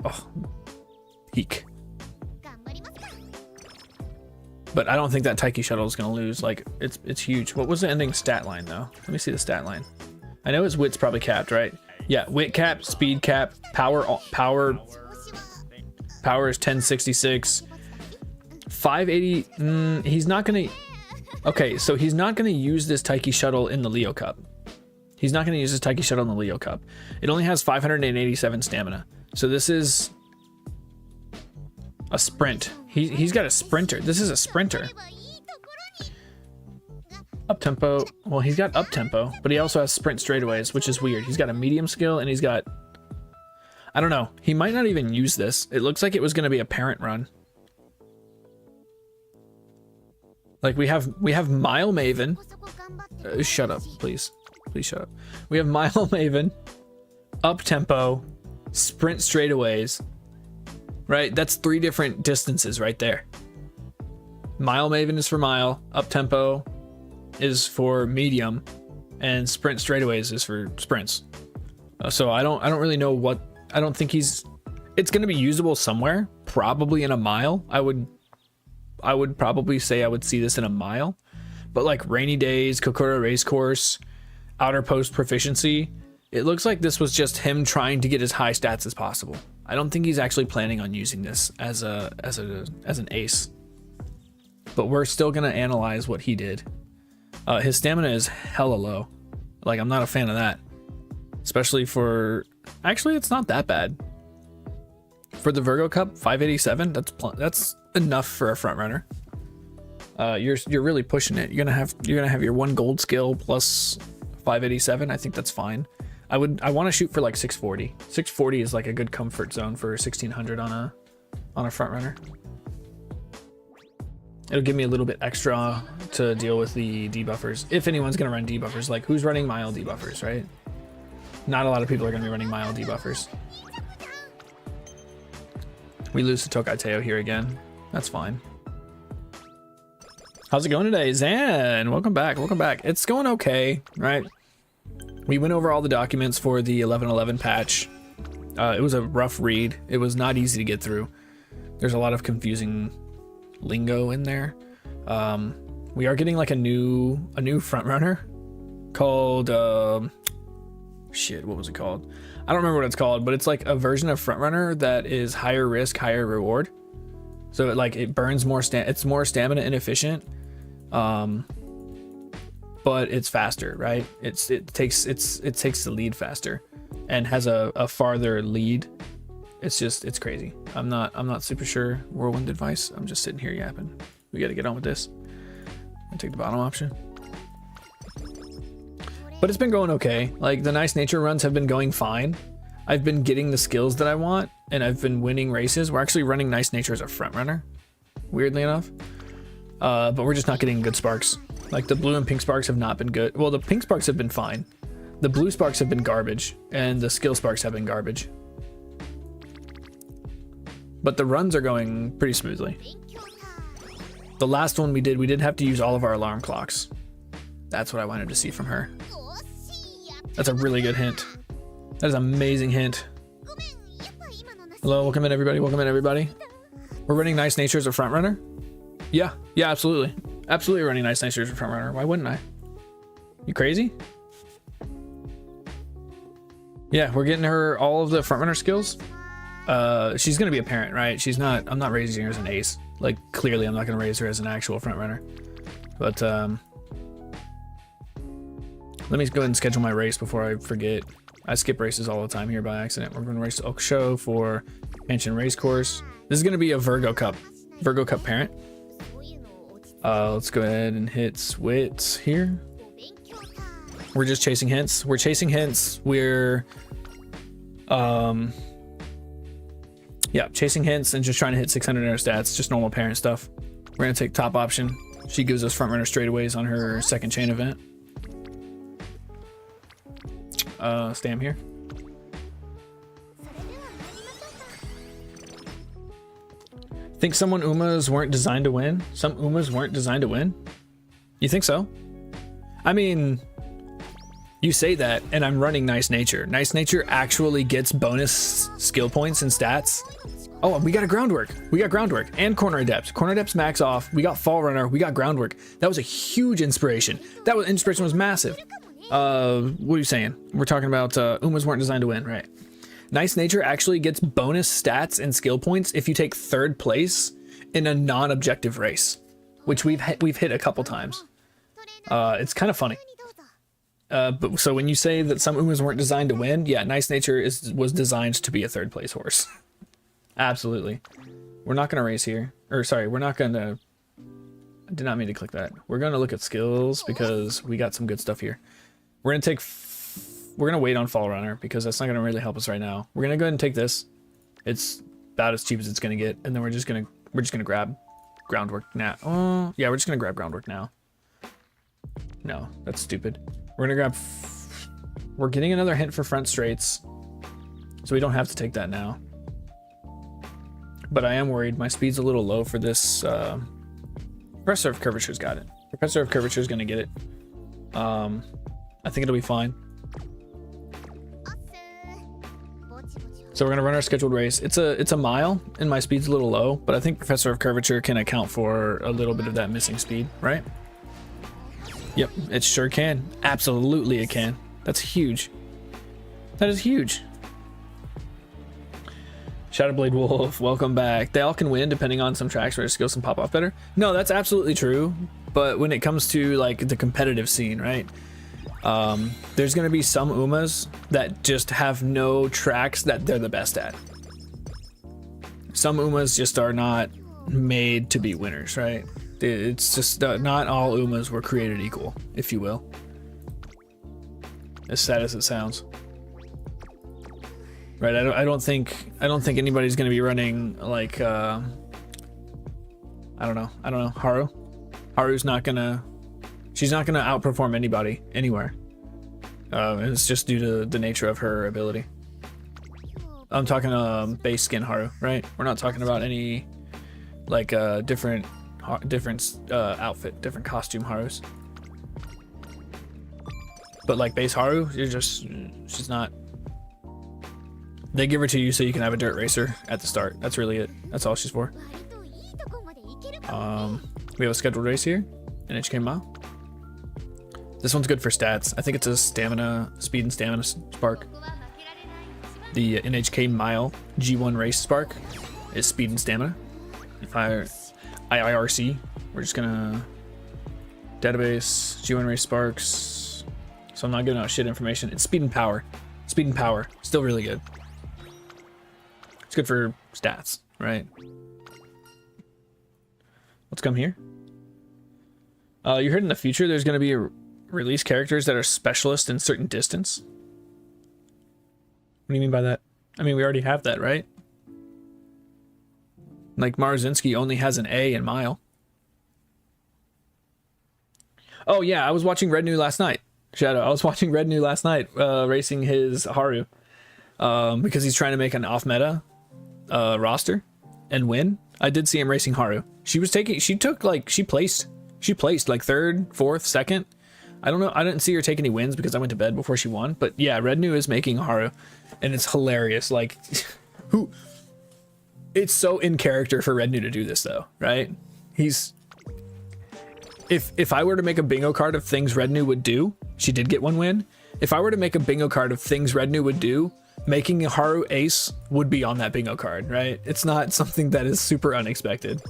oh, peak. But I don't think that Taiki shuttle is gonna lose. Like, it's huge. What was the ending stat line though? Let me see the stat line. I know his wit's probably capped, right? Yeah, wit cap, speed cap, power is 1066. 580. He's not gonna. Okay, so he's not gonna use this Taiki shuttle in the Leo Cup. He's not gonna use this Taiki shuttle in the Leo Cup. It only has 587 stamina. So this is a sprint. He's got a sprinter. This is a sprinter. Up tempo. Well, he's got up tempo, but he also has sprint straightaways, which is weird. He's got a medium skill and he's got, I don't know. He might not even use this. It looks like it was going to be a parent run. Like we have Mile Maven. Shut up, please. Please shut up. We have Mile Maven, up tempo, sprint straightaways. Right? That's 3 different distances right there. Mile Maven is for mile, up tempo is for medium, and sprint straightaways is for sprints. So I don't really know what, I don't think it's going to be usable somewhere, probably in a mile. I would probably say I would see this in a mile, but like Rainy Days, Kokoro Racecourse, Outer Post Proficiency, it looks like this was just him trying to get as high stats as possible. I don't think he's actually planning on using this as an ace, but we're still gonna analyze what he did. His stamina is hella low. Like, I'm not a fan of that, especially for, actually it's not that bad for the Virgo Cup. 587. That's enough for a front runner. You're really pushing it. You're gonna have your 1 gold skill plus 587. I think that's fine. I want to shoot for like 640. 640 is like a good comfort zone for 1600 on a front runner. It'll give me a little bit extra to deal with the debuffers. If anyone's gonna run debuffers, like who's running mild debuffers, right? Not a lot of people are gonna be running mild debuffers. We lose to Tokai Teo here again. That's fine. How's it going today, Zan? Welcome back, welcome back. It's going okay, right? We went over all the documents for the 11.11 patch. It was a rough read. It was not easy to get through. There's a lot of confusing lingo in there. We are getting like a new front runner called shit, what was it called? I don't remember what it's called, but it's like a version of front runner that is higher risk, higher reward. So it burns more it's more stamina inefficient. But it's faster, right? It takes the lead faster and has a farther lead. It's crazy. I'm not super sure. Whirlwind advice. I'm just sitting here yapping. We got to get on with this. I'll take the bottom option. But it's been going okay. Like the nice nature runs have been going fine. I've been getting the skills that I want and I've been winning races. We're actually running nice nature as a front runner, weirdly enough. But we're just not getting good sparks. Like the blue and pink sparks have not been good. Well, the pink sparks have been fine. The blue sparks have been garbage and the skill sparks have been garbage. But the runs are going pretty smoothly. The last one we did have to use all of our alarm clocks. That's what I wanted to see from her. That's a really good hint. That is an amazing hint. Hello, welcome in everybody, welcome in everybody. We're running nice nature as a front runner. Yeah, absolutely. Absolutely running nice nature as a front runner. Why wouldn't I? You crazy? Yeah, we're getting her all of the front runner skills. She's gonna be a parent, right? I'm not raising her as an ace. Like clearly I'm not gonna raise her as an actual front runner. But let me go ahead and schedule my race before I forget. I skip races all the time here by accident. We're gonna race Oak Show for Pension Race Course. This is gonna be a Virgo Cup parent. Let's go ahead and hit Swits here. We're just chasing hints. We're chasing hints. We're chasing hints and just trying to hit 600 in our stats, just normal parent stuff. We're gonna take top option. She gives us front runner straightaways on her second chain event. Stam here. Think someone Umas weren't designed to win? Some Umas weren't designed to win? You think so? I mean, you say that, and I'm running Nice Nature. Nice Nature actually gets bonus skill points and stats. Oh, we got a Groundwork. We got Groundwork and Corner Adept. Corner Adept's max off. We got Fall Runner. We got Groundwork. That was a huge inspiration. Inspiration was massive. What are you saying? We're talking about Umas weren't designed to win, right? Nice Nature actually gets bonus stats and skill points if you take third place in a non-objective race, which we've hit a couple times. It's kind of funny. But so when you say that some Umas weren't designed to win, yeah, Nice Nature was designed to be a third place horse. Absolutely. We're not gonna race here, or sorry, we're not gonna. I did not mean to click that. We're gonna look at skills because we got some good stuff here. We're gonna wait on Fall Runner because that's not gonna really help us right now. We're gonna go ahead and take this. It's about as cheap as it's gonna get, and then we're just gonna grab Groundwork now. Oh yeah, we're just gonna grab Groundwork now. No, that's stupid. We're gonna grab. We're getting another hint for front straights, so we don't have to take that now. But I am worried. My speed's a little low for this. Professor of Curvature's got it. Professor of Curvature's gonna get it. I think it'll be fine. So we're gonna run our scheduled race. It's a mile, and my speed's a little low, but I think Professor of Curvature can account for a little bit of that missing speed, right? Yep, it sure can. Absolutely it can. That's huge. That is huge. Shadowblade Wolf, welcome back. They all can win depending on some tracks where their skills can pop off better. No, that's absolutely true. But when it comes to like the competitive scene, right? There's gonna be some Umas that just have no tracks that they're the best at. Some Umas just are not made to be winners, right? It's just not all Umas were created equal, if you will. As sad as it sounds. right? I don't think anybody's gonna be running like I don't know Haru. Haru's not gonna, she's not gonna outperform anybody anywhere. And it's just due to the nature of her ability. I'm talking base skin Haru, right? We're not talking about any like different outfit, different costume Harus. But like base Haru, she's not. They give her to you so you can have a dirt racer at the start. That's really it. That's all she's for. We have a scheduled race here, NHK Mile. This one's good for stats. I think it's a stamina, speed and stamina spark. The NHK Mile G1 race spark is speed and stamina. If IIRC, we're just gonna database G1 race sparks. So I'm not giving out shit information. It's speed and power. Speed and power, still really good. It's good for stats, right? Let's come here. You heard in the future there's gonna be release characters that are specialists in certain distance. What do you mean by that? I mean, we already have that, right? Like Marzinski only has an A in mile. Oh yeah, I was watching Red New last night. Shadow, I was watching Red New last night, racing his Haru. Because he's trying to make an off-meta roster and win. I did see him racing Haru. She placed like third, fourth, second. I don't know. I didn't see her take any wins because I went to bed before she won. But yeah, Red New is making Haru, and it's hilarious. Like, who? It's so in character for Red New to do this, though, right? He's. If I were to make a bingo card of things Red New would do, she did get one win. If I were to make a bingo card of things Red New would do, making a Haru ace would be on that bingo card, right? It's not something that is super unexpected.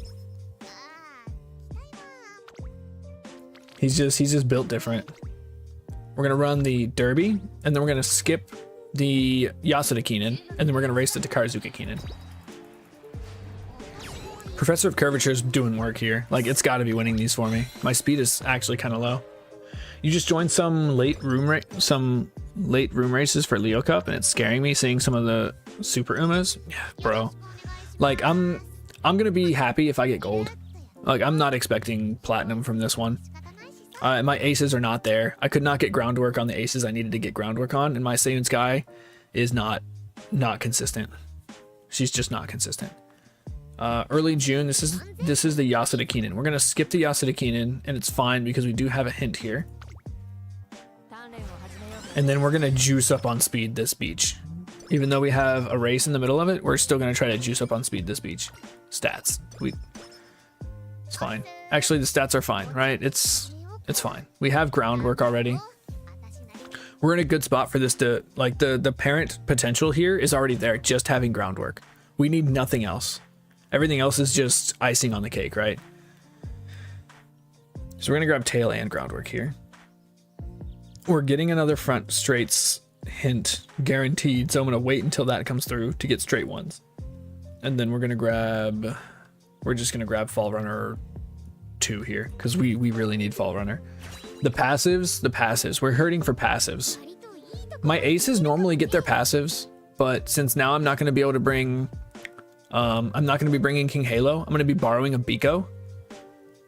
He's just built different. We're gonna run the Derby, and then we're gonna skip the Yasuda Keenan, and then we're gonna race the Takarazuka Keenan. Professor of Curvature is doing work here. Like, it's got to be winning these for me. My speed is actually kind of low. You just joined some late room races for Leo Cup, and it's scaring me seeing some of the super Umas. Yeah, bro. Like, I'm gonna be happy if I get gold. Like, I'm not expecting platinum from this one. My aces are not there. I could not get groundwork on the aces I needed to get groundwork on, and my Saiyan Sky is not consistent. She's just not consistent. Early June, this is the Yasuda Keenan. We're gonna skip the Yasuda Keenan, and it's fine because we do have a hint here. And then we're gonna juice up on speed this beach. Even though we have a race in the middle of it, we're still gonna try to juice up on speed this beach. Stats, it's fine. Actually, the stats are fine, right? It's fine. We have groundwork already. We're in a good spot for this to, like, the parent potential here is already there, just having groundwork. We need nothing else. Everything else is just icing on the cake, right? So we're gonna grab tail and groundwork here. We're getting another front straights hint guaranteed, so I'm gonna wait until that comes through to get straight ones. And then we're just gonna grab Fall Runner 2 here, because we really need Fall Runner. The passives, we're hurting for passives. My aces normally get their passives, but since now I'm not gonna be able to bring I'm not going to be bringing King Halo. I'm going to be borrowing a Biko.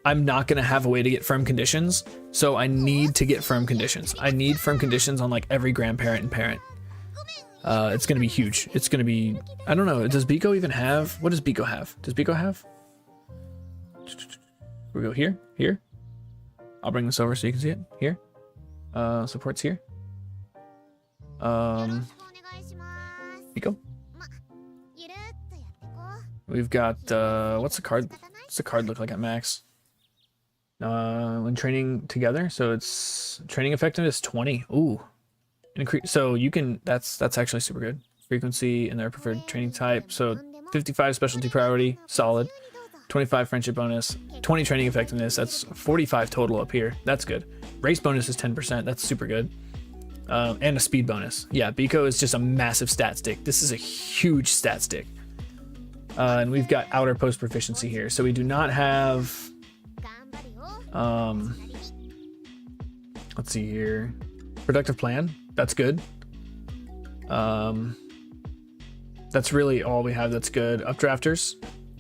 I'm not going to have a way to get firm conditions, so I need to get firm conditions. I need firm conditions on like every grandparent and parent. It's going to be huge. It's going to be, I don't know, does Biko even have, what does Biko have? Does Biko have? We go here, here. I'll bring this over so you can see it. Here. Supports here. Biko. We've got, what's the card look like at max? When training together, so it's training effectiveness 20. Ooh, increase. So you can, that's actually super good. Frequency and their preferred training type. So 55 specialty priority, solid. 25 friendship bonus, 20 training effectiveness. That's 45 total up here. That's good. Race bonus is 10%. That's super good. And a speed bonus. Yeah, Biko is just a massive stat stick. This is a huge stat stick. And we've got outer post proficiency here. So we do not have, let's see here. Productive plan. That's good. That's really all we have that's good. Updrafters,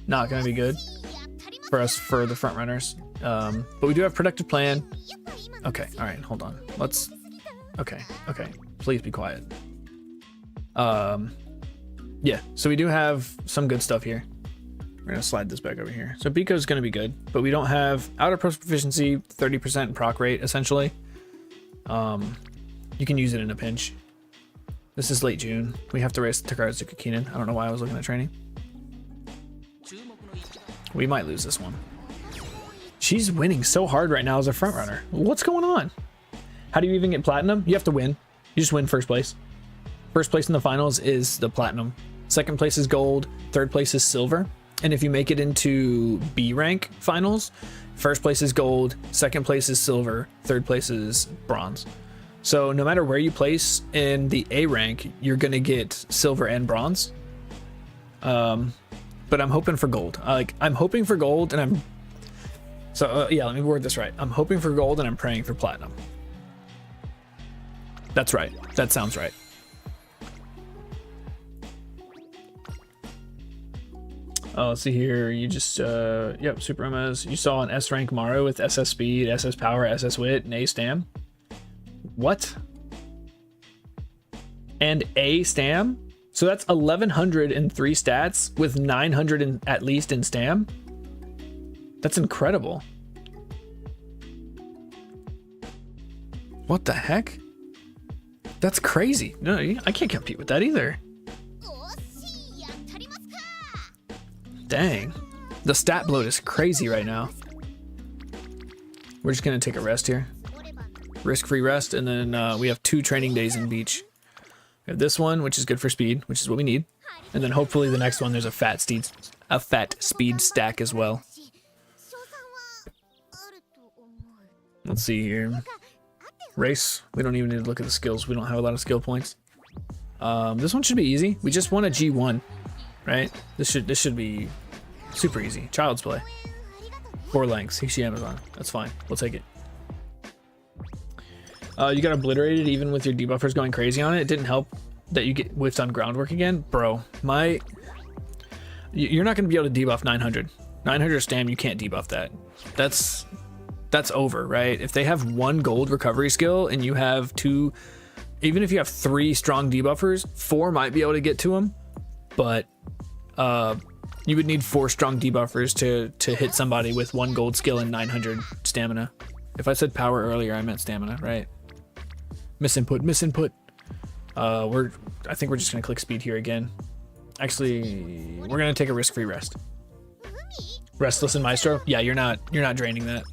not going to be good for us for the front runners. But we do have productive plan. Okay, all right, hold on. Let's. Okay, please be quiet. Yeah, so we do have some good stuff here. We're gonna slide this back over here. So Biko's gonna be good, but we don't have outer post proficiency, 30% proc rate essentially. You can use it in a pinch. This is late June. We have to race Takarazuka Keenan. I don't know why I was looking at training. We might lose this one. She's winning so hard right now as a front runner. What's going on? How do you even get platinum? You have to win. You just win first place. First place in the finals is the platinum. Second place is gold. Third place is silver. And if you make it into B rank finals, first place is gold, second place is silver, third place is bronze. So no matter where you place in the A rank, you're gonna get silver and bronze. But I'm hoping for gold. I'm hoping for gold, and I'm. So yeah, let me word this right. I'm hoping for gold, and I'm praying for platinum. That's right. That sounds right. Let's see here. You just, yep, Super Umas. You saw an S rank Maru with SS Speed, SS Power, SS Wit, and A Stam. What? And A Stam? So that's 1103 stats with 900 at least in Stam? That's incredible. What the heck? That's crazy. No, I can't compete with that either. Dang. The stat bloat is crazy right now. We're just going to take a rest here. Risk-free rest, and then we have 2 training days in beach. We have this one, which is good for speed, which is what we need. And then hopefully the next one there's a fat speed stack as well. Let's see here. Race. We don't even need to look at the skills. We don't have a lot of skill points. This one should be easy. We just want a G1. Right? This should be super easy. Child's play. 4 lengths. Hishi Amazon. That's fine. We'll take it. You got obliterated even with your debuffers going crazy on it. It didn't help that you get whiffed on groundwork again. Bro, you're not going to be able to debuff 900. 900 stam, you can't debuff that. That's over, right? If they have 1 gold recovery skill and you have 2, even if you have 3 strong debuffers, 4 might be able to get to them. But you would need 4 strong debuffers to hit somebody with 1 gold skill and 900 stamina. If I said power earlier, I meant stamina, right? Misinput. I think we're just gonna click speed here again. Actually, we're gonna take a risk-free rest. Restless and Maestro? Yeah, you're not draining that.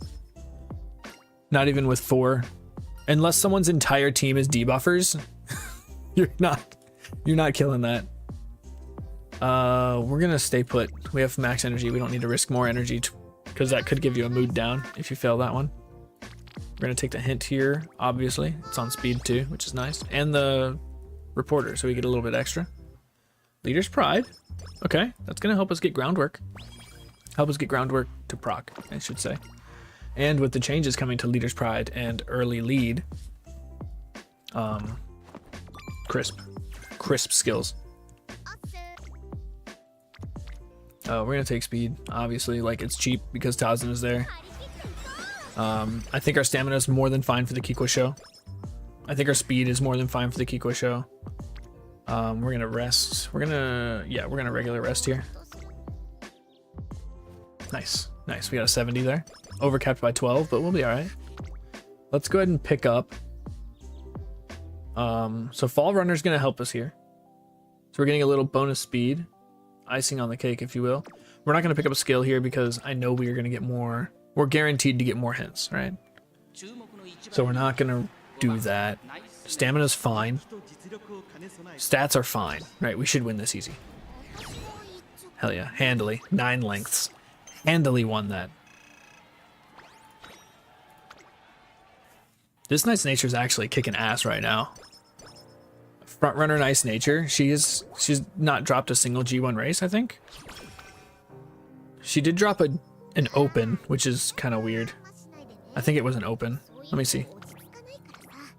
Not even with 4. Unless someone's entire team is debuffers, you're not killing that. We're gonna stay put. We have max energy. We don't need to risk more energy because that could give you a mood down if you fail that one. We're gonna take the hint here. Obviously, it's on speed too, which is nice, and the reporter, so we get a little bit extra. Leader's Pride. Okay, that's gonna help us get groundwork. Help us get groundwork to proc, I should say. And with the changes coming to Leader's Pride and early lead, crisp skills. We're gonna take speed, obviously, like it's cheap because Tazen is there. I think our stamina is more than fine for the Kiko show. I think our speed is more than fine for the Kiko show. We're gonna rest. We're gonna regular rest here. Nice. We got a 70 there. Overcapped by 12, but we'll be all right. Let's go ahead and pick up. So Fall Runner's gonna help us here. So we're getting a little bonus speed. Icing on the cake, if you will. We're not gonna pick up a skill here because I know we are gonna get more. We're guaranteed to get more hints, right? So we're not gonna do that. Stamina's fine. Stats are fine, right? We should win this easy. Hell yeah, handily. 9 lengths. Handily won that. This Nice Nature's actually kicking ass right now. Front runner Nice Nature. She's not dropped a single G1 race, I think. She did drop an open, which is kind of weird. I think it was an open. Let me see.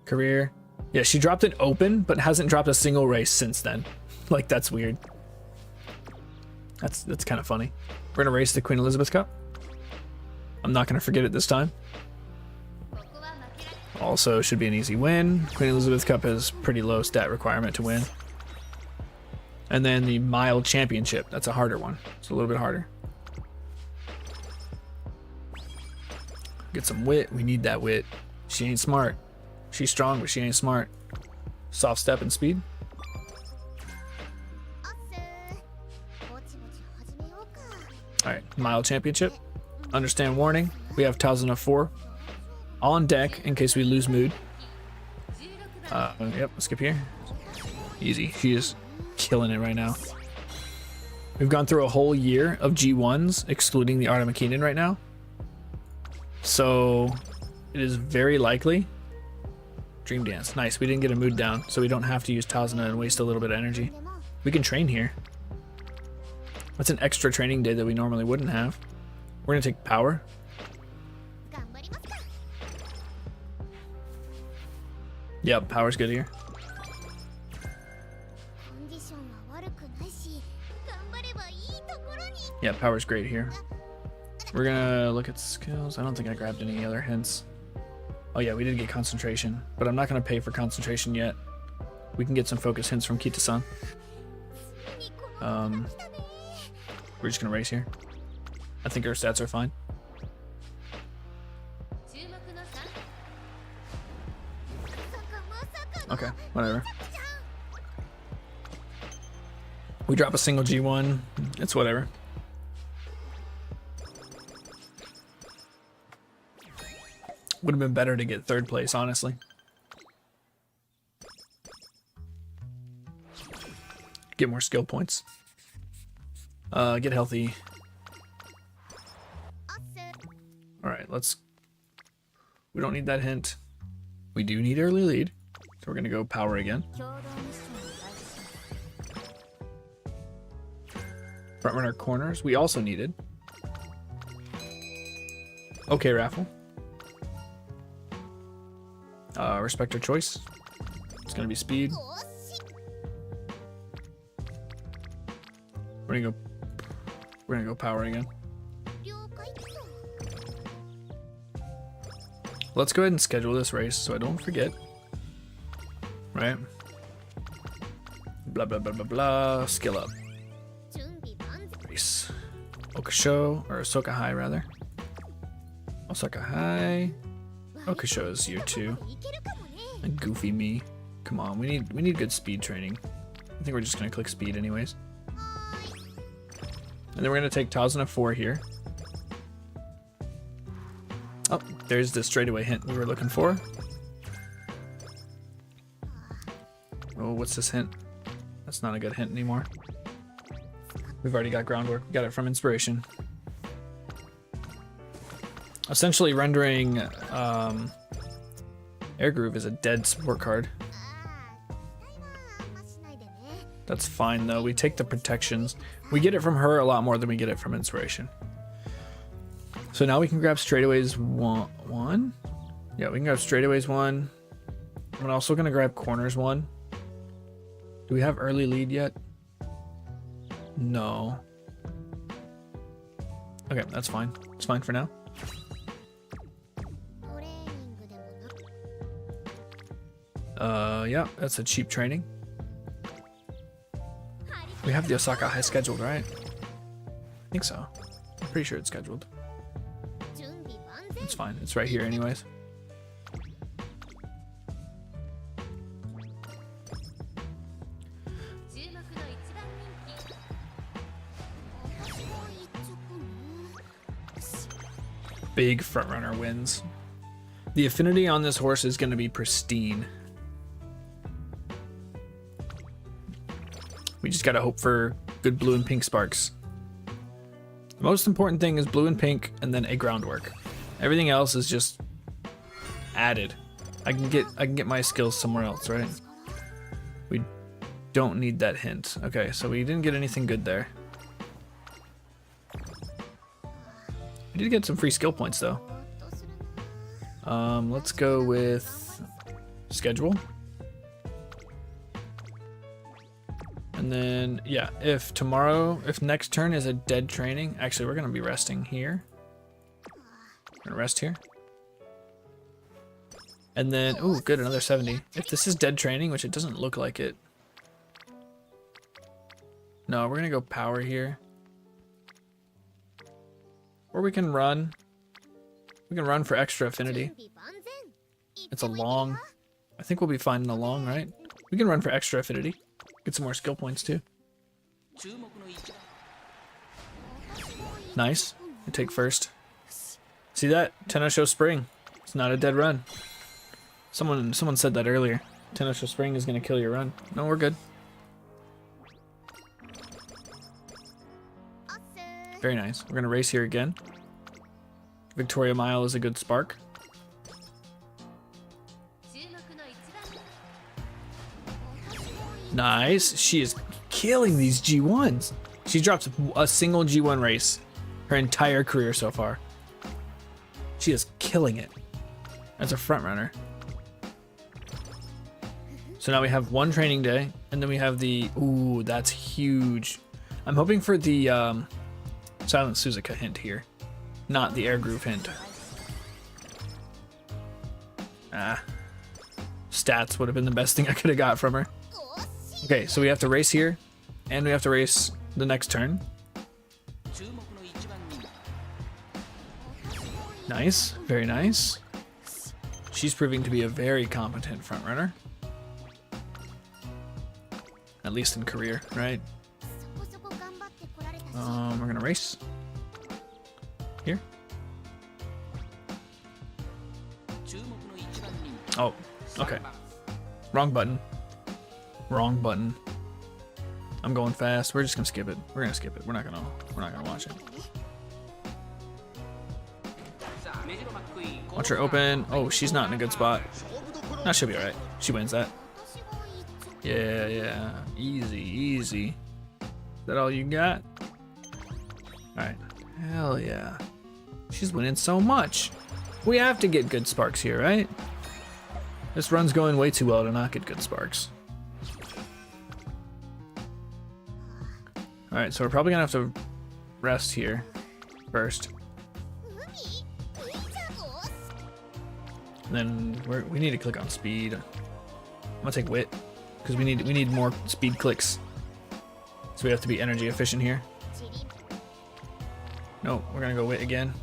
Career. Yeah, she dropped an open, but hasn't dropped a single race since then. Like, that's weird. That's kind of funny. We're gonna race the Queen Elizabeth Cup. I'm not gonna forget it this time. Also, should be an easy win. Queen Elizabeth Cup has pretty low stat requirement to win. And then the Mile Championship. That's a harder one. It's a little bit harder. Get some wit. We need that wit. She ain't smart. She's strong, but she ain't smart. Soft step and speed. Alright, Mile Championship. Understand warning. We have tiles enough 4 on deck in case we lose mood. Yep, let's skip here. Easy. She is killing it right now. We've gone through a whole year of G1s, excluding the Art of McKinnon right now. So it is very likely. Dream Dance. Nice. We didn't get a mood down, so we don't have to use Tazuna and waste a little bit of energy. We can train here. That's an extra training day that we normally wouldn't have. We're gonna take power. Yep, power's good here. Yeah, power's great here. We're gonna look at skills. I don't think I grabbed any other hints. Oh yeah, we did get concentration, but I'm not gonna pay for concentration yet. We can get some focus hints from Kita-san. We're just gonna race here. I think our stats are fine. Okay, whatever. We drop a single G1. It's whatever. Would have been better to get 3rd place, honestly. Get more skill points. Get healthy. Alright, let's... We don't need that hint. We do need early lead. So we're gonna go power again. Front runner corners, we also needed. Okay, raffle. Respect our choice. It's gonna be speed. We're gonna go power again. Let's go ahead and schedule this race so I don't forget. Right? Blah blah blah blah blah. Skill up. Race. Okusho, or Osaka High rather. Osaka High. Okusho is year 2. And goofy me. Come on, we need good speed training. I think we're just gonna click speed anyways. And then we're gonna take Tazuna 4 here. Oh, there's the straightaway hint we were looking for. Oh, what's this hint? That's not a good hint anymore. We've already got groundwork. We got it from inspiration. Essentially rendering Air Groove is a dead support card. That's fine though. We take the protections. We get it from her a lot more than we get it from inspiration. So now we can grab straightaways one. Yeah, we can grab straightaways 1. I'm also gonna grab corners 1. Do we have early lead yet? No. Okay, that's fine. It's fine for now. Yeah, that's a cheap training. We have the Osaka High scheduled, right? I think so. I'm pretty sure it's scheduled. It's fine. It's right here anyways. Big front runner wins. The affinity on this horse is going to be pristine. We just got to hope for good blue and pink sparks. The most important thing is blue and pink and then a groundwork. Everything else is just added. I can get my skills somewhere else, right? We don't need that hint. Okay, so we didn't get anything good there. We did get some free skill points though. Let's go with schedule. And And then, yeah, if next turn is a dead training, actually, we're going to be resting here. We're going to rest here. And then, ooh, good, another 70. If this is dead training, which it doesn't look like it. No, we're going to go power here. Or we can run. We can run for extra affinity. It's a long. I think we'll be fine in a long, right? We can run for extra affinity. Get some more skill points too. Nice. I take first. See that? Tenosho Spring. It's not a dead run. Someone said that earlier. Tenosho Spring is going to kill your run. No, we're good. Very nice. We're going to race here again. Victoria Mile is a good spark. Nice. She is killing these G1s. She drops a single G1 race her entire career so far. She is killing it. As a front runner. So now we have one training day, and then we have the... Ooh, that's huge. I'm hoping for the Silent Suzuka hint here. Not the Air Groove hint. Ah. Stats would have been the best thing I could have got from her. Okay, so we have to race here, and we have to race the next turn. Nice, very nice. She's proving to be a very competent front runner. At least in career, right? We're gonna race. Here. Oh, okay. Wrong button. Wrong button. I'm going fast. We're just gonna skip it. We're gonna skip it. We're not gonna watch it. Watch her open. Oh, she's not in a good spot. No, she'll be alright. She wins that. Yeah, yeah. Easy, easy. Is that all you got? Alright. Hell yeah. She's winning so much. We have to get good sparks here, right? This run's going way too well to not get good sparks. Alright, so we're probably gonna have to rest here first. And then we need to click on speed. I'm gonna take wit because we need more speed clicks. So we have to be energy efficient here. No, we're gonna go wit again.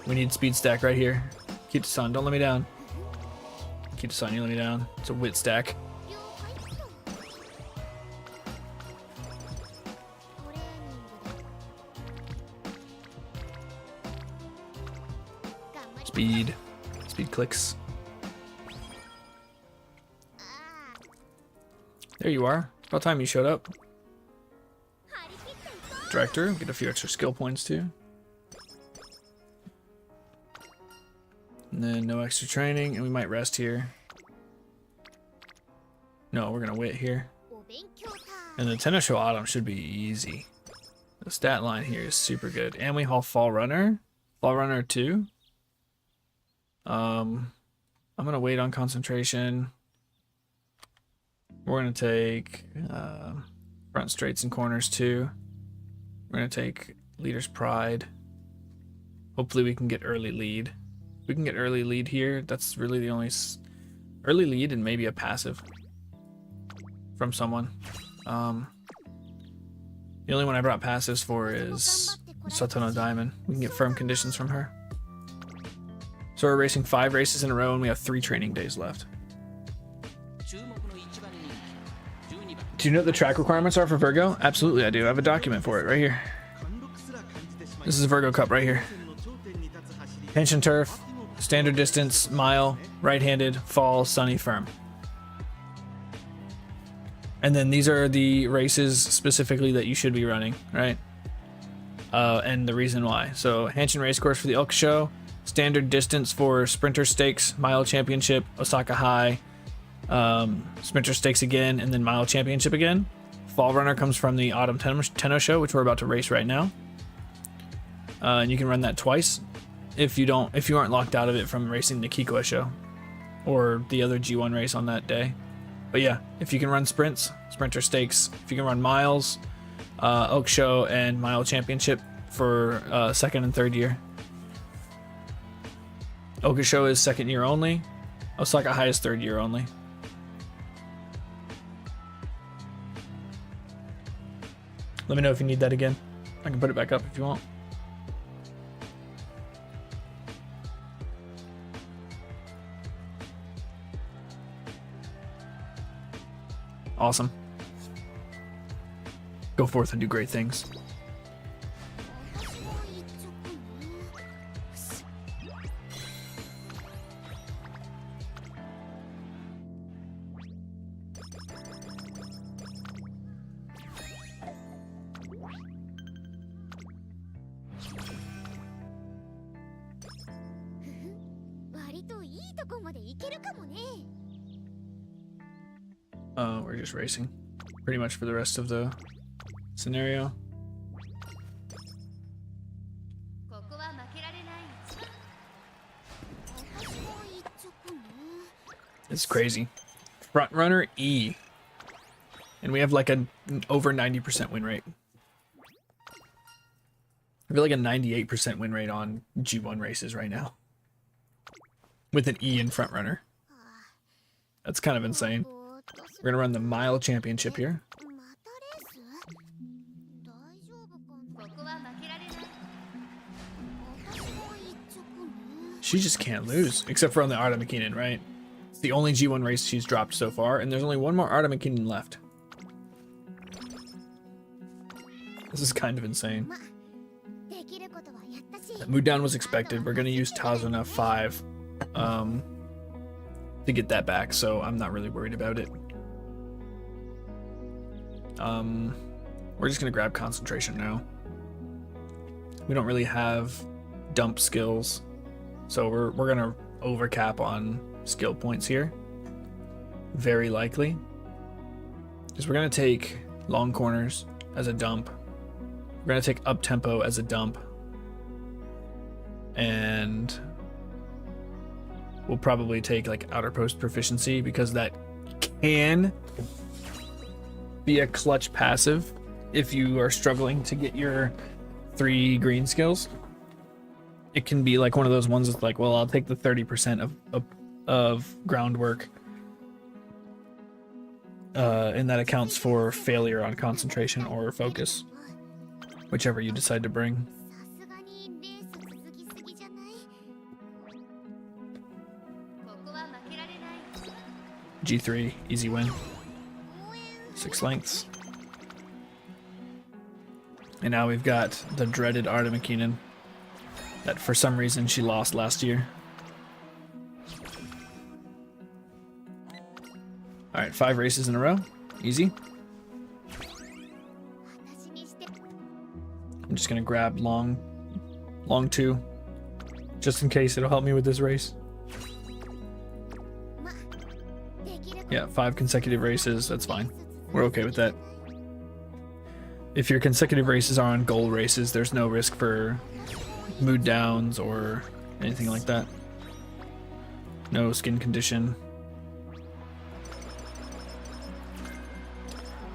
We need speed stack right here. Keep the sun, don't let me down. Keep the sun, you let me down. It's a wit stack. Speed. Speed clicks. There you are. About time you showed up. Director, get a few extra skill points too. And then no extra training, and we might rest here. No, we're gonna wait here. And the Tenosho Autumn should be easy. The stat line here is super good. And we haul Fall Runner. Fall Runner 2. I'm gonna wait on concentration. We're gonna take front straights and corners too. We're gonna take leader's pride. Hopefully we can get early lead. We can get early lead here. That's really the only early lead, and maybe a passive from someone. The only one I brought passives for is Satono Diamond. We can get firm conditions from her. So we're racing 5 races in a row, and we have 3 training days left. Do you know what the track requirements are for Virgo? Absolutely I do. I have a document for it right here. This is a Virgo Cup right here. Henshin turf, standard distance, mile, right-handed, fall, sunny, firm. And then these are the races specifically that you should be running, right? And the reason why. So Hanshin Racecourse for the Elk Show, standard distance for Sprinter Stakes, Mile Championship, Osaka High, Sprinter Stakes again, and then Mile Championship again. Fall Runner comes from the Autumn Tenno Show, which we're about to race right now. And you can run that twice if you aren't locked out of it from racing the Kikoa Show or the other G1 race on that day. But yeah, if you can run sprints, sprinter stakes, if you can run miles, Oak Show and Mile Championship for second and third year. Oak Show is second year only. Osaka High is third year only. Let me know if you need that again. I can put it back up if you want. Awesome. Go forth and do great things. We're just racing pretty much for the rest of the scenario. It's crazy. Front runner E. And we have like an over 90% win rate. I feel like a 98% win rate on G1 races right now. With an E in front runner. That's kind of insane. We're gonna run the Mile Championship here. She just can't lose, except for on the Arta McKinnon, right? It's the only G1 race she's dropped so far, and there's only one more Arta McKinnon left. This is kind of insane. That mood down was expected. We're gonna use Tazuna 5 to get that back, so I'm not really worried about it. We're just gonna grab concentration now. We don't really have dump skills, so we're gonna overcap on skill points here. Very likely, because we're gonna take long corners as a dump. We're gonna take up tempo as a dump, and we'll probably take like outer post proficiency because that can be a clutch passive if you are struggling to get your 3 green skills. It can be like one of those ones that's like, well, I'll take the 30% of groundwork, and that accounts for failure on concentration or focus, whichever you decide to bring. G3, easy win. 6 lengths. And now we've got the dreaded Arta McKinnon that for some reason she lost last year. Alright, 5 races in a row. Easy. I'm just gonna grab long 2, just in case it'll help me with this race. Yeah, 5 consecutive races, that's fine. We're okay with that. If your consecutive races are on goal races, there's no risk for mood downs or anything like that. No skin condition.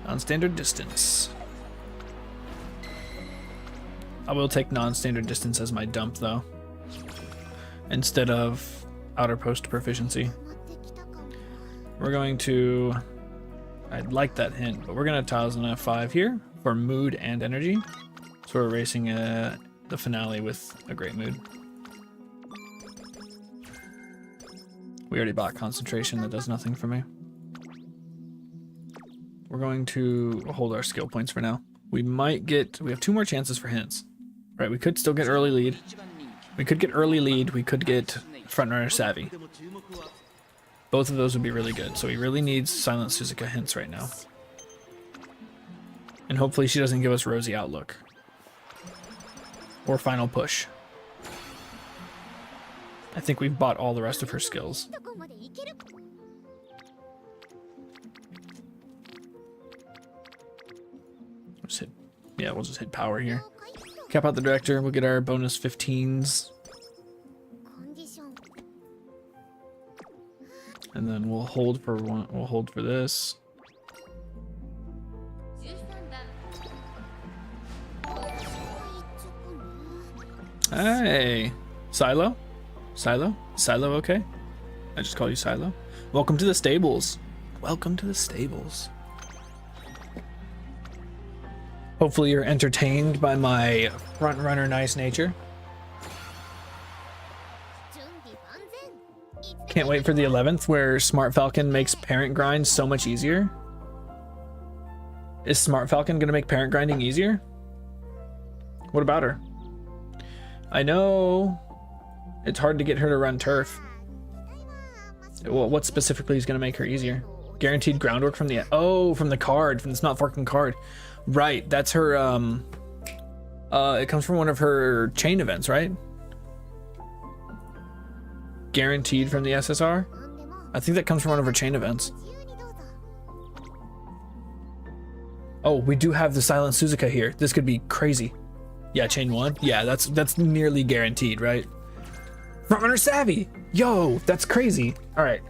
Non-standard distance. I will take non-standard distance as my dump though, instead of outer post proficiency. We're going to, I'd like that hint, but we're going to Tazuna 5 here for mood and energy. So we're racing the finale with a great mood. We already bought concentration, that does nothing for me. We're going to hold our skill points for now. We have 2 more chances for hints. Right, we could still get early lead. We could get early lead, we could get frontrunner savvy. Both of those would be really good, so he really needs Silent Suzuka hints right now. And hopefully she doesn't give us Rosy Outlook. Or Final Push. I think we've bought all the rest of her skills. We'll just hit power here. Cap out the director, we'll get our bonus 15s. And then we'll hold for one. We'll hold for this. Hey, Silo? Silo? Silo okay? I just call you Silo. Welcome to the stables. Welcome to the stables. Hopefully you're entertained by my front runner nice nature. Can't wait for the 11th where Smart Falcon makes parent grind so much easier. Is Smart Falcon gonna make parent grinding easier? What about her? I know it's hard to get her to run turf. Well, what specifically is gonna make her easier? Guaranteed groundwork from the from the card, from the Smart Falcon card. Right, that's her it comes from one of her chain events, right? Guaranteed from the SSR? I think that comes from one of her chain events. Oh, we do have the Silent Suzuka here. This could be crazy. Yeah, chain 1. Yeah, that's nearly guaranteed, right? Frontrunner Savvy! Yo, that's crazy. All right,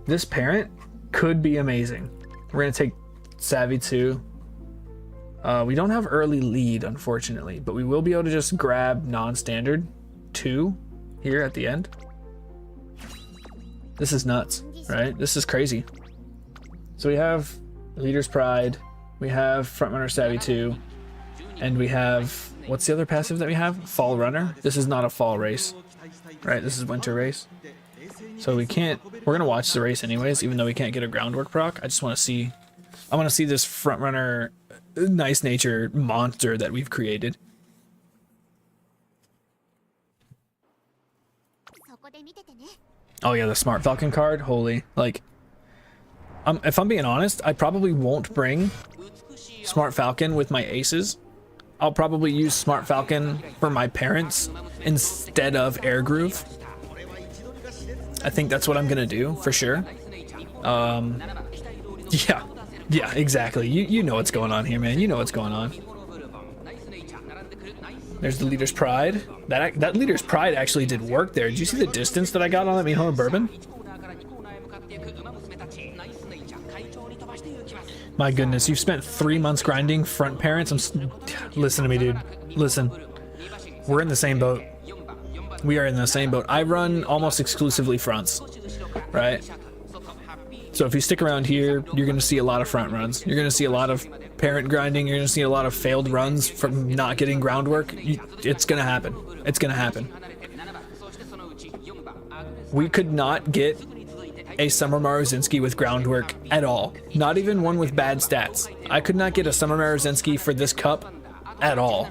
this parent could be amazing. We're gonna take Savvy 2. We don't have early lead, unfortunately, but we will be able to just grab non-standard 2 here at the end. This is nuts, right? This is crazy. So we have Leader's Pride, we have Frontrunner Savvy 2, and we have, what's the other passive that we have? Fall Runner. This is not a fall race, right? This is winter race. So we can't, we're gonna watch the race anyways, even though we can't get a groundwork proc. I just wanna see, I wanna see this Frontrunner nice nature monster that we've created. Oh yeah, the Smart Falcon card, holy, like, if I'm being honest, I probably won't bring Smart Falcon with my aces. I'll probably use Smart Falcon for my parents instead of Air Groove. I think that's what I'm gonna do for sure. Yeah, exactly. You know what's going on here, man. You know what's going on. There's the Leader's Pride. That Leader's Pride actually did work there. Did you see the distance that I got on that Miho Bourbon? My goodness, you've spent 3 months grinding front parents. Listen to me, dude. Listen. We're in the same boat. We are in the same boat. I run almost exclusively fronts, right? So if you stick around here, you're going to see a lot of front runs. You're going to see a lot of parent grinding. You're going to see a lot of failed runs from not getting groundwork. It's going to happen. It's going to happen. We could not get a Summer Maruzinski with groundwork at all. Not even one with bad stats. I could not get a Summer Maruzinski for this cup at all.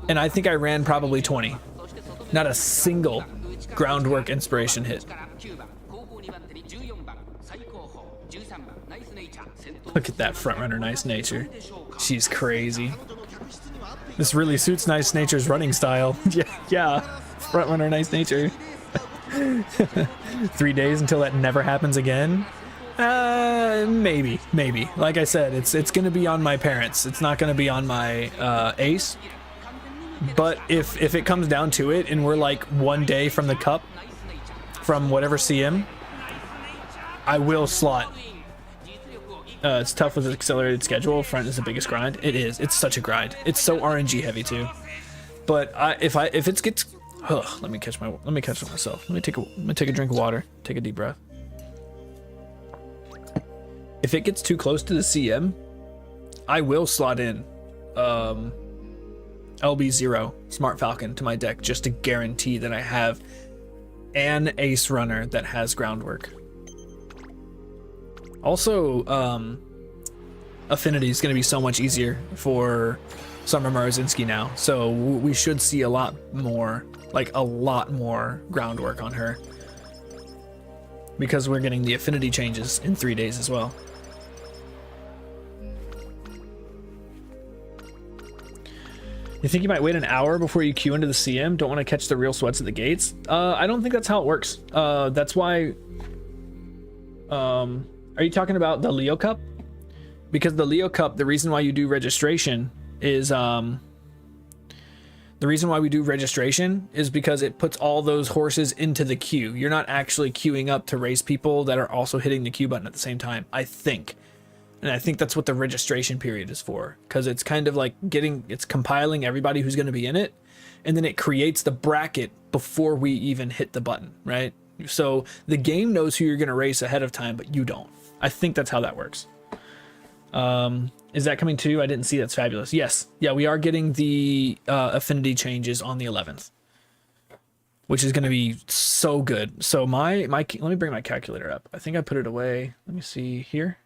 And I think I ran probably 20. Not a single groundwork inspiration hit. Look at that frontrunner nice nature. She's crazy. This really suits nice nature's running style. Yeah. Frontrunner nice nature. 3 days until that never happens again. Maybe. Like I said, it's gonna be on my parents. It's not gonna be on my ace. But if it comes down to it, and we're like 1 day from the cup, from whatever CM, I will slot. It's tough with an accelerated schedule. Front is the biggest grind. It is. It's such a grind. It's so RNG heavy too. But if it gets, let me catch myself. Let me take a drink of water. Take a deep breath. If it gets too close to the CM, I will slot in LB0 Smart Falcon to my deck just to guarantee that I have an ace runner that has groundwork. Also, Affinity is going to be so much easier for Summer Maruzinski now, so we should see a lot more groundwork on her, because we're getting the affinity changes in 3 days as well. You think you might wait an hour before you queue into the CM? Don't want to catch the real sweats at the gates? I don't think that's how it works. That's why... Are you talking about the Leo Cup? Because the Leo Cup, the reason why you do registration is... the The reason why we do registration is because it puts all those horses into the queue. You're not actually queuing up to race people that are also hitting the queue button at the same time, I think. And I think that's what the registration period is for, because it's kind of like it's compiling everybody who's going to be in it, and then it creates the bracket before we even hit the button, right? So the game knows who you're going to race ahead of time, but you don't. I think that's how that works. Is that coming too? I didn't see. That's fabulous. Yes. Yeah, we are getting the affinity changes on the 11th, which is going to be so good. So let me bring my calculator up. I think I put it away. Let me see here.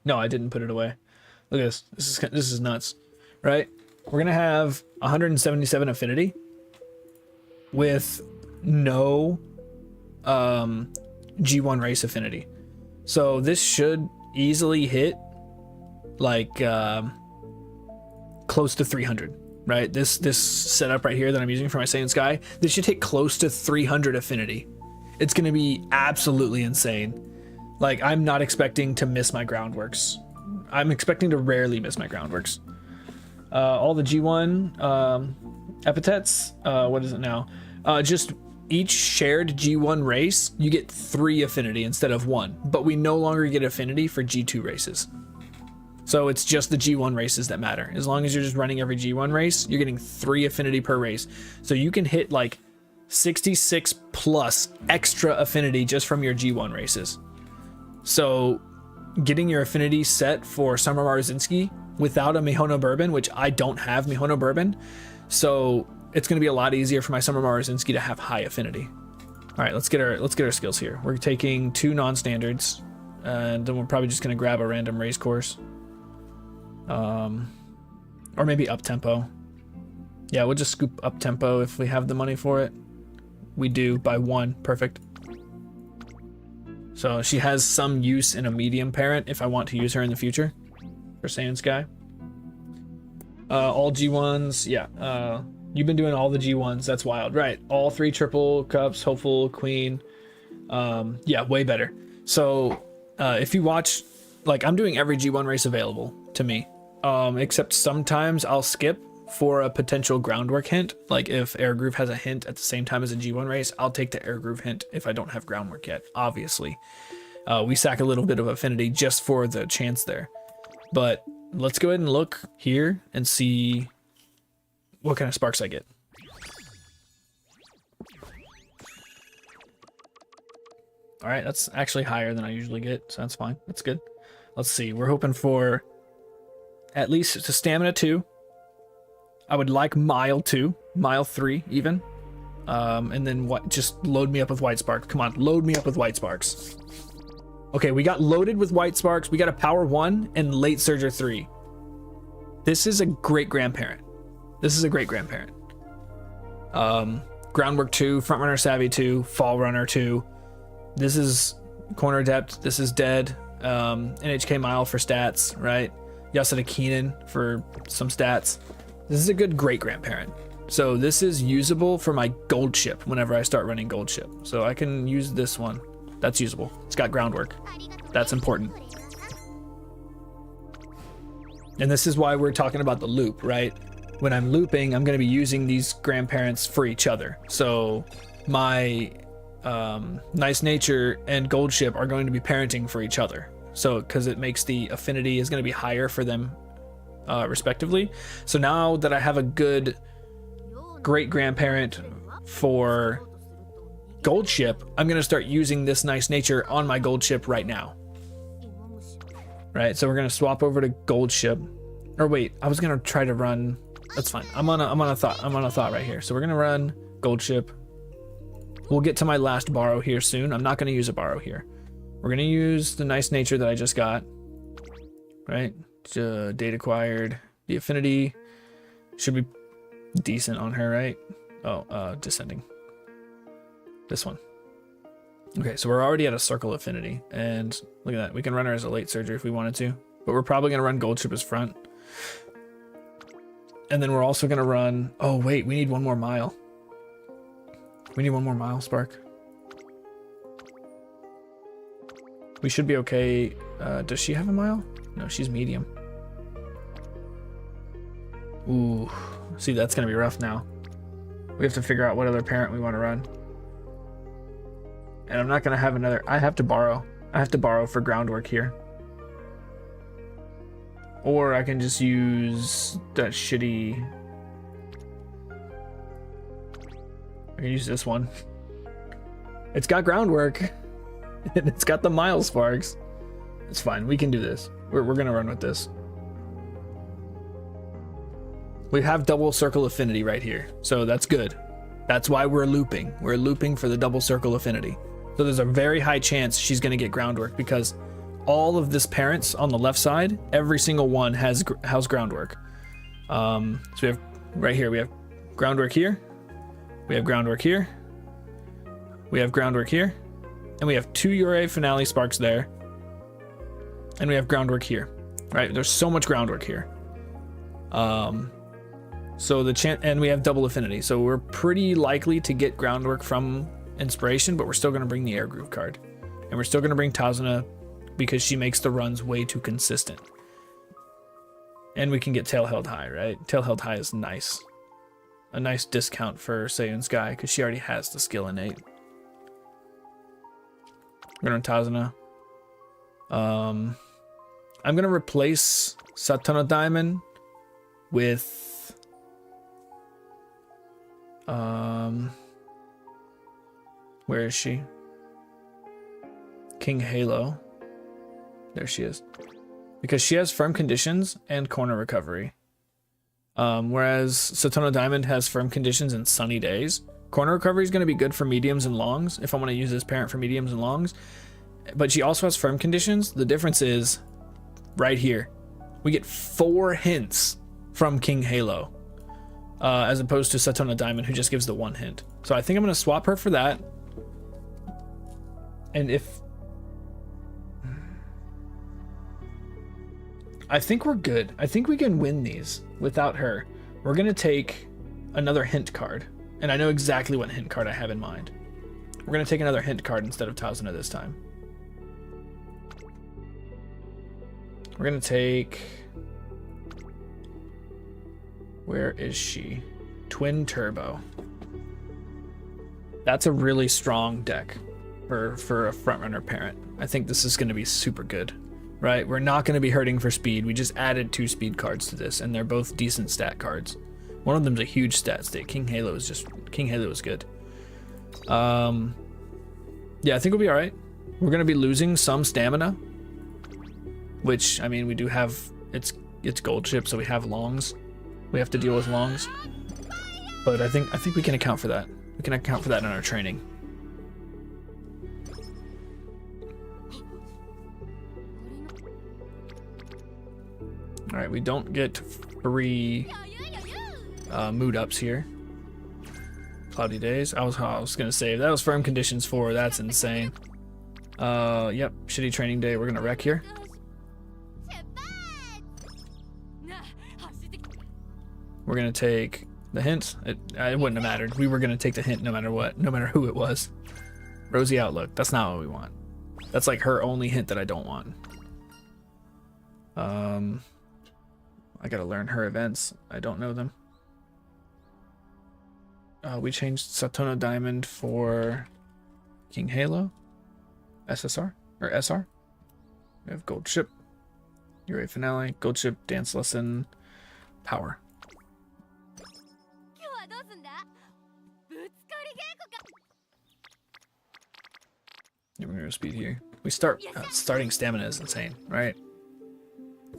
No, I didn't put it away. Look at this. This is nuts, right? We're going to have 177 affinity with no G1 race affinity. So this should easily hit like close to 300, right? This setup right here that I'm using for my Saiyan Sky, this should hit close to 300 affinity. It's going to be absolutely insane. Like, I'm not expecting to miss my groundworks. I'm expecting to rarely miss my groundworks. All the G1 epithets, what is it now? Just each shared G1 race, you get 3 affinity instead of 1, but we no longer get affinity for G2 races. So it's just the G1 races that matter. As long as you're just running every G1 race, you're getting 3 affinity per race. So you can hit like 66 plus extra affinity just from your G1 races. So getting your affinity set for Summer Marzinski without a Mihono Bourbon, which I don't have Mihono Bourbon, so it's going to be a lot easier for my Summer Marzinski to have high affinity. All right, let's get our skills here. We're taking 2 non-standards, and then we're probably just going to grab a random race course, or maybe up tempo. Yeah, we'll just scoop up tempo if we have the money for it. We do by 1, perfect. So she has some use in a medium parent if I want to use her in the future for Saiyan Sky. All G1s, yeah. You've been doing all the G1s, that's wild. Right, all 3 triple cups, hopeful, queen. Yeah, way better. So if you watch, like, I'm doing every G1 race available to me, except sometimes I'll skip for a potential groundwork hint. Like if Air Groove has a hint at the same time as a G1 race, I'll take the Air Groove hint if I don't have groundwork yet, obviously. We sack a little bit of affinity just for the chance there. But let's go ahead and look here and see what kind of sparks I get. All right, that's actually higher than I usually get, so that's fine. That's good. Let's see. We're hoping for at least a stamina 2. I would like mile 2, mile 3 even. And then what? Just load me up with white sparks. Come on, load me up with white sparks. Okay, we got loaded with white sparks. We got a power 1 and late surger 3. This is a great grandparent. This is a great grandparent. Groundwork 2, front runner savvy 2, fall runner 2. This is corner adept. This is dead. NHK mile for stats, right? Yasuda Keenan for some stats. This is a good great grandparent. So this is usable for my gold ship whenever I start running gold ship. So I can use this one. That's usable. It's got groundwork. That's important. And this is why we're talking about the loop, right? When I'm looping, I'm going to be using these grandparents for each other. So my nice nature and gold ship are going to be parenting for each other. So because it makes the affinity is going to be higher for them respectively. So now that I have a good great grandparent for gold ship, I'm going to start using this nice nature on my gold ship right now. Right, so we're going to swap over to gold ship. Or wait, I was going to try to run, that's fine. I'm on a thought right here. So we're going to run gold ship. We'll get to my last borrow here soon. I'm not going to use a borrow here. We're going to use the nice nature that I just got. Right? Date acquired. The affinity should be decent on her, right? Oh, descending. This one. Okay, so we're already at a circle affinity, and look at that. We can run her as a late surger if we wanted to, but we're probably going to run gold ship as front. And then we're also going to run... Oh, wait, we need one more mile. We need one more mile, Spark. We should be okay. Does she have a mile? No, she's medium. Ooh, see, that's gonna be rough now. We have to figure out what other parent we want to run. And I'm not gonna have another. I have to borrow. I have to borrow for groundwork here. Or I can just use that shitty. I can use this one. It's got groundwork. And it's got the mile sparks. It's fine. We can do this. We're gonna run with this. We have double circle affinity right here, so that's good. That's why we're looping. We're looping for the double circle affinity. So there's a very high chance she's gonna get groundwork because all of this parents on the left side, every single one has groundwork. So we have right here, we have groundwork here, we have groundwork here, we have groundwork here, and we have 2 Ure finale sparks there, and we have groundwork here. Right? There's so much groundwork here. So the chance, and we have double affinity, so we're pretty likely to get groundwork from inspiration, but we're still going to bring the air groove card, and we're still going to bring Tazuna because she makes the runs way too consistent. And we can get tail held high, right? Tail held high is nice, a nice discount for Seiyun Sky because she already has the skill innate. We're going to Tazuna. I'm going to replace Satono Diamond with where is she? King Halo. There she is. Because she has firm conditions and corner recovery. Whereas Satono Diamond has firm conditions and sunny days. Corner recovery is going to be good for mediums and longs if I want to use this parent for mediums and longs. But she also has firm conditions. The difference is right here. We get 4 hints from King Halo. As opposed to Satono Diamond, who just gives the 1 hint. So I think I'm going to swap her for that. And if... I think we're good. I think we can win these without her. We're going to take another hint card. And I know exactly what hint card I have in mind. We're going to take another hint card instead of Tazuna this time. We're going to take... Where is she? Twin Turbo. That's a really strong deck for a frontrunner parent. I think this is going to be super good, right? We're not going to be hurting for speed. We just added 2 speed cards to this, and they're both decent stat cards. One of them's a huge stat state. King Halo is good. Yeah, I think we'll be all right. We're going to be losing some stamina, which I mean we do have. It's gold chip, so we have longs. We have to deal with longs, but I think we can account for that. We can account for that in our training. All right, we don't get free mood ups here. Cloudy days. I was gonna say if that was firm conditions 4. That's insane. Yep, shitty training day. We're gonna wreck here. We're gonna take the hint. It wouldn't have mattered. We were gonna take the hint no matter what, no matter who it was. Rosy outlook. That's not what we want. That's like her only hint that I don't want. I gotta learn her events. I don't know them. We changed Satono Diamond for King Halo, SSR or SR. We have Gold Ship, Ure Finale, Gold Ship, Dance Lesson, Power. We're gonna go speed here. We starting stamina is insane, right?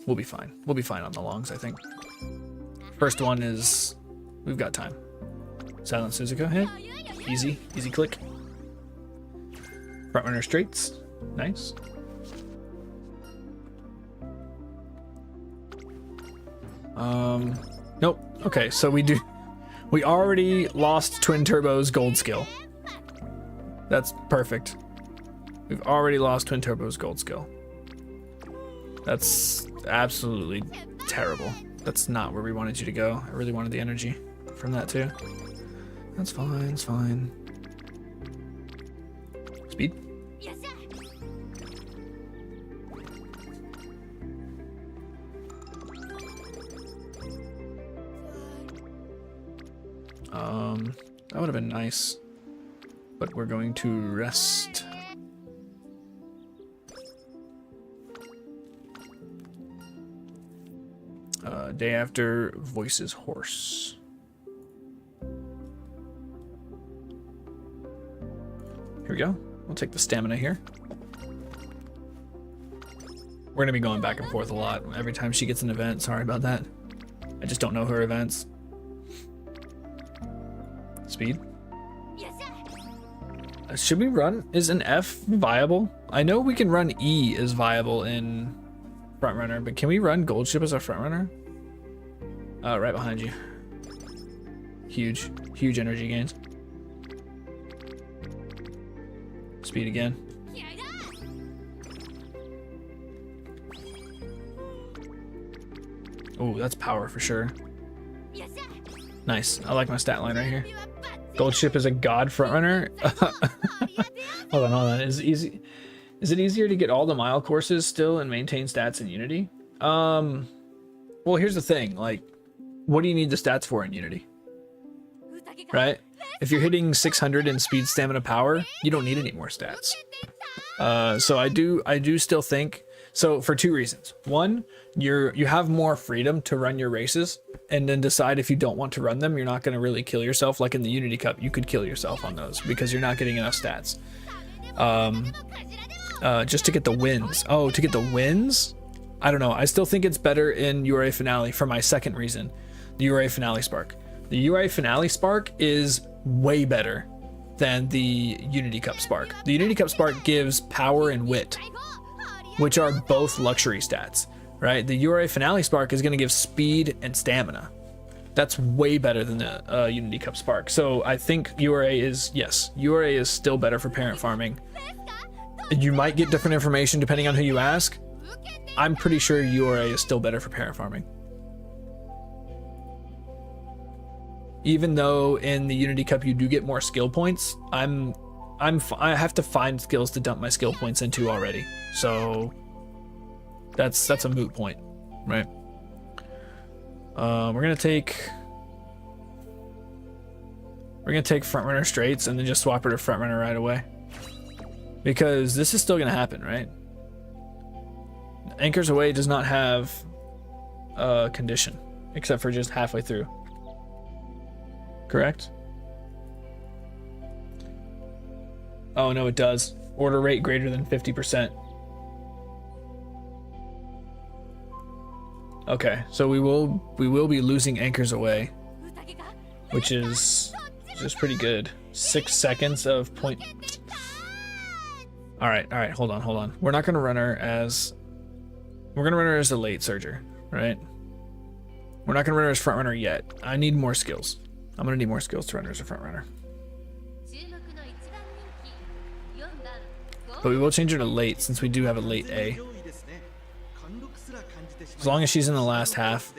We'll be fine. We'll be fine on the longs, I think. First one is we've got time. Silent Suzuka hit. Easy click. Front runner straights. Nice. Nope. Okay, so we already lost Twin Turbo's gold skill. That's perfect. We've already lost Twin Turbo's gold skill. That's absolutely terrible. That's not where we wanted you to go. I really wanted the energy from that too. That's fine, it's fine. Speed. That would have been nice. But we're going to rest. Day after voices hoarse. Here we go. We'll take the stamina here. We're gonna be going back and forth a lot every time she gets an event. Sorry about that. I just don't know her events. Speed. Should we run? Is an F viable? I know we can run E is viable in front runner, but can we run gold ship as a front runner? Right behind you. Huge energy gains. Speed again. Oh, that's power for sure. Nice. I like my stat line right here. Gold ship is a god frontrunner. hold on. Is it easier to get all the mile courses still and maintain stats in Unity? Well, here's the thing. Like, what do you need the stats for in Unity? Right? If you're hitting 600 in speed, stamina, power, you don't need any more stats. So I do still think. So for two reasons. One, you have more freedom to run your races and then decide if you don't want to run them. You're not going to really kill yourself. Like in the Unity Cup, you could kill yourself on those because you're not getting enough stats. Just to get the wins. Oh, to get the wins? I don't know. I still think it's better in URA Finale for my second reason. The URA Finale Spark. The URA Finale Spark is way better than the Unity Cup Spark. The Unity Cup Spark gives power and wit, which are both luxury stats, right? The URA Finale Spark is going to give speed and stamina. That's way better than the Unity Cup Spark. So I think URA is still better for parent farming. You might get different information depending on who you ask. I'm pretty sure URA is still better for parent farming. Even though in the Unity Cup you do get more skill points, I have to find skills to dump my skill points into already. So that's a moot point, right? We're gonna take front runner straights and then just swap her to front runner right away, because this is still gonna happen, right? Anchors Away does not have a condition except for just halfway through. Correct? Oh no, it does. Order rate greater than 50%. Okay, so we will be losing Anchors Away, which is just pretty good. 6 seconds of point. All right, hold on. We're not gonna run her as a late surger, right? We're not gonna run her as front runner yet. I need more skills. I'm gonna need more skills to run her as a front runner. But we will change her to late since we do have a late A. As long as she's in the last half,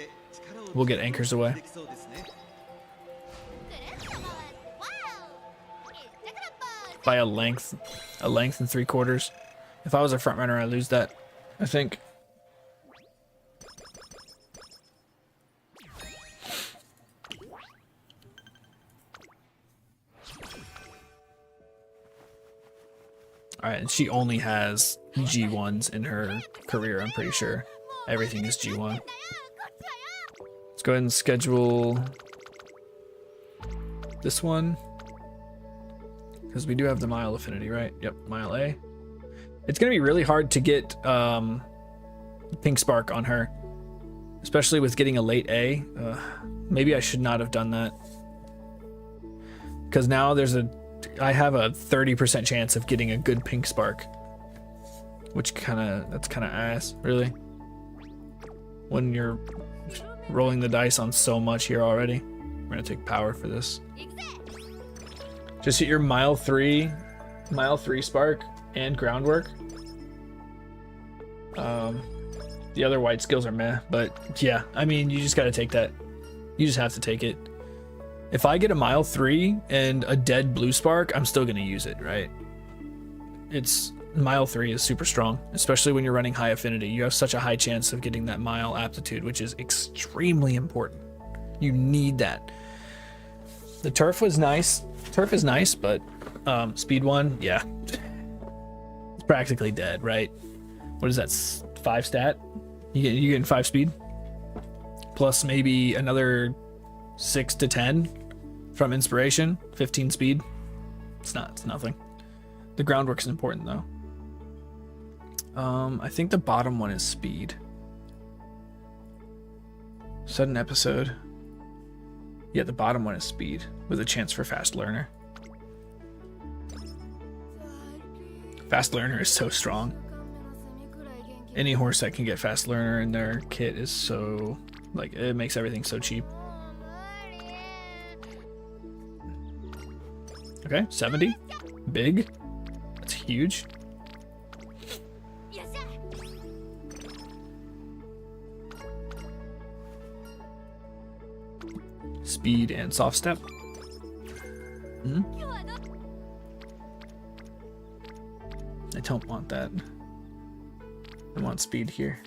we'll get Anchors Away. By a length and 3/4. If I was a front runner, I lose that, I think. Alright, and she only has G1s in her career, I'm pretty sure. Everything is G1. Let's go ahead and schedule this one, because we do have the mile affinity, right? Yep, mile A. It's gonna be really hard to get Pink Spark on her, especially with getting a late A. Maybe I should not have done that, because now I have a 30% chance of getting a good Pink Spark, which that's kind of ass, really, when you're rolling the dice on so much here already. We're gonna take power for this. Just hit your mile 3 spark and groundwork. The other white skills are meh, but yeah, I mean, you just gotta take that. You just have to take it. If I get a mile 3 and a dead blue spark, I'm still gonna use it, right? Mile 3 is super strong, especially when you're running high affinity. You have such a high chance of getting that mile aptitude, which is extremely important. You need that. The turf was nice. Turf is nice, but speed 1, yeah. It's practically dead, right? What is that, 5 stat? You getting 5 speed? Plus maybe another 6 to 10 from inspiration, 15 speed. It's nothing. The groundwork is important though. I think the bottom one is speed. Sudden episode. Yeah, the bottom one is speed with a chance for fast learner. Fast learner is so strong. Any horse that can get fast learner in their kit is so, like, it makes everything so cheap. Okay, 70. Big. That's huge. Speed and soft step. I don't want that. I want speed here.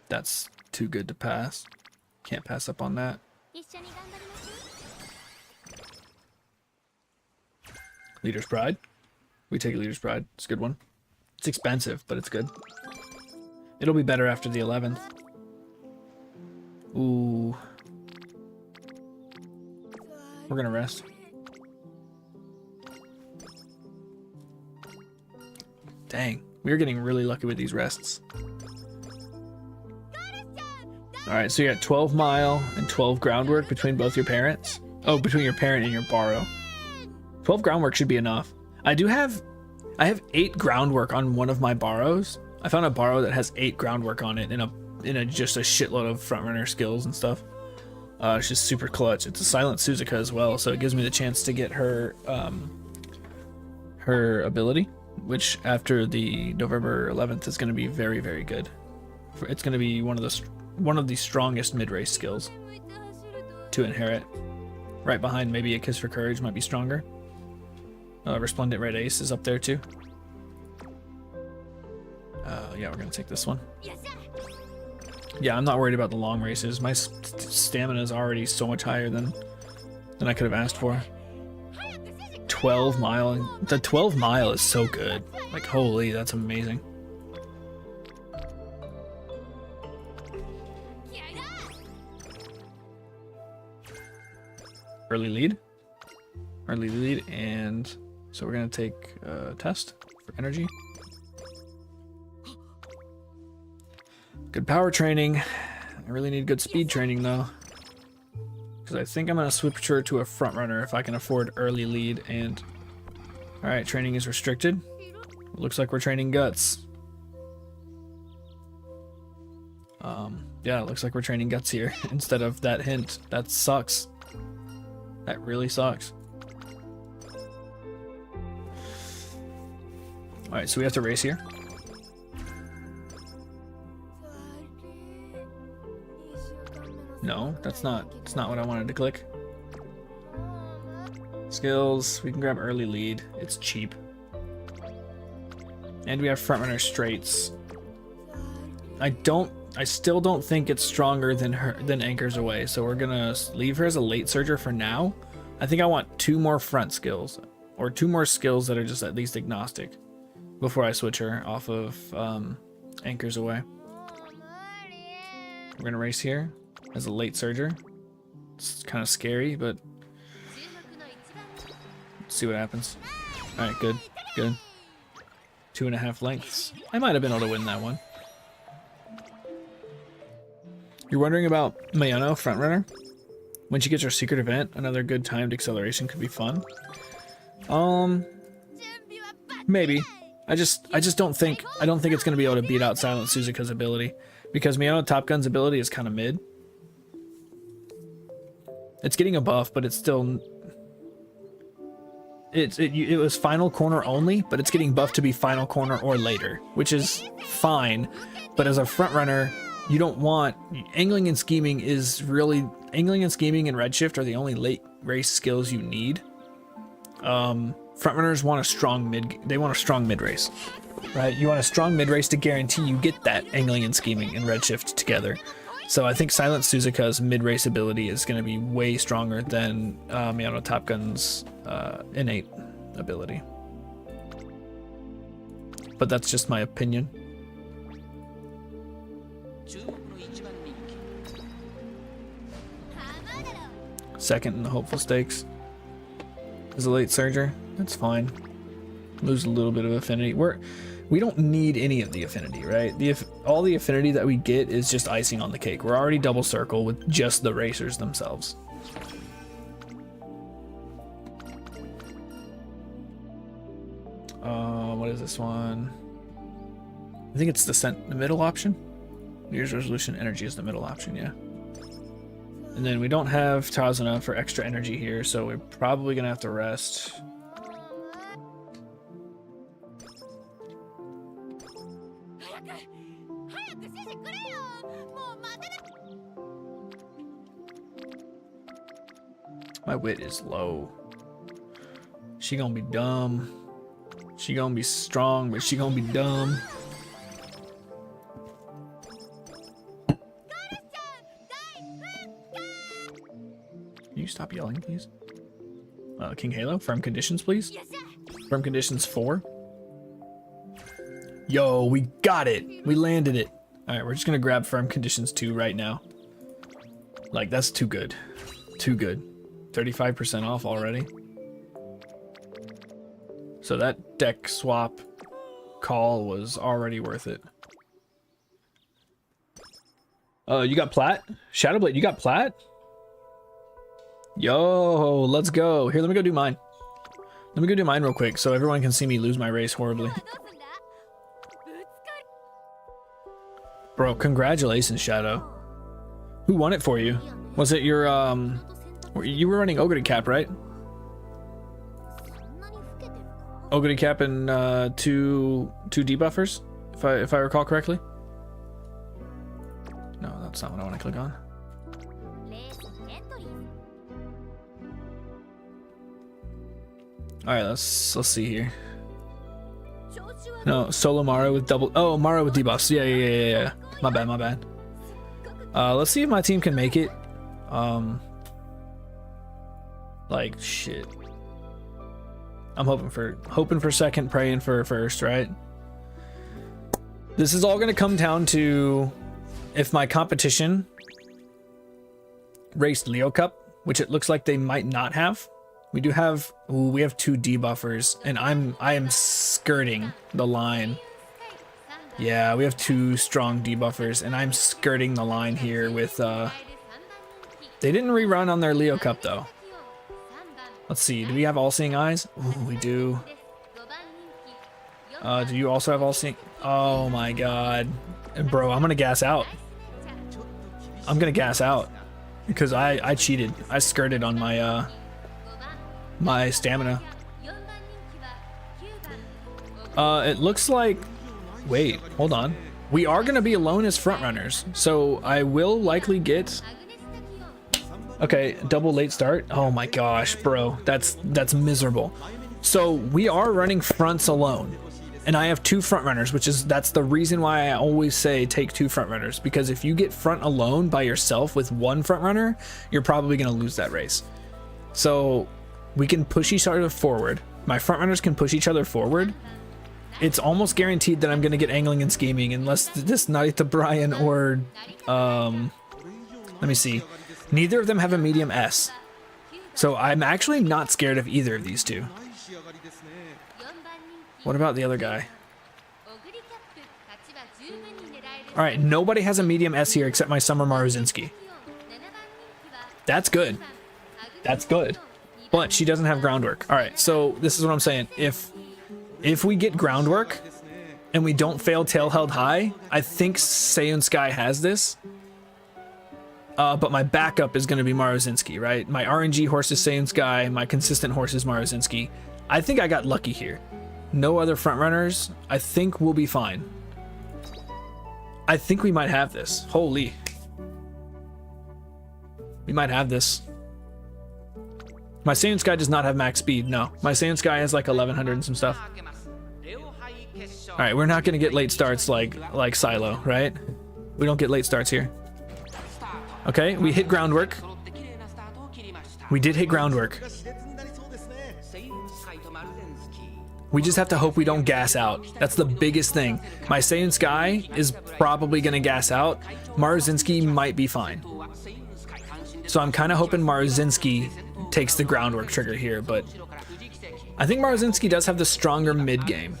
That's too good to pass. Can't pass up on that. Leader's Pride. We take a Leader's Pride. It's a good one. It's expensive, but it's good. It'll be better after the 11th. Ooh. We're gonna rest. Dang, we're getting really lucky with these rests. Alright, so you got 12 mile and 12 groundwork between both your parents. Oh, between your parent and your borrow. 12 groundwork should be enough. I have 8 groundwork on one of my borrows. I found a borrow that has 8 groundwork on it in a just a shitload of frontrunner skills and stuff. It's just super clutch. It's a silent Suzuka as well, so it gives me the chance to get her her ability, which after the November 11th is going to be very, very good. It's going to be one of the strongest mid-race skills to inherit. Right behind maybe a Kiss for Courage might be stronger. Resplendent Red Ace is up there too. Yeah, we're gonna take this one. Yeah, I'm not worried about the long races. My stamina is already so much higher than I could have asked for. 12 mile. The 12 mile is so good. Like, holy, that's amazing. Early lead. Early lead, and so we're gonna take a test for energy. Good power training. I really need good speed training though, because I think I'm gonna switch her to a front runner if I can afford early lead. And all right, training is restricted. Looks like we're training guts. Yeah, it looks like we're training guts here instead of that hint. That sucks. That really sucks. All right, so we have to race here. No, that's not what I wanted to click. Skills, we can grab early lead. It's cheap. And we have frontrunner straights. I still don't think it's stronger than Anchors Away, so we're gonna leave her as a late surger for now. I think I want 2 more front skills, or 2 more skills that are just at least agnostic, before I switch her off of Anchors Away. We're gonna race here as a late surger. It's kind of scary, but let's see what happens. All right, good, good. 2.5 lengths. I might have been able to win that one. You're wondering about Mayano, frontrunner? When she gets her secret event, another good timed acceleration could be fun. Maybe. I don't think it's gonna be able to beat out Silent Suzuka's ability, because Mayano Top Gun's ability is kind of mid. It's getting a buff, but it's still. It was final corner only, but it's getting buffed to be final corner or later, which is fine. But as a frontrunner, you don't want angling and scheming is really angling and scheming and redshift are the only late race skills you need. Frontrunners want a strong mid. They want a strong mid race. right? You want a strong mid-race to guarantee you get that angling and scheming and redshift together. So I think Silent Suzuka's mid-race ability is going to be way stronger than Miyano Top Gun's innate ability. But that's just my opinion. Second in the hopeful stakes is a late surger. That's fine. Lose a little bit of affinity. We don't need any of the affinity, right? All the affinity that we get is just icing on the cake. We're already double circle with just the racers themselves. What is this one? I think it's the middle option. New Year's resolution energy is the middle option, yeah. And then we don't have Tazuna for extra energy here, so we're probably gonna have to rest. My wit is low. She gonna be dumb. She gonna be strong, but she gonna be dumb. Can you stop yelling, please? King Halo, firm conditions, please. Firm conditions 4. Yo, we got it. We landed it. All right, we're just gonna grab firm conditions 2 right now. Like, that's too good. Too good. 35% off already. So that deck swap call was already worth it. You got plat? Shadowblade, you got plat? Yo, let's go. Here, let me go do mine. Let me go do mine real quick so everyone can see me lose my race horribly. Bro, congratulations, Shadow. Who won it for you? Was it your, you were running Ogre Cap, right? Ogre Cap and two debuffers, if I recall correctly. No, that's not what I want to click on. All right, let's see here. No, solo Mara with double. Oh, Mara with debuffs. Yeah. My bad. Let's see if my team can make it. Like shit. I'm hoping for second, praying for first, right? This is all gonna come down to if my competition raced Leo Cup, which it looks like they might not have. We do have, we have 2 debuffers, and I am skirting the line. Yeah, we have 2 strong debuffers, and I'm skirting the line here with, they didn't rerun on their Leo Cup though. Let's see, do we have All Seeing Eyes? Ooh, we do. Do you also have All Seeing? Oh my god. Bro, I'm gonna gas out. I'm gonna gas out. Because I cheated. I skirted on my, my stamina. It looks like... Wait, hold on. We are gonna be alone as frontrunners, so I will likely get... Okay, double late start. Oh my gosh, bro, that's miserable. So we are running fronts alone, and I have 2 frontrunners, that's the reason why I always say take 2 frontrunners, because if you get front alone by yourself with 1 frontrunner, you're probably gonna lose that race. So we can push each other forward. My frontrunners can push each other forward. It's almost guaranteed that I'm gonna get angling and scheming unless this Narita Brian or let me see. Neither of them have a medium S. So I'm actually not scared of either of these 2. What about the other guy? Alright, nobody has a medium S here except my Summer Maruzinski. That's good. That's good. But she doesn't have groundwork. Alright, so this is what I'm saying. If we get groundwork and we don't fail tail held high, I think Seiyun Sky has this. But my backup is going to be Maruzinski, right? My RNG horse is Seiyun Sky, my consistent horse is Maruzinski. I think I got lucky here. No other front runners. I think we'll be fine. I think we might have this. Holy. We might have this. My Seiyun Sky does not have max speed, no. My Seiyun Sky has like 1100 and some stuff. All right, we're not gonna get late starts like Silo, right? We don't get late starts here. Okay, we hit groundwork. We did hit groundwork. We just have to hope we don't gas out. That's the biggest thing. My Saiyan Sky is probably gonna gas out. Maruzinski might be fine. So I'm kind of hoping Maruzinski takes the groundwork trigger here, but I think Maruzinski does have the stronger mid game.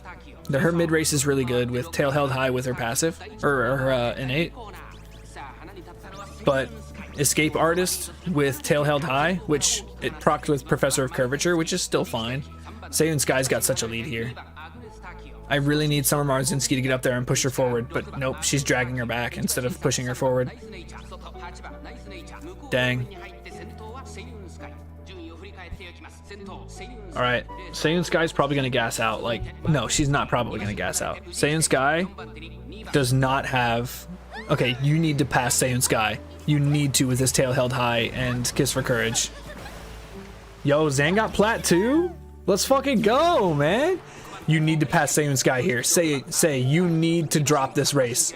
Her mid race is really good with tail held high with her passive, or her innate. But Escape Artist with tail held high, which it procced with Professor of Curvature, which is still fine. Saiyan Sky's got such a lead here. I really need Summer Maruzinski to get up there and push her forward, but nope, she's dragging her back instead of pushing her forward. Dang. Alright, Saiyan Sky's probably gonna gas out. Like, no, she's not probably gonna gas out. Saiyan Sky does not have... Okay, you need to pass Saiyan Sky. You need to with his tail held high and Kiss for Courage. Yo, Zan got plat too? Let's fucking go, man. You need to pass Saiyan Sky here. Say, you need to drop this race.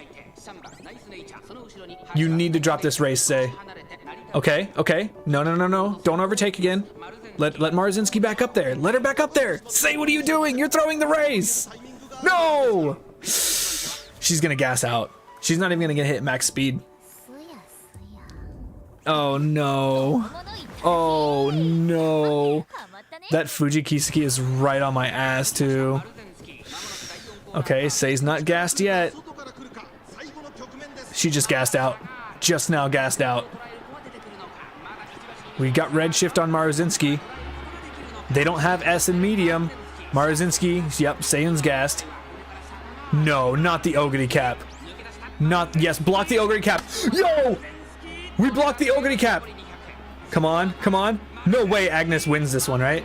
You need to drop this race, Say. Okay. No. Don't overtake again. Let Maruzinski back up there. Let her back up there. Say, what are you doing? You're throwing the race. No! She's gonna gas out. She's not even gonna hit max speed. Oh no. Oh no. That Fuji Kiseki is right on my ass too. Okay, Say's not gassed yet. She just gassed out. Just now gassed out. We got red shift on Maruzinski. They don't have S in medium. Maruzinski, yep, Saiyan's gassed. No, not the Ogre cap. Not, yes, block the Ogre cap. Yo! We blocked the Ogre cap. Come on. No way Agnes wins this one, right?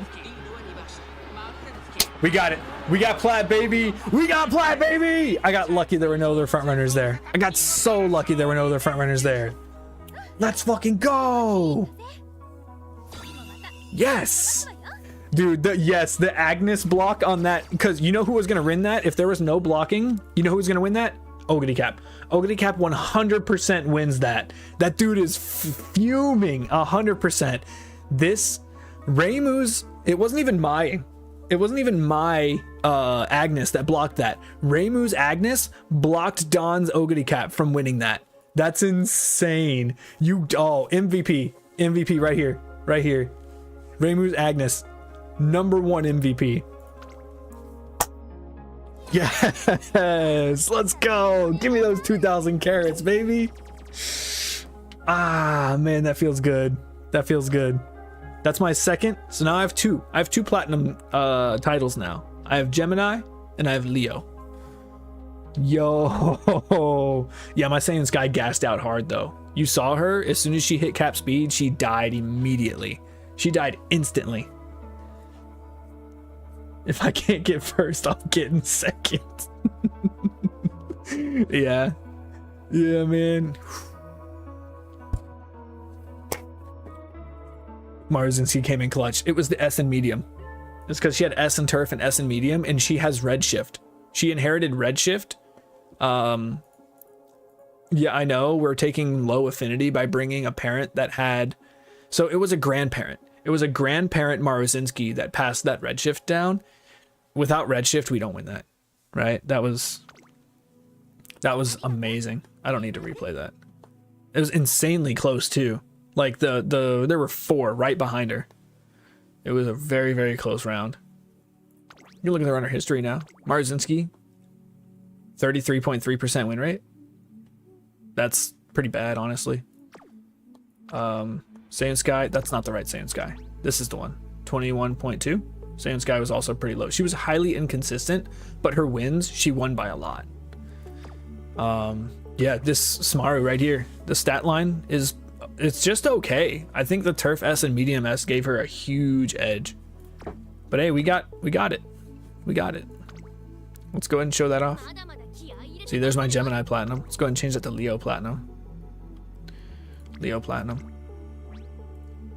We got it. We got plat, baby. I got lucky there were no other front runners there. I got so lucky there were no other front runners there. Let's fucking go. Yes. Dude, the Agnes block on that, because you know who was going to win that? If there was no blocking, you know who was going to win that? Ogre cap. Ogre cap 100% wins that. That dude is fuming 100%. This Reimu's, it wasn't even my Agnes that blocked that. Reimu's Agnes blocked Don's Ogre cap from winning that. That's insane. MVP right here. Reimu's Agnes, #1 MVP. Yes, let's go. Give me those 2,000 carats, baby. Ah, man, that feels good. That's my second. So now I have two platinum titles now. I have Gemini and I have Leo. Yo, yeah, my Saiyan Sky gassed out hard though. You saw her, as soon as she hit cap speed, she died immediately. She died instantly. If I can't get first, I'll get in second. Yeah, man. Maruzinski came in clutch. It was the S and medium. It's because she had S and turf and S and medium, and she has redshift. She inherited redshift. Yeah, I know we're taking low affinity by bringing a parent that had. So it was a grandparent. It was a grandparent Maruzinski that passed that redshift down. Without redshift, we don't win that, right? That was amazing. I don't need to replay that. It was insanely close too. Like there were 4 right behind her. It was a very, very close round. You look at the runner history now. Maruzinski, 33.3% win rate. That's pretty bad, honestly. Saiyan Sky, that's not the right Saiyan Sky. This is the one. 21.2. Saiyan Sky was also pretty low. She was highly inconsistent, but her wins, she won by a lot. Yeah, this Smaru right here, the stat line is, it's just okay. I think the Turf S and Medium S gave her a huge edge. But hey, we got it. Let's go ahead and show that off. See, there's my Gemini Platinum. Let's go ahead and change that to Leo Platinum.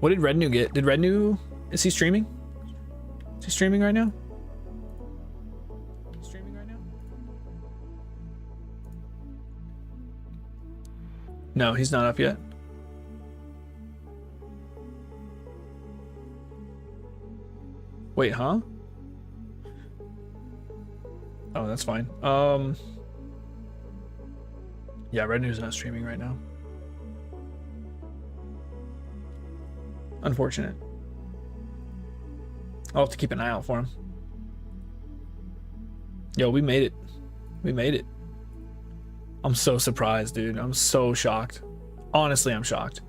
What did Rednew get? Is he streaming? Is he streaming right now? No, he's not up yet. Wait, huh? Oh, that's fine. Yeah, Red News not streaming right now. Unfortunate. I'll have to keep an eye out for him. Yo, we made it. We made it. I'm so surprised, dude. I'm so shocked. Honestly, I'm shocked.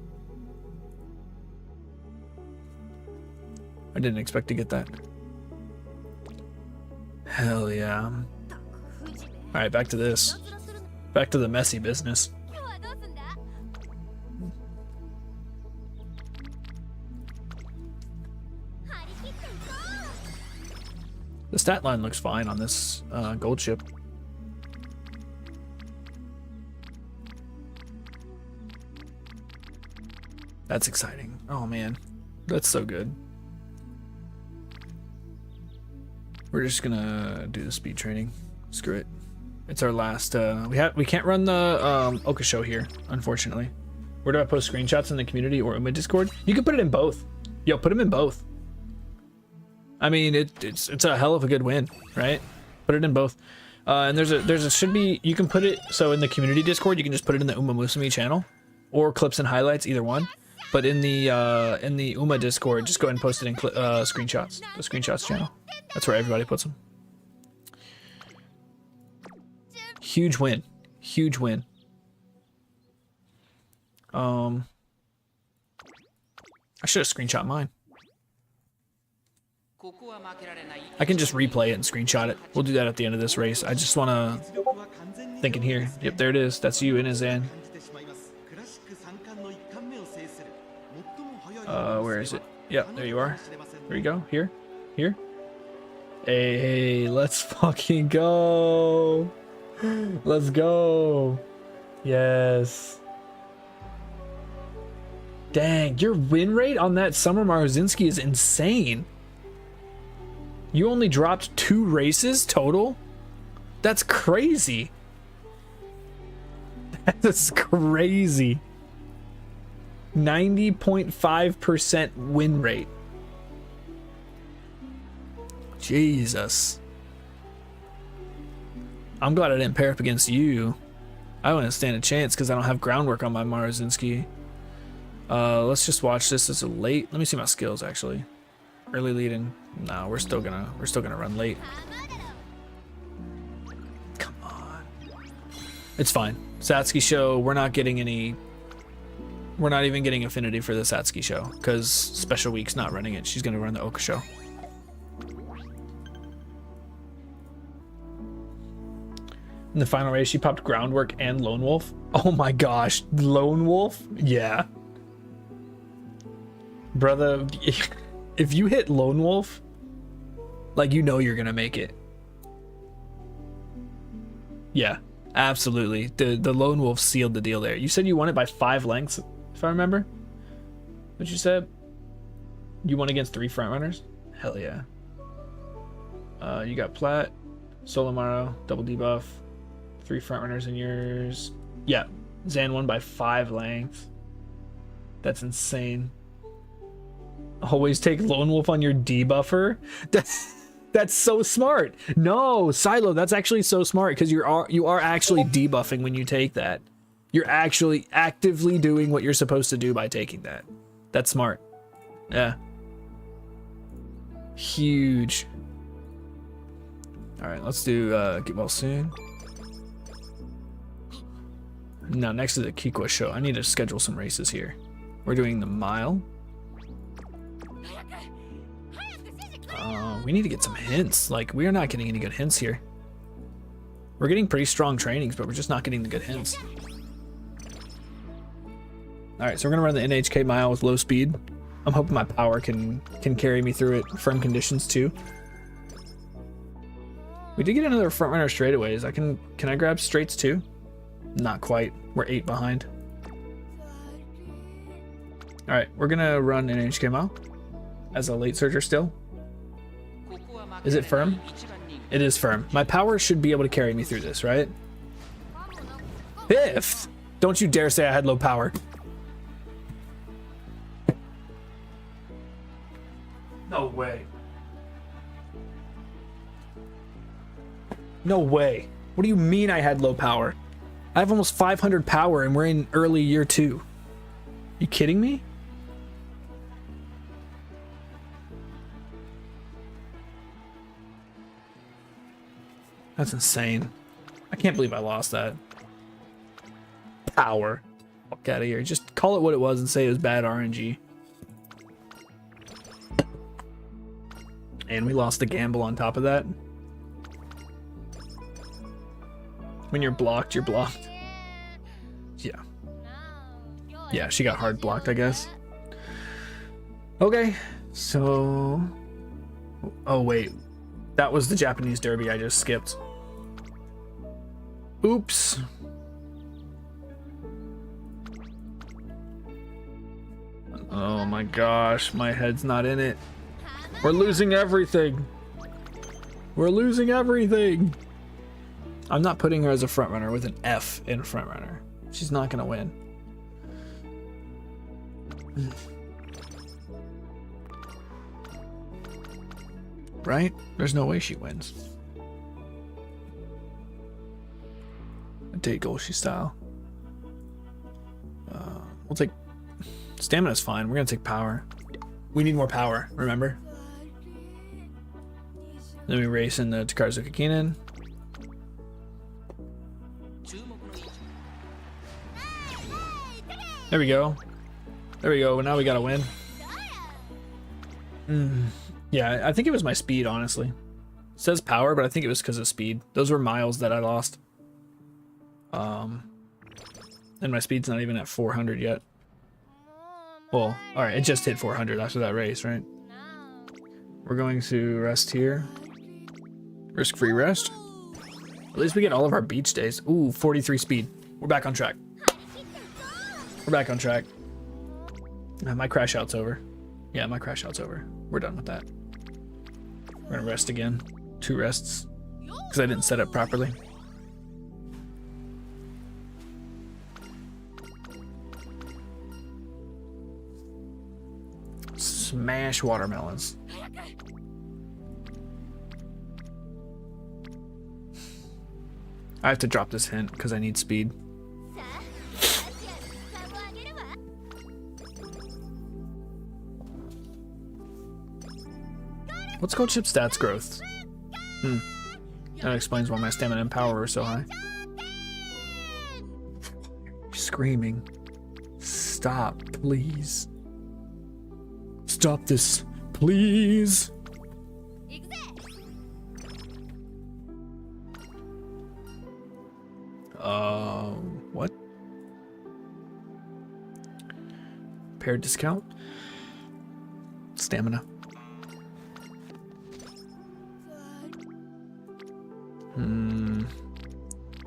I didn't expect to get that. Hell yeah. Alright, back to this. Back to the messy business. The stat line looks fine on this gold ship. That's exciting. Oh man, that's so good. We're just gonna do the speed training. Screw it. It's our last. We can't run the Oka show here, unfortunately. Where do I post screenshots in the community or in my Discord? You can put it in both. Yo, put them in both. I mean, it's a hell of a good win, right? Put it in both. And there's a should be, you can put it so in the community Discord you can just put it in the Uma Musumi channel, or clips and highlights, either one. But in the Uma Discord, just go ahead and post it in screenshots, the screenshots channel. That's where everybody puts them. Huge win, huge win. I should have screenshot mine. I can just replay it and screenshot it. We'll do that at the end of this race. I just want to think in here. Yep, there it is. That's you in Izan. Where is it? Yep, there you are. There you go. Here. Here. Hey, let's fucking go. Let's go. Yes. Dang, your win rate on that Summer Maruzinski is insane. You only dropped 2 races total? That's crazy. That's crazy. 90.5% win rate. Jesus. I'm glad I didn't pair up against you. I wouldn't stand a chance because I don't have groundwork on my Maruzinski. Let's just watch this as a late. Let me see my skills actually. Early lead-in. No, we're still gonna run late. Come on. It's fine. Satsuki show, we're not getting any. We're not even getting affinity for the Satsuki show because Special Week's not running it. She's gonna run the Oka show. In the final race, she popped groundwork and Lone Wolf. Oh my gosh, Lone Wolf? Yeah. Brother, if you hit Lone Wolf, like, you know you're gonna make it. Yeah, absolutely. The Lone Wolf sealed the deal there. You said you won it by 5 lengths, if I remember. What you said? You won against 3 frontrunners? Hell yeah. You got Plat, Solomaro, double debuff, 3 frontrunners in yours. Yeah, Zan won by 5 lengths. That's insane. Always take Lone Wolf on your debuffer. That's so smart. No, Silo, that's actually so smart because you are actually debuffing when you take that. You're actually actively doing what you're supposed to do by taking that. That's smart. Yeah. Huge. All right, let's do get well soon. Now, next to the Kikwa show, I need to schedule some races here. We're doing the mile. We need to get some hints. Like, we are not getting any good hints here. We're getting pretty strong trainings, but we're just not getting the good hints. All right, so we're gonna run the NHK mile with low speed. I'm hoping my power can carry me through it. Firm conditions too. We did get another front runner straightaways. Can I grab straights too? Not quite. We're 8 behind. All right, we're gonna run NHK mile as a late surger still. Is it firm? It is firm. My power should be able to carry me through this, right? 5th? Don't you dare say I had low power. No way. No way. What do you mean I had low power? I have almost 500 power and we're in early year 2. You kidding me? That's insane. I can't believe I lost that. Power. Fuck out of here. Just call it what it was and say it was bad RNG. And we lost the gamble on top of that. When you're blocked, you're blocked. Yeah. Yeah, she got hard blocked, I guess. Okay, so... Oh, wait. That was the Japanese Derby I just skipped. Oops. Oh my gosh, my head's not in it. We're losing everything. We're losing everything. I'm not putting her as a front runner with an F in front runner. She's not gonna win. Right? There's no way she wins. Date Golshi style. We'll take stamina's fine. We're gonna take power. We need more power, remember? Then we race in the Takarazuka Kinen. There we go. There we go. Now we gotta win. Yeah, I think it was my speed, honestly. It says power, but I think it was because of speed. Those were miles that I lost. And my speed's not even at 400 yet. Well, alright, it just hit 400 after that race, right? We're going to rest here. Risk-free rest. At least we get all of our beach days. Ooh, 43 speed. We're back on track. We're back on track. My crash out's over. Yeah, my crash out's over. We're done with that. We're gonna rest again. 2 rests. Because I didn't set up properly. Smash watermelons. I have to drop this hint because I need speed. What's called chip stats growth? That explains why my stamina and power are so high. Screaming. Stop, please. Stop this, please. What? Paired discount? Stamina.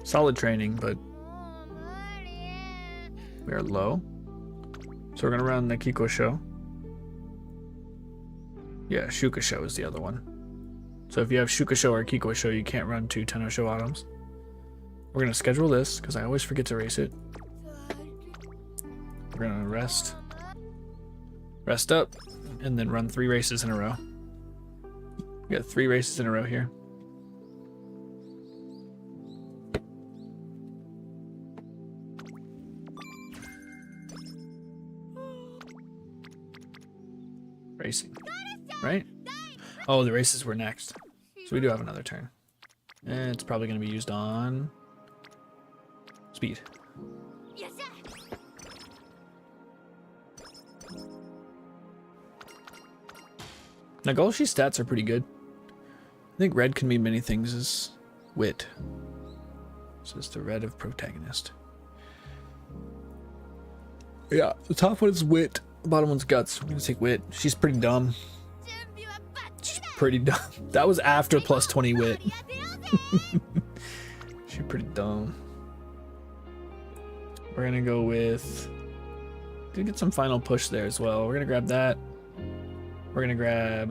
Solid training, but we are low. So we're gonna run the Kiko show. Yeah, Shuka show is the other one. So if you have Shuka show or Kiko show, you can't run 2 Tenno show items. We're gonna schedule this because I always forget to race it. We're gonna rest up, and then run 3 races in a row. We got 3 races in a row here. Racing, right? Oh, the races were next. So we do have another turn. And it's probably going to be used on speed. Nagolshi's stats are pretty good. I think red can mean many things as wit. So it's the red of protagonist. Yeah, the top one is wit. The bottom one's guts. We're gonna take wit. She's pretty dumb. She's pretty dumb. That was after plus 20 wit. She's pretty dumb. We're gonna go with... Gonna get some final push there as well. We're gonna grab that. We're gonna grab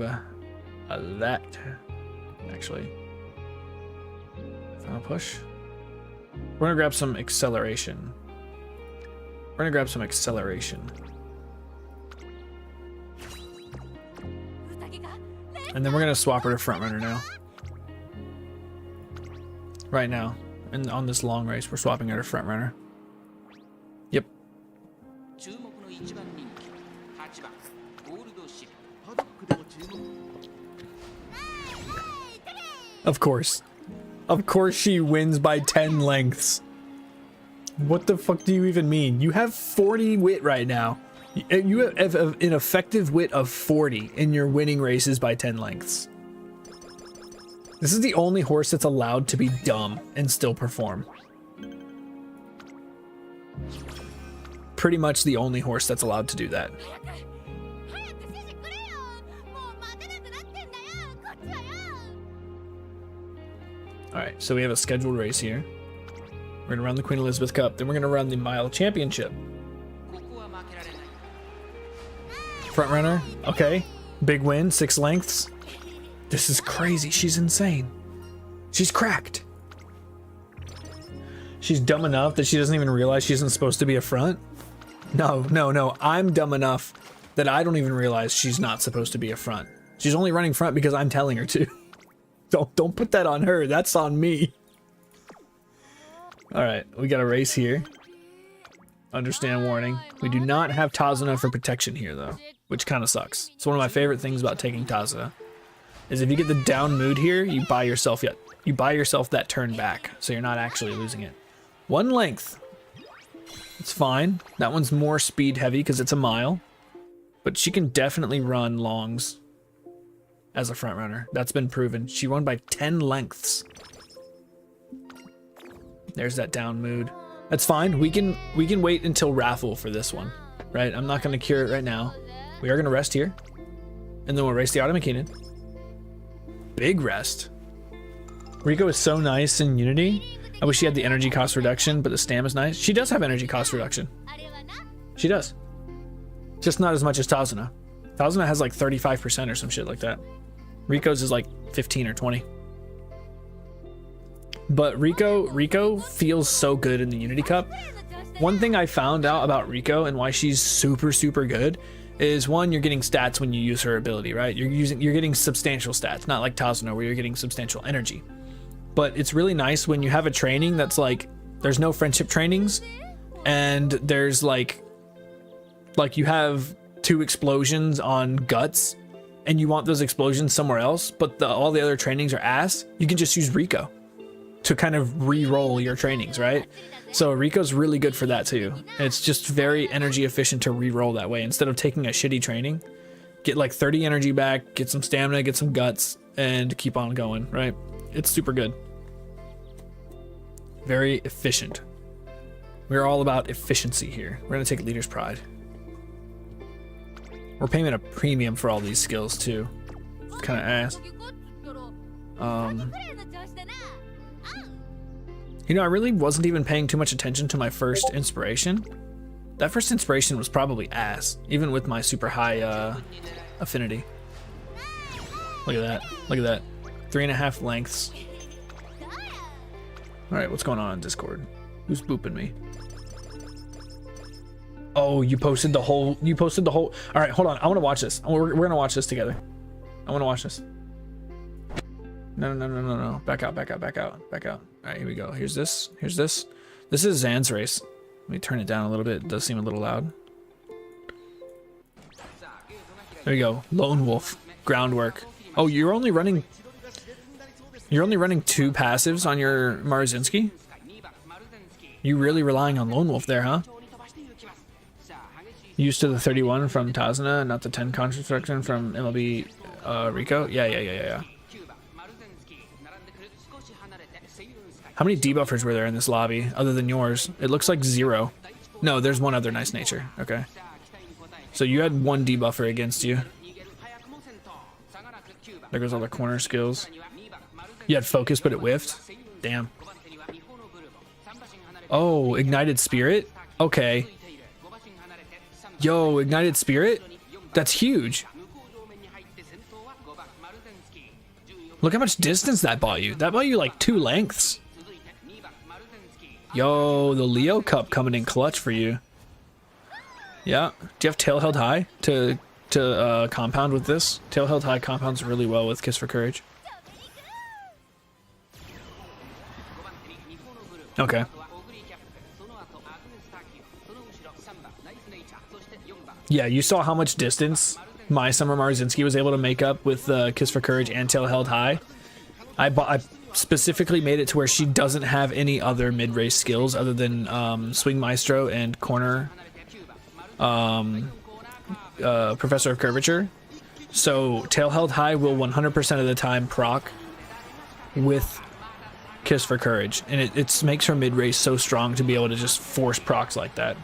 that. Actually. Final push. We're gonna grab some acceleration. We're gonna grab some acceleration. And then we're gonna swap her to front runner now. Right now. And on this long race, we're swapping her to front runner. Yep. Of course. Of course she wins by 10 lengths. What the fuck do you even mean? You have 40 wit right now. You have an effective wit of 40 and you're winning races by 10 lengths. This is the only horse that's allowed to be dumb and still perform. Pretty much the only horse that's allowed to do that. Alright, so we have a scheduled race here. We're gonna run the Queen Elizabeth Cup, then we're gonna run the Mile Championship. Front runner, okay. Big win, 6 lengths. This is crazy, she's insane. She's cracked. She's dumb enough that she doesn't even realize she isn't supposed to be a front. No, I'm dumb enough that I don't even realize she's not supposed to be a front. She's only running front because I'm telling her to. Don't put that on her, that's on me. Alright, we got a race here. Understand warning. We do not have Tazuna for protection here though, which kind of sucks. It's one of my favorite things about taking Tazuna, is if you get the down mood here, you buy yourself that turn back, so you're not actually losing it. 1 length. It's fine. That one's more speed heavy because it's a mile, but she can definitely run longs as a front runner. That's been proven. She won by 10 lengths. There's that down mood. That's fine. We can wait until raffle for this one, right? I'm not going to cure it right now. We are going to rest here, and then we'll race the Automakinen. Big rest. Rico is so nice in Unity. I wish she had the energy cost reduction, but the stam is nice. She does have energy cost reduction. She does. Just not as much as Tazuna. Tazuna has like 35% or some shit like that. Rico's is like 15 or 20. But Rico feels so good in the Unity Cup. One thing I found out about Rico and why she's super, super good is, one, you're getting stats when you use her ability, right? You're getting substantial stats, not like Tazuna where you're getting substantial energy. But it's really nice when you have a training that's like, there's no friendship trainings, and there's like you have 2 explosions on guts, and you want those explosions somewhere else, but all the other trainings are ass. You can just use Rico to kind of re-roll your trainings, right? So Rico's really good for that too. It's just very energy efficient to re-roll that way. Instead of taking a shitty training, get like 30 energy back, get some stamina, get some guts, and keep on going, right? It's super good. Very efficient. We're all about efficiency here. We're gonna take Leader's Pride. We're paying a premium for all these skills too. It's kind of ass. You know, I really wasn't even paying too much attention to my first inspiration. That first inspiration was probably ass, even with my super high affinity. Look at that. Look at that. 3.5 lengths. Alright, what's going on in Discord? Who's booping me? Oh, you posted the whole... Alright, hold on. I want to watch this. We're going to watch this together. I want to watch this. No. Back out. Alright, here we go. Here's this. This is Zan's race. Let me turn it down a little bit. It does seem a little loud. There we go. Lone Wolf. Groundwork. Oh, you're only running 2 passives on your Maruzinski? You really relying on Lone Wolf there, huh? Used to the 31 from Tazuna, not the 10 construction from MLB Rico? Yeah. How many debuffers were there in this lobby, other than yours? It looks like 0. No, there's one other Nice Nature. Okay. So you had 1 debuffer against you. There goes all the corner skills. You had focus, but it whiffed? Damn. Oh, Ignited Spirit? Okay. Yo, Ignited Spirit? That's huge. Look how much distance that bought you. That bought you like 2 lengths. Yo, the Leo Cup coming in clutch for you. Yeah. Do you have tail held high to compound with this? Tail held high compounds really well with Kiss for Courage. Okay. Yeah, you saw how much distance my Summer Marzinski was able to make up with Kiss for Courage and Tail Held High. I specifically made it to where she doesn't have any other mid-race skills other than Swing Maestro and Corner Professor of Curvature. So Tail Held High will 100% of the time proc with Kiss for Courage, and it makes her mid-race so strong to be able to just force procs like that.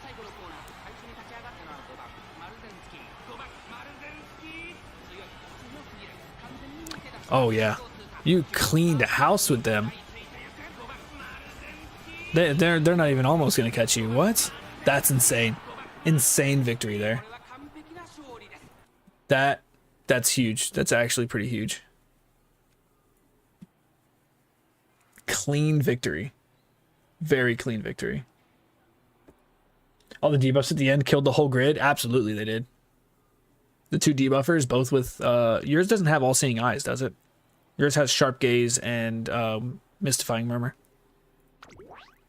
Oh yeah, you cleaned house with them. They're not even almost gonna catch you. What? That's insane. Insane victory there. That's huge. That's actually pretty huge. Clean victory. Very clean victory. All the debuffs at the end killed the whole grid? Absolutely they did. The two debuffers, both with yours doesn't have all seeing eyes, does it? Yours has sharp gaze and mystifying murmur,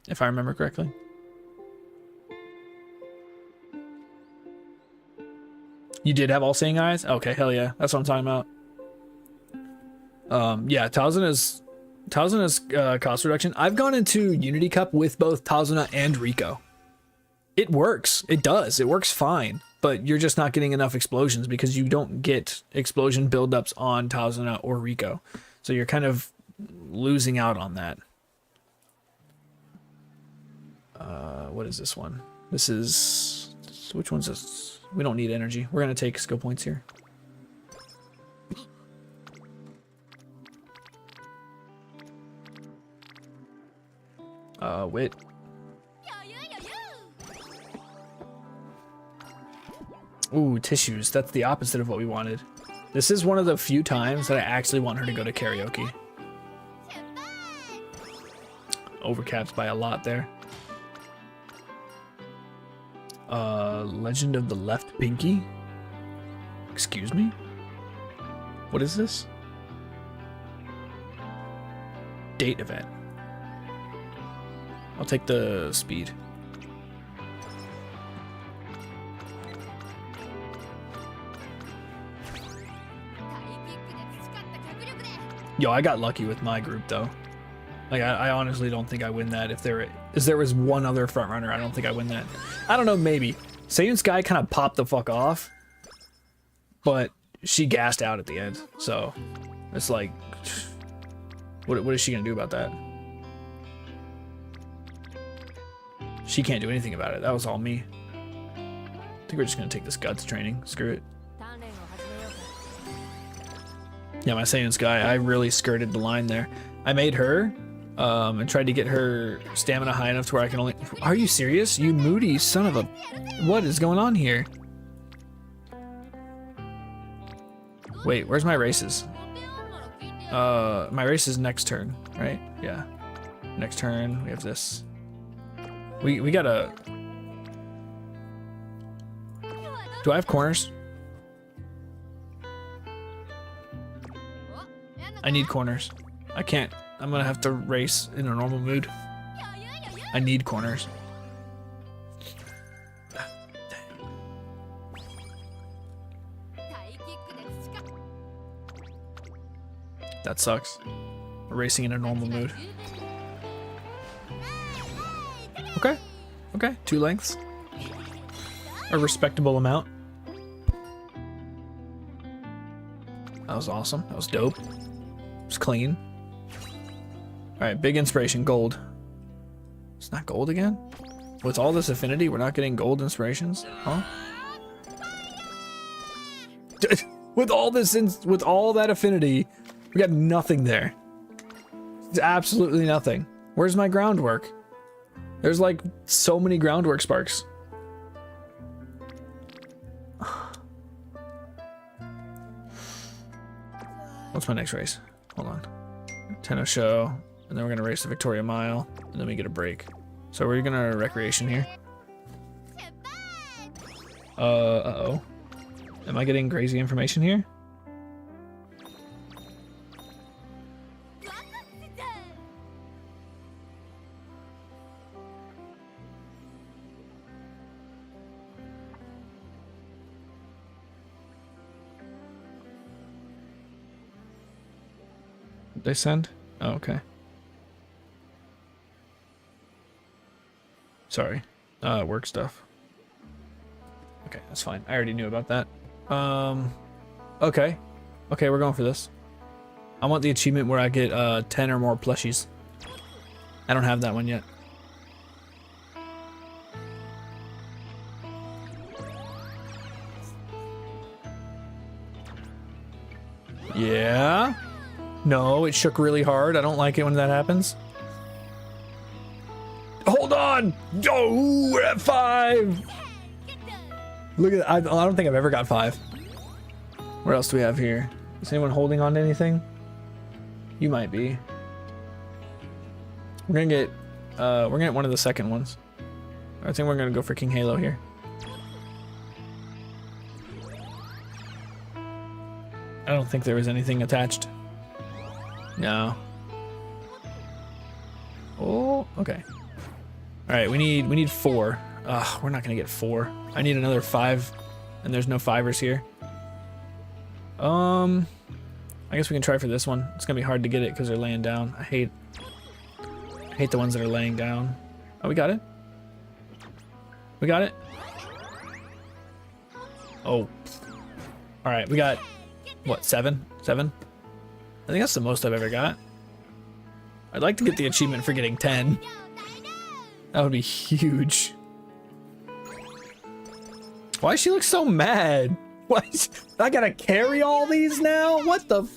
if I remember correctly. You did have all seeing eyes? Okay, hell yeah, that's what I'm talking about. Yeah, Talzuna's cost reduction. I've gone into Unity Cup with both Talzuna and Rico. It works. It does. It works fine. But you're just not getting enough explosions because you don't get explosion buildups on Talzuna or Rico. So you're kind of losing out on that. What is this one? This is... Which one's this? We don't need energy. We're going to take skill points here. Wit. Ooh, tissues. That's the opposite of what we wanted. This is one of the few times that I actually want her to go to karaoke. Overcaps by a lot there. Legend of the Left Pinky? Excuse me? What is this? Date event. I'll take the speed. Yo, I got lucky with my group though. Like I honestly don't think I win that. If there was one other front runner, I don't think I win that. I don't know, maybe. Saiyan Sky kind of popped the fuck off, but she gassed out at the end. So it's like, what is she gonna do about that? She can't do anything about it. That was all me. I think we're just gonna take this guts training. Screw it. Yeah, my Saiyan Sky, I really skirted the line there. I made her and tried to get her stamina high enough to where I can only... Are you serious? You moody son of a... What is going on here? Wait, where's my races? My race is next turn, right? Yeah. Next turn, we have this. We gotta... Do I have corners? I need corners. I can't. I'm gonna have to race in a normal mood. I need corners. That sucks. We're racing in a normal mood. Okay. Okay. 2 lengths. A respectable amount. That was awesome. That was dope. It was clean. Alright, big inspiration. Gold. It's not gold again? With all this affinity, we're not getting gold inspirations? Huh? With all that affinity, we got nothing there. It's absolutely nothing. Where's my groundwork? There's like so many groundwork sparks. What's my next race? Hold on. Tenno Show, and then we're gonna race the Victoria Mile, and then we get a break. So we're gonna recreation here. Uh-oh. Am I getting crazy information here? Did they send? Oh, okay. Sorry. Work stuff. Okay, that's fine. I already knew about that. Okay. Okay, we're going for this. I want the achievement where I get 10 or more plushies. I don't have that one yet. Yeah. No, it shook really hard. I don't like it when that happens. Hold on! Oh, we're at 5! Look at that. I don't think I've ever got 5. What else do we have here? Is anyone holding on to anything? You might be. We're gonna get one of the second ones. I think we're gonna go for King Halo here. I don't think there was anything attached. No. Oh, okay. All right, we need 4. Ugh, we're not gonna get 4. I need another 5, and there's no 5ers here. I guess we can try for this one. It's gonna be hard to get it because they're laying down. I hate the ones that are laying down. Oh, we got it. We got it. Oh. All right, we got what, 7? 7? I think that's the most I've ever got. I'd like to get the achievement for getting 10. That would be huge. Why does she look so mad? Why? I gotta carry all these now? What the?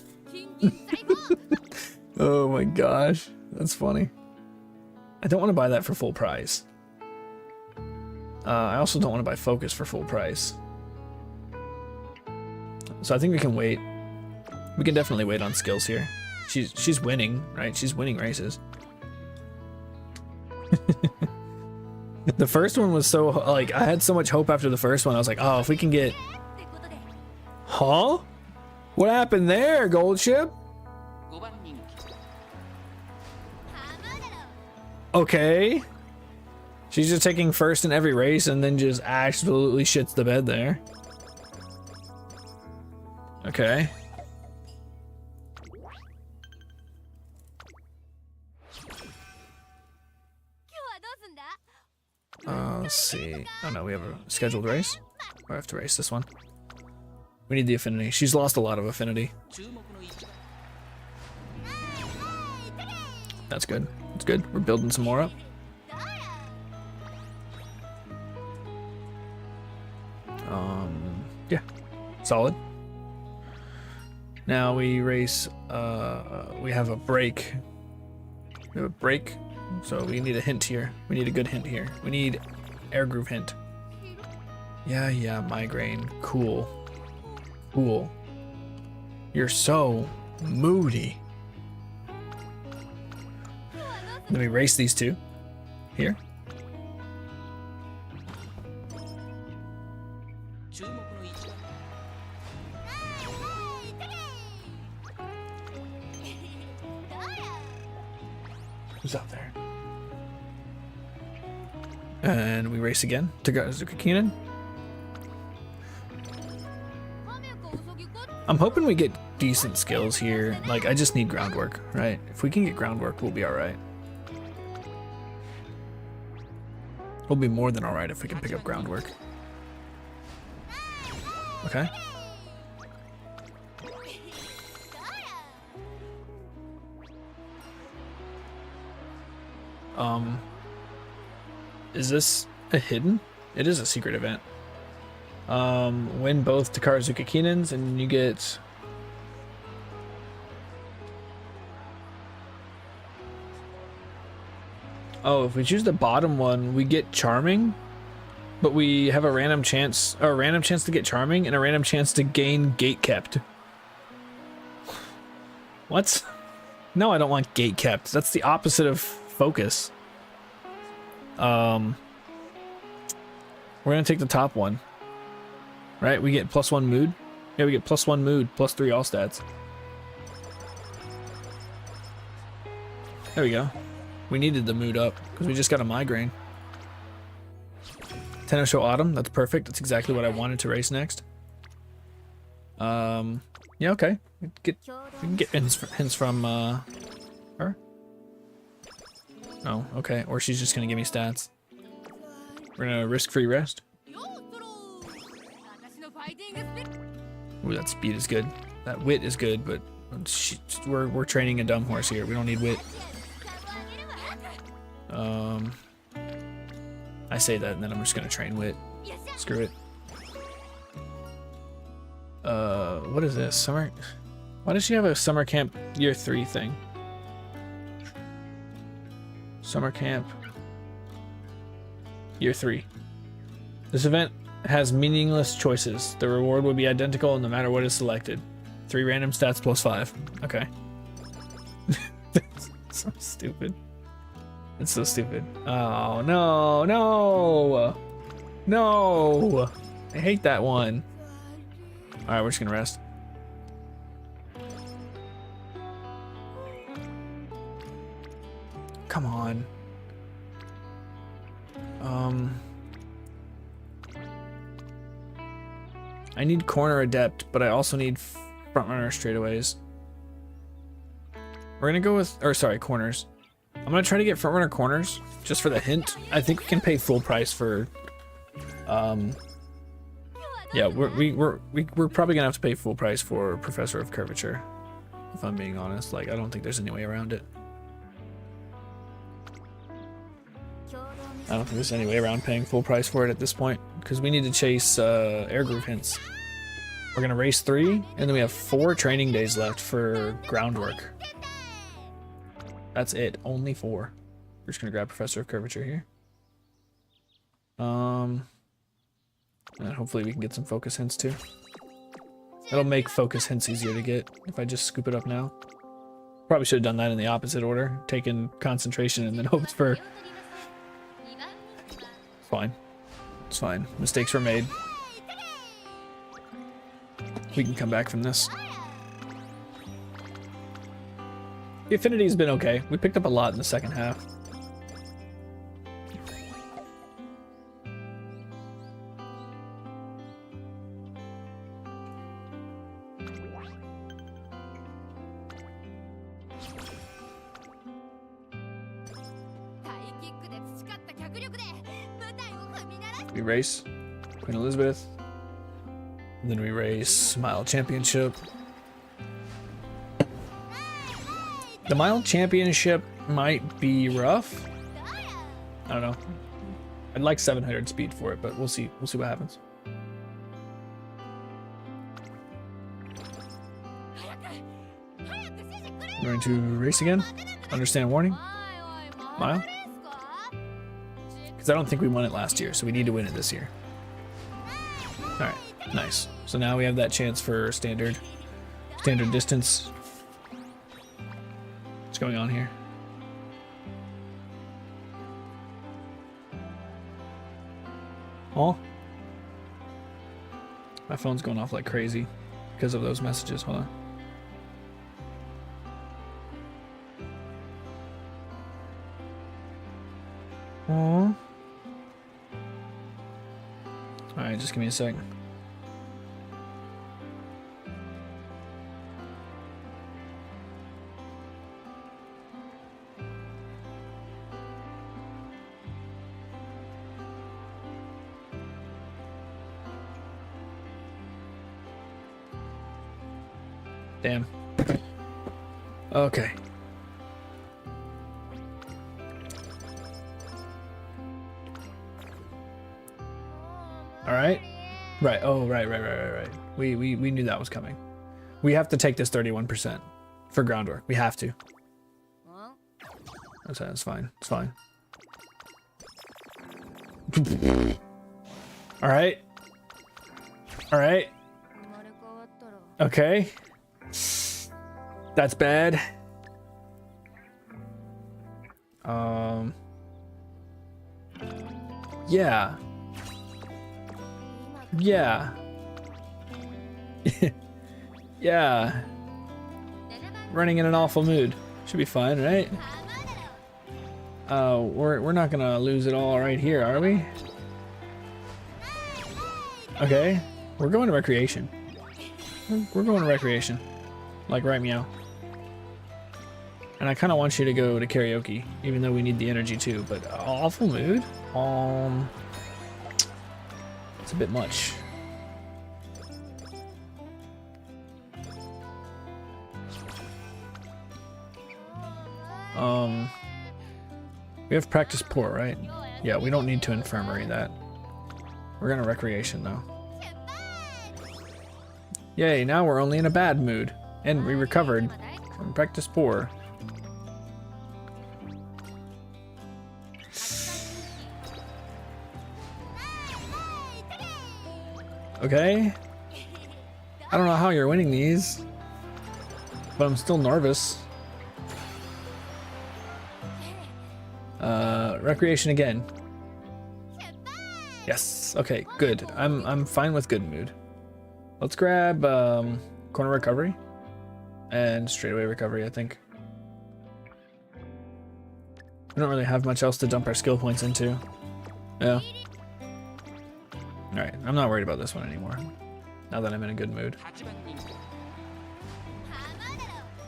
Oh my gosh, that's funny. I don't want to buy that for full price. I also don't want to buy Focus for full price. So I think we can wait. We can definitely wait on skills here. She's winning, right? She's winning races. The first one was so, like, I had so much hope after the first one. I was like, oh, if we can get... Huh? What happened there, Gold Ship? Okay. She's just taking first in every race and then just absolutely shits the bed there. Okay. Let's see. Oh no, we have a scheduled race. I have to race this one. We need the affinity. She's lost a lot of affinity. That's good. That's good. We're building some more up. Yeah. Solid. Now we race, we have a break. We have a break. So we need a hint here. We need a good hint here. We need air groove hint. Yeah, migraine. Cool. Cool. You're so moody. Let me race these two. Here. Who's out there? And we race again to Gazuka Keenan. I'm hoping we get decent skills here. Like, I just need groundwork, right? If we can get groundwork, we'll be alright. We'll be more than alright if we can pick up groundwork. Okay. Is this a hidden? It is a secret event. Win both Takarazuka Keenans and you get... Oh, if we choose the bottom one, we get Charming, but we have a random chance to get Charming and a random chance to gain Gate Kept. What? No, I don't want Gate Kept. That's the opposite of Focus. We're gonna take the top one. right? We get +1 mood. Yeah, we get +1 mood, +3 all stats. There we go. We needed the mood up because we just got a migraine. Tenno Show Autumn, that's perfect. That's exactly what I wanted to race next. Yeah, okay. We can get hints from her. Oh, okay. Or she's just gonna give me stats. We're gonna risk-free rest. Ooh, that speed is good. That wit is good, but we're training a dumb horse here. We don't need wit. I say that and then I'm just gonna train wit. Screw it. What is this? Summer? Why does she have a summer camp year 3 thing? Summer camp year 3. This event has meaningless choices. The reward will be identical no matter what is selected. 3 random stats +5. Okay. That's so stupid. It's so stupid. Oh, no, no, no. I hate that one. All right, we're just gonna rest. Come on. I need corner adept, but I also need front runner straightaways. We're gonna go with, or sorry, corners. I'm gonna try to get front runner corners just for the hint. I think we can pay full price for. Yeah, we're probably gonna have to pay full price for Professor of Curvature. If I'm being honest, like I don't think there's any way around it. I don't think there's any way around paying full price for it at this point because we need to chase air groove hints. We're gonna race 3, and then we have 4 training days left for groundwork. That's it, only 4. We're just gonna grab Professor of Curvature here. And hopefully we can get some focus hints too. It'll make focus hints easier to get if I just scoop it up now. Probably should have done that in the opposite order, taken concentration and then hoped for. It's fine. It's fine. Mistakes were made. We can come back from this. The affinity's been okay. We picked up a lot in the second half. We race Queen Elizabeth, and then we race Mile Championship. The Mile Championship might be rough. I don't know. I'd like 700 speed for it, but we'll see. We'll see what happens. We're going to race again. Understand warning. Mile. Because I don't think we won it last year, so we need to win it this year. Alright, nice. So now we have that chance for standard distance. What's going on here? Oh? My phone's going off like crazy because of those messages. Hold on. Oh. Alright, just give me a sec. Damn. Okay. All right. Right. Oh, right. We knew that was coming. We have to take this 31% for groundwork. We have to. That's fine. It's fine. All right. All right. Okay. That's bad. Yeah. Yeah. Yeah. Running in an awful mood. Should be fine, right? We're not gonna lose it all right here, are we? Okay. We're going to recreation. We're going to recreation. Like right meow. And I kind of want you to go to karaoke, even though we need the energy too, but awful mood? It's a bit much. We have practice poor, right? Yeah, we don't need to infirmary that. We're gonna recreation though. Yay, now we're only in a bad mood. And we recovered from practice poor. Okay. I don't know how you're winning these, but I'm still nervous. Recreation again. Yes. Okay, good. I'm fine with good mood. Let's grab corner recovery and straightaway recovery, I think. We don't really have much else to dump our skill points into. Yeah. Alright, I'm not worried about this one anymore. Now that I'm in a good mood.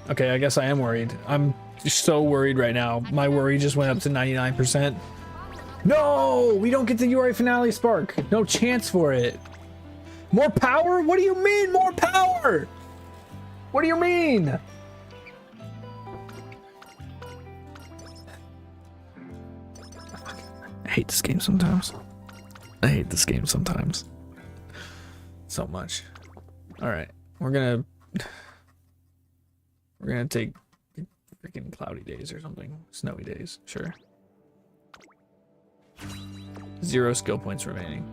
Okay, I guess I am worried. I'm so worried right now. My worry just went up to 99%. No! We don't get the URA finale spark. No chance for it. More power? What do you mean more power? What do you mean? I hate this game sometimes. I hate this game sometimes. So much. Alright. We're gonna take freaking cloudy days or something. Snowy days, sure. 0 skill points remaining.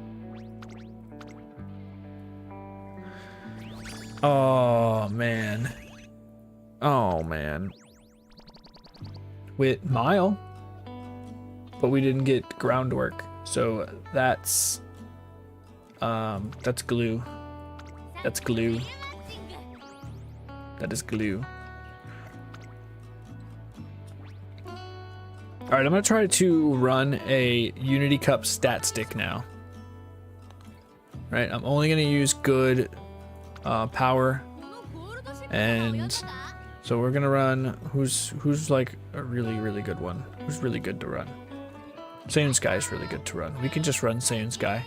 Oh man. Oh man. With Mile. But we didn't get groundwork. So that's glue. That's glue. That is glue. Alright, I'm gonna try to run a Unity Cup stat stick now. Right, I'm only gonna use good power, and so we're gonna run who's like a really good one. Who's really good to run? Saiyan Sky is really good to run. We can just run Saiyan Sky.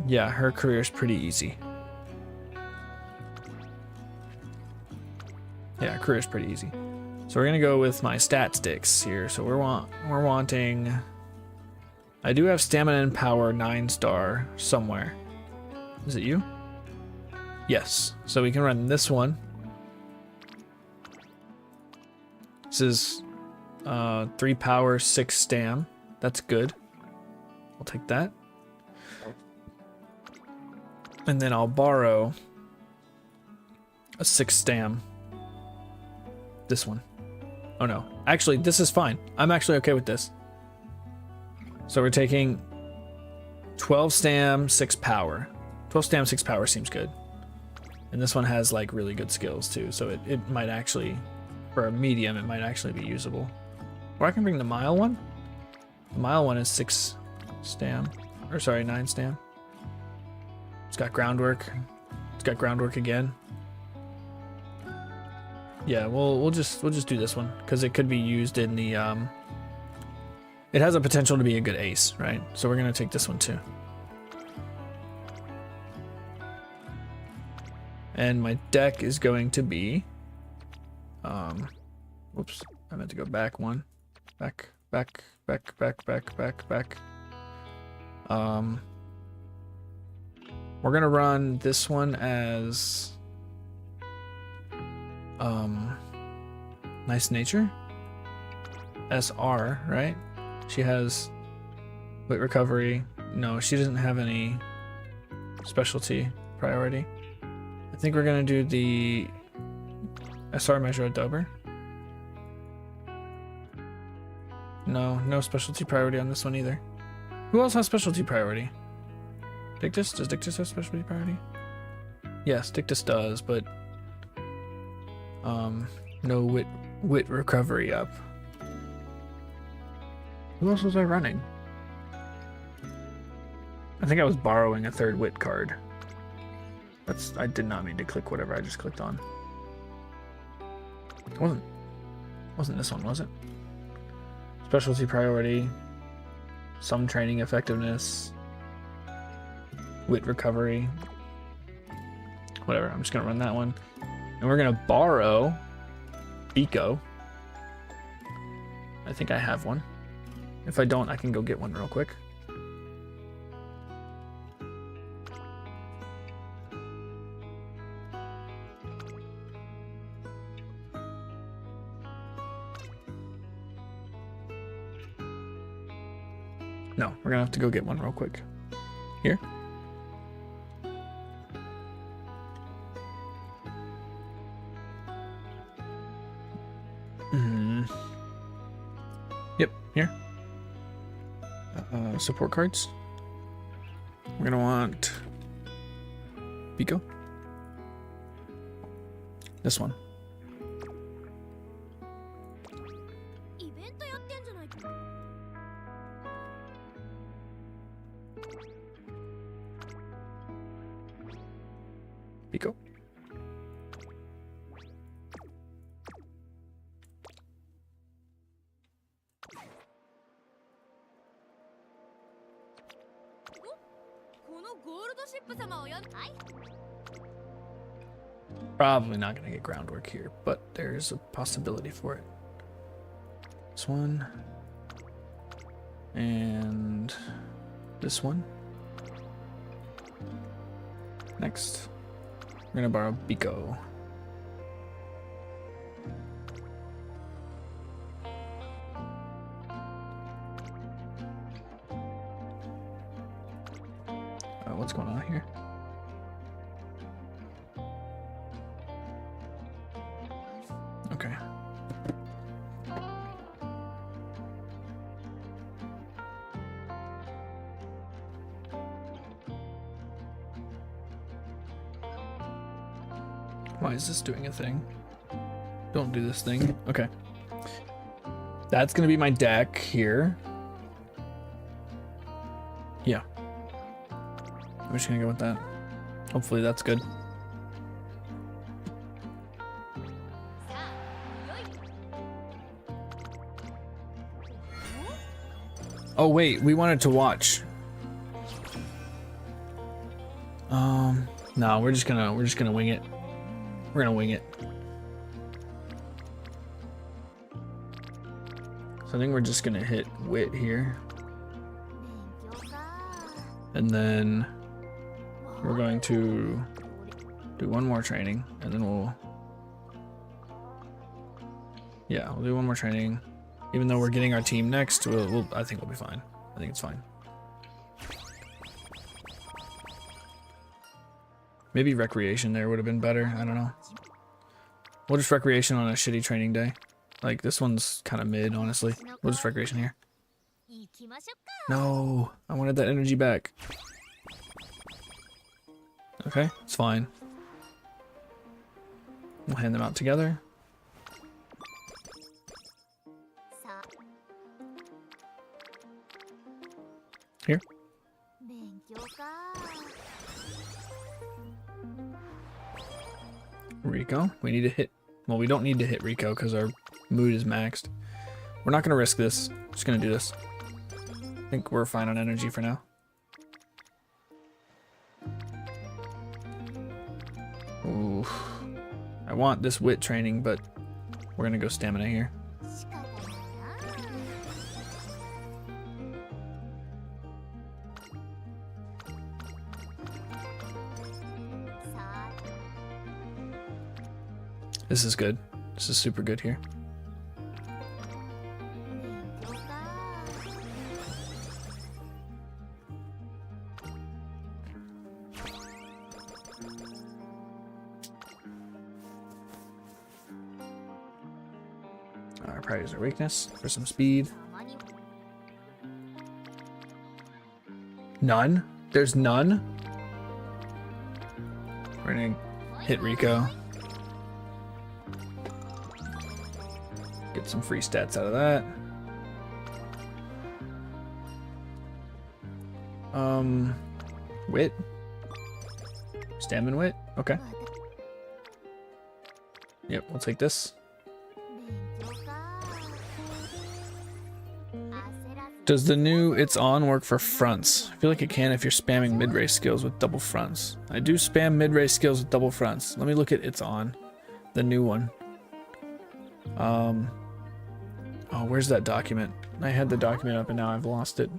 Yeah, her career is pretty easy. Yeah, her career is pretty easy. So we're gonna go with my stat sticks here. So we're wanting. I do have stamina and power 9-star somewhere. Is it you? Yes. So we can run this one. This is 3 power, 6 stam. That's good. I'll take that. And then I'll borrow a 6 stam. This one. Oh no. Actually, this is fine. I'm actually okay with this. So we're taking 12 stam, 6 power. 12 stam, 6 power seems good. And this one has like really good skills too. So it might actually, for a medium, it might actually be usable. Or I can bring the Mile one. The Mile one is 6 stam. Or sorry, 9 stam. It's got groundwork. It's got groundwork again. Yeah, we'll just do this one because it could be used in the it has a potential to be a good ace, right? So we're gonna take this one too. And my deck is going to be whoops, I meant to go back one. Back. We're gonna run this one as Nice Nature. SR, right? She has weight recovery. No, she doesn't have any specialty priority. I think we're gonna do the SR measure at Dober. No specialty priority on this one either. Who else has specialty priority? Dictus? Does Dictus have specialty priority? Yeah, stick to stas, but no wit recovery up. Who else was I running? I think I was borrowing a third wit card. I did not mean to click whatever I just clicked on. It wasn't this one, was it? Specialty priority, some training effectiveness, wit recovery. Whatever, I'm just gonna run that one. And we're gonna borrow Biko. I think I have one. If I don't, I can go get one real quick. No, we're gonna have to go get one real quick. Here. Yep, here. Support cards. We're gonna want Biko. This one. Biko. Probably not going to get groundwork here, but there's a possibility for it. This one. And this one. Next. We're going to borrow Biko. What's going on here? Okay. Why is this doing a thing? Don't do this thing. Okay. That's gonna be my deck here. Yeah. I'm just gonna go with that. Hopefully that's good. Oh wait, we wanted to watch. No, we're just gonna wing it. We're gonna wing it. So I think we're just gonna hit wit here. And then we're going to do one more training, and then we'll do one more training. Even though we're getting our team next, I think we'll be fine. I think it's fine. Maybe recreation there would have been better. I don't know. We'll just recreation on a shitty training day. Like, this one's kind of mid, honestly. We'll just recreation here. No, I wanted that energy back. Okay, it's fine. We'll hand them out together. Here. Rico, we need to hit. Well, we don't need to hit Rico because our mood is maxed. We're not going to risk this. Just going to do this. I think we're fine on energy for now. Ooh. I want this wit training, but we're going to go stamina here. This is good. This is super good here. Our probably use our weakness for some speed. None? There's none? We're gonna gonna hit Rico. Get some free stats out of that. Wit. Stamina wit? Okay. Yep, we'll take this. Does the new It's On work for fronts? I feel like it can if you're spamming mid-race skills with double fronts. I do spam mid-race skills with double fronts. Let me look at It's On. The new one. Oh, where's that document? I had the document up and now I've lost it.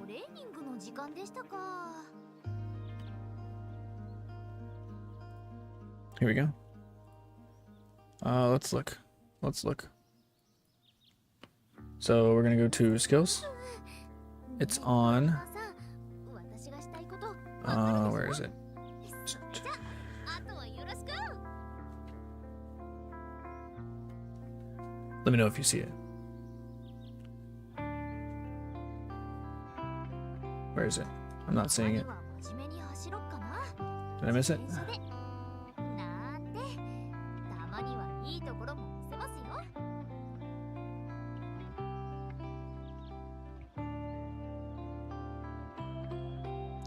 Here we go. Let's look. Let's look. So we're gonna go to skills. It's on. Where is it? Let me know if you see it. Where is it? I'm not seeing it. Did I miss it?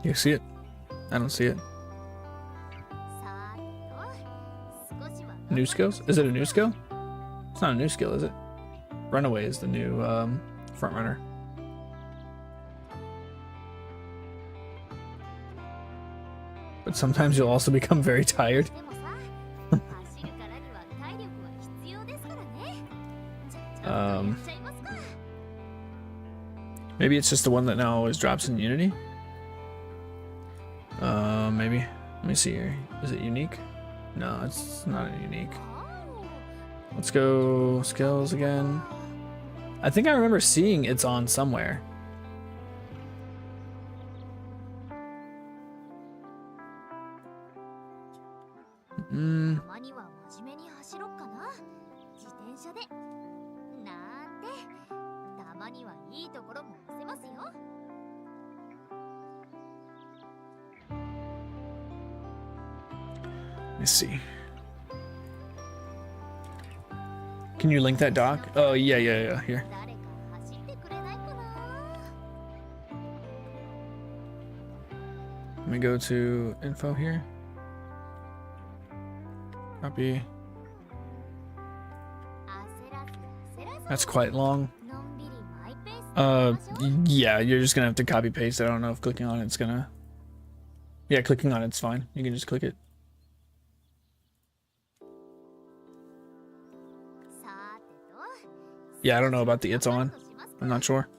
You see it? I don't see it. New skills? Is it a new skill? It's not a new skill, is it? Runaway is the new front runner. But sometimes you'll also become very tired. Maybe it's just the one that now always drops in Unity. Maybe. Let me see here. Is it unique? No, it's not unique. Let's go skills again. I think I remember seeing It's On somewhere. Let me see. Can you link that doc? Oh, yeah, here. Let me go to info here. Copy. That's quite long. Yeah, you're just gonna have to copy paste. I don't know if clicking on it's gonna... Yeah, clicking on it's fine. You can just click it. Yeah, I don't know about the It's On. I'm not sure.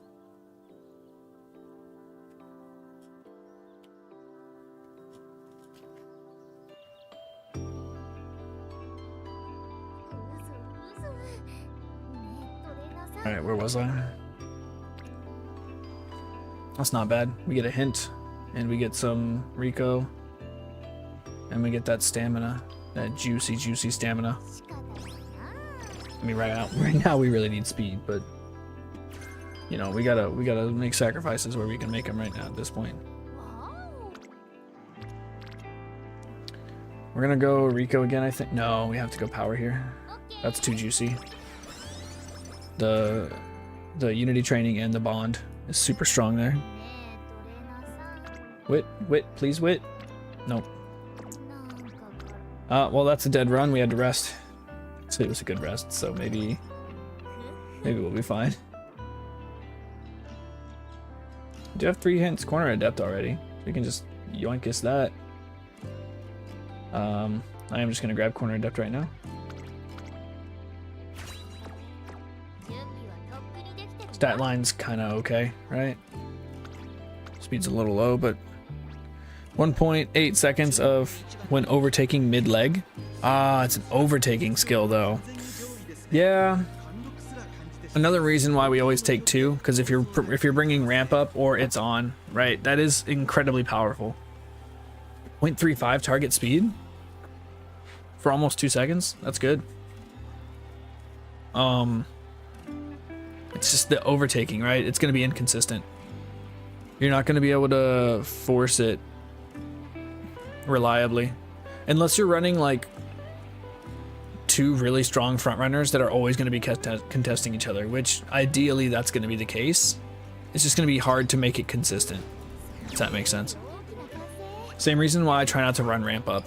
Alright, where was I? That's not bad. We get a hint, and we get some Rico, and we get that stamina. That juicy, juicy stamina. I mean, right now we really need speed, but you know, we gotta make sacrifices where we can make them right now at this point. We're gonna go Rico again, I think. No, we have to go power here. That's too juicy. The unity training and the bond is super strong there. Wit, please wit. Nope. Well, that's a dead run. We had to rest. So it was a good rest, so maybe we'll be fine. Do you have 3 hints? Corner adept already. We can just yoinkis that. I am just gonna grab corner adept right now. Stat line's kinda okay, right? Speed's a little low, but 1.8 seconds of when overtaking mid-leg. Ah, it's an overtaking skill though. Yeah. Another reason why we always take 2, because if you're bringing ramp up or It's On, right? That is incredibly powerful. 0.35 target speed for almost 2 seconds. That's good. It's just the overtaking, right? It's going to be inconsistent. You're not going to be able to force it reliably. Unless you're running like two really strong front runners that are always going to be contesting each other, which ideally that's going to be the case. It's just going to be hard to make it consistent, if that makes sense. Same reason why I try not to run ramp up.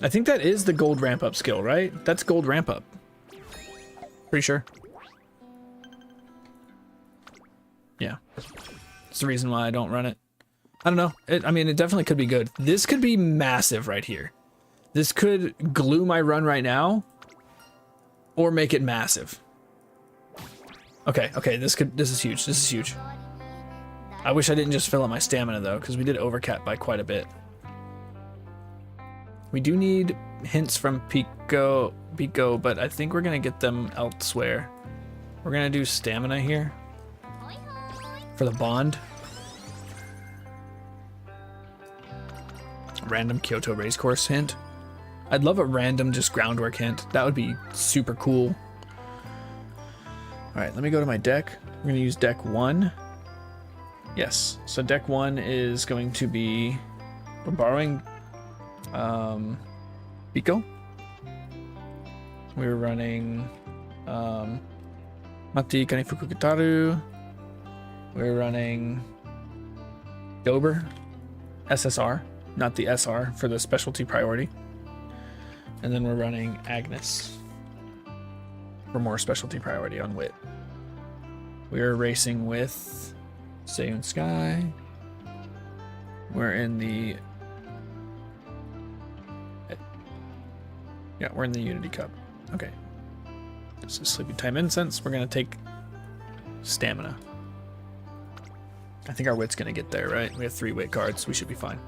I think that is the gold ramp up skill, right? That's gold ramp up. Pretty sure. Yeah. It's the reason why I don't run it. I don't know. I mean, it definitely could be good. This could be massive right here. This could glue my run right now or make it massive. Okay, okay, this is huge. This is huge. I wish I didn't just fill up my stamina though, because we did overcap by quite a bit. We do need hints from Pico, but I think we're gonna get them elsewhere. We're gonna do stamina here for the bond. Random Kyoto racecourse hint. I'd love a random just groundwork hint. That would be super cool. All right, let me go to my deck. We're gonna use deck 1. Yes, so deck 1 is going to be, we're borrowing Pico. We're running Mati Kanifuku Kitaru. We're running Dober SSR, not the SR for the specialty priority. And then we're running Agnes for more specialty priority on wit. We're racing with Seiyun Sky. We're in the we're in the Unity Cup. Okay. This is Sleepy Time Incense. We're gonna take stamina. I think our wit's gonna get there, right? We have 3 wit cards. We should be fine.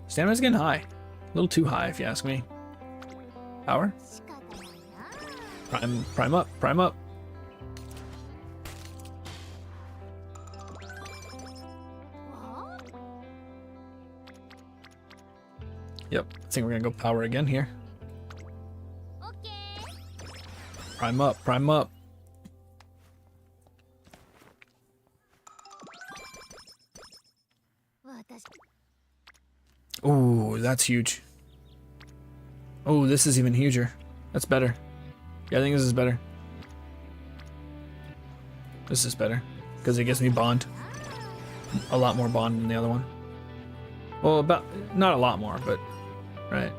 Stamina's getting high. A little too high, if you ask me. Power? Prime up, prime up. Yep, I think we're gonna go power again here. Prime up, prime up. Ooh, that's huge. Oh, this is even huger. That's better. Yeah, I think this is better. This is better because it gives me bond. A lot more bond than the other one. Well, about not a lot more, but right.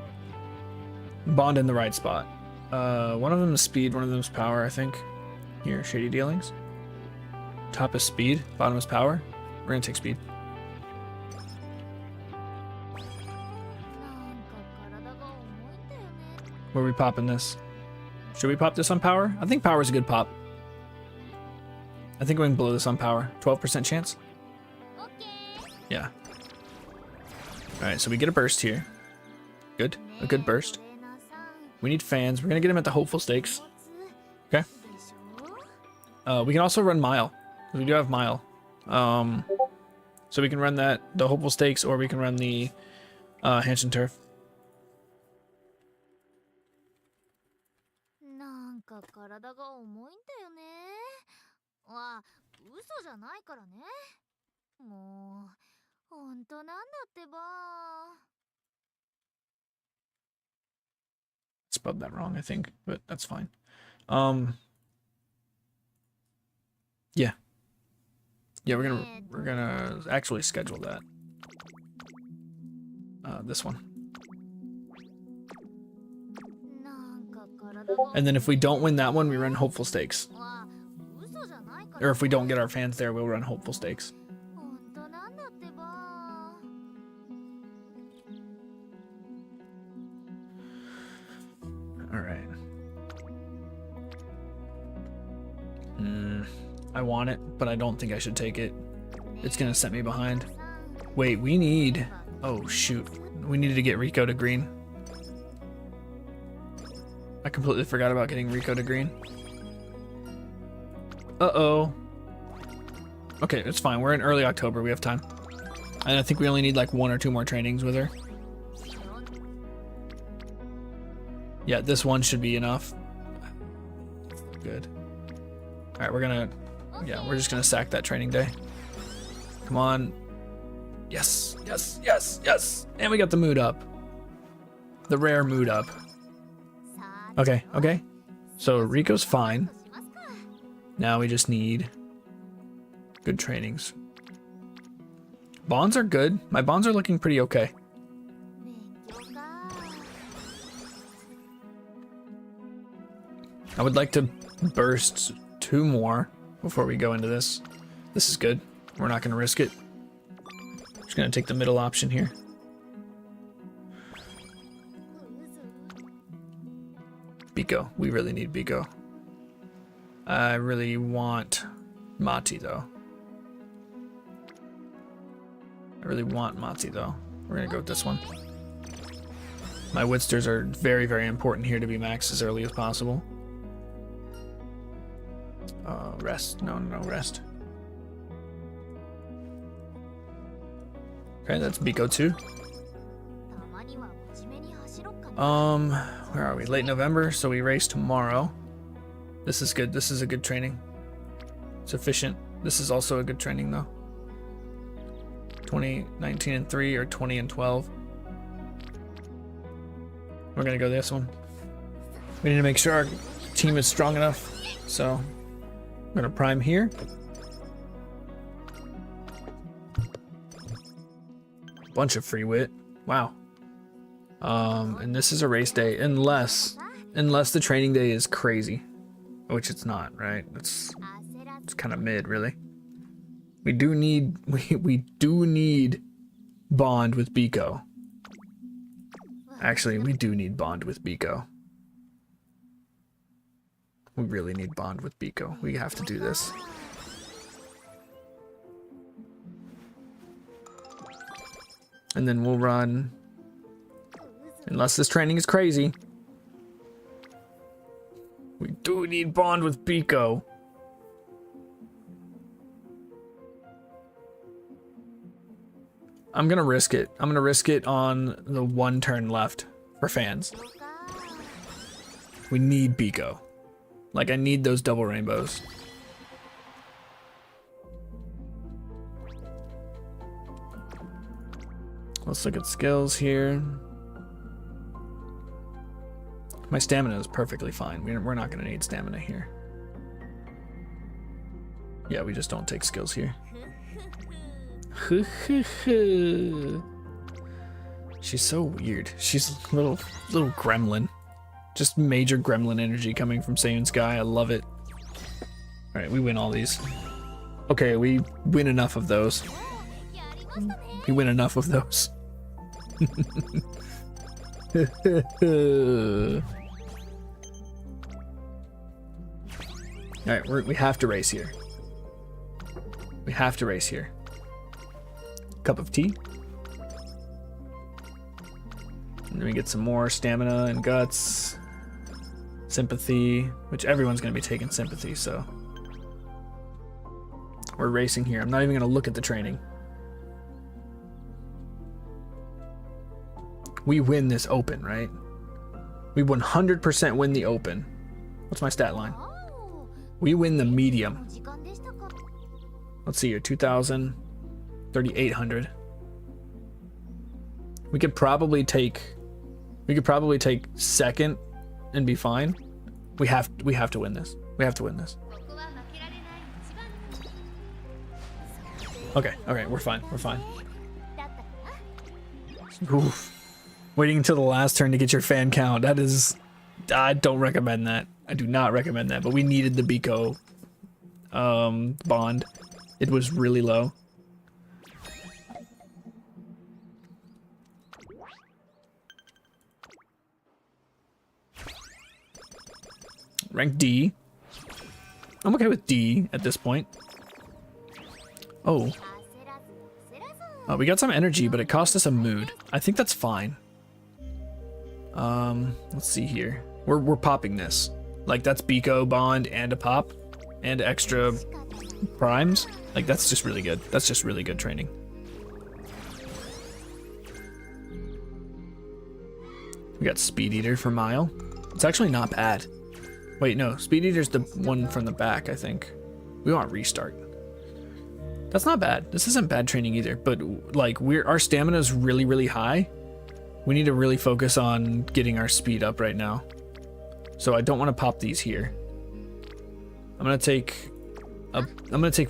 Bond in the right spot. One of them is speed, one of them is power, I think. Here, shady dealings. Top is speed, bottom is power. We're gonna take speed. Where are we popping this? Should we pop this on power? I think power is a good pop. I think we can blow this on power. 12% chance? Yeah. Alright, so we get a burst here. Good. A good burst. We need fans. We're going to get them at the hopeful stakes. Okay. We can also run mile. We do have mile. So we can run that, the hopeful stakes, or we can run the Hanshin turf. Spelled that wrong, I think, but that's fine. Yeah. Yeah, we're gonna actually schedule that. This one. And then if we don't win that one, we run hopeful stakes. Or if we don't get our fans there, we'll run hopeful stakes. Alright. I want it, but I don't think I should take it. It's gonna set me behind. Wait, we need... Oh, shoot. We needed to get Rico to green. I completely forgot about getting Rico to green. Uh-oh. Okay, it's fine. We're in early October. We have time. And I think we only need like 1 or 2 more trainings with her. Yeah, this one should be enough. Good. Alright, we're gonna... Yeah, we're just gonna sack that training day. Come on. Yes, yes, yes, yes. And we got the mood up. The rare mood up. Okay, okay. So Rico's fine. Now we just need good trainings. Bonds are good. My bonds are looking pretty okay. I would like to burst 2 more before we go into this. This is good. We're not going to risk it. Just going to take the middle option here. Biko. We really need Biko. I really want Mati though. We're going to go with this one. My Witsters are very, very important here to be maxed as early as possible. Rest. No, rest. Okay, that's Biko 2. Where are we? Late November, so we race tomorrow. This is good. This is a good training. Sufficient. This is also a good training though. 2019 and 3 or 20 and 12. We're gonna go this one. We need to make sure our team is strong enough. So I'm gonna prime here. Bunch of free wit. Wow. And this is a race day unless the training day is crazy, which it's not, right? It's kind of mid, really. We do need bond with Biko. Actually, we do need bond with Biko. We really need bond with Biko. We have to do this. And then we'll run, unless this training is crazy. We do need bond with Biko. I'm gonna risk it. I'm gonna risk it on the 1 turn left for fans. We need Biko. Like, I need those double rainbows. Let's look at skills here. My stamina is perfectly fine. We're not gonna need stamina here. Yeah, we just don't take skills here. She's so weird. She's a little gremlin. Just major gremlin energy coming from Saiyan Sky. I love it. Alright, we win all these. Okay, we win enough of those. We win enough of those. Alright, we have to race here. We have to race here. Cup of tea. And then we get some more stamina and guts. Sympathy, which everyone's going to be taking sympathy, so. We're racing here. I'm not even going to look at the training. We win this open, right? We 100% win the open. What's my stat line? We win the medium. Let's see here, 2,000, 3,800. We could probably take second and be fine. We have to win this. We have to win this. Okay, we're fine. We're fine. Oof. Waiting until the last turn to get your fan count. That is, I don't recommend that. I do not recommend that. But we needed the Biko bond. It was really low. Rank D. I'm okay with D at this point. Oh. We got some energy, but it cost us a mood. I think that's fine. Let's see here. We're popping this. Like, that's Biko bond and a pop and extra primes. Like, that's just really good. That's just really good training. We got Speed Eater for Mile. It's actually not bad. Wait, no. Speed Eater's the one from the back, I think. We want Restart. That's not bad. This isn't bad training either, but like our stamina is really, really high. We need to really focus on getting our speed up right now. So I don't want to pop these here. I'm gonna take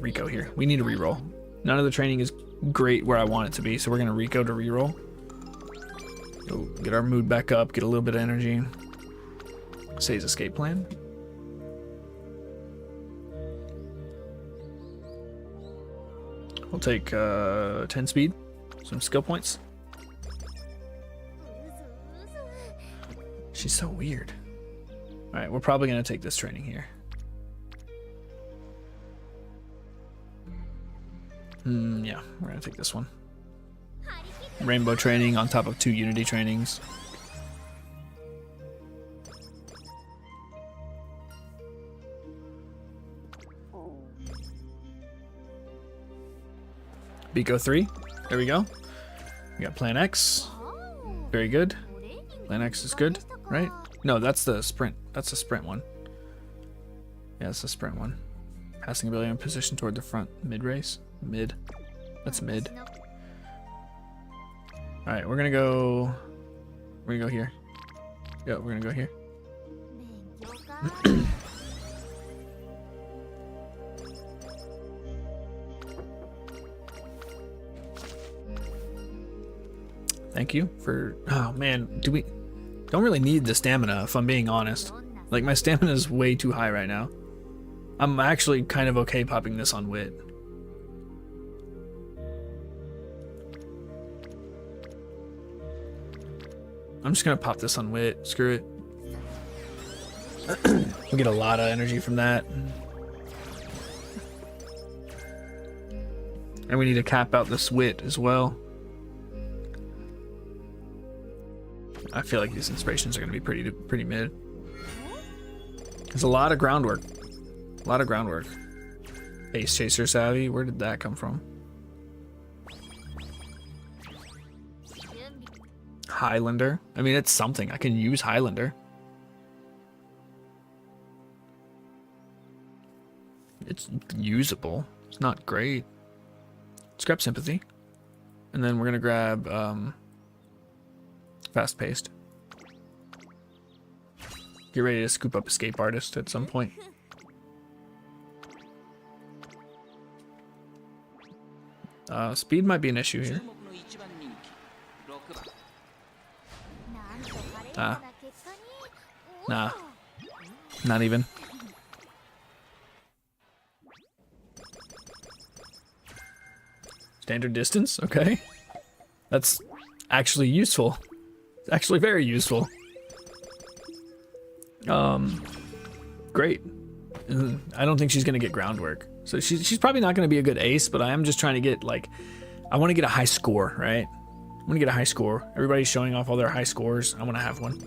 Rico here. We need to reroll. None of the training is great where I want it to be, so we're gonna Rico to reroll. So get our mood back up, get a little bit of energy. Say's escape plan. We'll take 10 speed, some skill points. She's so weird. All right, we're probably gonna take this training here. Yeah, we're gonna take this one. Rainbow training on top of 2 Unity trainings. Biko 3, there we go. We got Plan X, very good. Plan X is good, right? No, that's the sprint. That's the sprint one. Yeah, that's the sprint one. Passing ability and position toward the front. Mid race. Mid. That's mid. Alright, we're gonna go here. Yeah, we're gonna go here. Thank you for... Oh man, don't really need the stamina if I'm being honest. Like my stamina is way too high right now. I'm actually kind of okay popping this on wit. I'm just gonna pop this on wit, screw it. We'll get a lot of energy from that. And we need to cap out this wit as well. I feel like these inspirations are going to be pretty mid. There's a lot of groundwork. A lot of groundwork. Ace Chaser Savvy, where did that come from? Highlander. I mean, it's something. I can use Highlander. It's usable. It's not great. Let's grab Sympathy. And then we're going to grab... Fast paced. Get ready to scoop up Escape Artist at some point. Speed might be an issue here. Nah. Not even. Standard distance? Okay. That's actually useful. It's actually very useful. Great. I don't think she's gonna get groundwork. So she's probably not gonna be a good ace, but I am just trying to get like, I want to get a high score, right? I want to get a high score. Everybody's showing off all their high scores. I want to have one.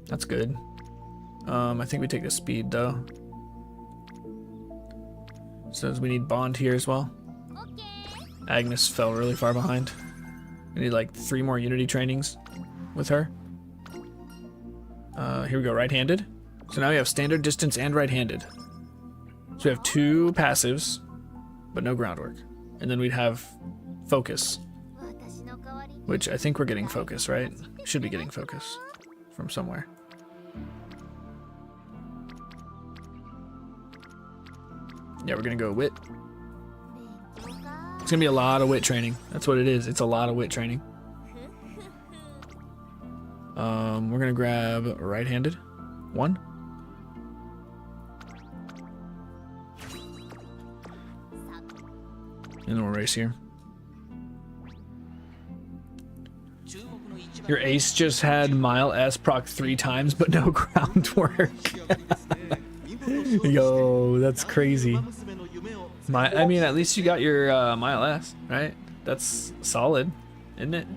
That's good. I think we take the speed though. Says we need Bond here as well. Agnes fell really far behind. We need like 3 more Unity trainings with her. Here we go, right-handed. So now we have standard distance and right-handed. So we have 2 passives, but no groundwork. And then we'd have focus, which I think we're getting focus, right? Should be getting focus from somewhere. Yeah, we're gonna go wit. It's gonna be a lot of wit training. That's what it is. It's a lot of wit training. We're gonna grab right-handed. 1. And then we'll race here. Your ace just had Mile S proc 3 times, but no groundwork. Yo, that's crazy. I mean, at least you got your Mile S, right? That's solid, isn't it?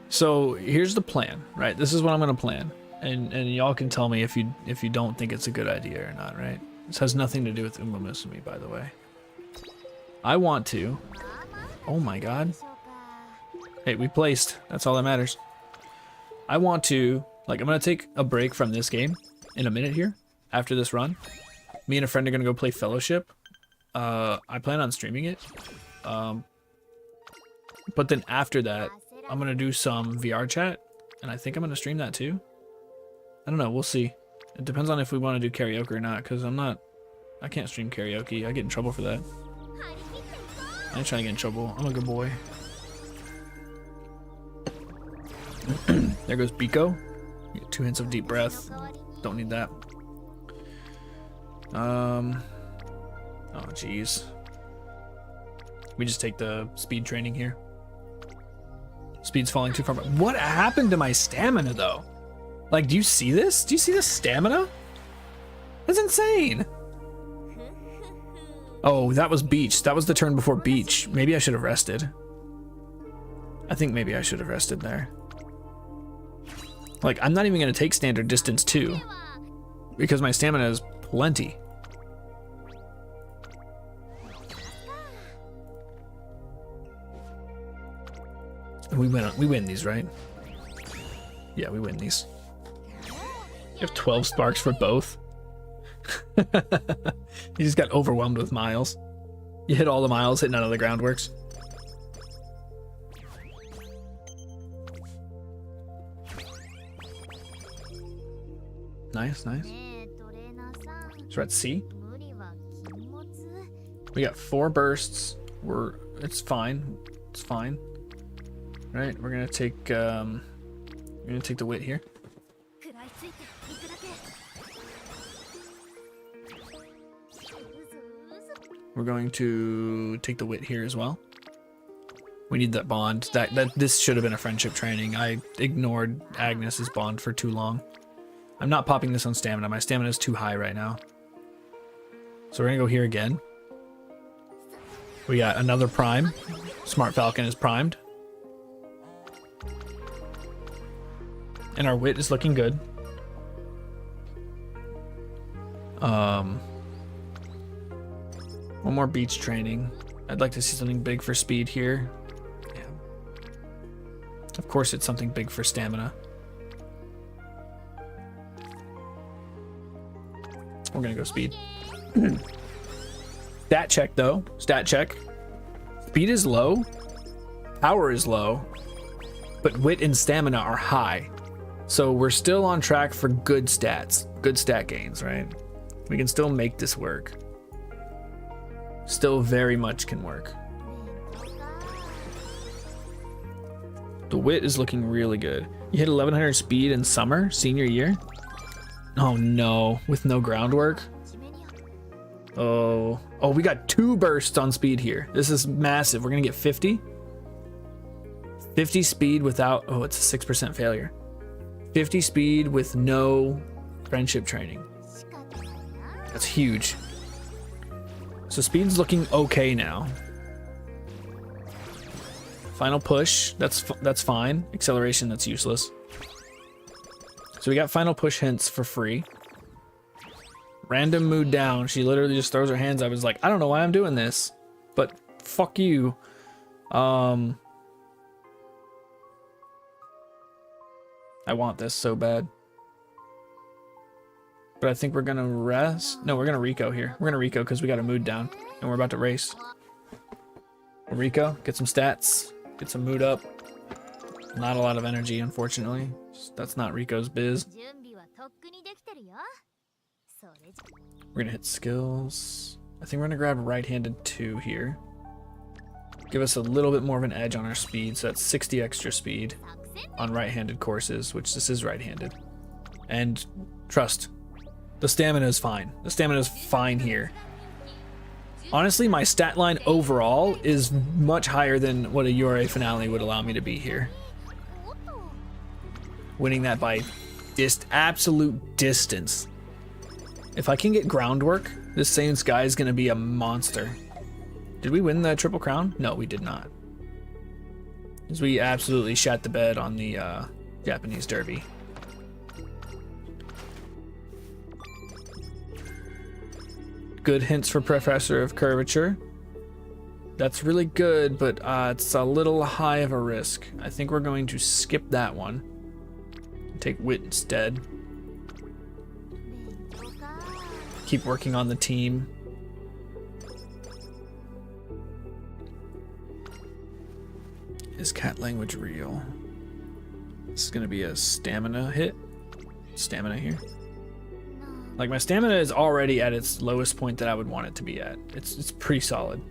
So here's the plan, right? This is what I'm gonna plan, and y'all can tell me if you don't think it's a good idea or not, right? This has nothing to do with Uma Musume, by the way. I want to. Oh my god. Hey, we placed. That's all that matters. I want to, like, I'm going to take a break from this game in a minute here after this run. Me and a friend are going to go play Fellowship. I plan on streaming it. But then after that, I'm going to do some VR chat. And I think I'm going to stream that too. I don't know. We'll see. It depends on if we want to do karaoke or not. Because I can't stream karaoke. I get in trouble for that. I ain't trying to get in trouble. I'm a good boy. There goes Biko. You get 2 hints of deep breath. Don't need that. Oh jeez. We just take the speed training here. Speed's falling too far. What happened to my stamina though? Like, do you see this? Do you see the stamina? That's insane. Oh, that was beach. That was the turn before beach. Maybe I should have rested. I think maybe I should have rested there. Like, I'm not even going to take standard distance 2 because my stamina is plenty. We win these, right? Yeah, we win these. You have 12 sparks for both. You just got overwhelmed with miles. You hit all the miles, hit none of the groundworks. Nice, nice. So we're at C. We got 4 bursts. It's fine. It's fine. Right, we're gonna take the wit here. We're going to take the wit here as well. We need that bond. This should have been a friendship training. I ignored Agnes's bond for too long. I'm not popping this on stamina. My stamina is too high right now. So we're gonna go here again. We got another prime. Smart Falcon is primed. And our wit is looking good. One more beach training. I'd like to see something big for speed here. Yeah. Of course it's something big for stamina. We're gonna go speed. Stat check though. Stat check. Speed is low. Power is low. But wit and stamina are high. So we're still on track for good stats. Good stat gains, right? We can still make this work. Still very much can work. The wit is looking really good. You hit 1100 speed in summer, senior year? Oh no, with no groundwork? Oh, we got 2 bursts on speed here. This is massive. We're gonna get 50. 50 speed without, oh, it's a 6% failure. 50 speed with no friendship training. That's huge. So speed's looking okay now. Final push, that's fine. Acceleration, that's useless. So we got final push hints for free. Random mood down. She literally just throws her hands up. I was like, I don't know why I'm doing this, but fuck you. I want this so bad. But I think we're gonna rest. No, we're gonna Rico here. We're gonna Rico because we got a mood down and we're about to race. Rico, get some stats, get some mood up. Not a lot of energy, unfortunately. That's not Rico's biz. We're gonna hit skills. I think we're gonna grab right-handed 2 here. Give us a little bit more of an edge on our speed, so that's 60 extra speed on right-handed courses, which this is right-handed. And trust, the stamina is fine. The stamina is fine here. Honestly, my stat line overall is much higher than what a URA finale would allow me to be here. Winning that by absolute distance. If I can get groundwork, this same guy is gonna be a monster. Did we win the Triple Crown? No, we did not. Because we absolutely shat the bed on the Japanese Derby. Good hints for Professor of Curvature. That's really good, but it's a little high of a risk. I think we're going to skip that one. Take wit instead. Keep working on the team. Is cat language real? This is gonna be a stamina hit. Stamina here. Like, my stamina is already at its lowest point that I would want it to be at. It's pretty solid.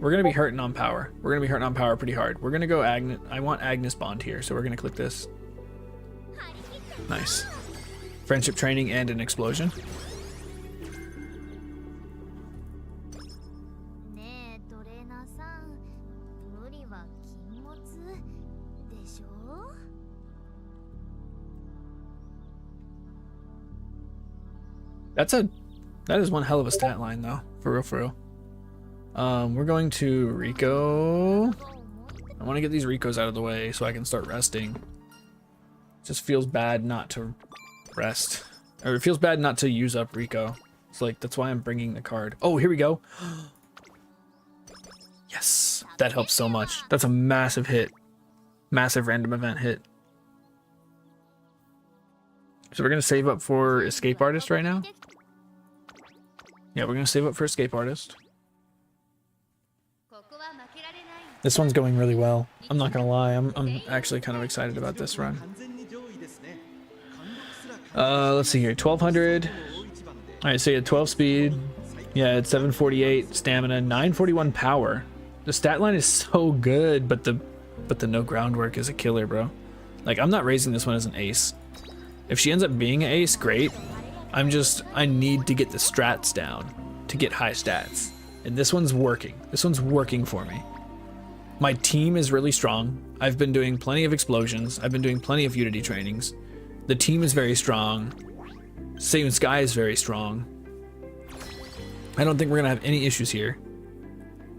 We're gonna be hurting on power. We're gonna be hurting on power pretty hard. We're gonna go Agnes. I want Agnes Bond here, so we're gonna click this. Nice. Friendship training and an explosion. That is one hell of a stat line though, for real, for real. We're going to Rico. I want to get these Ricos out of the way so I can start resting. It just feels bad not to rest, or it feels bad not to use up Rico. It's like, that's why I'm bringing the card. Oh, here we go. Yes, that helps so much. That's a massive hit. Massive random event hit. So we're gonna save up for Escape Artist right now. Yeah, we're gonna save up for Escape Artist. This one's going really well. I'm not gonna lie, I'm actually kind of excited about this run. Let's see here, 1200. Alright, so you had 12 speed. Yeah, it's 748 stamina, 941 power. The stat line is so good, but the no groundwork is a killer, bro. Like, I'm not raising this one as an ace. If she ends up being an ace, great. I need to get the strats down to get high stats. And this one's working. This one's working for me. My team is really strong. I've been doing plenty of explosions. I've been doing plenty of Unity trainings. The team is very strong. Same Sky is very strong. I don't think we're gonna have any issues here.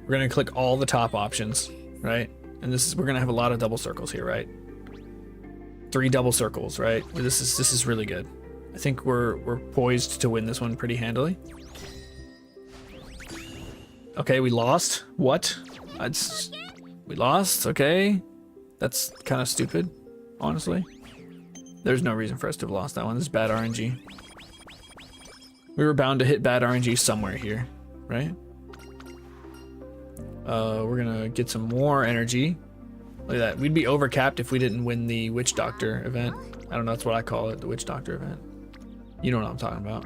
We're gonna click all the top options, right? And we're gonna have a lot of double circles here, right? 3 double circles, right? This is really good. I think we're poised to win this one pretty handily. Okay, we lost. What? We lost. Okay, that's kind of stupid, honestly. There's no reason for us to have lost that one. This is bad RNG. We were bound to hit bad RNG somewhere here, right? We're gonna get some more energy. Look at that. We'd be overcapped if we didn't win the Witch Doctor event. I don't know, that's what I call it, the Witch Doctor event. You know what I'm talking about.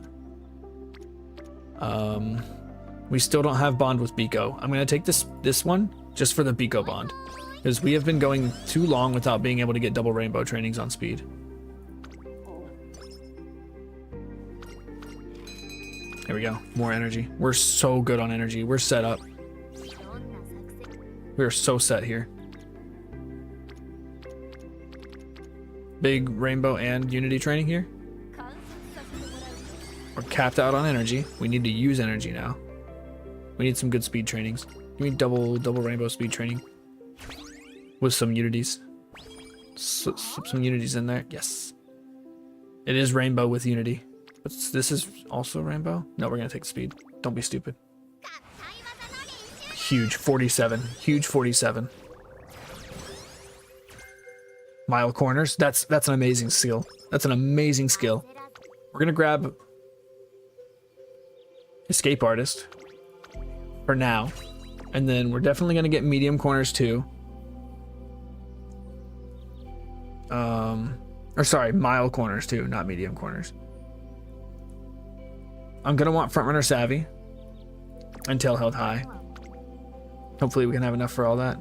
We still don't have bond with Biko. I'm gonna take this one just for the Biko bond, because we have been going too long without being able to get double rainbow trainings on speed. There we go, more energy. We're so good on energy. We're set up. We are so set here. Big rainbow and Unity training here. We're capped out on energy. We need to use energy now. We need some good speed trainings. Give me double rainbow speed training with some Unities. Some Unities in there. Yes. It is rainbow with Unity. But this is also rainbow? No, we're gonna take speed. Don't be stupid. Huge 47. Huge 47. Mile corners. That's an amazing skill. That's an amazing skill. We're gonna grab Escape Artist for now, and then we're definitely gonna get medium corners too. Or sorry, mile corners too, not medium corners. I'm gonna want Frontrunner Savvy and Tail Held High. Hopefully we can have enough for all that.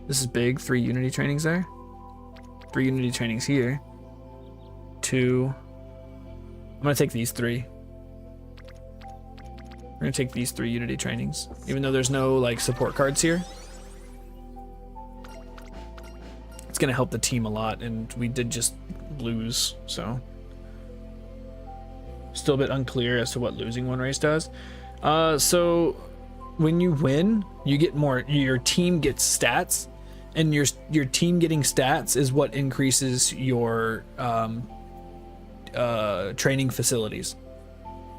This is big. 3 Unity trainings there. 3 Unity trainings here. 2. I'm gonna take these 3. We're gonna take these 3 Unity trainings, even though there's no like support cards here. It's gonna help the team a lot, and we did just lose, so still a bit unclear as to what losing one race does. So when you win, you get more. Your team gets stats, and your team getting stats is what increases your training facilities.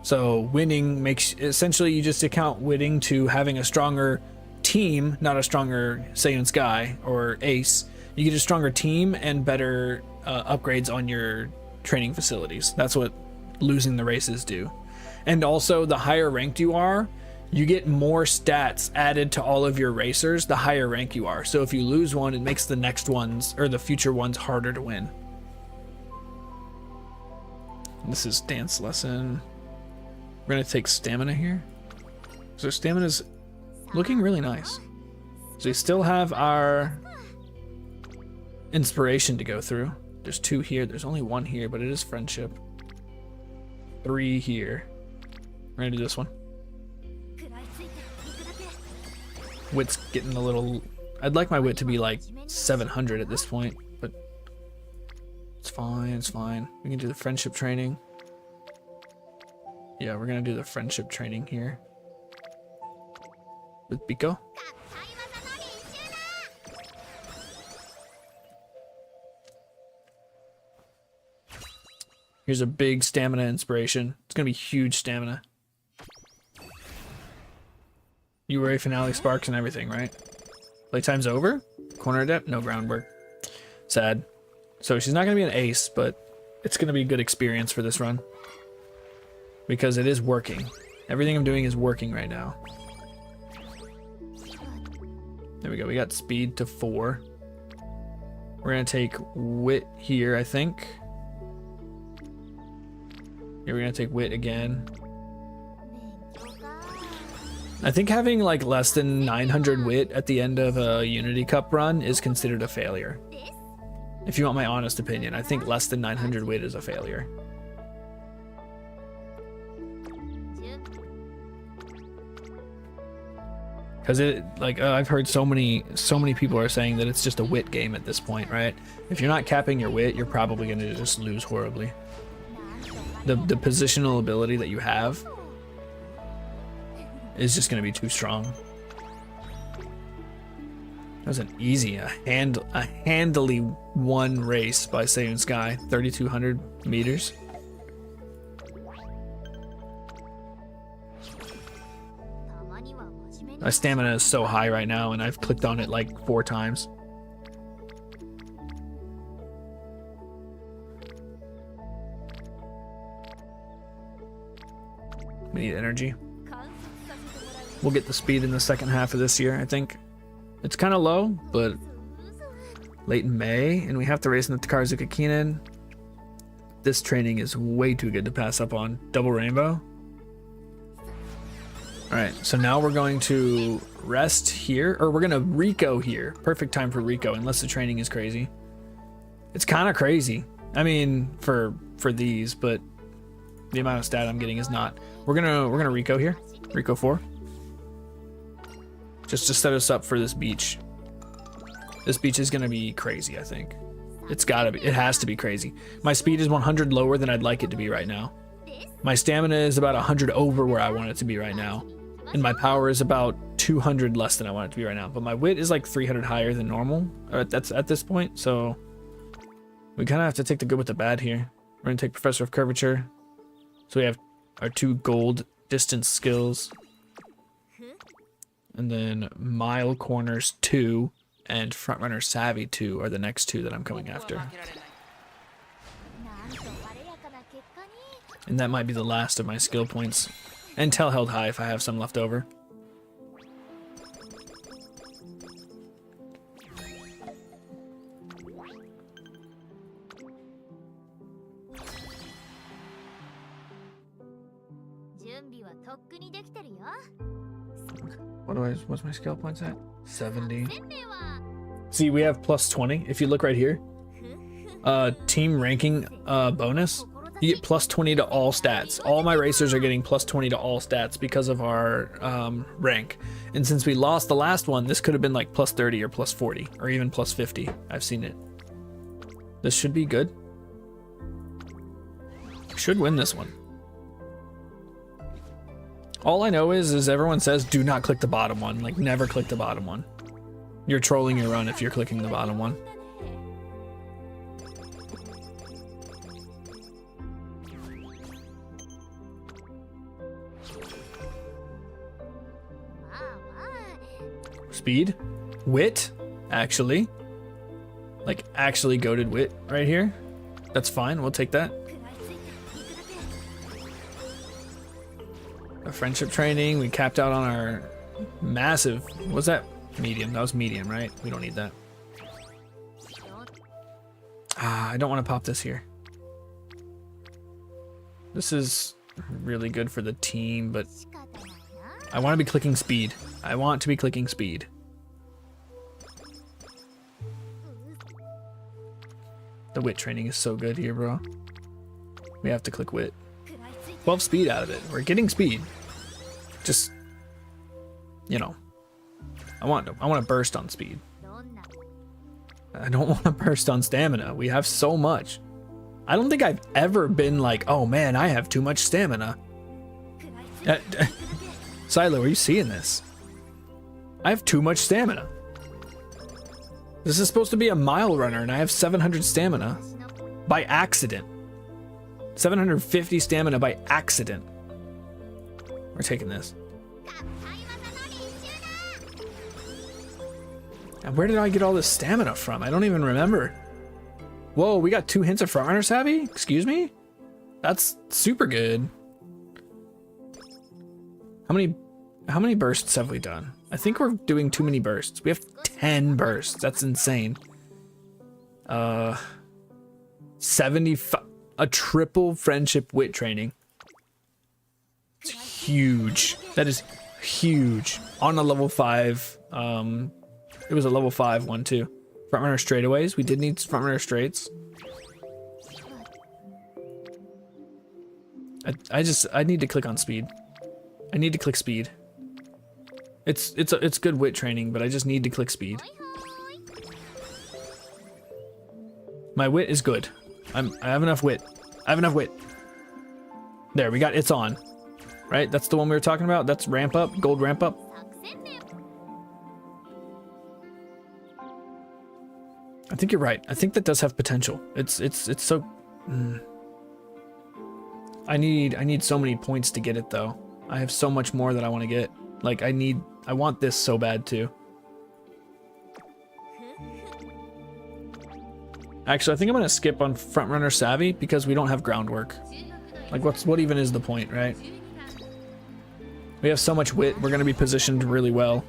So winning makes, essentially you just account winning to having a stronger team, not a stronger Saiyan Sky or Ace. You get a stronger team and better upgrades on your training facilities. That's what losing the races do. And also, the higher ranked you are, you get more stats added to all of your racers the higher rank you are. So if you lose one, it makes the next ones or the future ones harder to win. This is dance lesson. We're gonna take stamina here. So stamina's looking really nice. So we still have our inspiration to go through. There's 2 here. There's only 1 here, but it is friendship. 3 here. We're gonna do this one. Wit's getting a little... I'd like my wit to be like 700 at this point, but it's fine, it's fine. We can do the friendship training. Yeah, we're gonna do the friendship training here. With Biko. Here's a big stamina inspiration. It's gonna be huge stamina. URA finale sparks and everything, right? Playtime's over? Corner adept? No groundwork. Sad. So she's not gonna be an ace, but it's gonna be a good experience for this run. Because it is working. Everything I'm doing is working right now. There we go, we got speed to 4. We're gonna take wit here, I think. Here we're gonna take wit again. I think having like less than 900 wit at the end of a Unity Cup run is considered a failure. If you want my honest opinion, I think less than 900 wit is a failure. Because it, like, I've heard so many people are saying that it's just a wit game at this point, right? If you're not capping your wit, you're probably going to just lose horribly. The positional ability that you have is just going to be too strong. That was an easy, a handily won race by Saiyan Sky, 3,200 meters. My stamina is so high right now, and I've clicked on it like 4 times. We need energy. We'll get the speed in the second half of this year, I think. It's kind of low, but late in May, and we have to race in the Takarzuka Kinen. This training is way too good to pass up on. Double Rainbow. Alright, so now we're going to rest here, or we're going to Rico here. Perfect time for Rico, unless the training is crazy. It's kind of crazy. I mean, for these, but the amount of stat I'm getting is not. We're gonna Rico here. Rico 4. Just to set us up for this beach. This beach is gonna be crazy, I think. It's gotta be. It has to be crazy. My speed is 100 lower than I'd like it to be right now. My stamina is about 100 over where I want it to be right now. And my power is about 200 less than I want it to be right now. But my wit is like 300 higher than normal. That's at this point, so we kind of have to take the good with the bad here. We're gonna take Professor of Curvature. So we have our 2 gold distance skills. And then Mile Corners 2 and Frontrunner Savvy 2 are the next 2 that I'm coming after. And that might be the last of my skill points. And Tell held high if I have some left over. What's my skill points at? 70. See, we have plus 20. If you look right here, team ranking bonus, you get plus 20 to all stats. All my racers are getting plus 20 to all stats because of our rank. And since we lost the last one, this could have been like plus 30 or plus 40 or even plus 50. I've seen it. This should be good. Should win this one. All I know is everyone says do not click the bottom one. Like, never click the bottom one. You're trolling your run if you're clicking the bottom one. speed, wit, actually. Like, actually goated wit right here. That's fine, we'll take that. A friendship training, we capped out on our massive, what's that? Medium, that was medium, right? We don't need that. I don't want to pop this here. This is really good for the team, but I want to be clicking speed. I want to be clicking speed. The wit training is so good here, bro. We have to click wit. 12 speed out of it. We're getting speed. Just, you know, I want to burst on speed. I don't want to burst on stamina. We have so much. I don't think I've ever been like, oh man, I have too much stamina. Silo, are you seeing this? I have too much stamina. This is supposed to be a mile runner and I have 700 stamina by accident. 750 stamina by accident. We're taking this. And where did I get all this stamina from? I don't even remember. Whoa, we got 2 hints of Frontrunner Savvy? Excuse me? That's super good. How many bursts have we done? I think we're doing too many bursts. We have 10 bursts. That's insane. 75, a triple friendship wit training. It's huge. That is huge. On a level 5, it was a level 5 one too. Frontrunner straightaways. We did need frontrunner straights. I need to click on speed. I need to click speed. It's good wit training, but I just need to click speed. My wit is good. I have enough wit. I have enough wit. There, we got it's on. Right? That's the one we were talking about. That's ramp up, gold ramp up. I think you're right. I think that does have potential. It's so I need so many points to get it though. I have so much more that I want to get. Like I want this so bad too. Actually, I think I'm gonna skip on Frontrunner Savvy because we don't have groundwork. Like what even is the point, right? We have so much wit, we're gonna be positioned really well.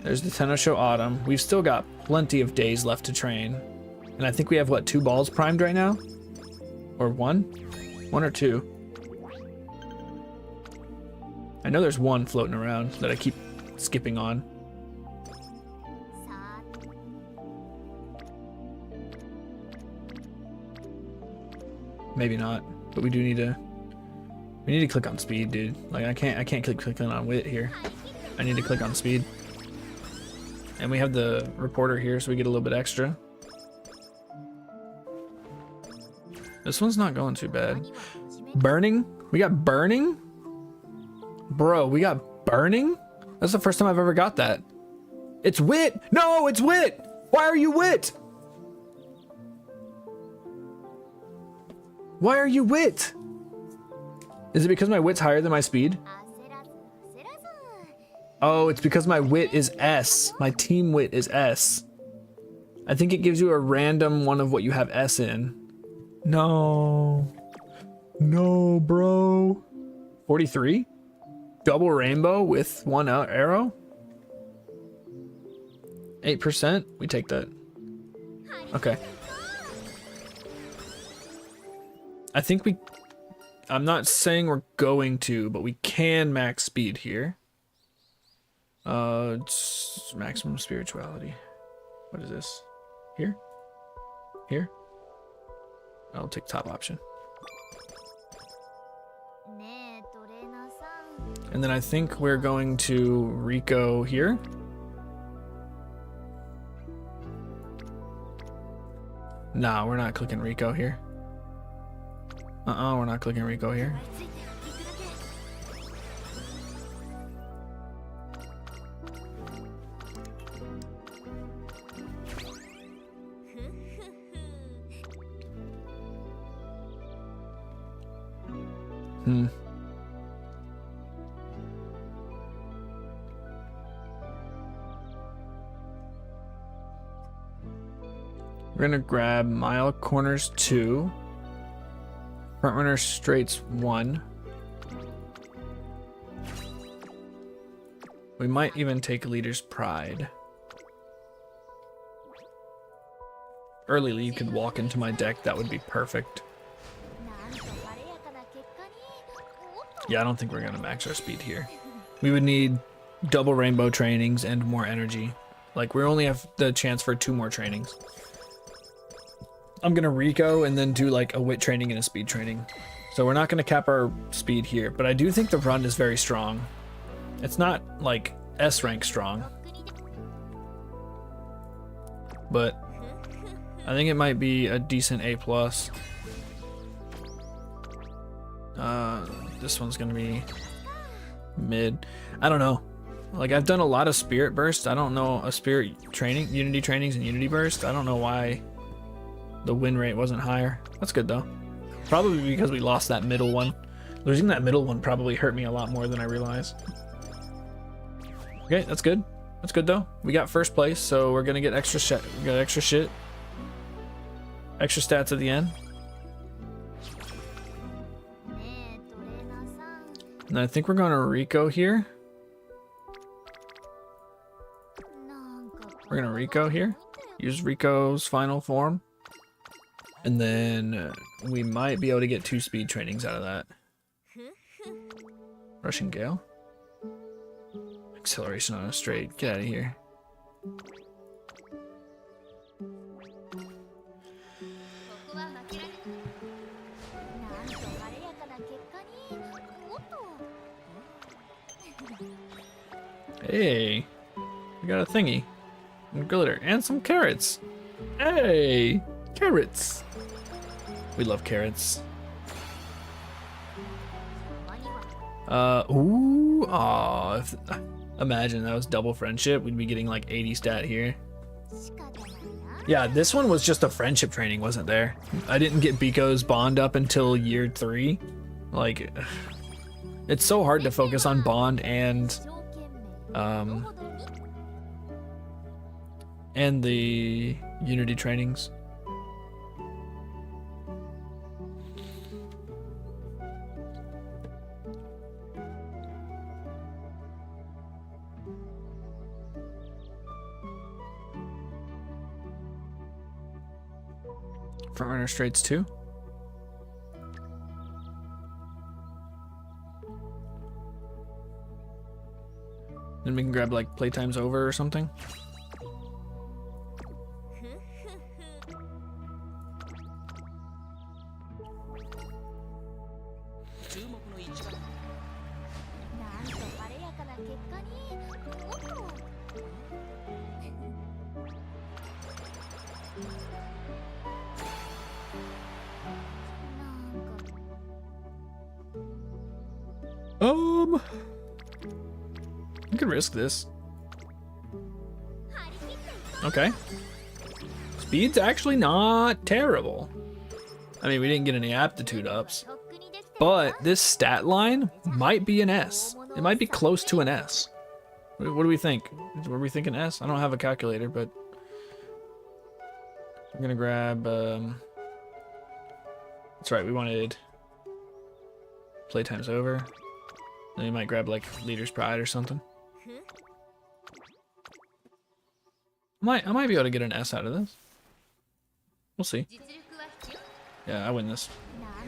There's the Tenno Show Autumn. We've still got plenty of days left to train. And I think we have what, 2 balls primed right now? Or 1? 1 or 2? I know there's 1 floating around that I keep skipping on. Maybe not, but we need to click on speed, dude. Like I can't keep clicking on wit here. I need to click on speed. And we have the reporter here, so we get a little bit extra. This one's not going too bad. Burning? We got burning? Bro, we got burning? That's the first time I've ever got that. It's wit! No, it's wit! Why are you wit? Why are you wit? Is it because my wit's higher than my speed? Oh, it's because my wit is S. My team wit is S. I think it gives you a random one of what you have S in. No. No, bro. 43? Double rainbow with 1 arrow? 8%? We take that. Okay. I think I'm not saying we're going to, but we can max speed here. It's maximum spirituality. What is this? Here? Here? I'll take top option. And then I think we're going to Rico here. Nah, we're not clicking Rico here. We're not clicking Rico here. We're gonna grab mile corners 2. Front runner straights 1. We might even take leader's pride. Early lead could walk into my deck, that would be perfect. Yeah, I don't think we're gonna max our speed here. We would need double rainbow trainings and more energy. Like, we only have the chance for 2 more trainings. I'm gonna Rico and then do like a wit training and a speed training. So we're not gonna cap our speed here, but I do think the run is very strong. It's not like S rank strong, but I think it might be a decent A+. This one's gonna be mid. I don't know. Like, I've done a lot of spirit bursts. I don't know a spirit training, unity trainings and unity burst. I don't know why the win rate wasn't higher. That's good though. Probably because we lost that middle one. Losing that middle one probably hurt me a lot more than I realized. Okay, that's good. That's good though. We got first place, so we're gonna get extra shit. We got extra shit. Extra stats at the end. And I think we're gonna Rico here. We're gonna Rico here. Use Rico's final form. And then we might be able to get 2 speed trainings out of that. Russian Gale. Acceleration on a straight. Get out of here. Hey, we got a thingy. And glitter and some carrots. Hey, carrots. We love carrots. Ooh, aw. Imagine that was double friendship. We'd be getting like 80 stat here. Yeah, this one was just a friendship training, wasn't there? I didn't get Biko's bond up until year 3. Like, it's so hard to focus on bond and the unity trainings. Front runner straights 2. Then we can grab like playtime's over or something. We could risk this. Okay. Speed's actually not terrible. I mean, we didn't get any aptitude ups, but this stat line might be an S. It might be close to an S. What do we think? Were we thinking S? I don't have a calculator, but I'm gonna grab, that's right, we wanted playtime's over. Then we might grab like leader's pride or something. I might be able to get an S out of this. We'll see. Yeah, I win this.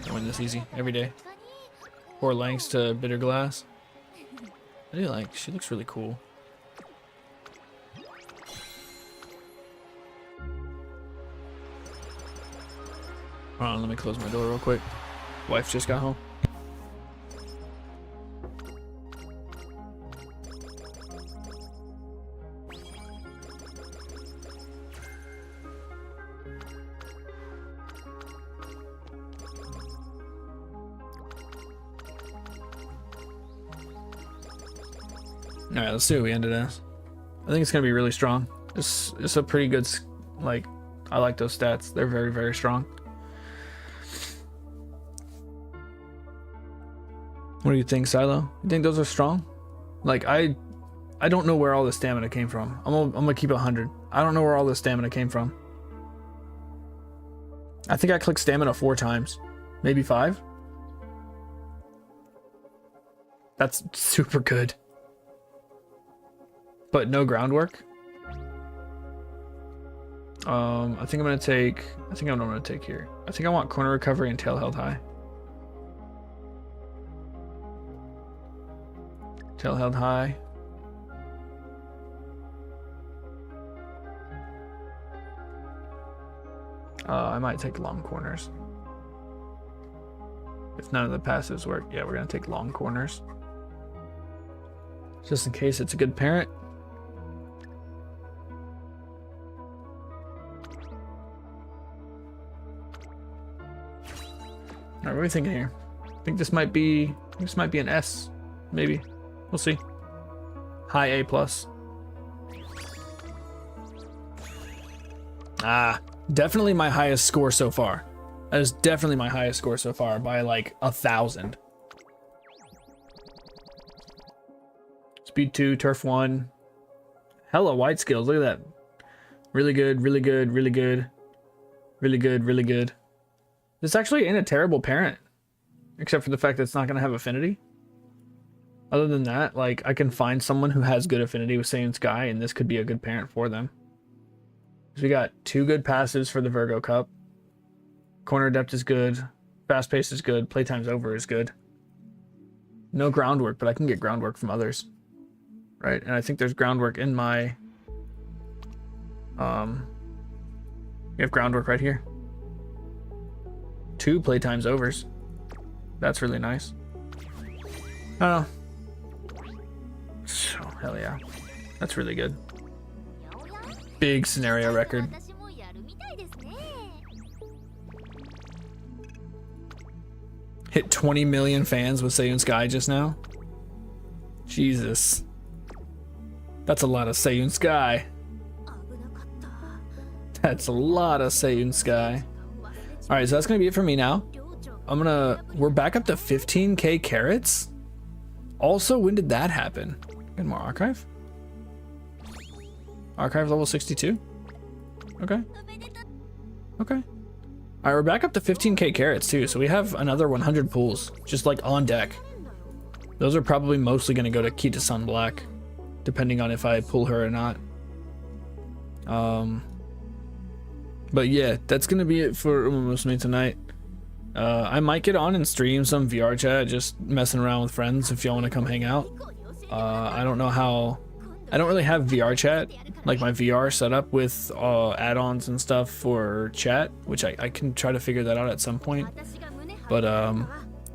I win this easy every day. 4 lengths to bitter glass. I do like. She looks really cool. Hold on, let me close my door real quick. Wife just got home. Alright, let's see what we ended as. I think it's going to be really strong. It's a pretty good, like, I like those stats. They're very, very strong. What do you think, Silo? You think those are strong? Like, I don't know where all the stamina came from. I'm gonna keep it 100. I don't know where all the stamina came from. I think I clicked stamina 4 times, maybe 5. That's super good. But no groundwork. I think I'm gonna take. I think I know what I'm gonna take here. I think I want corner recovery and tail held high. Tail held high. I might take long corners. If none of the passives work, yeah, we're gonna take long corners. Just in case it's a good parent. Alright, what are we thinking here? I think this might be an S, maybe. We'll see. High A plus. Ah, definitely my highest score so far. That is definitely my highest score so far by like 1,000. Speed 2, turf 1. Hella white skills. Look at that. Really good, really good, really good. Really good, really good. This actually ain't a terrible parent. Except for the fact that it's not going to have affinity. Other than that, like, I can find someone who has good affinity with Saiyan Sky, and this could be a good parent for them. So we got 2 good passes for the Virgo Cup. Corner depth is good. Fast pace is good. Playtime's over is good. No groundwork, but I can get groundwork from others. Right, and I think there's groundwork in my... We have groundwork right here. 2 playtime's overs. That's really nice. I don't know. So, hell yeah. That's really good. Big scenario record. Hit 20 million fans with Saiyan Sky just now. Jesus. That's a lot of Saiyan Sky. That's a lot of Saiyan Sky. Alright, so that's gonna be it for me now. We're back up to 15k carats. Also, when did that happen? Get more archive? Archive level 62? Okay. Okay. Alright, we're back up to 15k carats too, so we have another 100 pools, just like on deck. Those are probably mostly gonna go to Kita Sun Black, depending on if I pull her or not. But yeah, that's gonna be it for Umumusumi tonight. I might get on and stream some VR chat, just messing around with friends if y'all want to come hang out. I don't know how... I don't really have VR chat, like my VR set up with add-ons and stuff for chat, which I can try to figure that out at some point. But,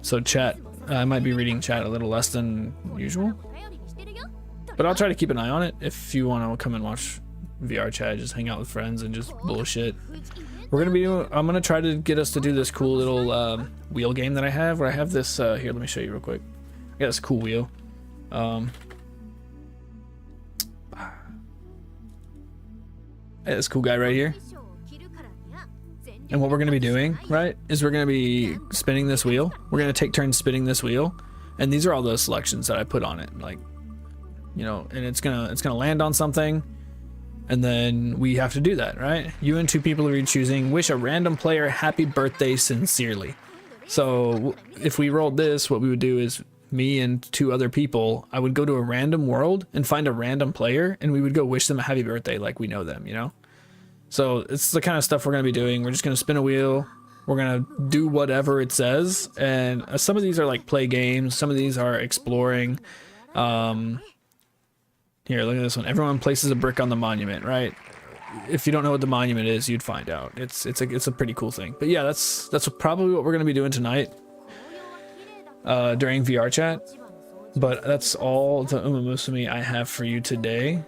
so chat, I might be reading chat a little less than usual. But I'll try to keep an eye on it if you want to come and watch VR chat, just hang out with friends and just bullshit. We're gonna be doing, I'm gonna try to get us to do this cool little wheel game that I have, where I have this here, let me show you real quick. I got this cool wheel. This cool guy right here. And what we're gonna be doing, right, is we're gonna be spinning this wheel. We're gonna take turns spinning this wheel, and these are all those selections that I put on it, like, you know, and it's gonna land on something. And then we have to do that, right? You and 2 people are choosing. Wish a random player happy birthday sincerely. So if we rolled this, what we would do is me and 2 other people, I would go to a random world and find a random player, and we would go wish them a happy birthday like we know them, you know? So it's the kind of stuff we're going to be doing. We're just going to spin a wheel. We're going to do whatever it says. And some of these are like play games. Some of these are exploring. Here, look at this one. Everyone places a brick on the monument, right? If you don't know what the monument is, you'd find out. It's a pretty cool thing. But yeah, that's probably what we're gonna be doing tonight during VR chat. But that's all the Umumusumi I have for you today.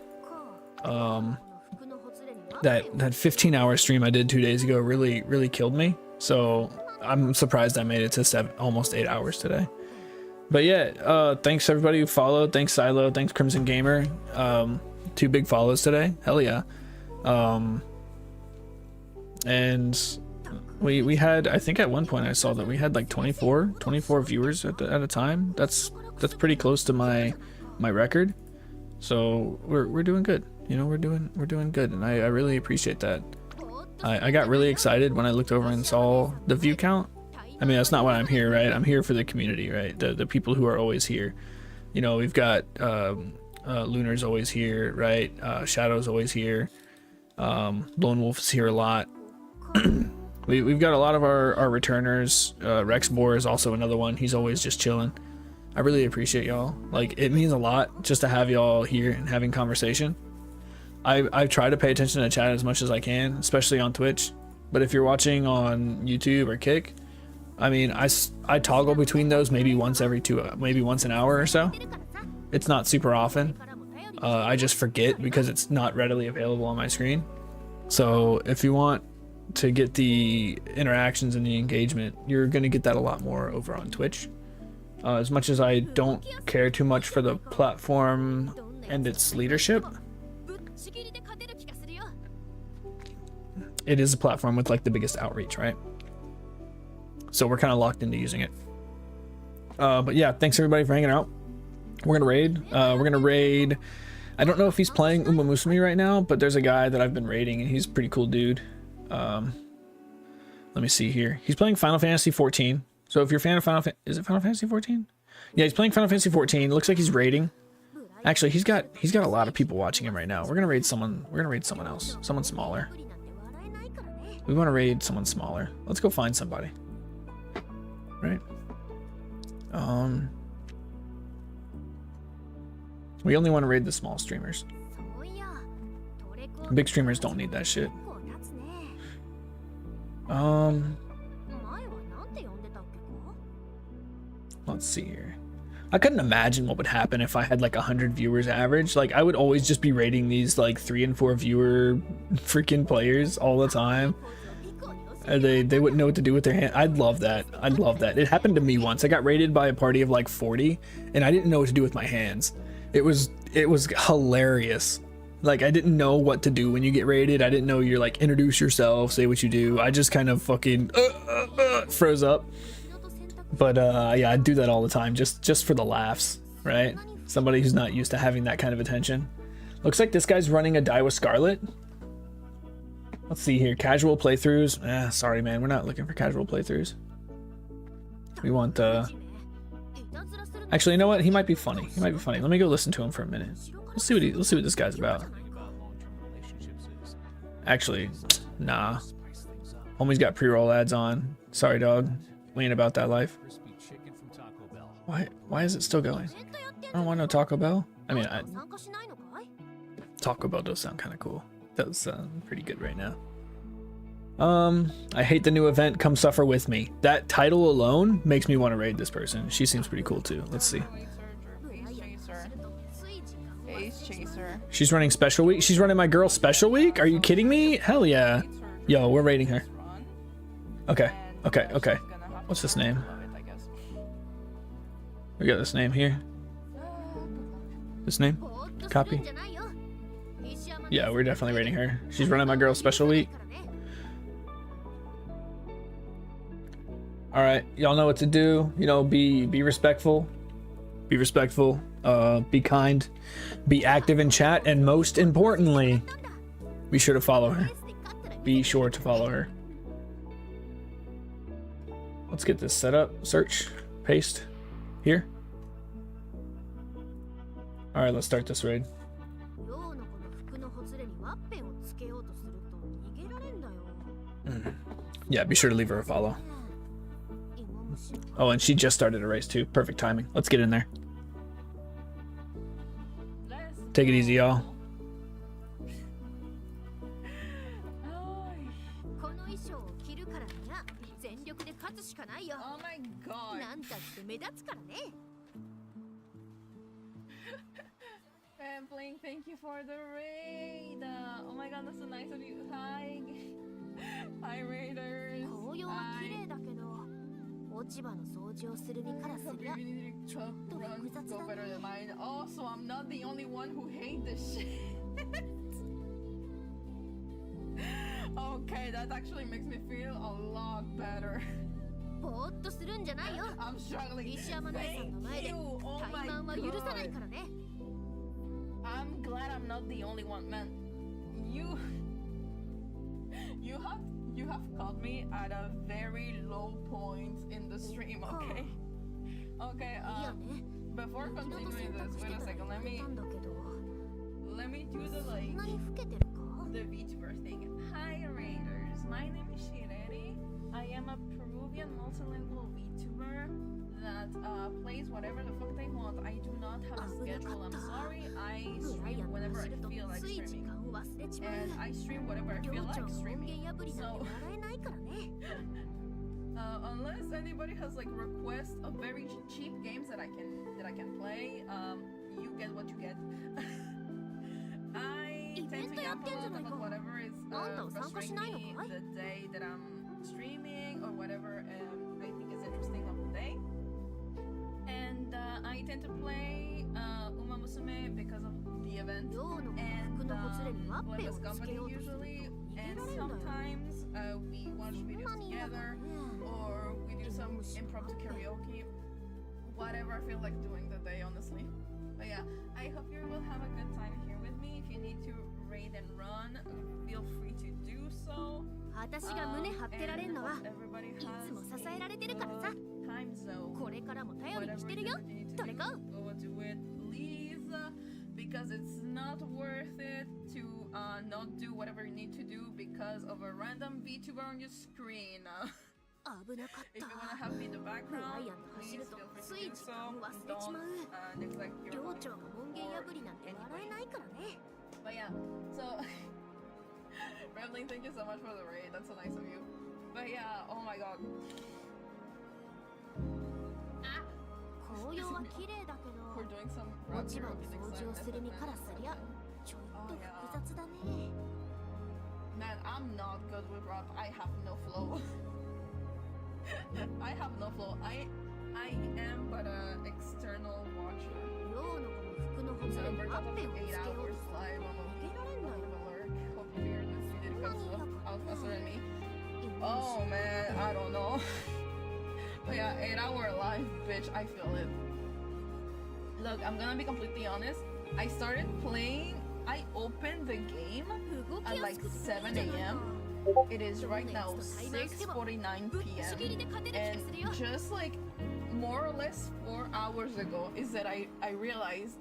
That 15-hour stream I did 2 days ago really killed me. So I'm surprised I made it to almost 8 hours today. But yeah, thanks everybody who followed. Thanks Silo. Thanks Crimson Gamer. 2 big follows today. Hell yeah. And we had, I think at one point I saw that we had like 24 viewers at a time. That's pretty close to my record. So we're doing good. You know, we're doing good, and I really appreciate that. I got really excited when I looked over and saw the view count. I mean, that's not why I'm here, right? I'm here for the community, right? The people who are always here. You know, we've got Lunar's always here, right? Shadow's always here. Lone Wolf is here a lot. We've got a lot of our returners. Rex Boar is also another one. He's always just chilling. I really appreciate y'all. Like, it means a lot just to have y'all here and having conversation. I try to pay attention to chat as much as I can, especially on Twitch. But if you're watching on YouTube or Kick, I mean, I toggle between those maybe once every maybe once an hour or so. It's not super often. I just forget because it's not readily available on my screen. So if you want to get the interactions and the engagement, you're going to get that a lot more over on Twitch. As much as I don't care too much for the platform and its leadership, it is a platform with like the biggest outreach, right? So we're kind of locked into using it. But yeah, thanks everybody for hanging out. We're gonna raid. I don't know if he's playing Uma Musume right now, but there's a guy that I've been raiding and he's a pretty cool dude. Let me see here. He's playing Final Fantasy 14. So if you're a fan of is it Final Fantasy 14? Yeah, he's playing Final Fantasy 14. Looks like he's raiding. Actually, he's got a lot of people watching him right now. We're gonna raid someone else, someone smaller. We want to raid someone smaller. Let's go find somebody. Right? We only want to raid the small streamers. Big streamers don't need that shit. Let's see here. I couldn't imagine what would happen if I had like 100 viewers average. Like, I would always just be rating these like 3 and 4 viewer freaking players all the time. They wouldn't know what to do with their hand. I'd love that. I'd love that. It happened to me once. I got raided by a party of like 40 and I didn't know what to do with my hands. It was hilarious. Like, I didn't know what to do when you get raided. I didn't know you're like, introduce yourself, say what you do. I just kind of fucking froze up. But yeah, I do that all the time, just for the laughs, right? Somebody who's not used to having that kind of attention. Looks like this guy's running a die with Scarlet. Let's see here, casual playthroughs. Sorry man, we're not looking for casual playthroughs. We want actually, you know what? He might be funny. He might be funny. Let me go listen to him for a minute. Let's see what this guy's about. Actually, nah. Homie's got pre-roll ads on. Sorry, dog. We ain't about that life. Why is it still going? I don't want no Taco Bell. I mean, Taco Bell does sound kind of cool. Does sound pretty good right now. I hate the new event. Come suffer with me. That title alone makes me want to raid this person. She seems pretty cool too. Let's see. She's running special week. She's running my girl special week. Are you kidding me? Hell yeah. Yo, we're raiding her. Okay. What's this name? We got this name here. This name? Copy. Yeah, we're definitely raiding her. She's running my girl special week. All right, y'all know what to do. You know, be respectful. Be respectful. Be kind. Be active in chat, and most importantly, be sure to follow her. Be sure to follow her. Let's get this set up. Search, paste, here. All right, let's start this raid. Yeah, be sure to leave her a follow. Oh, and she just started a race too. Perfect timing. Let's get in there. Take it easy, y'all. Oh my god. Sampling, thank you for the raid. Oh my god, that's so nice of you. Hi. Hi, raiders. Hi. Go better than mine. Also, I'm not the only one who hates this shit. Okay, that actually makes me feel a lot better. I'm struggling. Thank you. Oh my god. I'm glad I'm not the only one, man. you have caught me at a very low point in the stream, okay? Okay, いいよね。 before 雪乃と continuing 洗 this, 濯して wait a たら second, 言われたんだけど、 let me do the そ like んなに老けてるか？ the VTuber thing. Hi Raiders, my name is Shireri. I am a Peruvian multilingual VTuber that plays whatever the fuck they want. I do not have a schedule, I'm sorry. I ブライ stream アンが whenever 走 I ると feel like つい時 streaming. 間を忘れちまう。 And I stream whatever I 寮 feel 長 like の門 streaming. 限破りなん So て笑えないからね。 unless anybody has like requests of very cheap games that I can play, you get what you get. I tend to yap a lot about whatever is frustrating me the day that I'm streaming or whatever I think is interesting of the day. And I tend to play Uma Musume because of the event 寮の服 and のほつれにワッ play ペ with をつけ company ようとすると usually. 逃げ And られるんだよ。 sometimes we watch そん videos なに嫌だ together ね。 or we do some impromptu karaoke. Whatever I feel like doing that day, honestly. But yeah, I hope you will have a good time here with me. If you need to raid and run, feel free to do so. 私が胸張ってられんのは、 And everybody い has つも支えられて a るからさ。 time zone. これからも頼りに Whatever し it てる is よ。 that you need to どれ do, か go do it, please. Because it's not worth it to not do whatever you need to do because of a random VTuber on your screen. 危なかっ If you た。 wanna help me in the ブラ background, イアンが走 please ると feel free つ to い do 時 so. 間を忘れち Don't まう。 neglect your 寮 life 長が門限破りなんて笑えないからね。 But yeah, so Rambling, thank you so much for the raid. That's so nice of you. But yeah, oh my god. 紅葉は綺麗だけ We're ど、 doing some 落 rock ち葉の karaoke 掃 next 除を time. する身からすりゃ、ちょっと複雑だね。 Man, I'm not good with rap. I have no flow. I have no flow. I am but an external watcher. 寮の子の服のほつ So れに we're ワッ top ペ of をつけ 8 hours ようとする live. と I'm 逃げられんだ a よ。 alert. Hope you figured this. You did out faster than me. イメージ Oh man, I don't know. But yeah, 8-hour live, bitch. I feel it. Look, I'm gonna be completely honest. I started playing. I opened the game 動き at や like すくていい 7 じゃないか a.m. It is right now 6:49 ぶっちぎり p.m. で勝てる気 And がするよ。 just like more or less 4 hours ago is that I realized